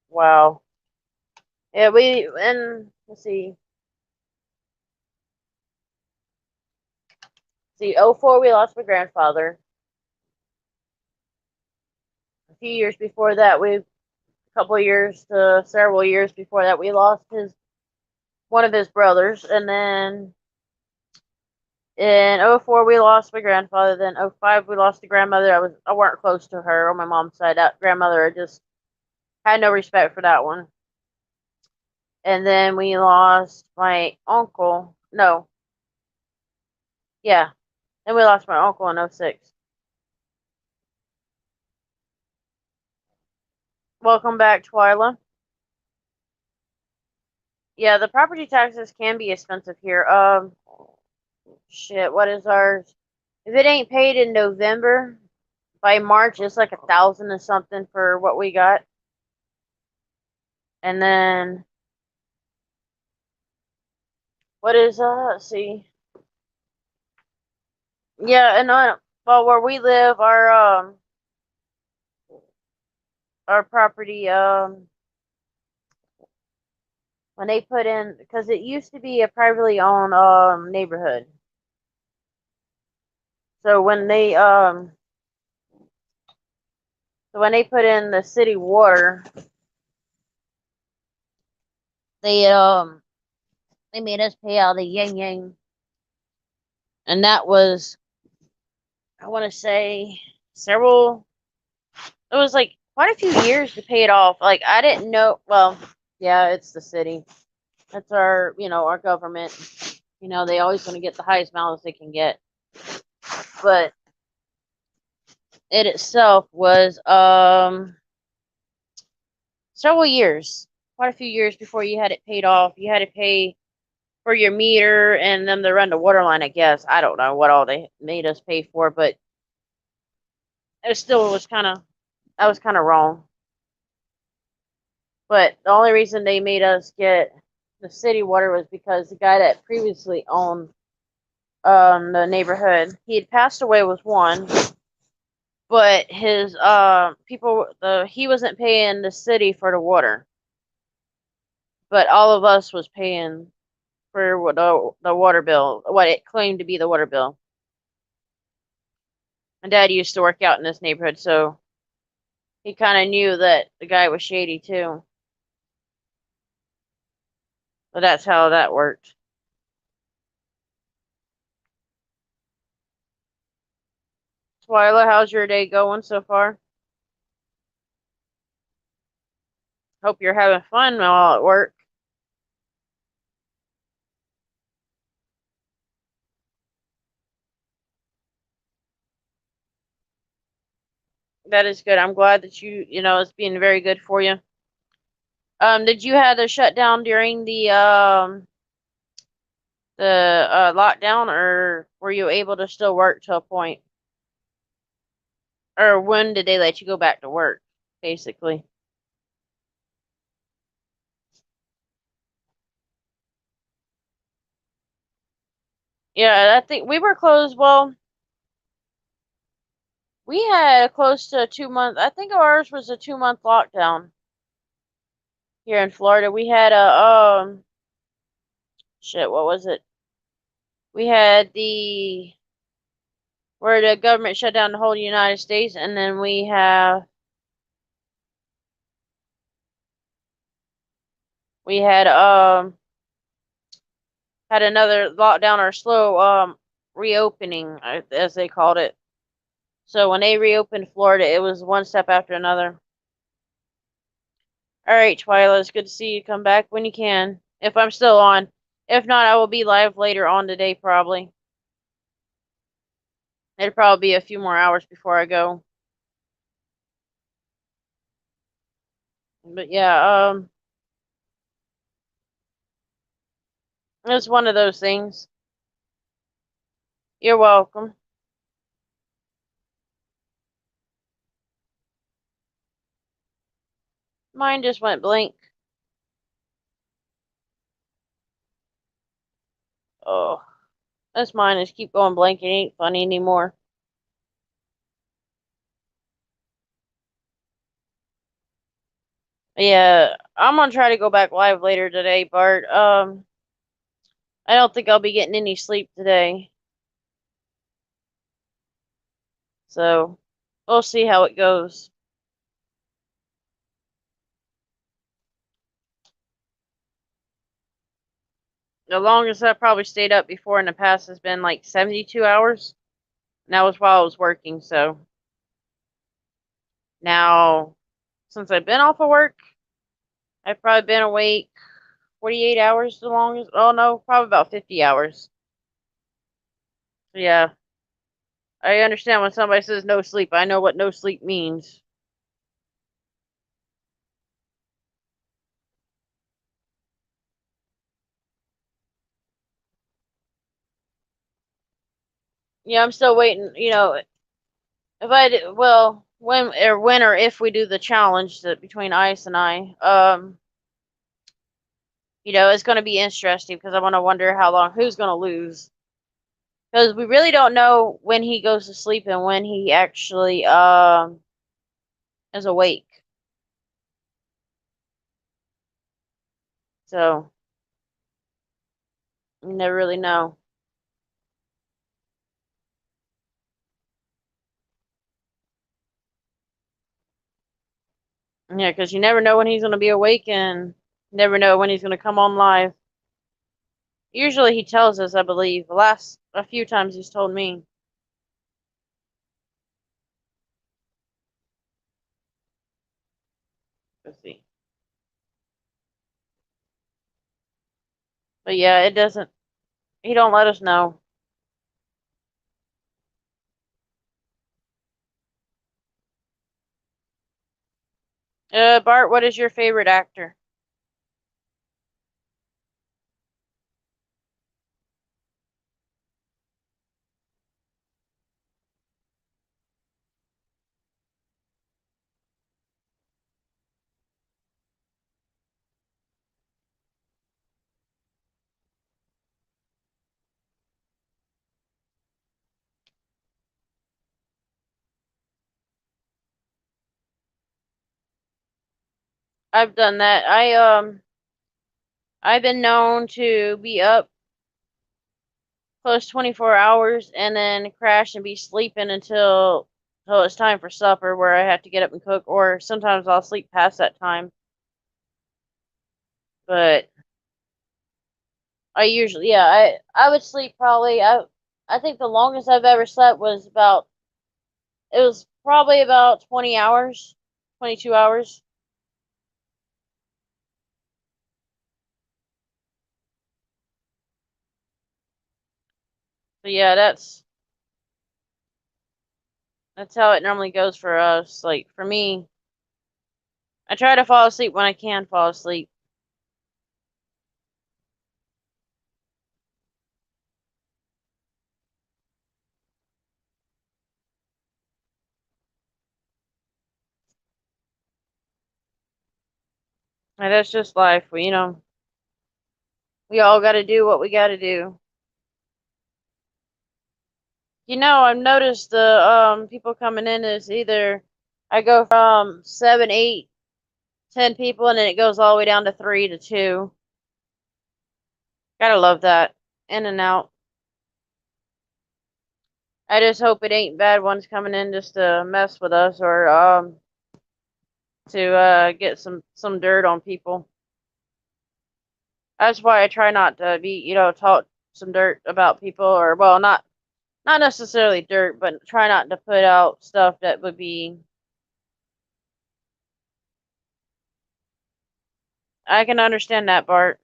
Wow. Yeah, and let's see. See, '04 we lost my grandfather. A few years before that, a couple of years to several years before that, we lost his one of his brothers, and then in '04 we lost my grandfather. Then '05 we lost the grandmother. I weren't close to her on my mom's side. That grandmother, I just had no respect for that one. And then we lost my uncle. No, yeah. Then we lost my uncle in '06. Welcome back, Twyla. Yeah, the property taxes can be expensive here. Shit, what is ours? If it ain't paid in November, by March it's like 1,000 or something for what we got. And then what is let's see. Yeah, and well, where we live, our property when they put in, because it used to be a privately owned neighborhood. So when they put in the city water, they they made us pay out the yang yang, and that was, I want to say, several. It was like quite a few years to pay it off. Like I didn't know. Well, yeah, it's the city. That's our government. They always want to get the highest balance they can get. But it itself was several years, quite a few years before you had it paid off. You had to pay for your meter and them to run the water line, I guess. I don't know what all they made us pay for, but it still was I was kind of wrong. But the only reason they made us get the city water was because the guy that previously owned the neighborhood, he had passed away with one, but his he wasn't paying the city for the water, but all of us was paying for the water bill, what it claimed to be the water bill. My dad used to work out in this neighborhood, so he kind of knew that the guy was shady too. But that's how that worked. Twyla, how's your day going so far? Hope you're having fun while at work. That is good. I'm glad that it's being very good for you. Did you have to shut down during the lockdown, or were you able to still work to a point? Or when did they let you go back to work, basically? Yeah, I think we were closed. Well, we had close to a 2 month. I think ours was a 2 month lockdown here in Florida. We had a shit. What was it? We had the where the government shut down the whole United States, and then we had another lockdown or slow reopening, as they called it. So when they reopened Florida, it was one step after another. All right, Twyla, it's good to see you. Come back when you can, if I'm still on. If not, I will be live later on today, probably. It'll probably be a few more hours before I go. But yeah, it's one of those things. You're welcome. Mine just went blank. Oh, that's mine. Just keep going blank. It ain't funny anymore. But yeah, I'm gonna try to go back live later today, Bart. I don't think I'll be getting any sleep today. So we'll see how it goes. The longest I've probably stayed up before in the past has been like 72 hours. And that was while I was working. So now, since I've been off of work, I've probably been awake 48 hours the longest. Oh no, probably about 50 hours. So yeah, I understand when somebody says no sleep. I know what no sleep means. Yeah, I'm still waiting. If I do, well, when or if we do the challenge that between Ice and I, it's going to be interesting because I want to wonder how long who's going to lose because we really don't know when he goes to sleep and when he actually is awake. So you never really know. Yeah, because you never know when he's going to be awake and never know when he's going to come on live. Usually he tells us, I believe. The last a few times he's told me. Let's see. But yeah, it doesn't. He don't let us know. Bart, what is your favorite actor? I've done that. I've been known to be up close 24 hours and then crash and be sleeping until it's time for supper where I have to get up and cook, or sometimes I'll sleep past that time. But I usually, yeah, I would sleep probably. I think the longest I've ever slept was about, it was probably about 20 hours, 22 hours. So yeah, that's how it normally goes for us. Like for me, I try to fall asleep when I can fall asleep. And that's just life. We all got to do what we got to do. I've noticed the people coming in is either I go from 7, 8, 10 people, and then it goes all the way down to 3 to 2. Gotta love that. In and out. I just hope it ain't bad ones coming in just to mess with us or to get some dirt on people. That's why I try not to be, talk some dirt about people, or well, not necessarily dirt, but try not to put out stuff that would be. I can understand that, Bart.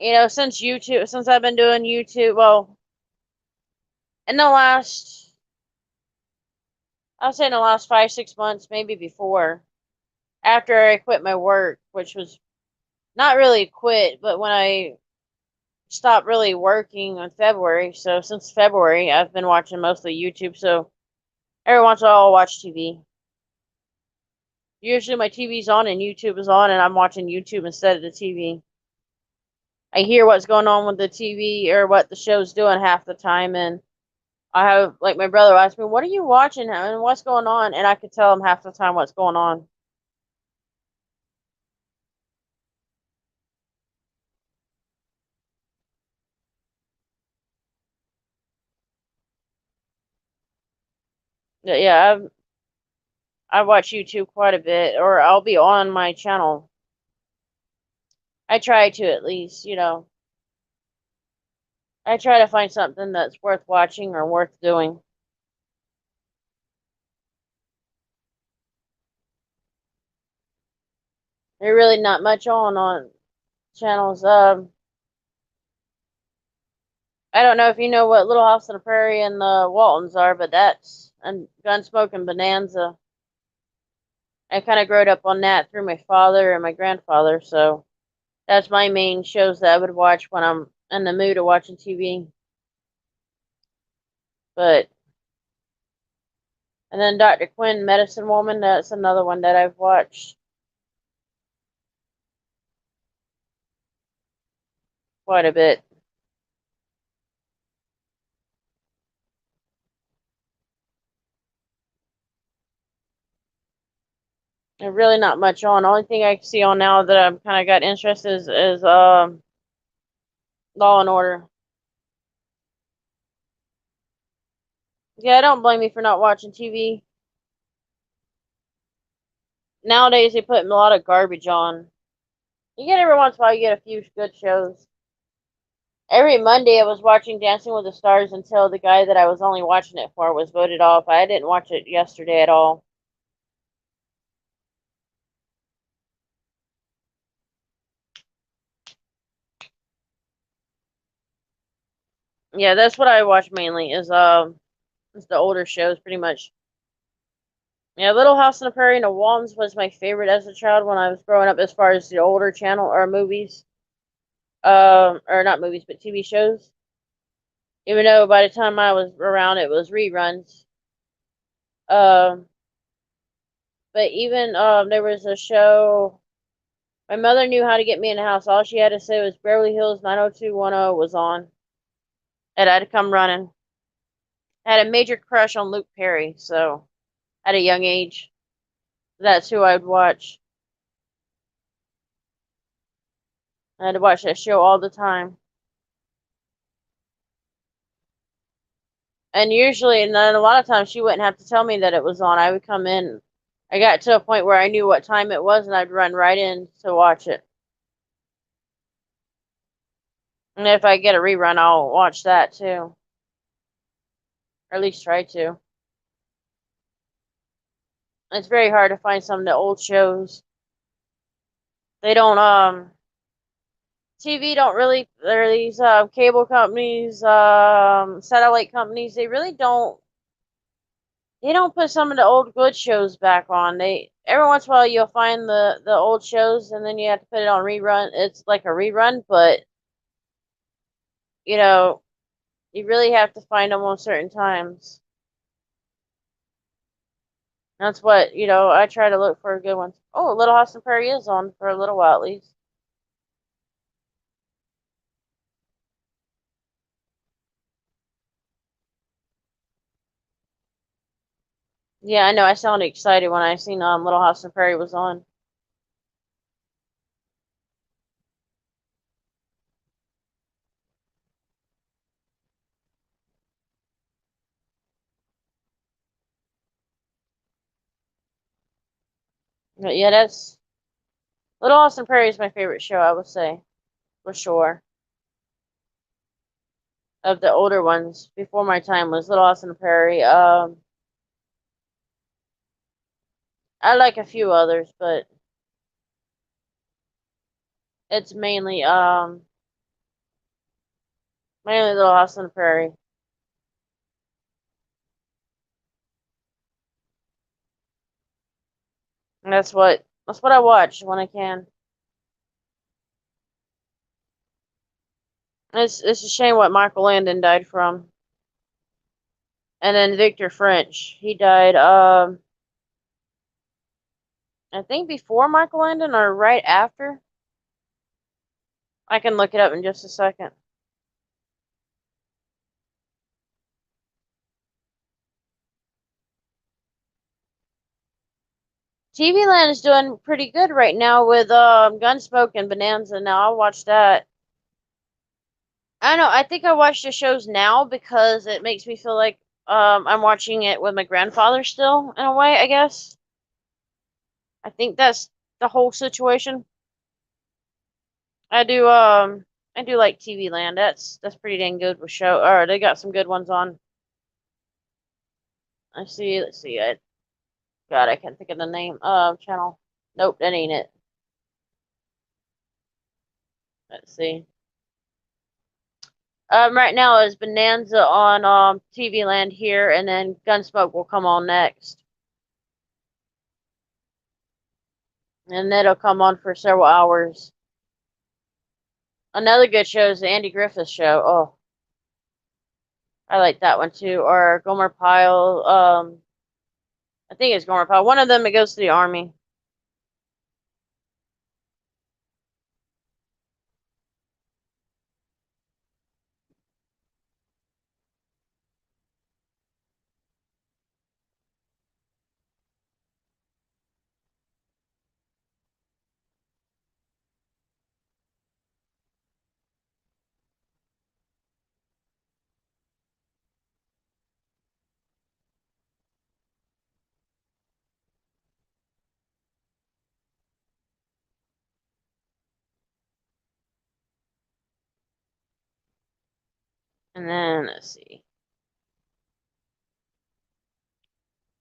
Since I've been doing YouTube, well, in the last, I'll say in the last 5, 6 months, maybe before, after I quit my work, which was not really quit, but when I stopped really working in February. So since February, I've been watching mostly YouTube. So every once in a while, I'll watch TV. Usually my TV's on and YouTube is on, and I'm watching YouTube instead of the TV. I hear what's going on with the TV or what the show's doing half the time, and I have, like, my brother asked me, "What are you watching and what's going on?" And I could tell him half the time what's going on. Yeah, I watch YouTube quite a bit, or I'll be on my channel. I try to, at least. I try to find something that's worth watching or worth doing. There's really not much on channels. I don't know if you know what Little House on the Prairie and the Waltons are, but that's and Gunsmoke and Bonanza. I kind of growed up on that through my father and my grandfather, so that's my main shows that I would watch when I'm in the mood of watching TV. But and then Dr. Quinn, Medicine Woman, that's another one that I've watched quite a bit. There's really not much on. Only thing I see on now that I'm kind of got interest is Law and Order. Yeah, don't blame me for not watching TV. Nowadays they put a lot of garbage on. You get every once in a while you get a few good shows. Every Monday I was watching Dancing with the Stars until the guy that I was only watching it for was voted off. I didn't watch it yesterday at all. Yeah, that's what I watch mainly is the older shows pretty much. Yeah, Little House on the Prairie and the Waltons was my favorite as a child when I was growing up as far as the older channel or movies. Or not movies but TV shows. Even though by the time I was around it was reruns. Um but even there was a show. My mother knew how to get me in the house. All she had to say was Beverly Hills 90210 was on, and I'd come running. I had a major crush on Luke Perry, so at a young age, that's who I'd watch. I had to watch that show all the time. And usually, and then a lot of times she wouldn't have to tell me that it was on. I would come in. I got to a point where I knew what time it was, and I'd run right in to watch it. And if I get a rerun, I'll watch that too, or at least try to. It's very hard to find some of the old shows. They don't TV don't really, or these cable companies, satellite companies, they don't put some of the old good shows back on. They every once in a while you'll find the old shows and then you have to put it on rerun. It's like a rerun, but you know, you really have to find them on certain times. That's what, I try to look for good ones. Oh, Little House on Prairie is on for a little while at least. Yeah, I know. I sounded excited when I seen Little House on Prairie was on. But yeah, that's Little House on Prairie is my favorite show, I would say, for sure. Of the older ones, before my time was Little House on the Prairie. I like a few others, but it's mainly Little House on the Prairie. And that's what I watch when I can. It's a shame what Michael Landon died from. And then Victor French. He died I think before Michael Landon or right after. I can look it up in just a second. TV Land is doing pretty good right now with Gunsmoke and Bonanza. Now I'll watch that. I don't know. I think I watch the shows now because it makes me feel like I'm watching it with my grandfather still in a way, I guess. I think that's the whole situation. I do I do like TV Land. That's pretty dang good with show. Or they got some good ones on. I see. Let's see. God, I can't think of the name channel. Nope, that ain't it. Let's see. Right now is Bonanza on TV Land here, and then Gunsmoke will come on next, and that'll come on for several hours. Another good show is the Andy Griffith Show. Oh, I like that one too. Or Gomer Pyle. I think it's Gomer Pyle. One of them that goes to the army. And then let's see.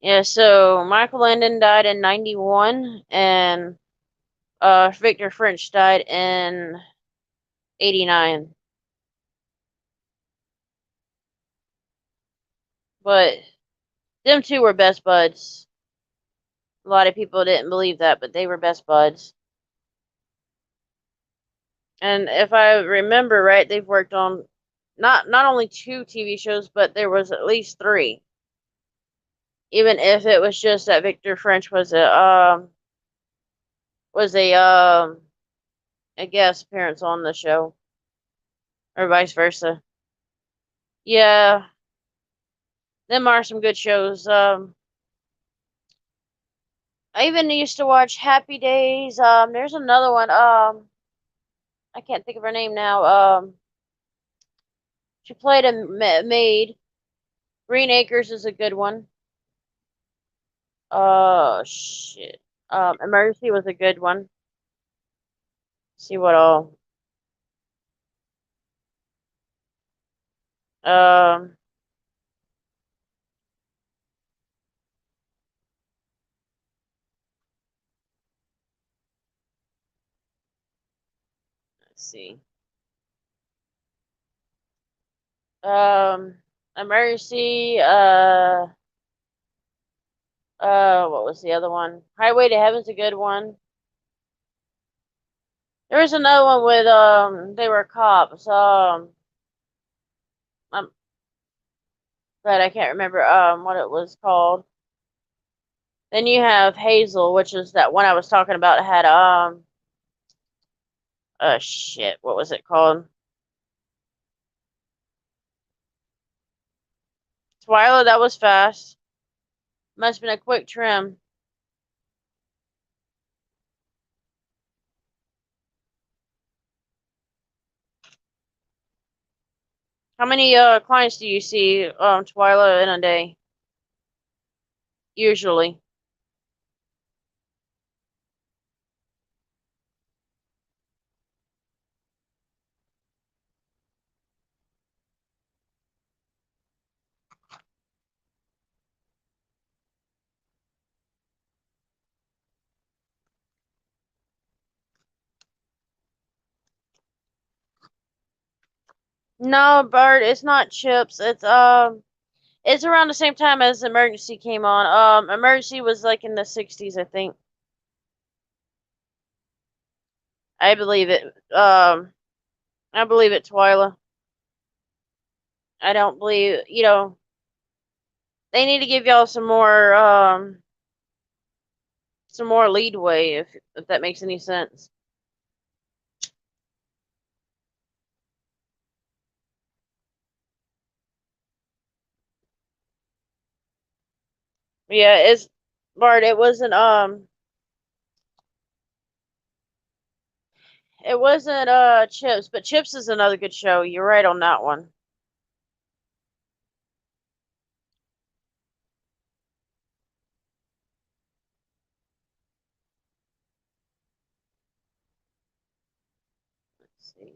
Yeah, so Michael Landon died in 91, and Victor French died in 89. But them two were best buds. A lot of people didn't believe that, but they were best buds. And if I remember right, they've worked on not only two TV shows, but there was at least three. Even if it was just that Victor French was a guest appearance on the show, or vice versa. Yeah, them are some good shows. I even used to watch Happy Days. There's another one. I can't think of her name now. She played a maid. Green Acres is a good one. Shit. Emergency was a good one. See what all. Um, let's see. Um, Emergency. What was the other one? Highway to Heaven's a good one. There was another one with they were cops. Um, but I can't remember what it was called. Then you have Hazel, which is that one I was talking about. It had shit, what was it called? Twyla, that was fast. Must have been a quick trim. How many clients do you see Twyla in a day? Usually. No, Bert, it's not Chips. It's around the same time as Emergency came on. Emergency was like in the 60s, I think. I believe it. I believe it, Twyla. I don't believe, they need to give y'all some more leadway if that makes any sense. Yeah, it's Bart, it wasn't Chips, but Chips is another good show. You're right on that one. Let's see.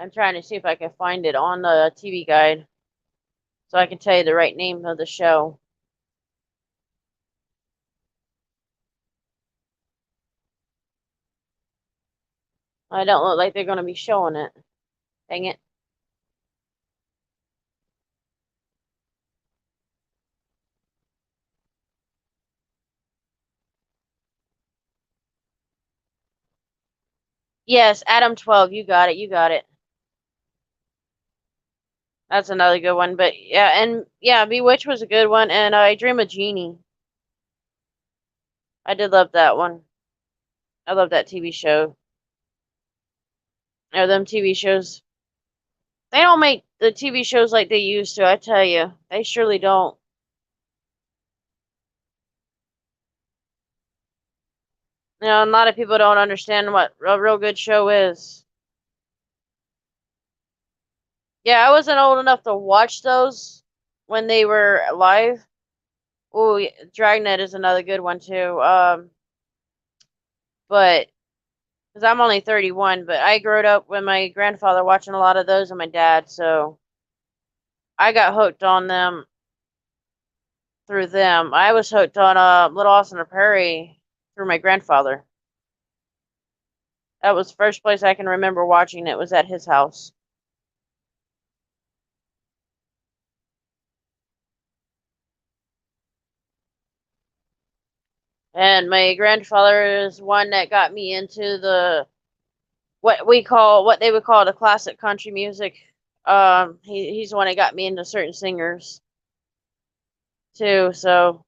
I'm trying to see if I can find it on the TV guide so I can tell you the right name of the show. I don't look like they're going to be showing it. Dang it. Yes, Adam 12. You got it. You got it. That's another good one. But yeah, Bewitched was a good one. And I Dream of Jeannie. I did love that one. I love that TV show. Or them TV shows. They don't make the TV shows like they used to, I tell you. They surely don't. A lot of people don't understand what a real good show is. Yeah, I wasn't old enough to watch those when they were live. Oh, yeah, Dragnet is another good one too. But because I'm only 31, but I grew up with my grandfather watching a lot of those and my dad, so I got hooked on them through them. I was hooked on Little House on the Prairie through my grandfather. That was the first place I can remember watching it was at his house. And my grandfather is one that got me into what they would call the classic country music. He's the one that got me into certain singers too. So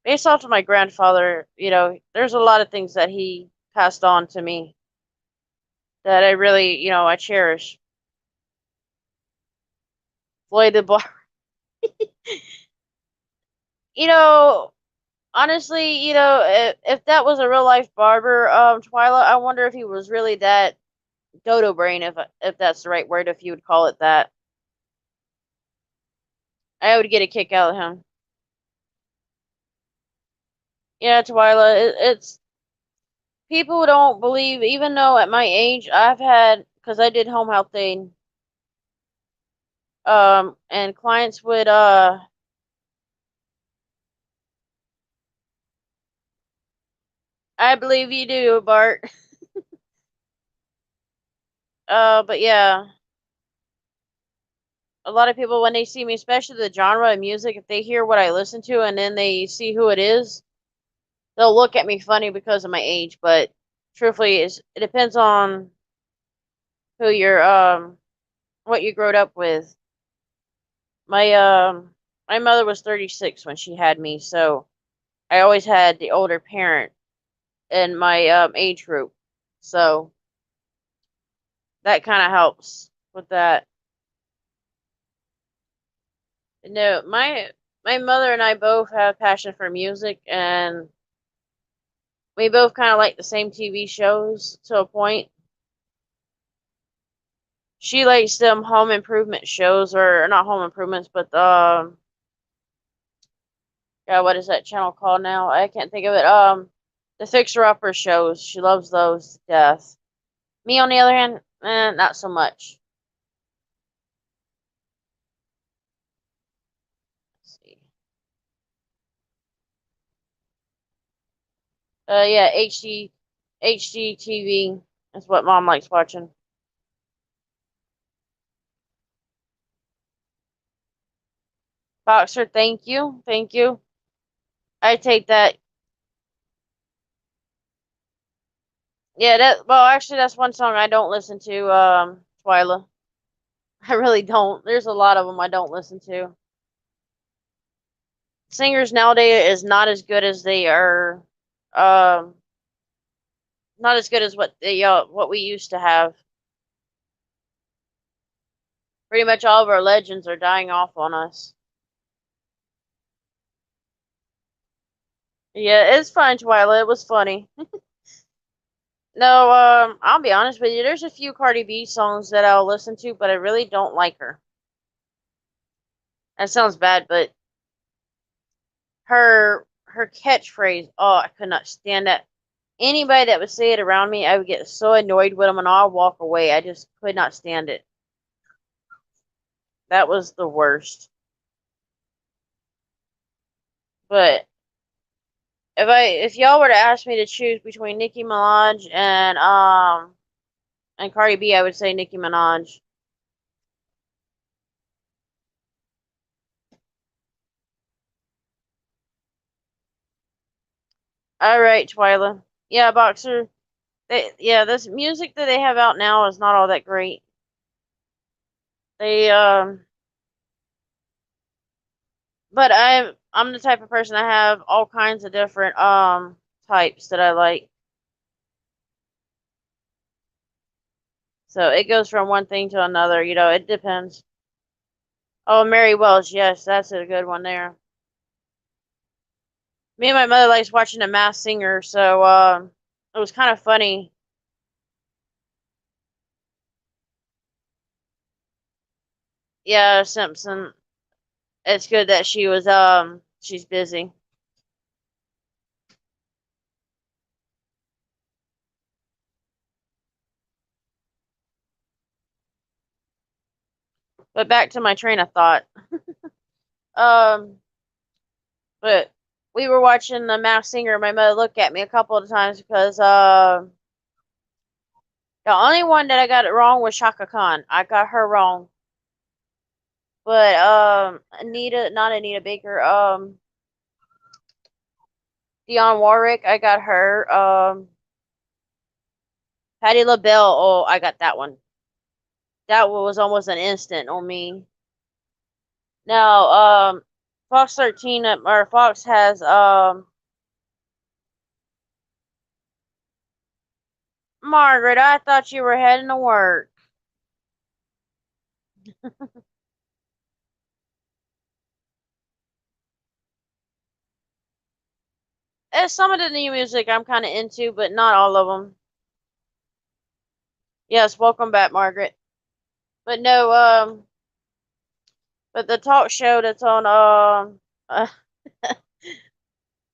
based off of my grandfather, there's a lot of things that he passed on to me that I really, I cherish. Floyd the Bar. You know, honestly, if that was a real life barber, Twyla, I wonder if he was really that dodo brain, if that's the right word, if you would call it that. I would get a kick out of him. Yeah, Twyla, it's people don't believe, even though at my age I've had, because I did home health aid, and clients would, I believe you do, Bart. But yeah, a lot of people when they see me, especially the genre of music, if they hear what I listen to and then they see who it is, they'll look at me funny because of my age. But truthfully, it depends on who you're, what you growed up with. My my mother was 36 when she had me, so I always had the older parent in my age group. So that kind of helps with that. No, my mother and I both have passion for music, and we both kind of like the same TV shows to a point. She likes them home improvement shows, or not home improvements, but yeah, what is that channel called now? I can't think of it. The Fixer Upper shows. She loves those to death. Me, on the other hand, not so much. Let's see. Yeah, HGTV is what mom likes watching. Boxer, thank you, thank you. I take that. Yeah, that. Well, actually, that's one song I don't listen to. Twyla. I really don't. There's a lot of them I don't listen to. Singers nowadays is not as good as they are. Um, not as good as what we used to have. Pretty much all of our legends are dying off on us. Yeah, it's fine, Twyla. It was funny. No, I'll be honest with you. There's a few Cardi B songs that I'll listen to, but I really don't like her. That sounds bad, but her catchphrase, oh, I could not stand that. Anybody that would say it around me, I would get so annoyed with them and I'll walk away. I just could not stand it. That was the worst. But if y'all were to ask me to choose between Nicki Minaj and Cardi B, I would say Nicki Minaj. All right, Twyla. Yeah, Boxer. Yeah, this music that they have out now is not all that great. They but I'm the type of person I have all kinds of different types that I like. So it goes from one thing to another, it depends. Oh, Mary Wells, yes, that's a good one there. Me and my mother likes watching The Masked Singer, so it was kind of funny. Yeah, Simpson. It's good that she's busy. But back to my train of thought. Um, but we were watching The Masked Singer. My mother looked at me a couple of times because the only one that I got it wrong was Shaka Khan. I got her wrong. But Anita, not Anita Baker, Dionne Warwick, I got her. Patti LaBelle, oh, I got that one. That one was almost an instant on me. Now, Fox 13 or Fox has Margaret, I thought you were heading to work. Some of the new music I'm kind of into, but not all of them. Yes, welcome back, Margaret. But no, but the talk show that's on,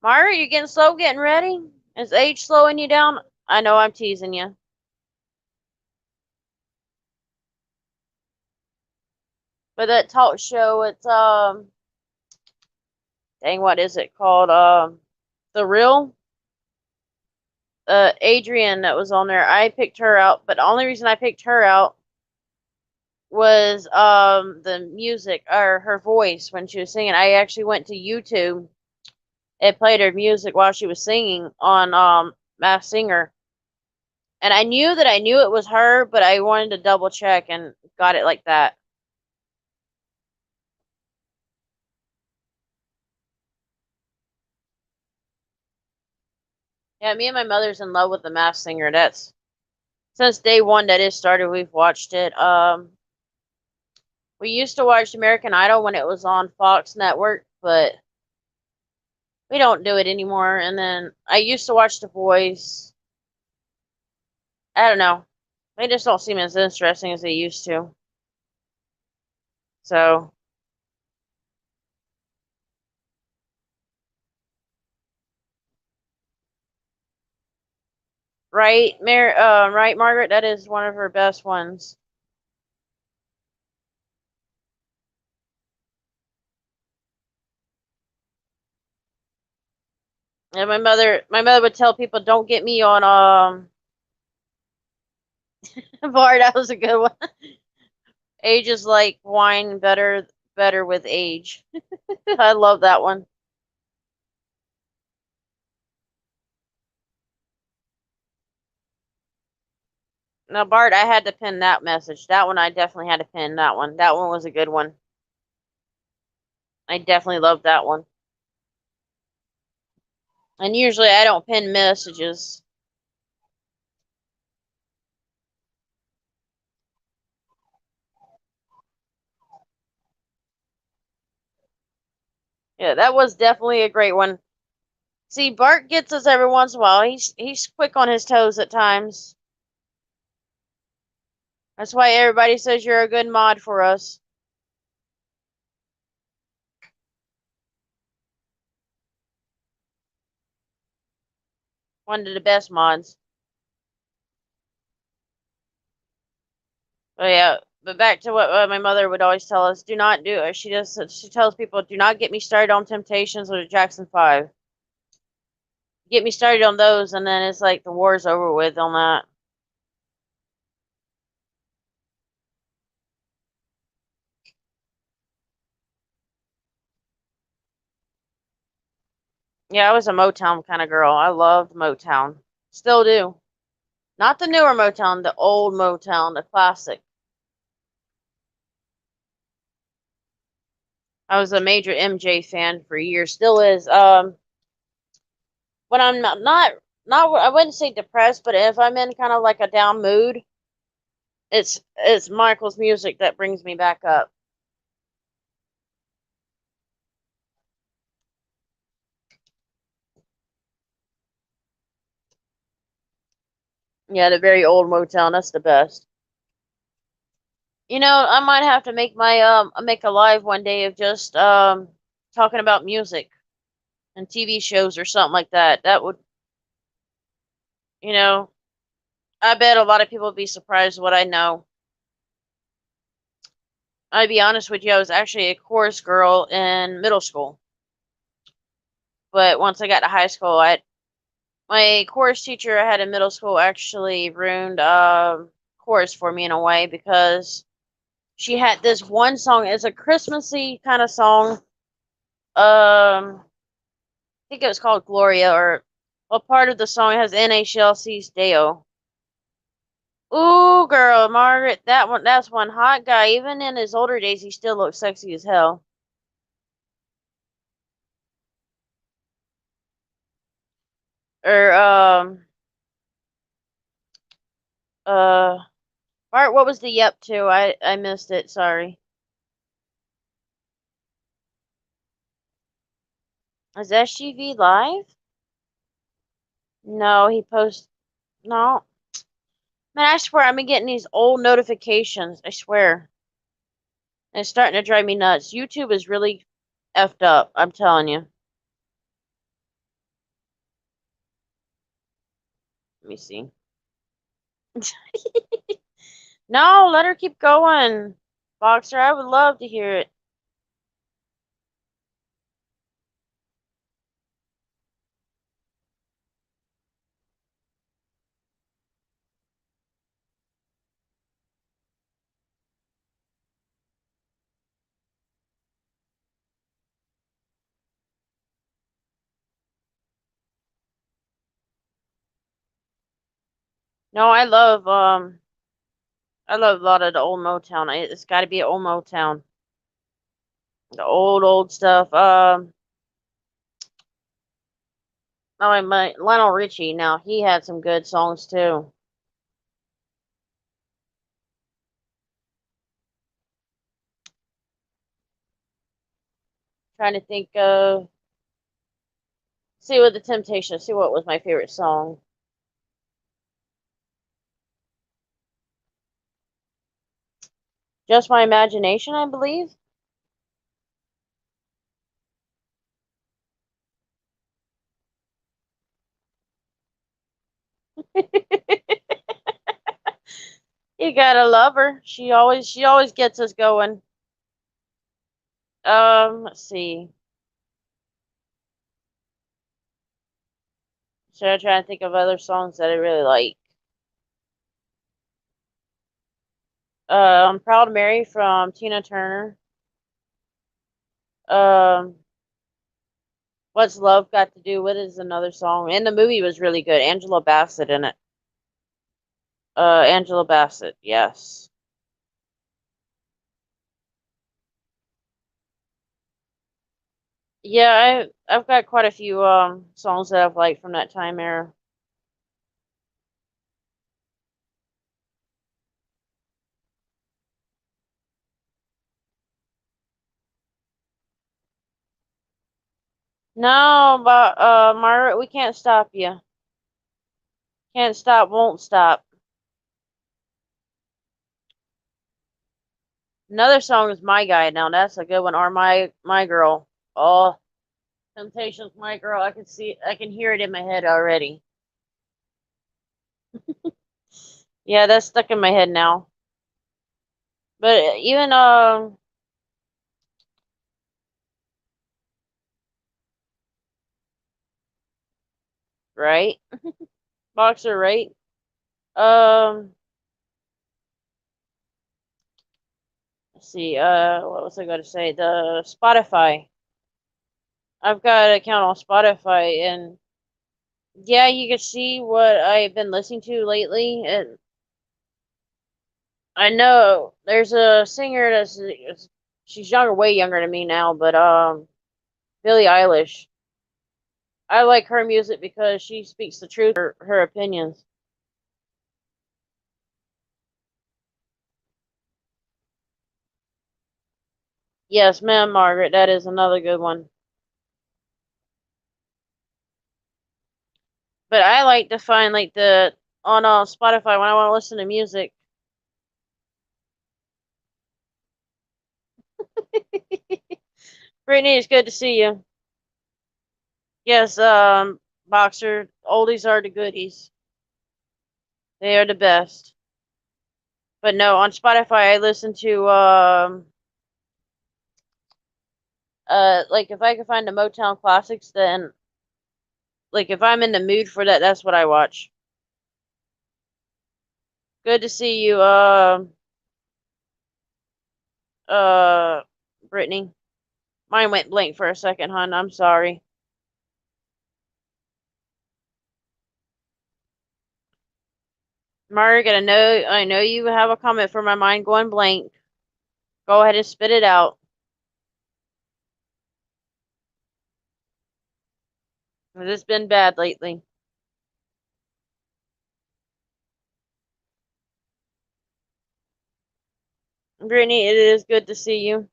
Margaret, you getting slow getting ready? Is age slowing you down? I know I'm teasing you. But that talk show, it's, dang, what is it called? The Real? Adrian that was on there. I picked her out, but the only reason I picked her out was the music or her voice when she was singing. I actually went to YouTube and played her music while she was singing on Masked Singer. And I knew that I knew it was her, but I wanted to double check and got it like that. Yeah, me and my mother's in love with the Masked Singer. That's since day one that it started, we've watched it. We used to watch American Idol when it was on Fox Network, but we don't do it anymore. And then I used to watch The Voice. I don't know. They just don't seem as interesting as they used to. So, right, right, Margaret, that is one of her best ones. And my mother would tell people, "Don't get me on bar." That was a good one. Age is like wine, better with age. I love that one. Now, Bart, I had to pin that message. That one I definitely had to pin that one. That one was a good one. I definitely loved that one. And usually I don't pin messages. Yeah, that was definitely a great one. See, Bart gets us every once in a while. He's quick on his toes at times. That's why everybody says you're a good mod for us. One of the best mods. But yeah, but back to what my mother would always tell us: do not do. She tells people, do not get me started on Temptations or the Jackson 5. Get me started on those, and then it's like the war's over with on that. Yeah, I was a Motown kind of girl. I loved Motown. Still do. Not the newer Motown, the old Motown, the classic. I was a major MJ fan for years. Still is. When I'm not I wouldn't say depressed, but if I'm in kind of like a down mood, it's Michael's music that brings me back up. Yeah, the very old Motown. That's the best. I might have to make a live one day of just talking about music and TV shows or something like that. That would, you know, I bet a lot of people would be surprised what I know. I'd be honest with you, I was actually a chorus girl in middle school. But once I got to high school, I my chorus teacher I had in middle school actually ruined chorus for me in a way because she had this one song. It's a Christmassy kind of song. I think it was called Gloria, or a part of the song has NHLC's Deo. Ooh, girl, Margaret, that's one hot guy. Even in his older days, he still looks sexy as hell. Or uh Bart, what was the yep to? I missed it. Sorry. Is SGV live? No, he posts. No. Man, I swear I've been getting these old notifications. I swear. And it's starting to drive me nuts. YouTube is really effed up. I'm telling you. Let me see. No, let her keep going. Boxer, I would love to hear it. No, I love a lot of the old Motown. It's got to be old Motown. The old stuff. Oh, and my Lionel Richie. Now he had some good songs too. Trying to think of see what the Temptations. See what was my favorite song. Just My Imagination, I believe. You gotta love her. She always gets us going. Let's see. Should I try to think of other songs that I really like? I'm Proud Mary from Tina Turner. Um, What's Love Got to Do with It is another song. And the movie was really good. Angela Bassett in it. Angela Bassett, yes. Yeah, I've got quite a few songs that I've liked from that time era. No, but Margaret, we can't stop you. Can't stop, won't stop. Another song is My Guy. Now that's a good one. Or My Girl. Oh, Temptations, My Girl. I can hear it in my head already. Yeah, that's stuck in my head now. But even right, Boxer, right? Um, let's see. What was I going to say? The Spotify. I've got an account on Spotify, and yeah, you can see what I've been listening to lately. And I know there's a singer she's younger, way younger than me now, but Billie Eilish. I like her music because she speaks the truth, her opinions. Yes, ma'am, Margaret. That is another good one. But I like to find like the on Spotify when I want to listen to music. Brittany, it's good to see you. Yes, Boxer, oldies are the goodies. They are the best. But no, on Spotify I listen to like if I can find the Motown classics, then like if I'm in the mood for that, that's what I watch. Good to see you, uh, Brittany. Mine went blank for a second, hon. I'm sorry. Margaret, I know you have a comment for my mind going blank. Go ahead and spit it out. Has this been bad lately? Brittany, it is good to see you.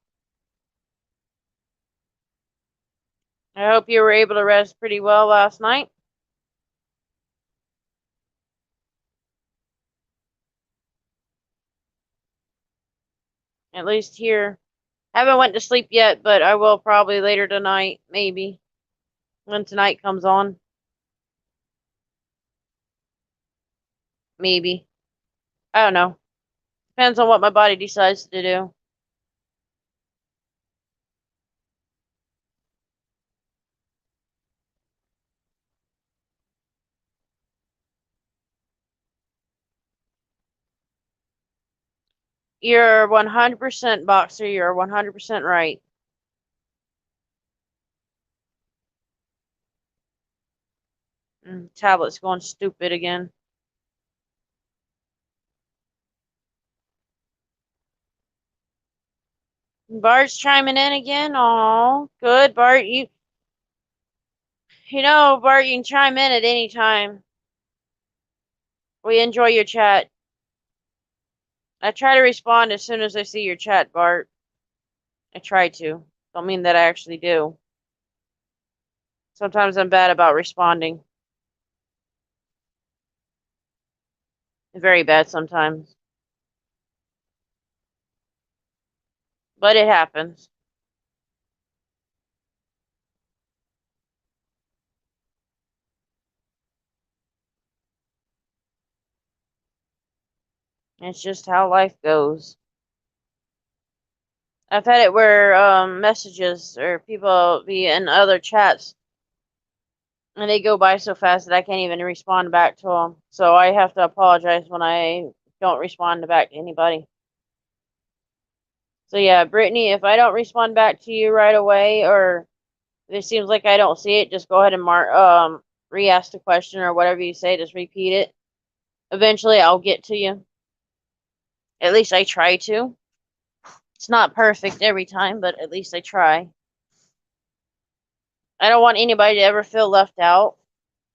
I hope you were able to rest pretty well last night. At least here. Haven't went to sleep yet, but I will probably later tonight, maybe. When tonight comes on. Maybe. I don't know. Depends on what my body decides to do. You're 100% Boxer. You're 100% right. Tablet's going stupid again. Bart's chiming in again. Oh, good, Bart. Bart, you can chime in at any time. We enjoy your chat. I try to respond as soon as I see your chat, Bart. I try to. Don't mean that I actually do. Sometimes I'm bad about responding. Very bad sometimes. But it happens. It's just how life goes. I've had it where messages or people be in other chats and they go by so fast that I can't even respond back to them. So I have to apologize when I don't respond back to anybody. So yeah, Brittany, if I don't respond back to you right away or if it seems like I don't see it, just go ahead and re-ask the question or whatever you say, just repeat it. Eventually I'll get to you. At least I try to. It's not perfect every time, but at least I try. I don't want anybody to ever feel left out.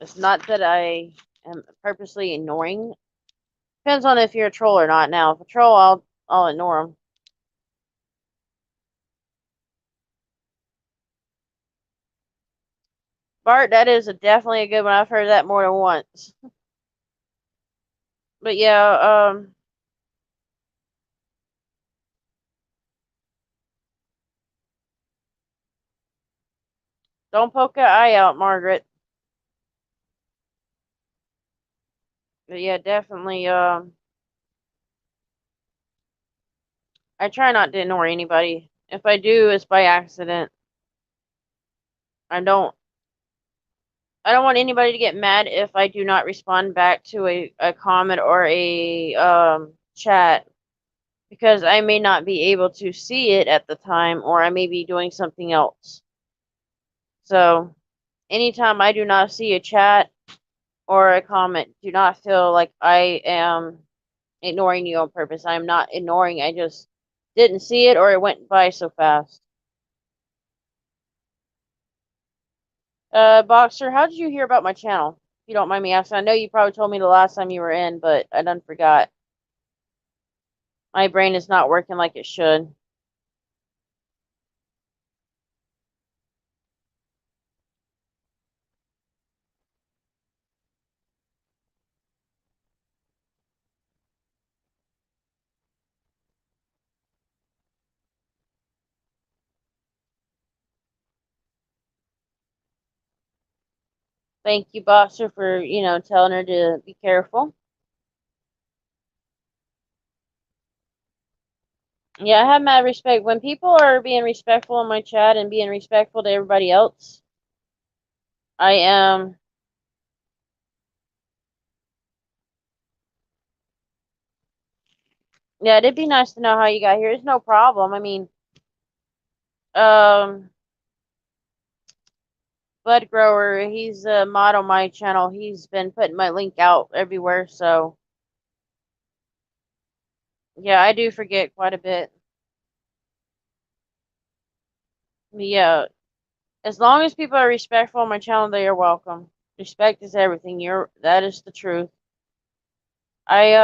It's not that I am purposely ignoring. Depends on if you're a troll or not. Now, if a troll, I'll ignore them. Bart, that is definitely a good one. I've heard that more than once. But yeah, don't poke an eye out, Margaret. But yeah, definitely. I try not to ignore anybody. If I do, it's by accident. I don't. I don't want anybody to get mad if I do not respond back to a comment or a chat because I may not be able to see it at the time or I may be doing something else. So, anytime I do not see a chat or a comment, do not feel like I am ignoring you on purpose. I'm not ignoring, I just didn't see it or it went by so fast. Boxer, how did you hear about my channel? If you don't mind me asking. I know you probably told me the last time you were in, but I done forgot. My brain is not working like it should. Thank you, Boxer, for, telling her to be careful. Yeah, I have mad respect. When people are being respectful in my chat and being respectful to everybody else, I am. Yeah, it'd be nice to know how you got here. It's no problem. I mean, um, Bud Grower, he's a mod on my channel. He's been putting my link out everywhere, so yeah, I do forget quite a bit. Yeah, as long as people are respectful on my channel, they are welcome. Respect is everything. That is the truth. I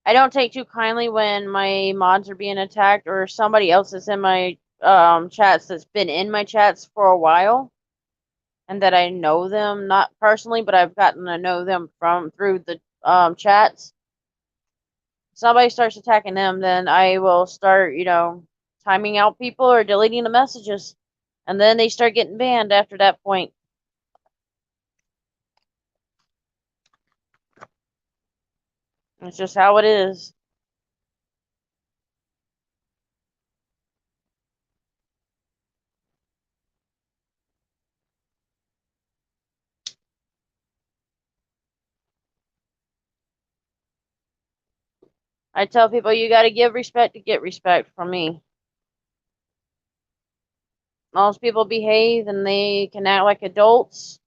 I don't take too kindly when my mods are being attacked or somebody else is in my chats that's been in my chats for a while and that I know them, not personally, but I've gotten to know them from through the chats. somebody starts attacking them, then I will start, timing out people or deleting the messages. And then they start getting banned after that point. It's just how it is. I tell people you got to give respect to get respect from me. Most people behave and they can act like adults.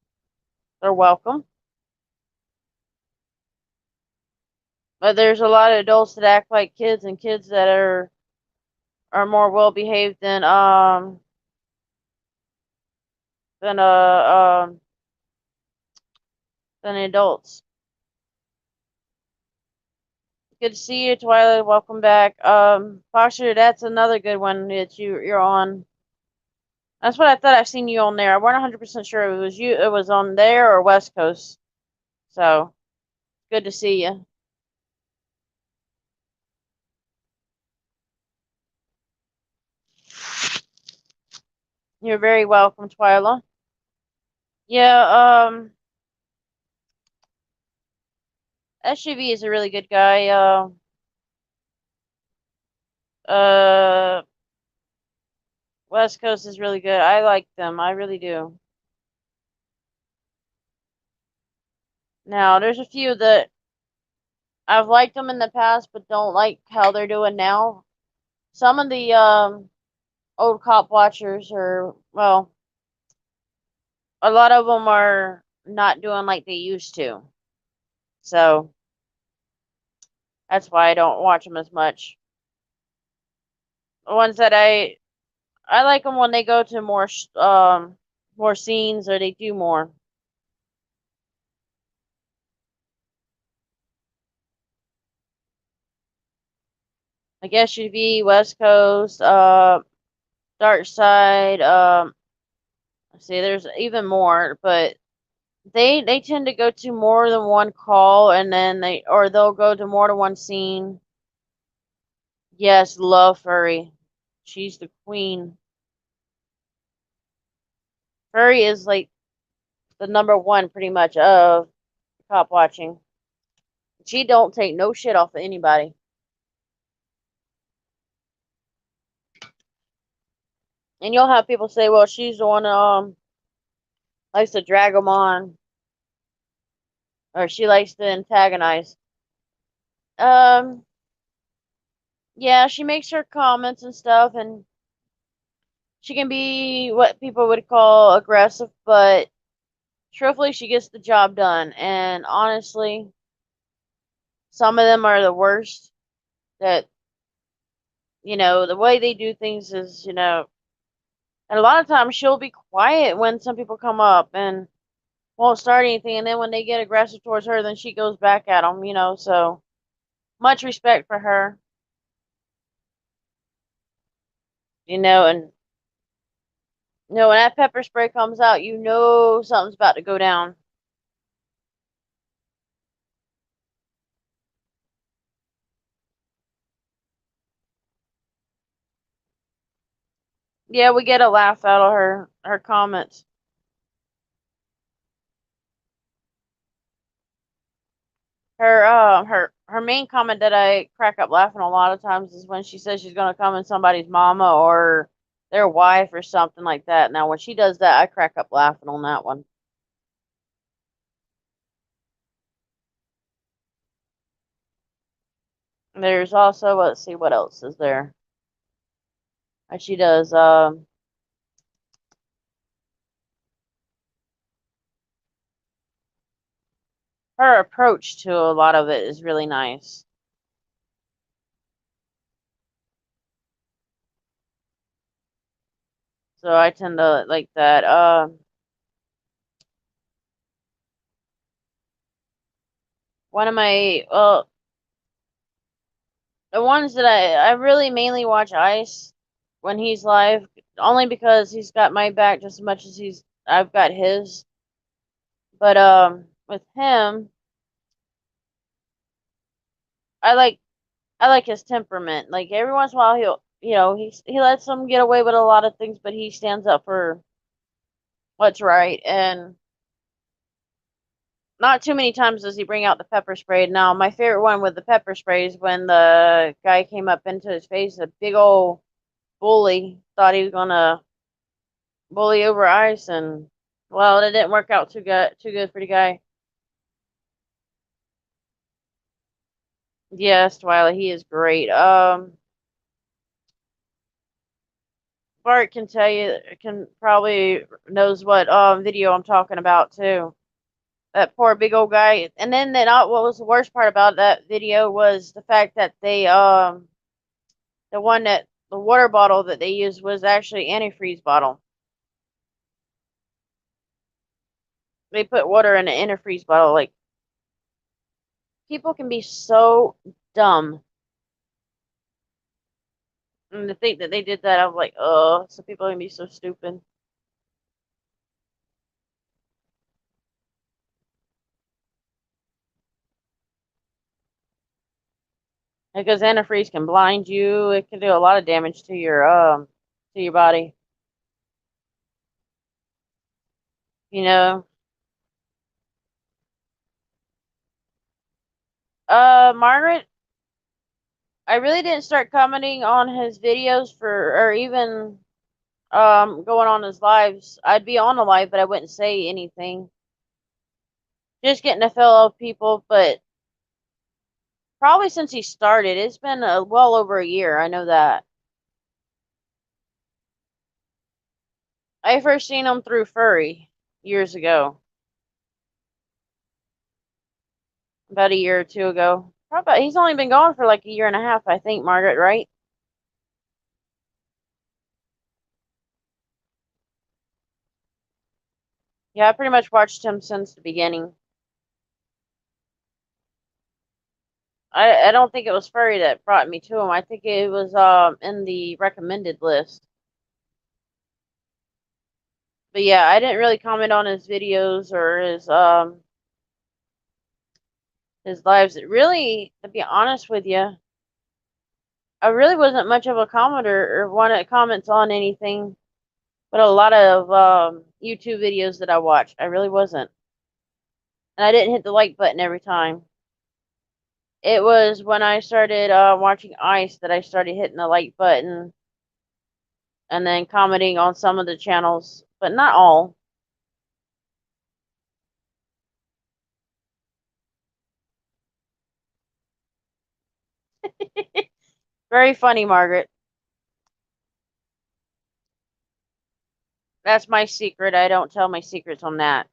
They're welcome. But there's a lot of adults that act like kids and kids that are more well behaved than than adults. Good to see you, Twilight. Welcome back. Foster, that's another good one that you're on. That's what I thought I've seen you on there. I wasn't 100% sure if it was you. It was on there or West Coast. So good to see you. You're very welcome, Twyla. Yeah. SUV is a really good guy. Uh, West Coast is really good. I like them. I really do. Now, there's a few that I've liked them in the past, but don't like how they're doing now. Some of the old cop watchers are, well, a lot of them are not doing like they used to. So that's why I don't watch them as much. The ones that I like them when they go to more scenes or they do more. I guess you'd be West Coast, Dark Side, let's see, there's even more, but they tend to go to more than one call and then they'll go to more than one scene. Yes, love Furry. She's the queen. Furry is like the number one pretty much of cop watching. She don't take no shit off of anybody. And you'll have people say, well, she's the one likes to drag them on or she likes to antagonize. Um yeah, she makes her comments and stuff and she can be what people would call aggressive, but truthfully, she gets the job done. And honestly, some of them are the worst. That, the way they do things is, and a lot of times she'll be quiet when some people come up and won't start anything. And then when they get aggressive towards her, then she goes back at them. So much respect for her, and when that pepper spray comes out, something's about to go down. Yeah, we get a laugh out of her comments. Her main comment that I crack up laughing a lot of times is when she says she's gonna come in somebody's mama or their wife or something like that. Now when she does that, I crack up laughing on that one. There's also, let's see, what else is there? She does her approach to a lot of it is really nice. So I tend to like that. One of my the ones that I really mainly watch Ice when he's live, only because he's got my back just as much as I've got his. But with him, I like I like his temperament. Like every once in a while, he lets them get away with a lot of things, but he stands up for what's right. And not too many times does he bring out the pepper spray. Now, my favorite one with the pepper spray is when the guy came up into his face, a big old bully, thought he was gonna bully over ice, and well, it didn't work out too good for the guy. Yes, Twilight, he is great. Bart can tell you, can probably knows what video I'm talking about too. That poor big old guy. And then what was the worst part about that video was the fact that the one that the water bottle that they used was actually antifreeze bottle. They put water in an antifreeze bottle. Like people can be so dumb. And to think that they did that, I'm like, oh, some people can be so stupid. Because antifreeze can blind you. It can do a lot of damage to your body. You know. Margaret, I really didn't start commenting on his videos or even going on his lives. I'd be on a live, but I wouldn't say anything. Just getting to fellow people, but probably since he started, it's been well over a year. I know that. I first seen him through Furry years ago, about a year or two ago. Probably he's only been going for like a year and a half, I think, Margaret, right? Yeah, I pretty much watched him since the beginning. I don't think it was Furry that brought me to him. I think it was in the recommended list. But yeah, I didn't really comment on his videos or his lives. It really, to be honest with you, I really wasn't much of a commenter or one that comments on anything, but a lot of YouTube videos that I watch, I really wasn't. And I didn't hit the like button every time. It was when I started watching Ice that I started hitting the like button and then commenting on some of the channels, but not all. Very funny, Margaret. That's my secret. I don't tell my secrets on that.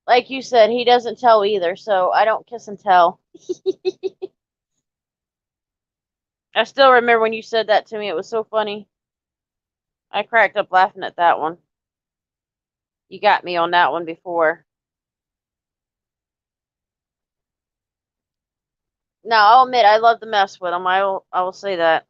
Like you said, he doesn't tell either, so I don't kiss and tell. I still remember when you said that to me. It was so funny. I cracked up laughing at that one. You got me on that one before. Now, I'll admit I love to mess with him. I will say that.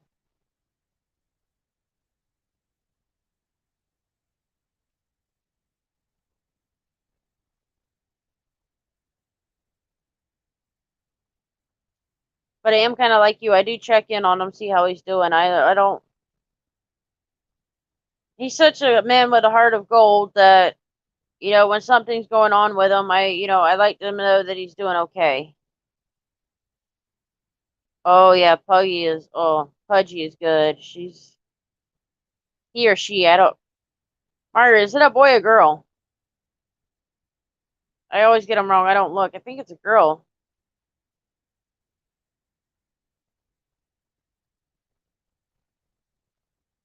But I am kind of like you. I do check in on him, see how he's doing. I don't. He's such a man with a heart of gold that when something's going on with him, I like to know that he's doing okay. Oh yeah, Pudgy is good. He or she. I don't. Margaret, is it a boy or girl? I always get them wrong. I don't look. I think it's a girl.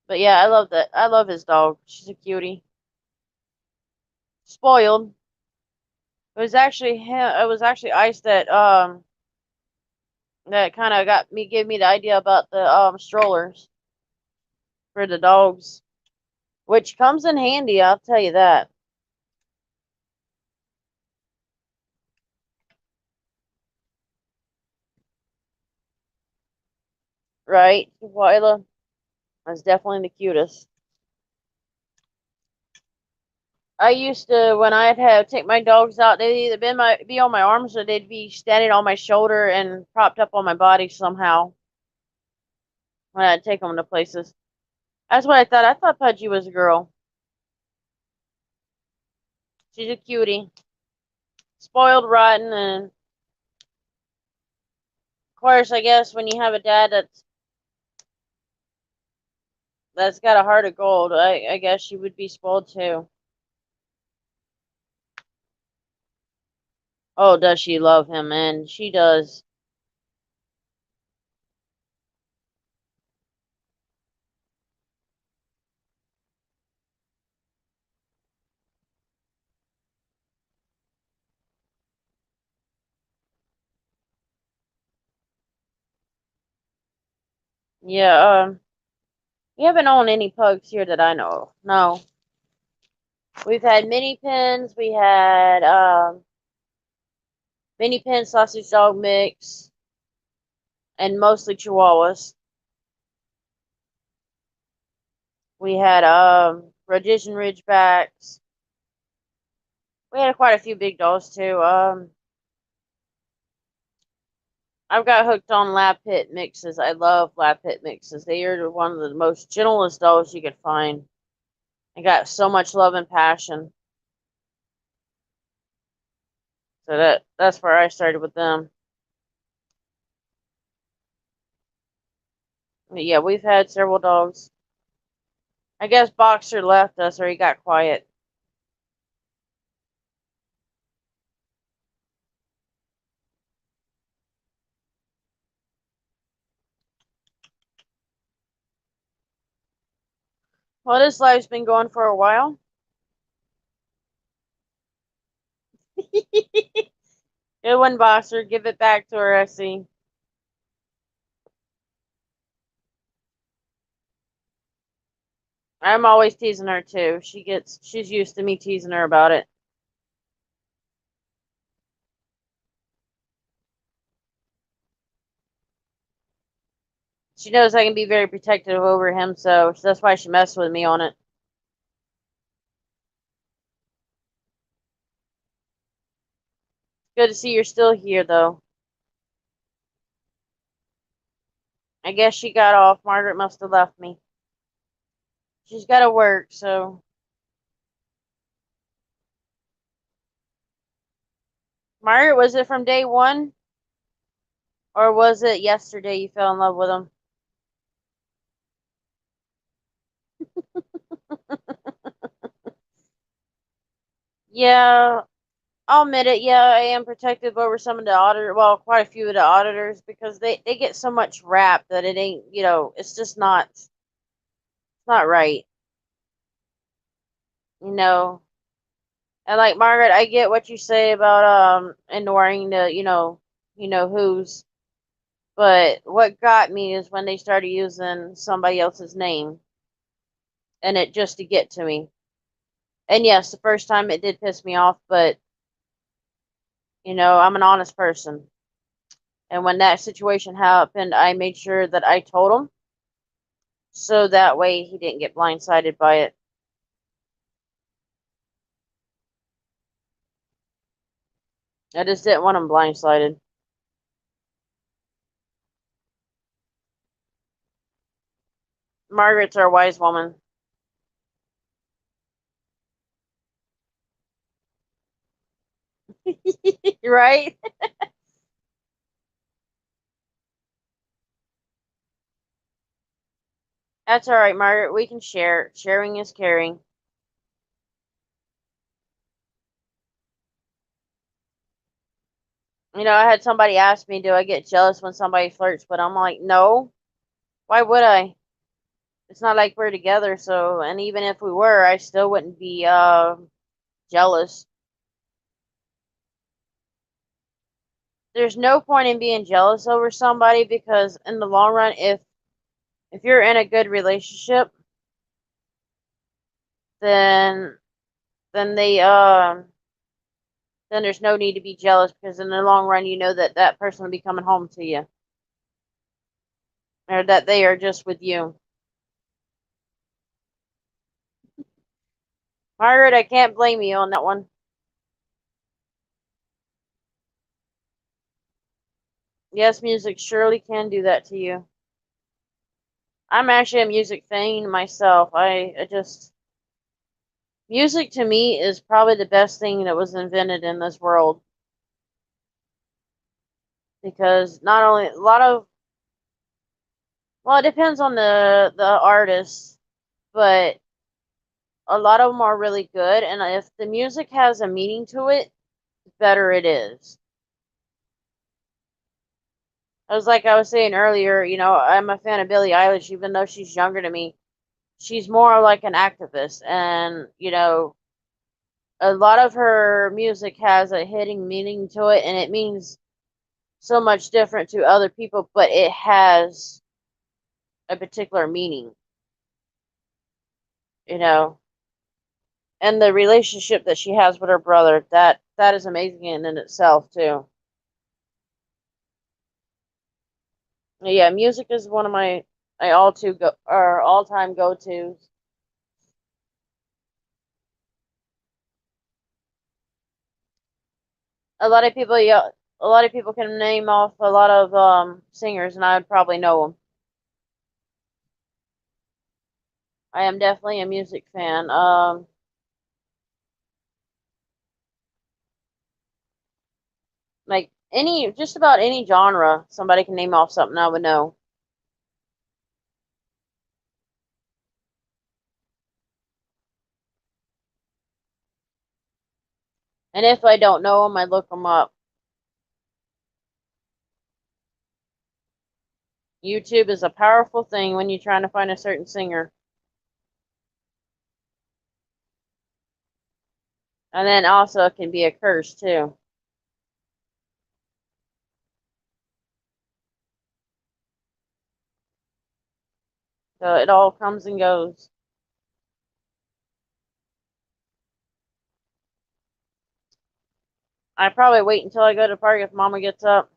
But yeah, I love that. I love his dog. She's a cutie. Spoiled. It was actually him. It was actually Ice that kind of gave me the idea about the strollers for the dogs, which comes in handy. I'll tell you that. Right, Twyla is definitely the cutest. I used to when I'd have take my dogs out, they'd either be on my arms or they'd be standing on my shoulder and propped up on my body somehow when I'd take them to places. That's what I thought. I thought Pudgy was a girl. She's a cutie, spoiled rotten, and of course, I guess when you have a dad that's got a heart of gold, I guess she would be spoiled too. Oh, does she love him? And she does. Yeah, we haven't owned any pugs here that I know of. No. We've had mini pins, we had mini pin sausage dog mix, and mostly chihuahuas. We had Rhodesian Ridgebacks. We had quite a few big dogs too. I've got hooked on lab pit mixes. I love lab pit mixes. They are one of the most gentlest dogs you could find. I got so much love and passion. So that's where I started with them. But yeah, we've had several dogs. I guess Boxer left us or he got quiet. Well, this life's been going for a while. Good one, Boxer. Give it back to her, I see. I'm always teasing her too. She's used to me teasing her about it. She knows I can be very protective over him, so that's why she messed with me on it. Good to see you're still here, though. I guess she got off. Margaret must have left me. She's got to work, so. Margaret, was it from day one? Or was it yesterday you fell in love with him? Yeah, I'll admit it. Yeah, I am protective over some of the auditor, well, quite a few of the auditors because they get so much rap that it ain't, it's just it's not right. You know, and like Margaret, I get what you say about ignoring the, who's, but what got me is when they started using somebody else's name and it just to get to me. And yes, the first time it did piss me off, but I'm an honest person. And when that situation happened, I made sure that I told him so that way he didn't get blindsided by it. I just didn't want him blindsided. Margaret's our wise woman. Right? That's all right, Margaret. We can share. Sharing is caring. I had somebody ask me, do I get jealous when somebody flirts? But I'm like, no. Why would I? It's not like we're together, so, and even if we were, I still wouldn't be jealous. There's no point in being jealous over somebody because in the long run, if you're in a good relationship, then then they then there's no need to be jealous because in the long run, you know that that person will be coming home to you or that they are just with you. Margaret, I can't blame you on that one. Yes, music surely can do that to you. I'm actually a music fan myself. I just music to me is probably the best thing that was invented in this world because not only a lot of well, it depends on the artist, but a lot of them are really good, and if the music has a meaning to it, the better it is. I was saying earlier, I'm a fan of Billie Eilish, even though she's younger to me. She's more like an activist, and a lot of her music has a hidden meaning to it, and it means so much different to other people, but it has a particular meaning, you know. And the relationship that she has with her brother, that is amazing in itself too. Yeah, music is one of my all time go tos. A lot of people, yeah, a lot of people can name off a lot of singers, and I would probably know them. I am definitely a music fan. Like just about any genre, somebody can name off something I would know. And if I don't know them, I look them up. YouTube is a powerful thing when you're trying to find a certain singer. And then also it can be a curse too. So it all comes and goes. I probably wait until I go to the park if Mama gets up.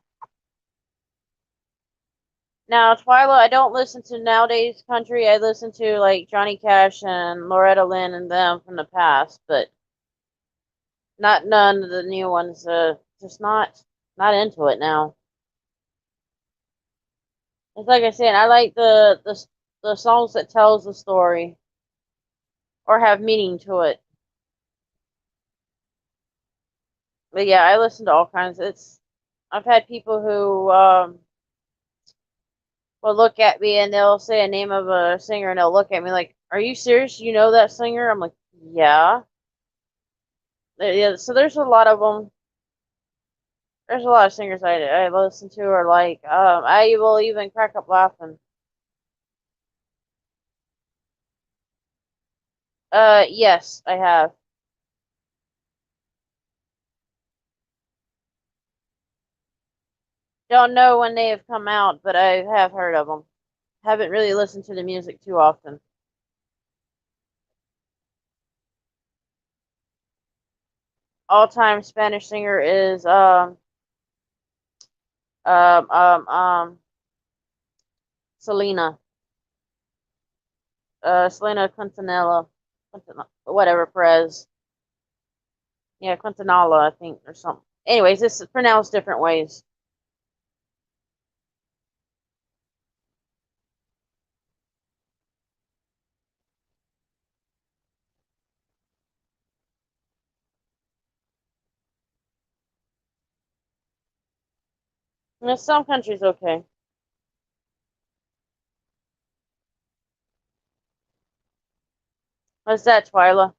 Now, Twyla, I don't listen to nowadays country. I listen to like Johnny Cash and Loretta Lynn and them from the past, but not none of the new ones. Just not into it now. It's like I said, I like the songs that tells the story or have meaning to it. But yeah, I listen to all kinds. I've had people who will look at me and they'll say a name of a singer and they'll look at me like, "Are you serious? You know that singer?" I'm like, "Yeah." Yeah, so there's a lot of them. There's a lot of singers I listen to or like. I will even crack up laughing. Yes, I have. Don't know when they have come out, but I have heard of them. Haven't really listened to the music too often. All time Spanish singer is um um um Selena. Selena Quintanilla. Whatever Perez. Yeah, Quintanilla, I think, or something. Anyways, this is pronounced different ways. In some countries, okay. What's that, Twyla?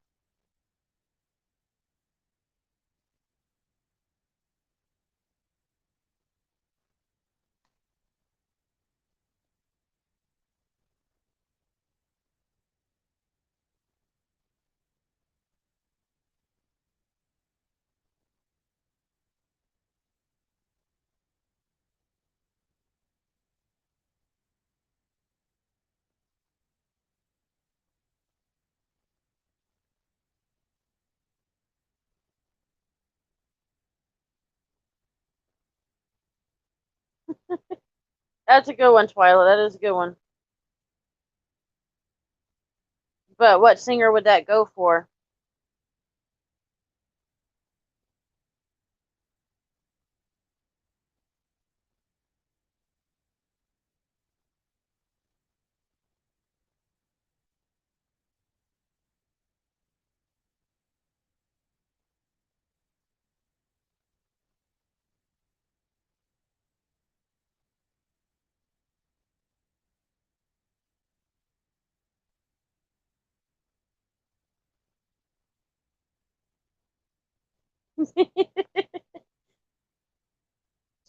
That's a good one, Twyla. That is a good one. But what singer would that go for?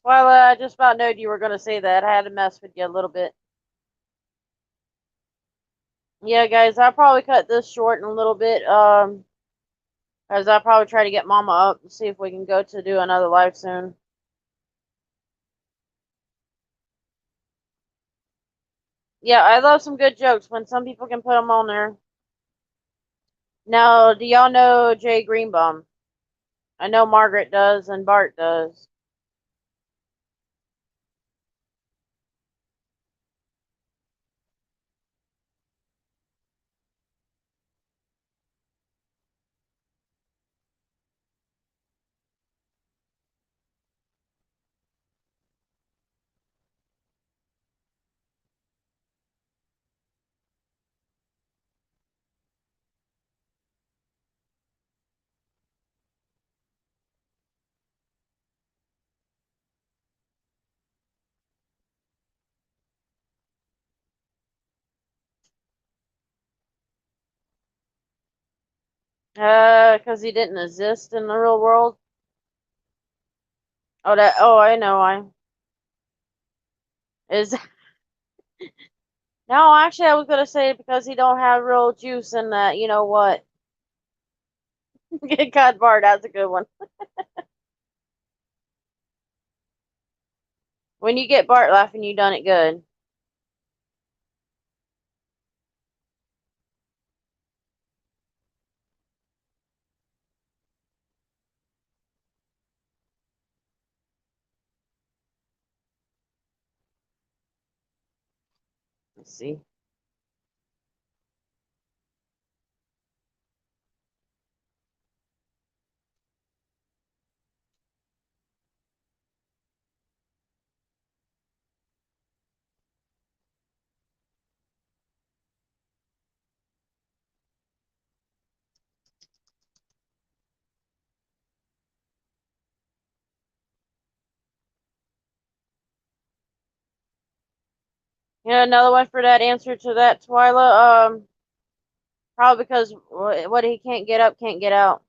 Twyla, I just about knowed you were going to say that. I had to mess with you a little bit. Yeah, guys, I'll probably cut this short in a little bit. As I'll probably try to get Mama up and see if we can go to do another live soon. Yeah, I love some good jokes when some people can put them on there. Now, do y'all know Jay Greenbaum? I know Margaret does and Bart does. Because he didn't exist in the real world. Oh, that. Oh, I know. I is. No, actually, I was gonna say because he don't have real juice in that. You know what? Get cut, Bart. That's a good one. When you get Bart laughing, you done it good. Let's see. Yeah, another one for that answer to that, Twyla. Probably because what he can't get up can't get out.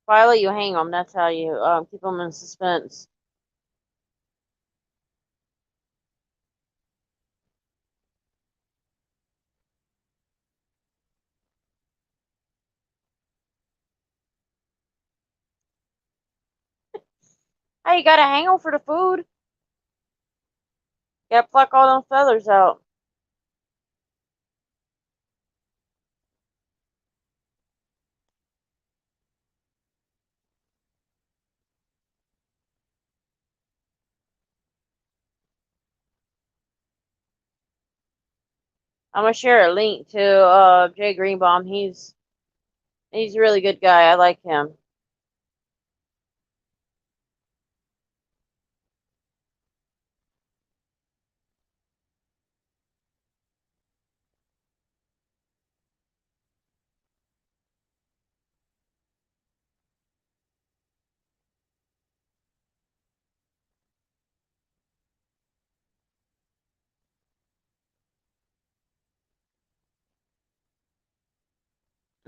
Twyla, you hang them. That's how you keep them in suspense. Hey, you gotta hang them for the food. You gotta pluck all them feathers out. I'm gonna share a link to Jay Greenbaum. He's a really good guy. I like him.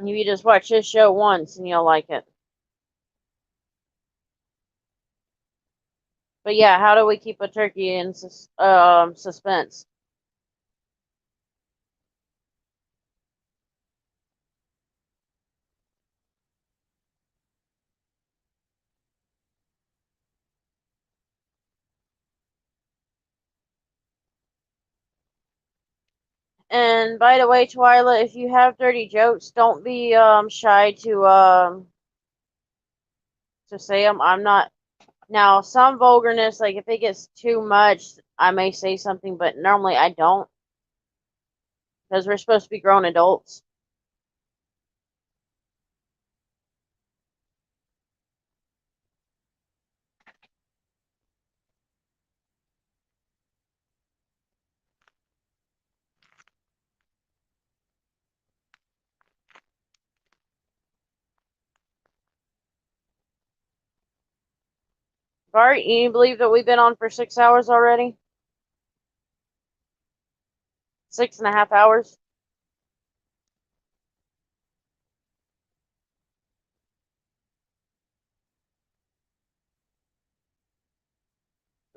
You just watch his show once and you'll like it. But yeah, how do we keep a turkey in suspense? And by the way, Twyla, if you have dirty jokes, don't be shy to say them. I'm not now some vulgarness, like if it gets too much, I may say something, but normally I don't because we're supposed to be grown adults. Bart, you believe that we've been on for 6 hours already? 6.5 hours.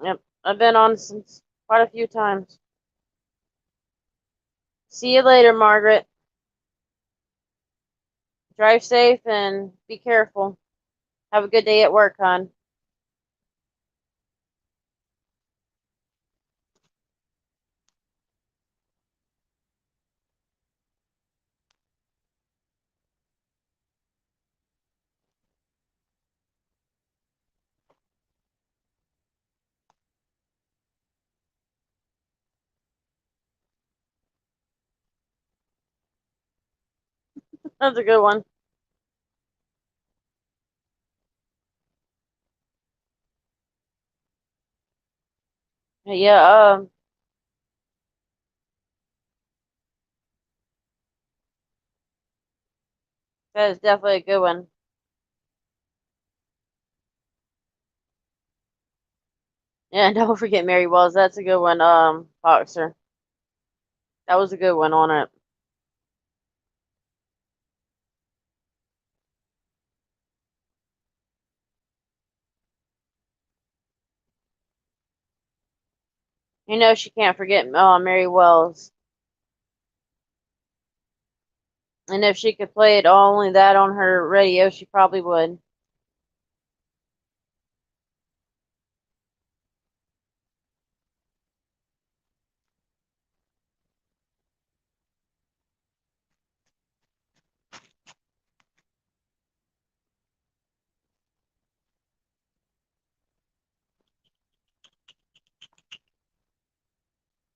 Yep, I've been on since quite a few times. See you later, Margaret. Drive safe and be careful. Have a good day at work, hon. That's a good one. Yeah, that is definitely a good one. Yeah, don't forget Mary Wells. That's a good one, Boxer. That was a good one on it. You know she can't forget Mary Wells. And if she could play it only that on her radio, she probably would.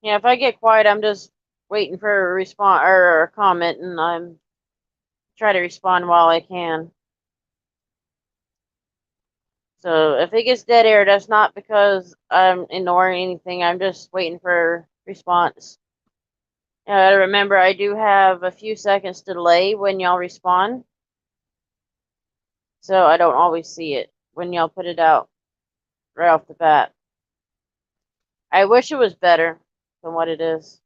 Yeah, if I get quiet, I'm just waiting for a response or a comment, and I'm try to respond while I can. So if it gets dead air, that's not because I'm ignoring anything. I'm just waiting for a response. Remember, I do have a few seconds delay when y'all respond, so I don't always see it when y'all put it out right off the bat. I wish it was better than what it is.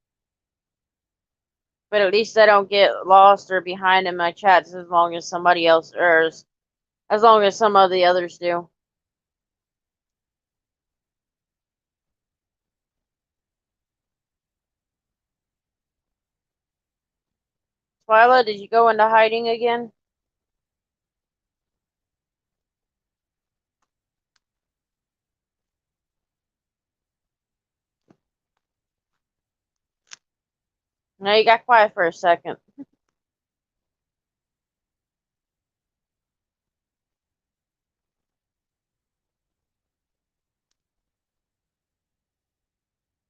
But at least I don't get lost or behind in my chats as long as somebody else, or as long as some of the others do. Twyla, did you go into hiding again? No, you got quiet for a second.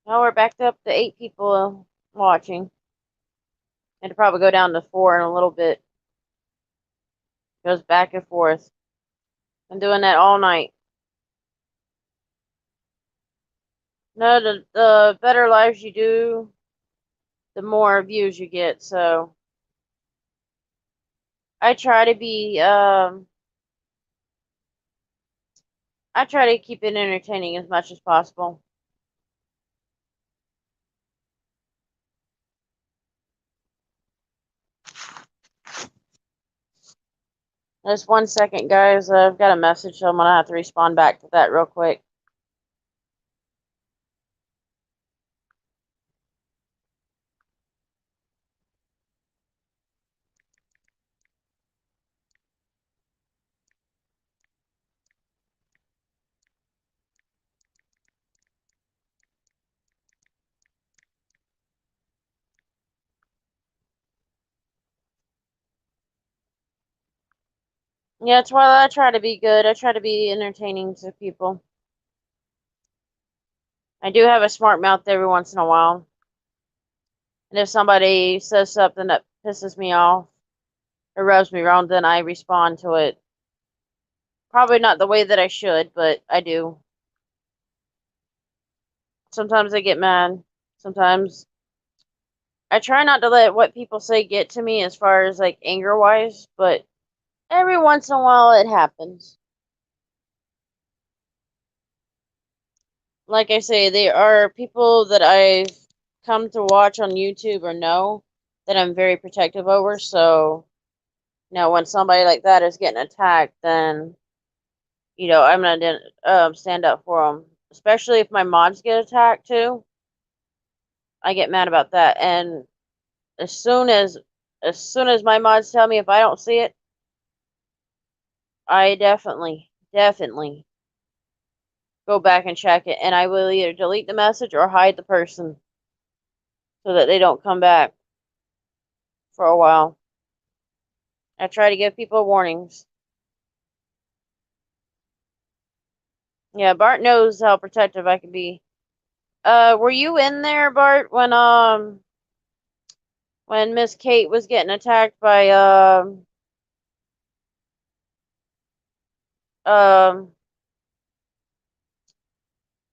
Now we're back up to 8 people watching. It'll probably go down to 4 in a little bit. Goes back and forth. I'm doing that all night. No, the better lives you do, the more views you get. So I try to be I try to keep it entertaining as much as possible. Just 1 second, guys. I've got a message, so I'm gonna have to respond back to that real quick. Yeah, that's why I try to be good. I try to be entertaining to people. I do have a smart mouth every once in a while. And if somebody says something that pisses me off or rubs me wrong, then I respond to it. Probably not the way that I should, but I do. Sometimes I get mad. Sometimes I try not to let what people say get to me as far as like anger wise, but every once in a while it happens. Like I say, they are people that I've come to watch on YouTube or know that I'm very protective over. So, when somebody like that is getting attacked, then I'm gonna stand up for them. Especially if my mods get attacked too, I get mad about that. And as soon as my mods tell me if I don't see it, I definitely go back and check it, and I will either delete the message or hide the person so that they don't come back for a while. I try to give people warnings. Yeah, Bart knows how protective I can be. Were you in there, Bart, when Miss Kate was getting attacked by um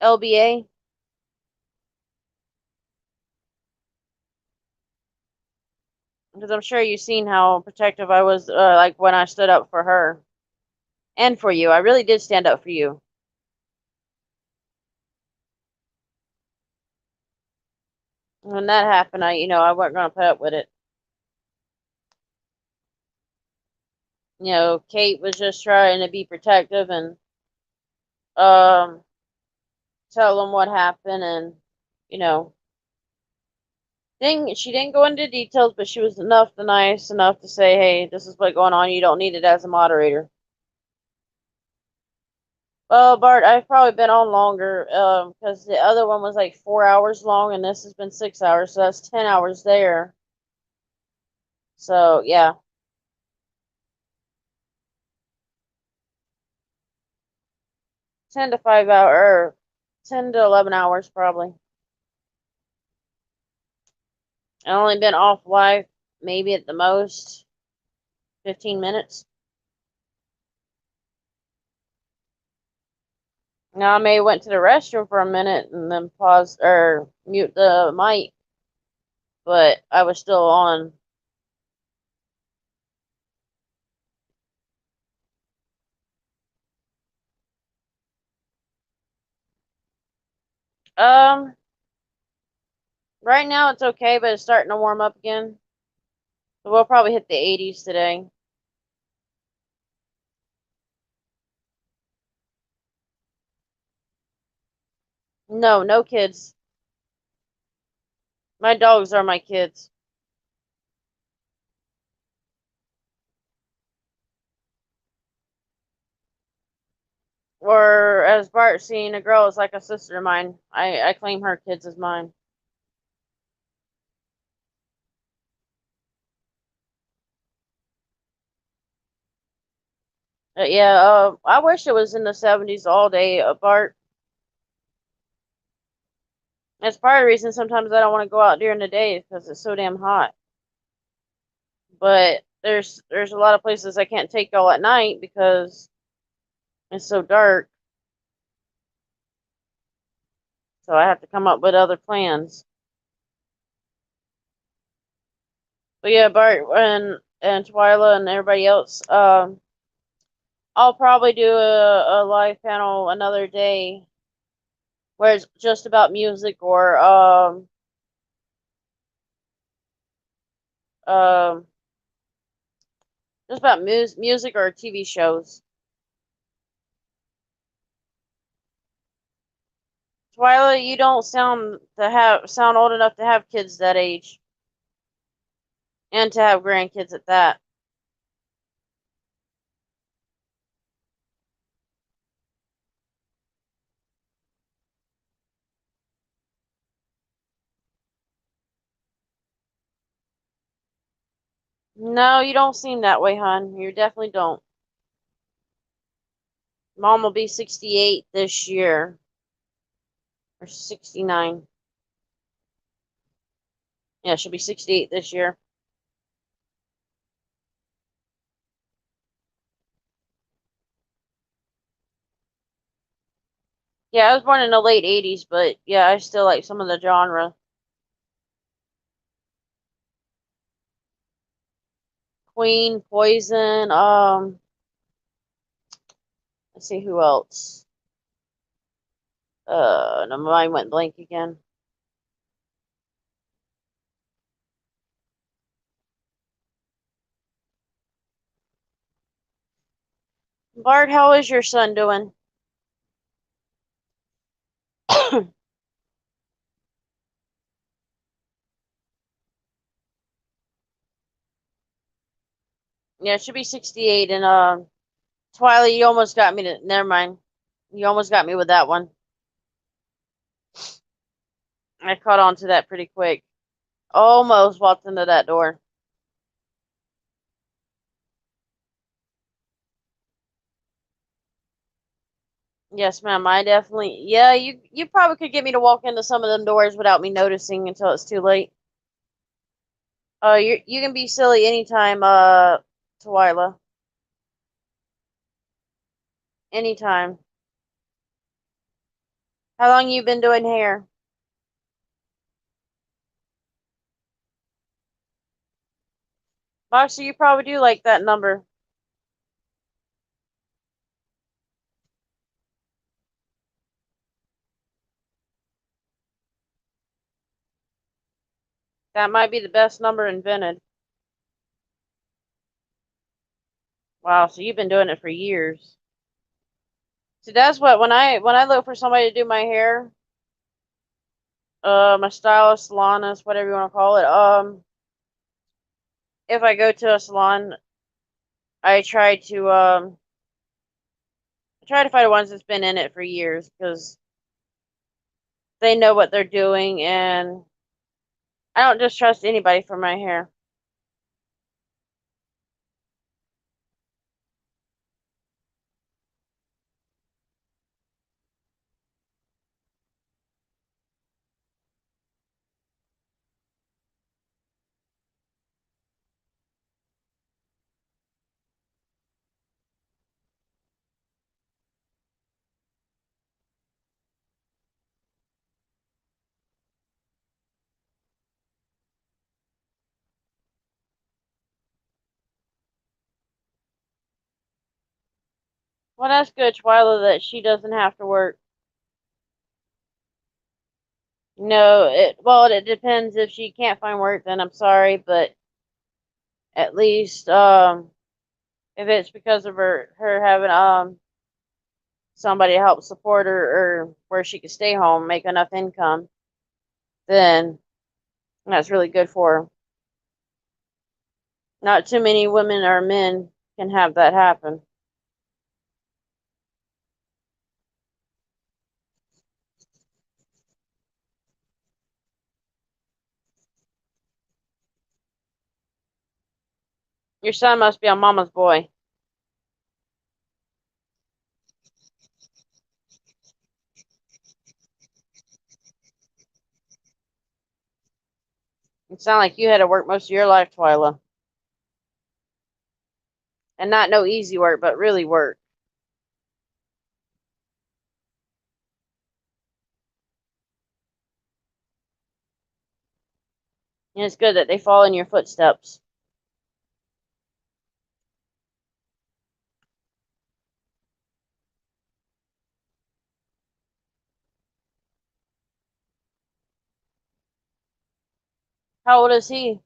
LBA? Because I'm sure you've seen how protective I was, like when I stood up for her and for you. I really did stand up for you. When that happened, I wasn't gonna put up with it. Kate was just trying to be protective and um tell them what happened, and you know, she didn't go into details, but she was nice enough to say, "Hey, this is what's going on. You don't need it as a moderator." Well, Bart, I've probably been on longer, because the other one was like 4 hours long, and this has been 6 hours, so that's 10 hours there. So yeah, or 10 to 11 hours probably. I've only been off live maybe at the most 15 minutes. Now I may went to the restroom for a minute and then pause or mute the mic, but I was still on. Um, right now it's okay, but it's starting to warm up again. So we'll probably hit the 80s today. No, no kids. My dogs are my kids. Or as Bart seen, a girl is like a sister of mine. I claim her kids as mine. Yeah, I wish it was in the 70s all day, Bart. That's part of the reason sometimes I don't want to go out during the day because it's so damn hot. But there's a lot of places I can't take y'all at night because it's so dark. So I have to come up with other plans. But yeah, Bart and Twyla and everybody else, I'll probably do a live panel another day where it's just about music or um just about music or TV shows. Twyla, you don't sound old enough to have kids that age and to have grandkids at that. No, you don't seem that way, hon. You definitely don't. Mom will be 68 this year or 69. Yeah, she'll be 68 this year. Yeah, I was born in the late 80s, but yeah, I still like some of the genre. Queen, Poison, let's see who else. No, my mind went blank again. Bart, how is your son doing? Yeah, it should be 68. And Twilight, you almost got me to. Never mind. You almost got me with that one. I caught on to that pretty quick. Almost walked into that door. Yes, ma'am. I definitely. Yeah, you probably could get me to walk into some of them doors without me noticing until it's too late. You can be silly anytime, Twyla. Anytime. How long you been doing hair? Boxer, you probably do like that number. That might be the best number invented. Wow, so you've been doing it for years. See, that's what when I look for somebody to do my hair, my stylist, salonist, whatever you want to call it, if I go to a salon, I try to find the ones that's been in it for years because they know what they're doing, and I don't just trust anybody for my hair. Well, that's good, Twyla, that she doesn't have to work. No, it depends. If she can't find work, then I'm sorry, but at least if it's because of her having somebody to help support her or where she could stay home, make enough income, then that's really good for her. Not too many women or men can have that happen. Your son must be a mama's boy. It sounds like you had to work most of your life, Twyla. And not no easy work, but really work. And it's good that they follow in your footsteps. How old is he?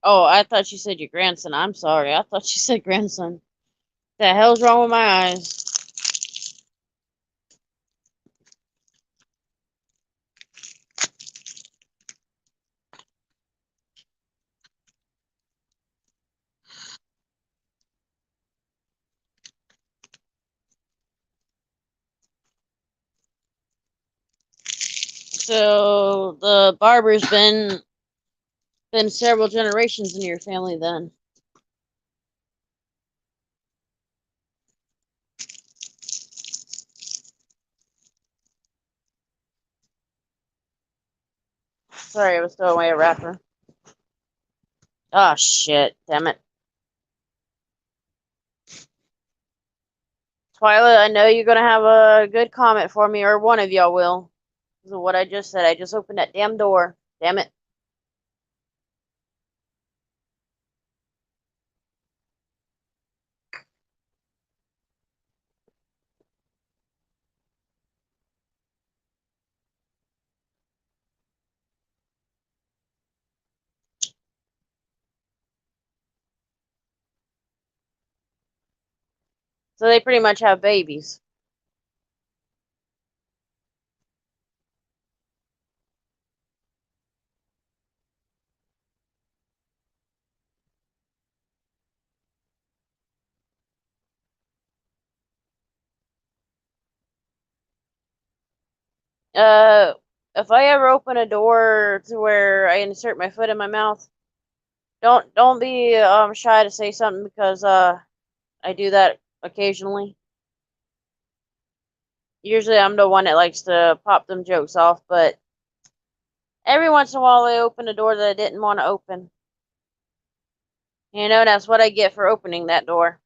Oh, I thought you said your grandson. I'm sorry. I thought you said grandson. The hell's wrong with my eyes? So the barber's been several generations in your family then. Sorry, I was throwing away a wrapper. Oh shit, damn it. Twyla, I know you're gonna have a good comment for me, or one of y'all will. So what I just said, I just opened that damn door. Damn it. So they pretty much have babies. Uh, if I ever open a door to where I insert my foot in my mouth, don't be shy to say something because I do that occasionally. Usually I'm the one that likes to pop them jokes off, but every once in a while I open a door that I didn't want to open. You know, that's what I get for opening that door.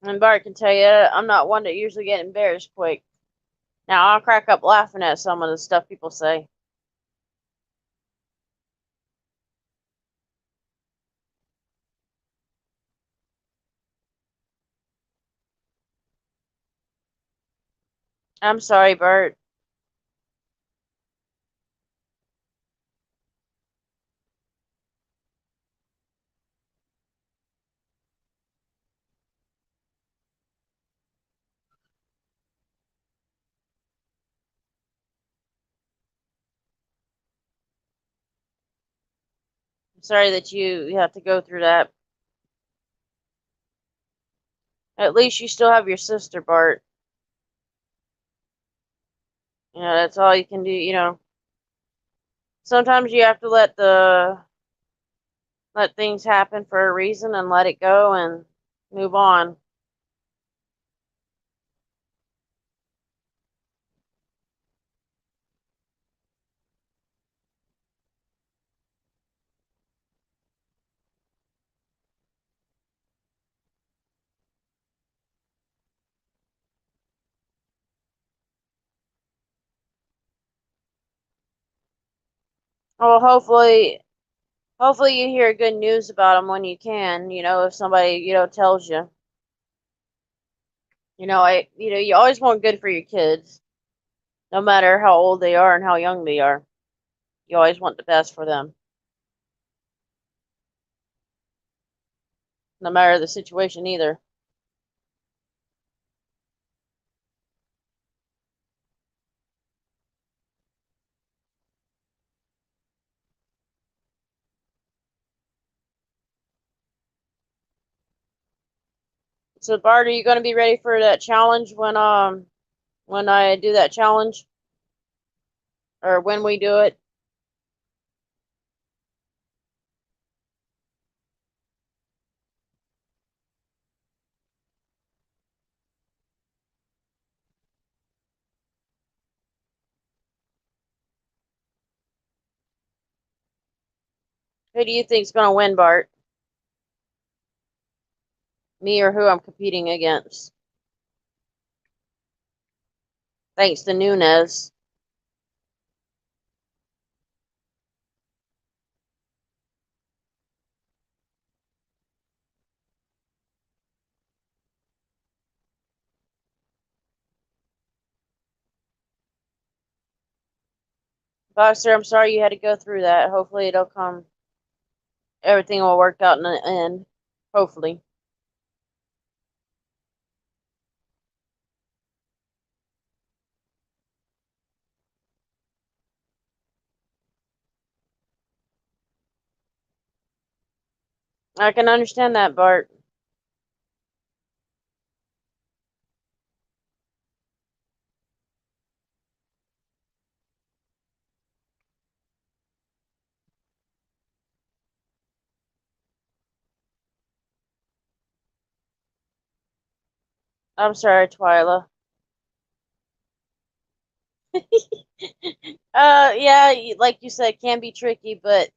And Bart can tell you, I'm not one to usually get embarrassed quick. Now I'll crack up laughing at some of the stuff people say. I'm sorry, Bart. I'm sorry that you have to go through that. At least you still have your sister, Bart. You know, that's all you can do, you know. Sometimes you have to let things happen for a reason and let it go and move on. Well, hopefully you hear good news about them when you can, you know, if somebody, you know, tells you. You always want good for your kids, no matter how old they are and how young they are. You always want the best for them, no matter the situation either. So Bart, are you going to be ready for that challenge when I do that challenge or when we do it? Who do you think's going to win, Bart? Me or who I'm competing against? Thanks to Nunez. Boxer, I'm sorry you had to go through that. Hopefully it'll come. Everything will work out in the end. Hopefully. I can understand that, Bart. I can understand that, Bart. I'm sorry, Twyla. Yeah, like you said, can be tricky, but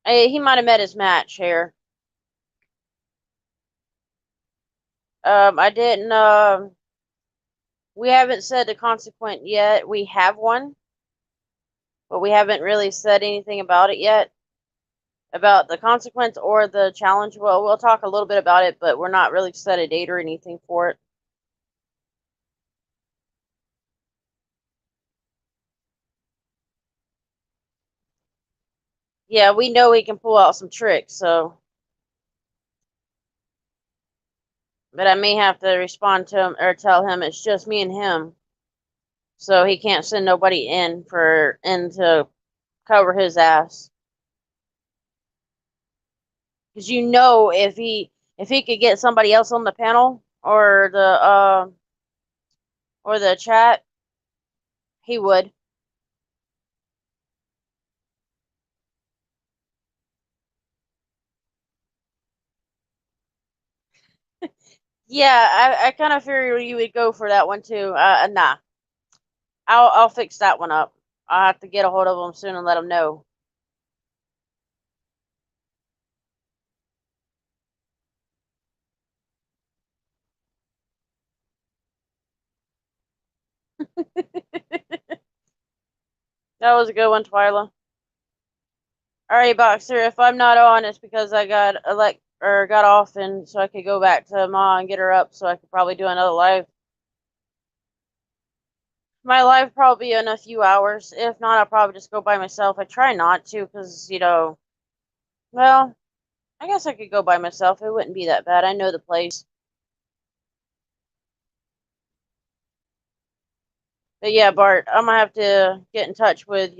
he might have met his match here. I didn't. We haven't said the consequent yet. We have one, but we haven't really said anything about it yet. About the consequence or the challenge. Well, we'll talk a little bit about it, but we're not really set a date or anything for it. Yeah, we know he can pull out some tricks, so. But I may have to respond to him or tell him it's just me and him, so he can't send nobody in to cover his ass. Because if he could get somebody else on the panel or the chat, he would. Yeah, I kind of figured you would go for that one too. Nah, I'll fix that one up. I'll have to get a hold of him soon and let him know. That was a good one, Twyla. All right, Boxer. If I'm not on, it's because I got got off, and so I could go back to Ma and get her up, so I could probably do another live. My live probably in a few hours. If not, I'll probably just go by myself. I try not to, because well, I guess I could go by myself. It wouldn't be that bad. I know the place. But yeah, Bart, I'm gonna have to get in touch with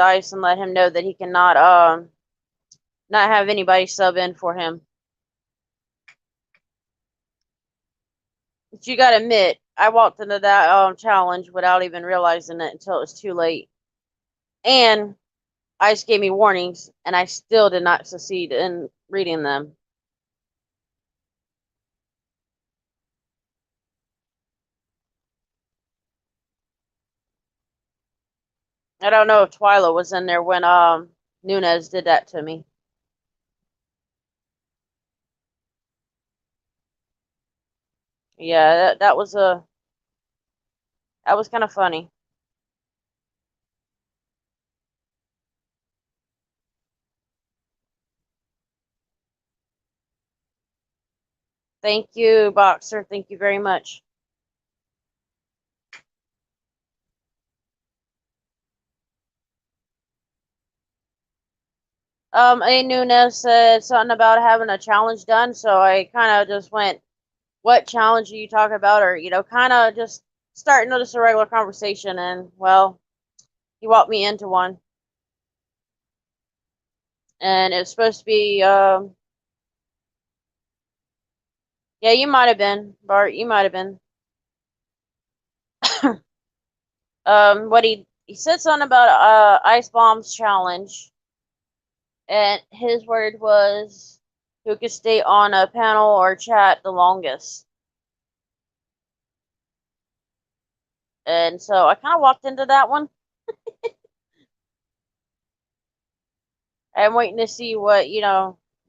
Ice and let him know that he cannot not have anybody sub in for him. But you gotta admit, I walked into that challenge without even realizing it until it was too late. And Ice gave me warnings, and I still did not succeed in reading them. I don't know if Twyla was in there when Nunez did that to me. Yeah, that was kind of funny. Thank you, Boxer. Thank you very much. A Nunez said something about having a challenge done, so I kind of just went, "What challenge are you talking about?" Or kind of just starting just a regular conversation, and well, he walked me into one, and it was supposed to be, yeah, you might have been Bart, you might have been. What he said something about Ice Bomb's challenge, and his word was who could stay on a panel or chat the longest. And so I kind of walked into that one. I'm waiting to see what,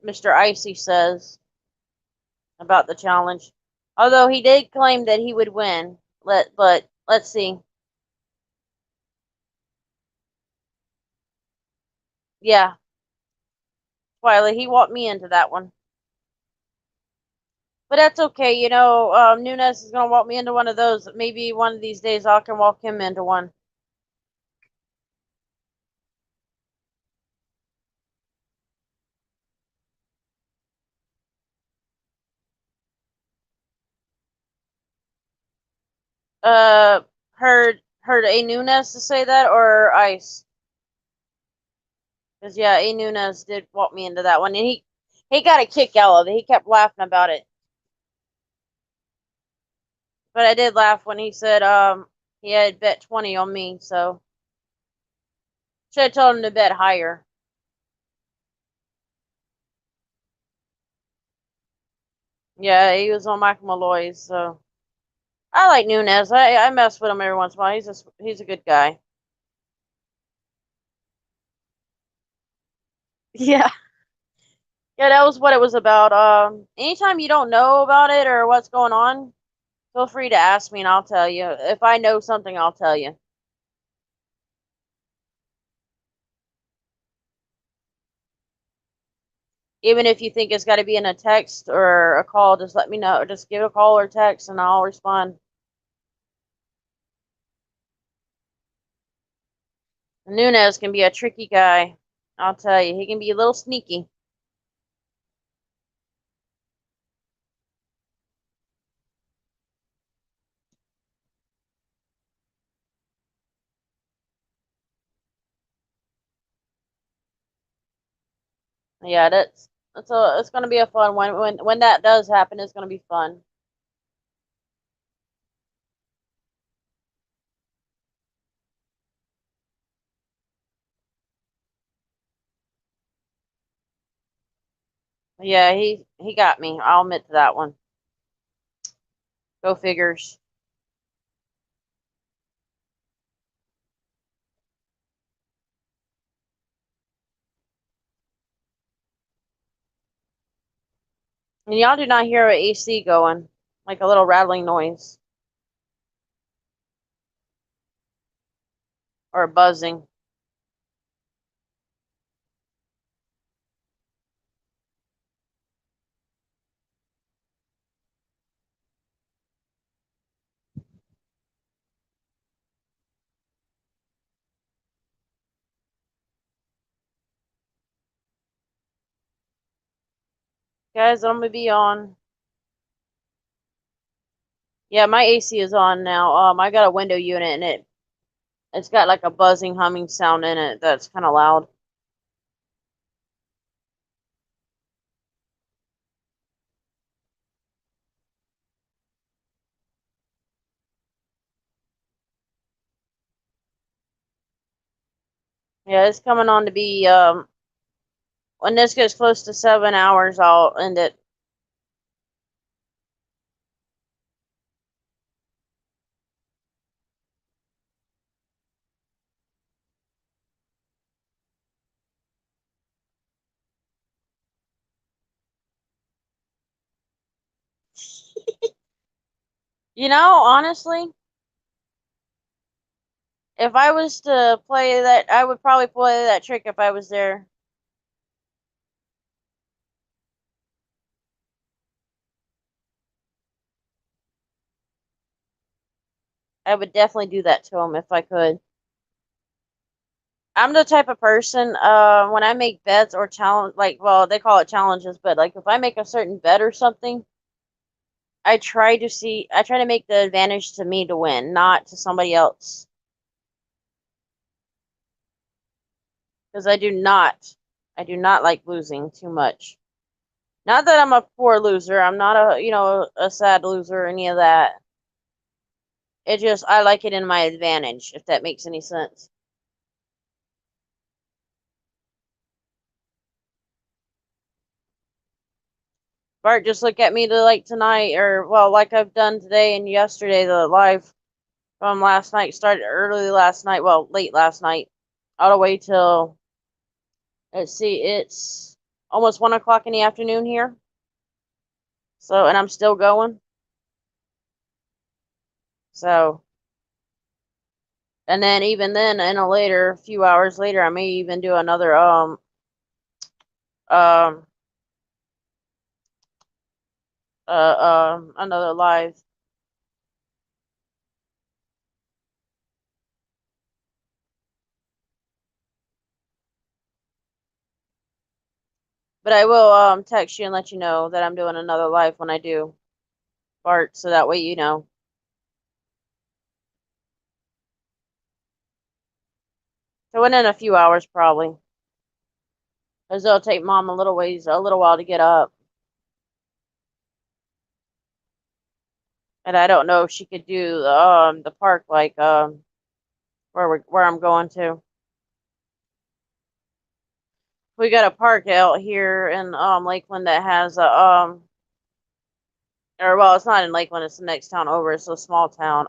Mr. Icy says about the challenge. Although he did claim that he would win. But let's see. Yeah, Twilight, he walked me into that one. But that's okay, Nunez is gonna walk me into one of those. Maybe one of these days I can walk him into one. Uh, heard A Nunez to say that or Ice? Because yeah, A Nunez did walk me into that one, and he got a kick out of it. He kept laughing about it. But I did laugh when he said he had bet 20 on me, so should have told him to bet higher. Yeah, he was on Michael Malloy's, so I like Nunez. I mess with him every once in a while. He's a good guy. Yeah. Yeah, that was what it was about. Anytime you don't know about it or what's going on, feel free to ask me and I'll tell you. If I know something, I'll tell you. Even if you think it's got to be in a text or a call, just let me know. Just give a call or text and I'll respond. Nunez can be a tricky guy. I'll tell you, he can be a little sneaky. Yeah, it's gonna be a fun one. When that does happen, it's gonna be fun. Yeah, he got me. I'll admit to that one. Go figures. And y'all do not hear a AC going, like a little rattling noise or buzzing. Guys, I'm gonna be on. Yeah, my AC is on now. I got a window unit and it's got like a buzzing, humming sound in it that's kind of loud. Yeah, it's coming on to be when this gets close to 7 hours, I'll end it. Honestly, if I was to play that, I would probably play that trick if I was there. I would definitely do that to him if I could. I'm the type of person, when I make bets or challenge, like, well, they call it challenges, but like if I make a certain bet or something, I try to make the advantage to me to win, not to somebody else. Because I do not like losing too much. Not that I'm a poor loser. I'm not a sad loser or any of that. It just, I like it in my advantage, if that makes any sense. Bart, just look at me to like tonight, or well, like I've done today and yesterday, the live from last night started early last night, well, late last night, all the way till, let's see, it's almost 1 o'clock in the afternoon here. So, and I'm still going. So, and then even then, in a later, few hours later, I may even do another, um, another live. But I will, text you and let you know that I'm doing another live when I do, Bart, so that way you know. So within a few hours, probably. Because it'll take mom a little while to get up. And I don't know if she could do the park like where I'm going to. We got a park out here in Lakeland that has Or well, it's not in Lakeland. It's the next town over. It's a small town.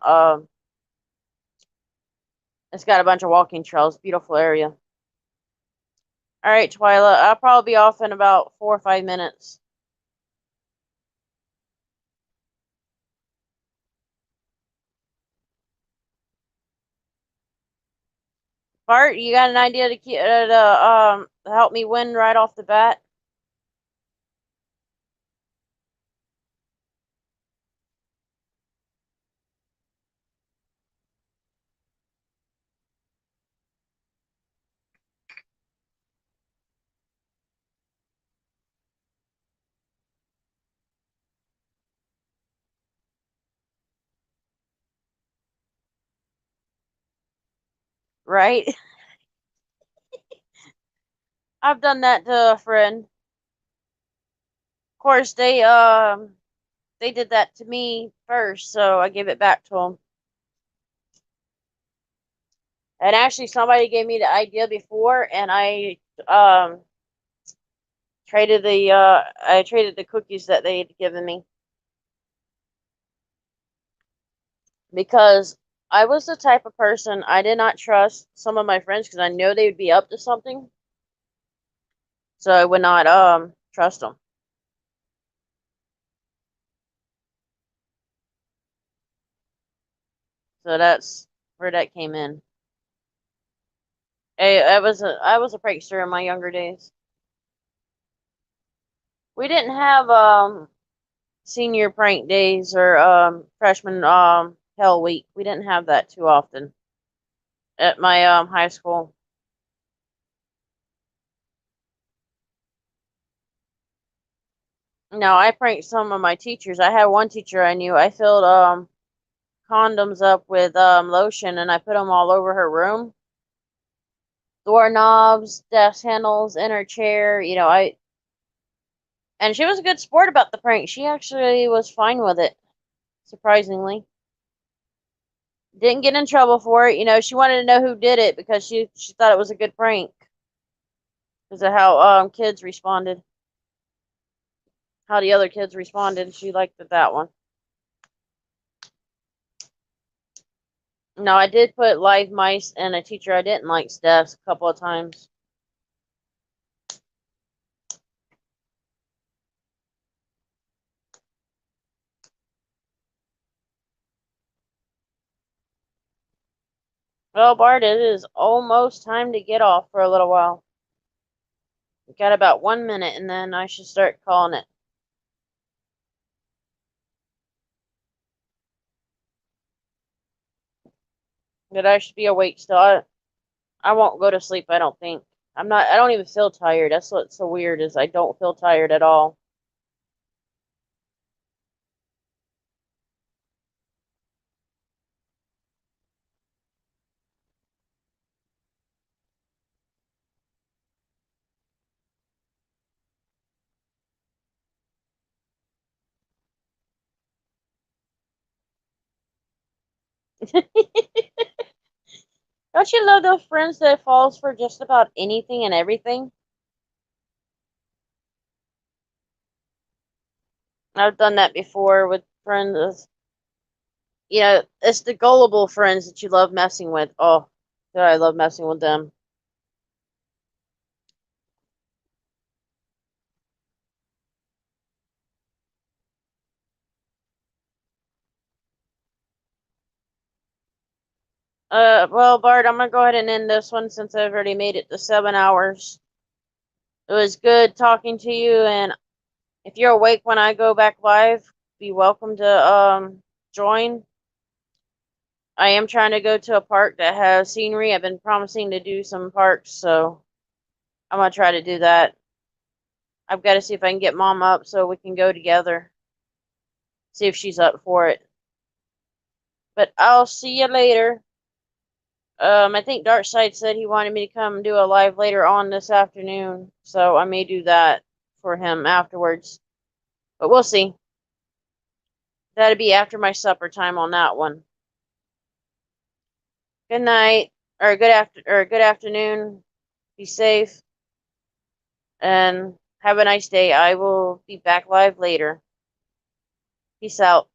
It's got a bunch of walking trails. Beautiful area. All right, Twyla. I'll probably be off in about 4 or 5 minutes. Bart, you got an idea to help me win right off the bat? Right? I've done that to a friend. Of course, they did that to me first, so I gave it back to them. And actually, somebody gave me the idea before, and um I traded the cookies that they had given me because I was the type of person I did not trust some of my friends because I know they would be up to something, so I would not trust them. So that's where that came in. I was a prankster in my younger days. We didn't have senior prank days or freshman hell week. We didn't have that too often at my high school. No, I pranked some of my teachers. I had one teacher I knew. I filled condoms up with lotion and I put them all over her room, doorknobs, desk handles, in her chair. And she was a good sport about the prank. She actually was fine with it, surprisingly. Didn't get in trouble for it. She wanted to know who did it because she thought it was a good prank because of how kids responded, how the other kids responded. She liked that one. No, I did put live mice and a teacher I didn't like's desk a couple of times. Well, Bart, it is almost time to get off for a little while. We got about 1 minute and then I should start calling it. But I should be awake still. I won't go to sleep, I don't think. I don't even feel tired. That's what's so weird is I don't feel tired at all. Don't you love those friends that falls for just about anything and everything? I've done that before with friends. It's the gullible friends that you love messing with. Oh, God, I love messing with them. Well, Bart, I'm gonna go ahead and end this one since I've already made it to 7 hours. It was good talking to you, and if you're awake when I go back live, be welcome to join. I am trying to go to a park that has scenery. I've been promising to do some parks, so I'm gonna try to do that. I've got to see if I can get mom up so we can go together. See if she's up for it. But I'll see you later. I think Darkside said he wanted me to come do a live later on this afternoon, so I may do that for him afterwards. But we'll see. That'll be after my supper time on that one. Good night, or good afternoon. Be safe and have a nice day. I will be back live later. Peace out.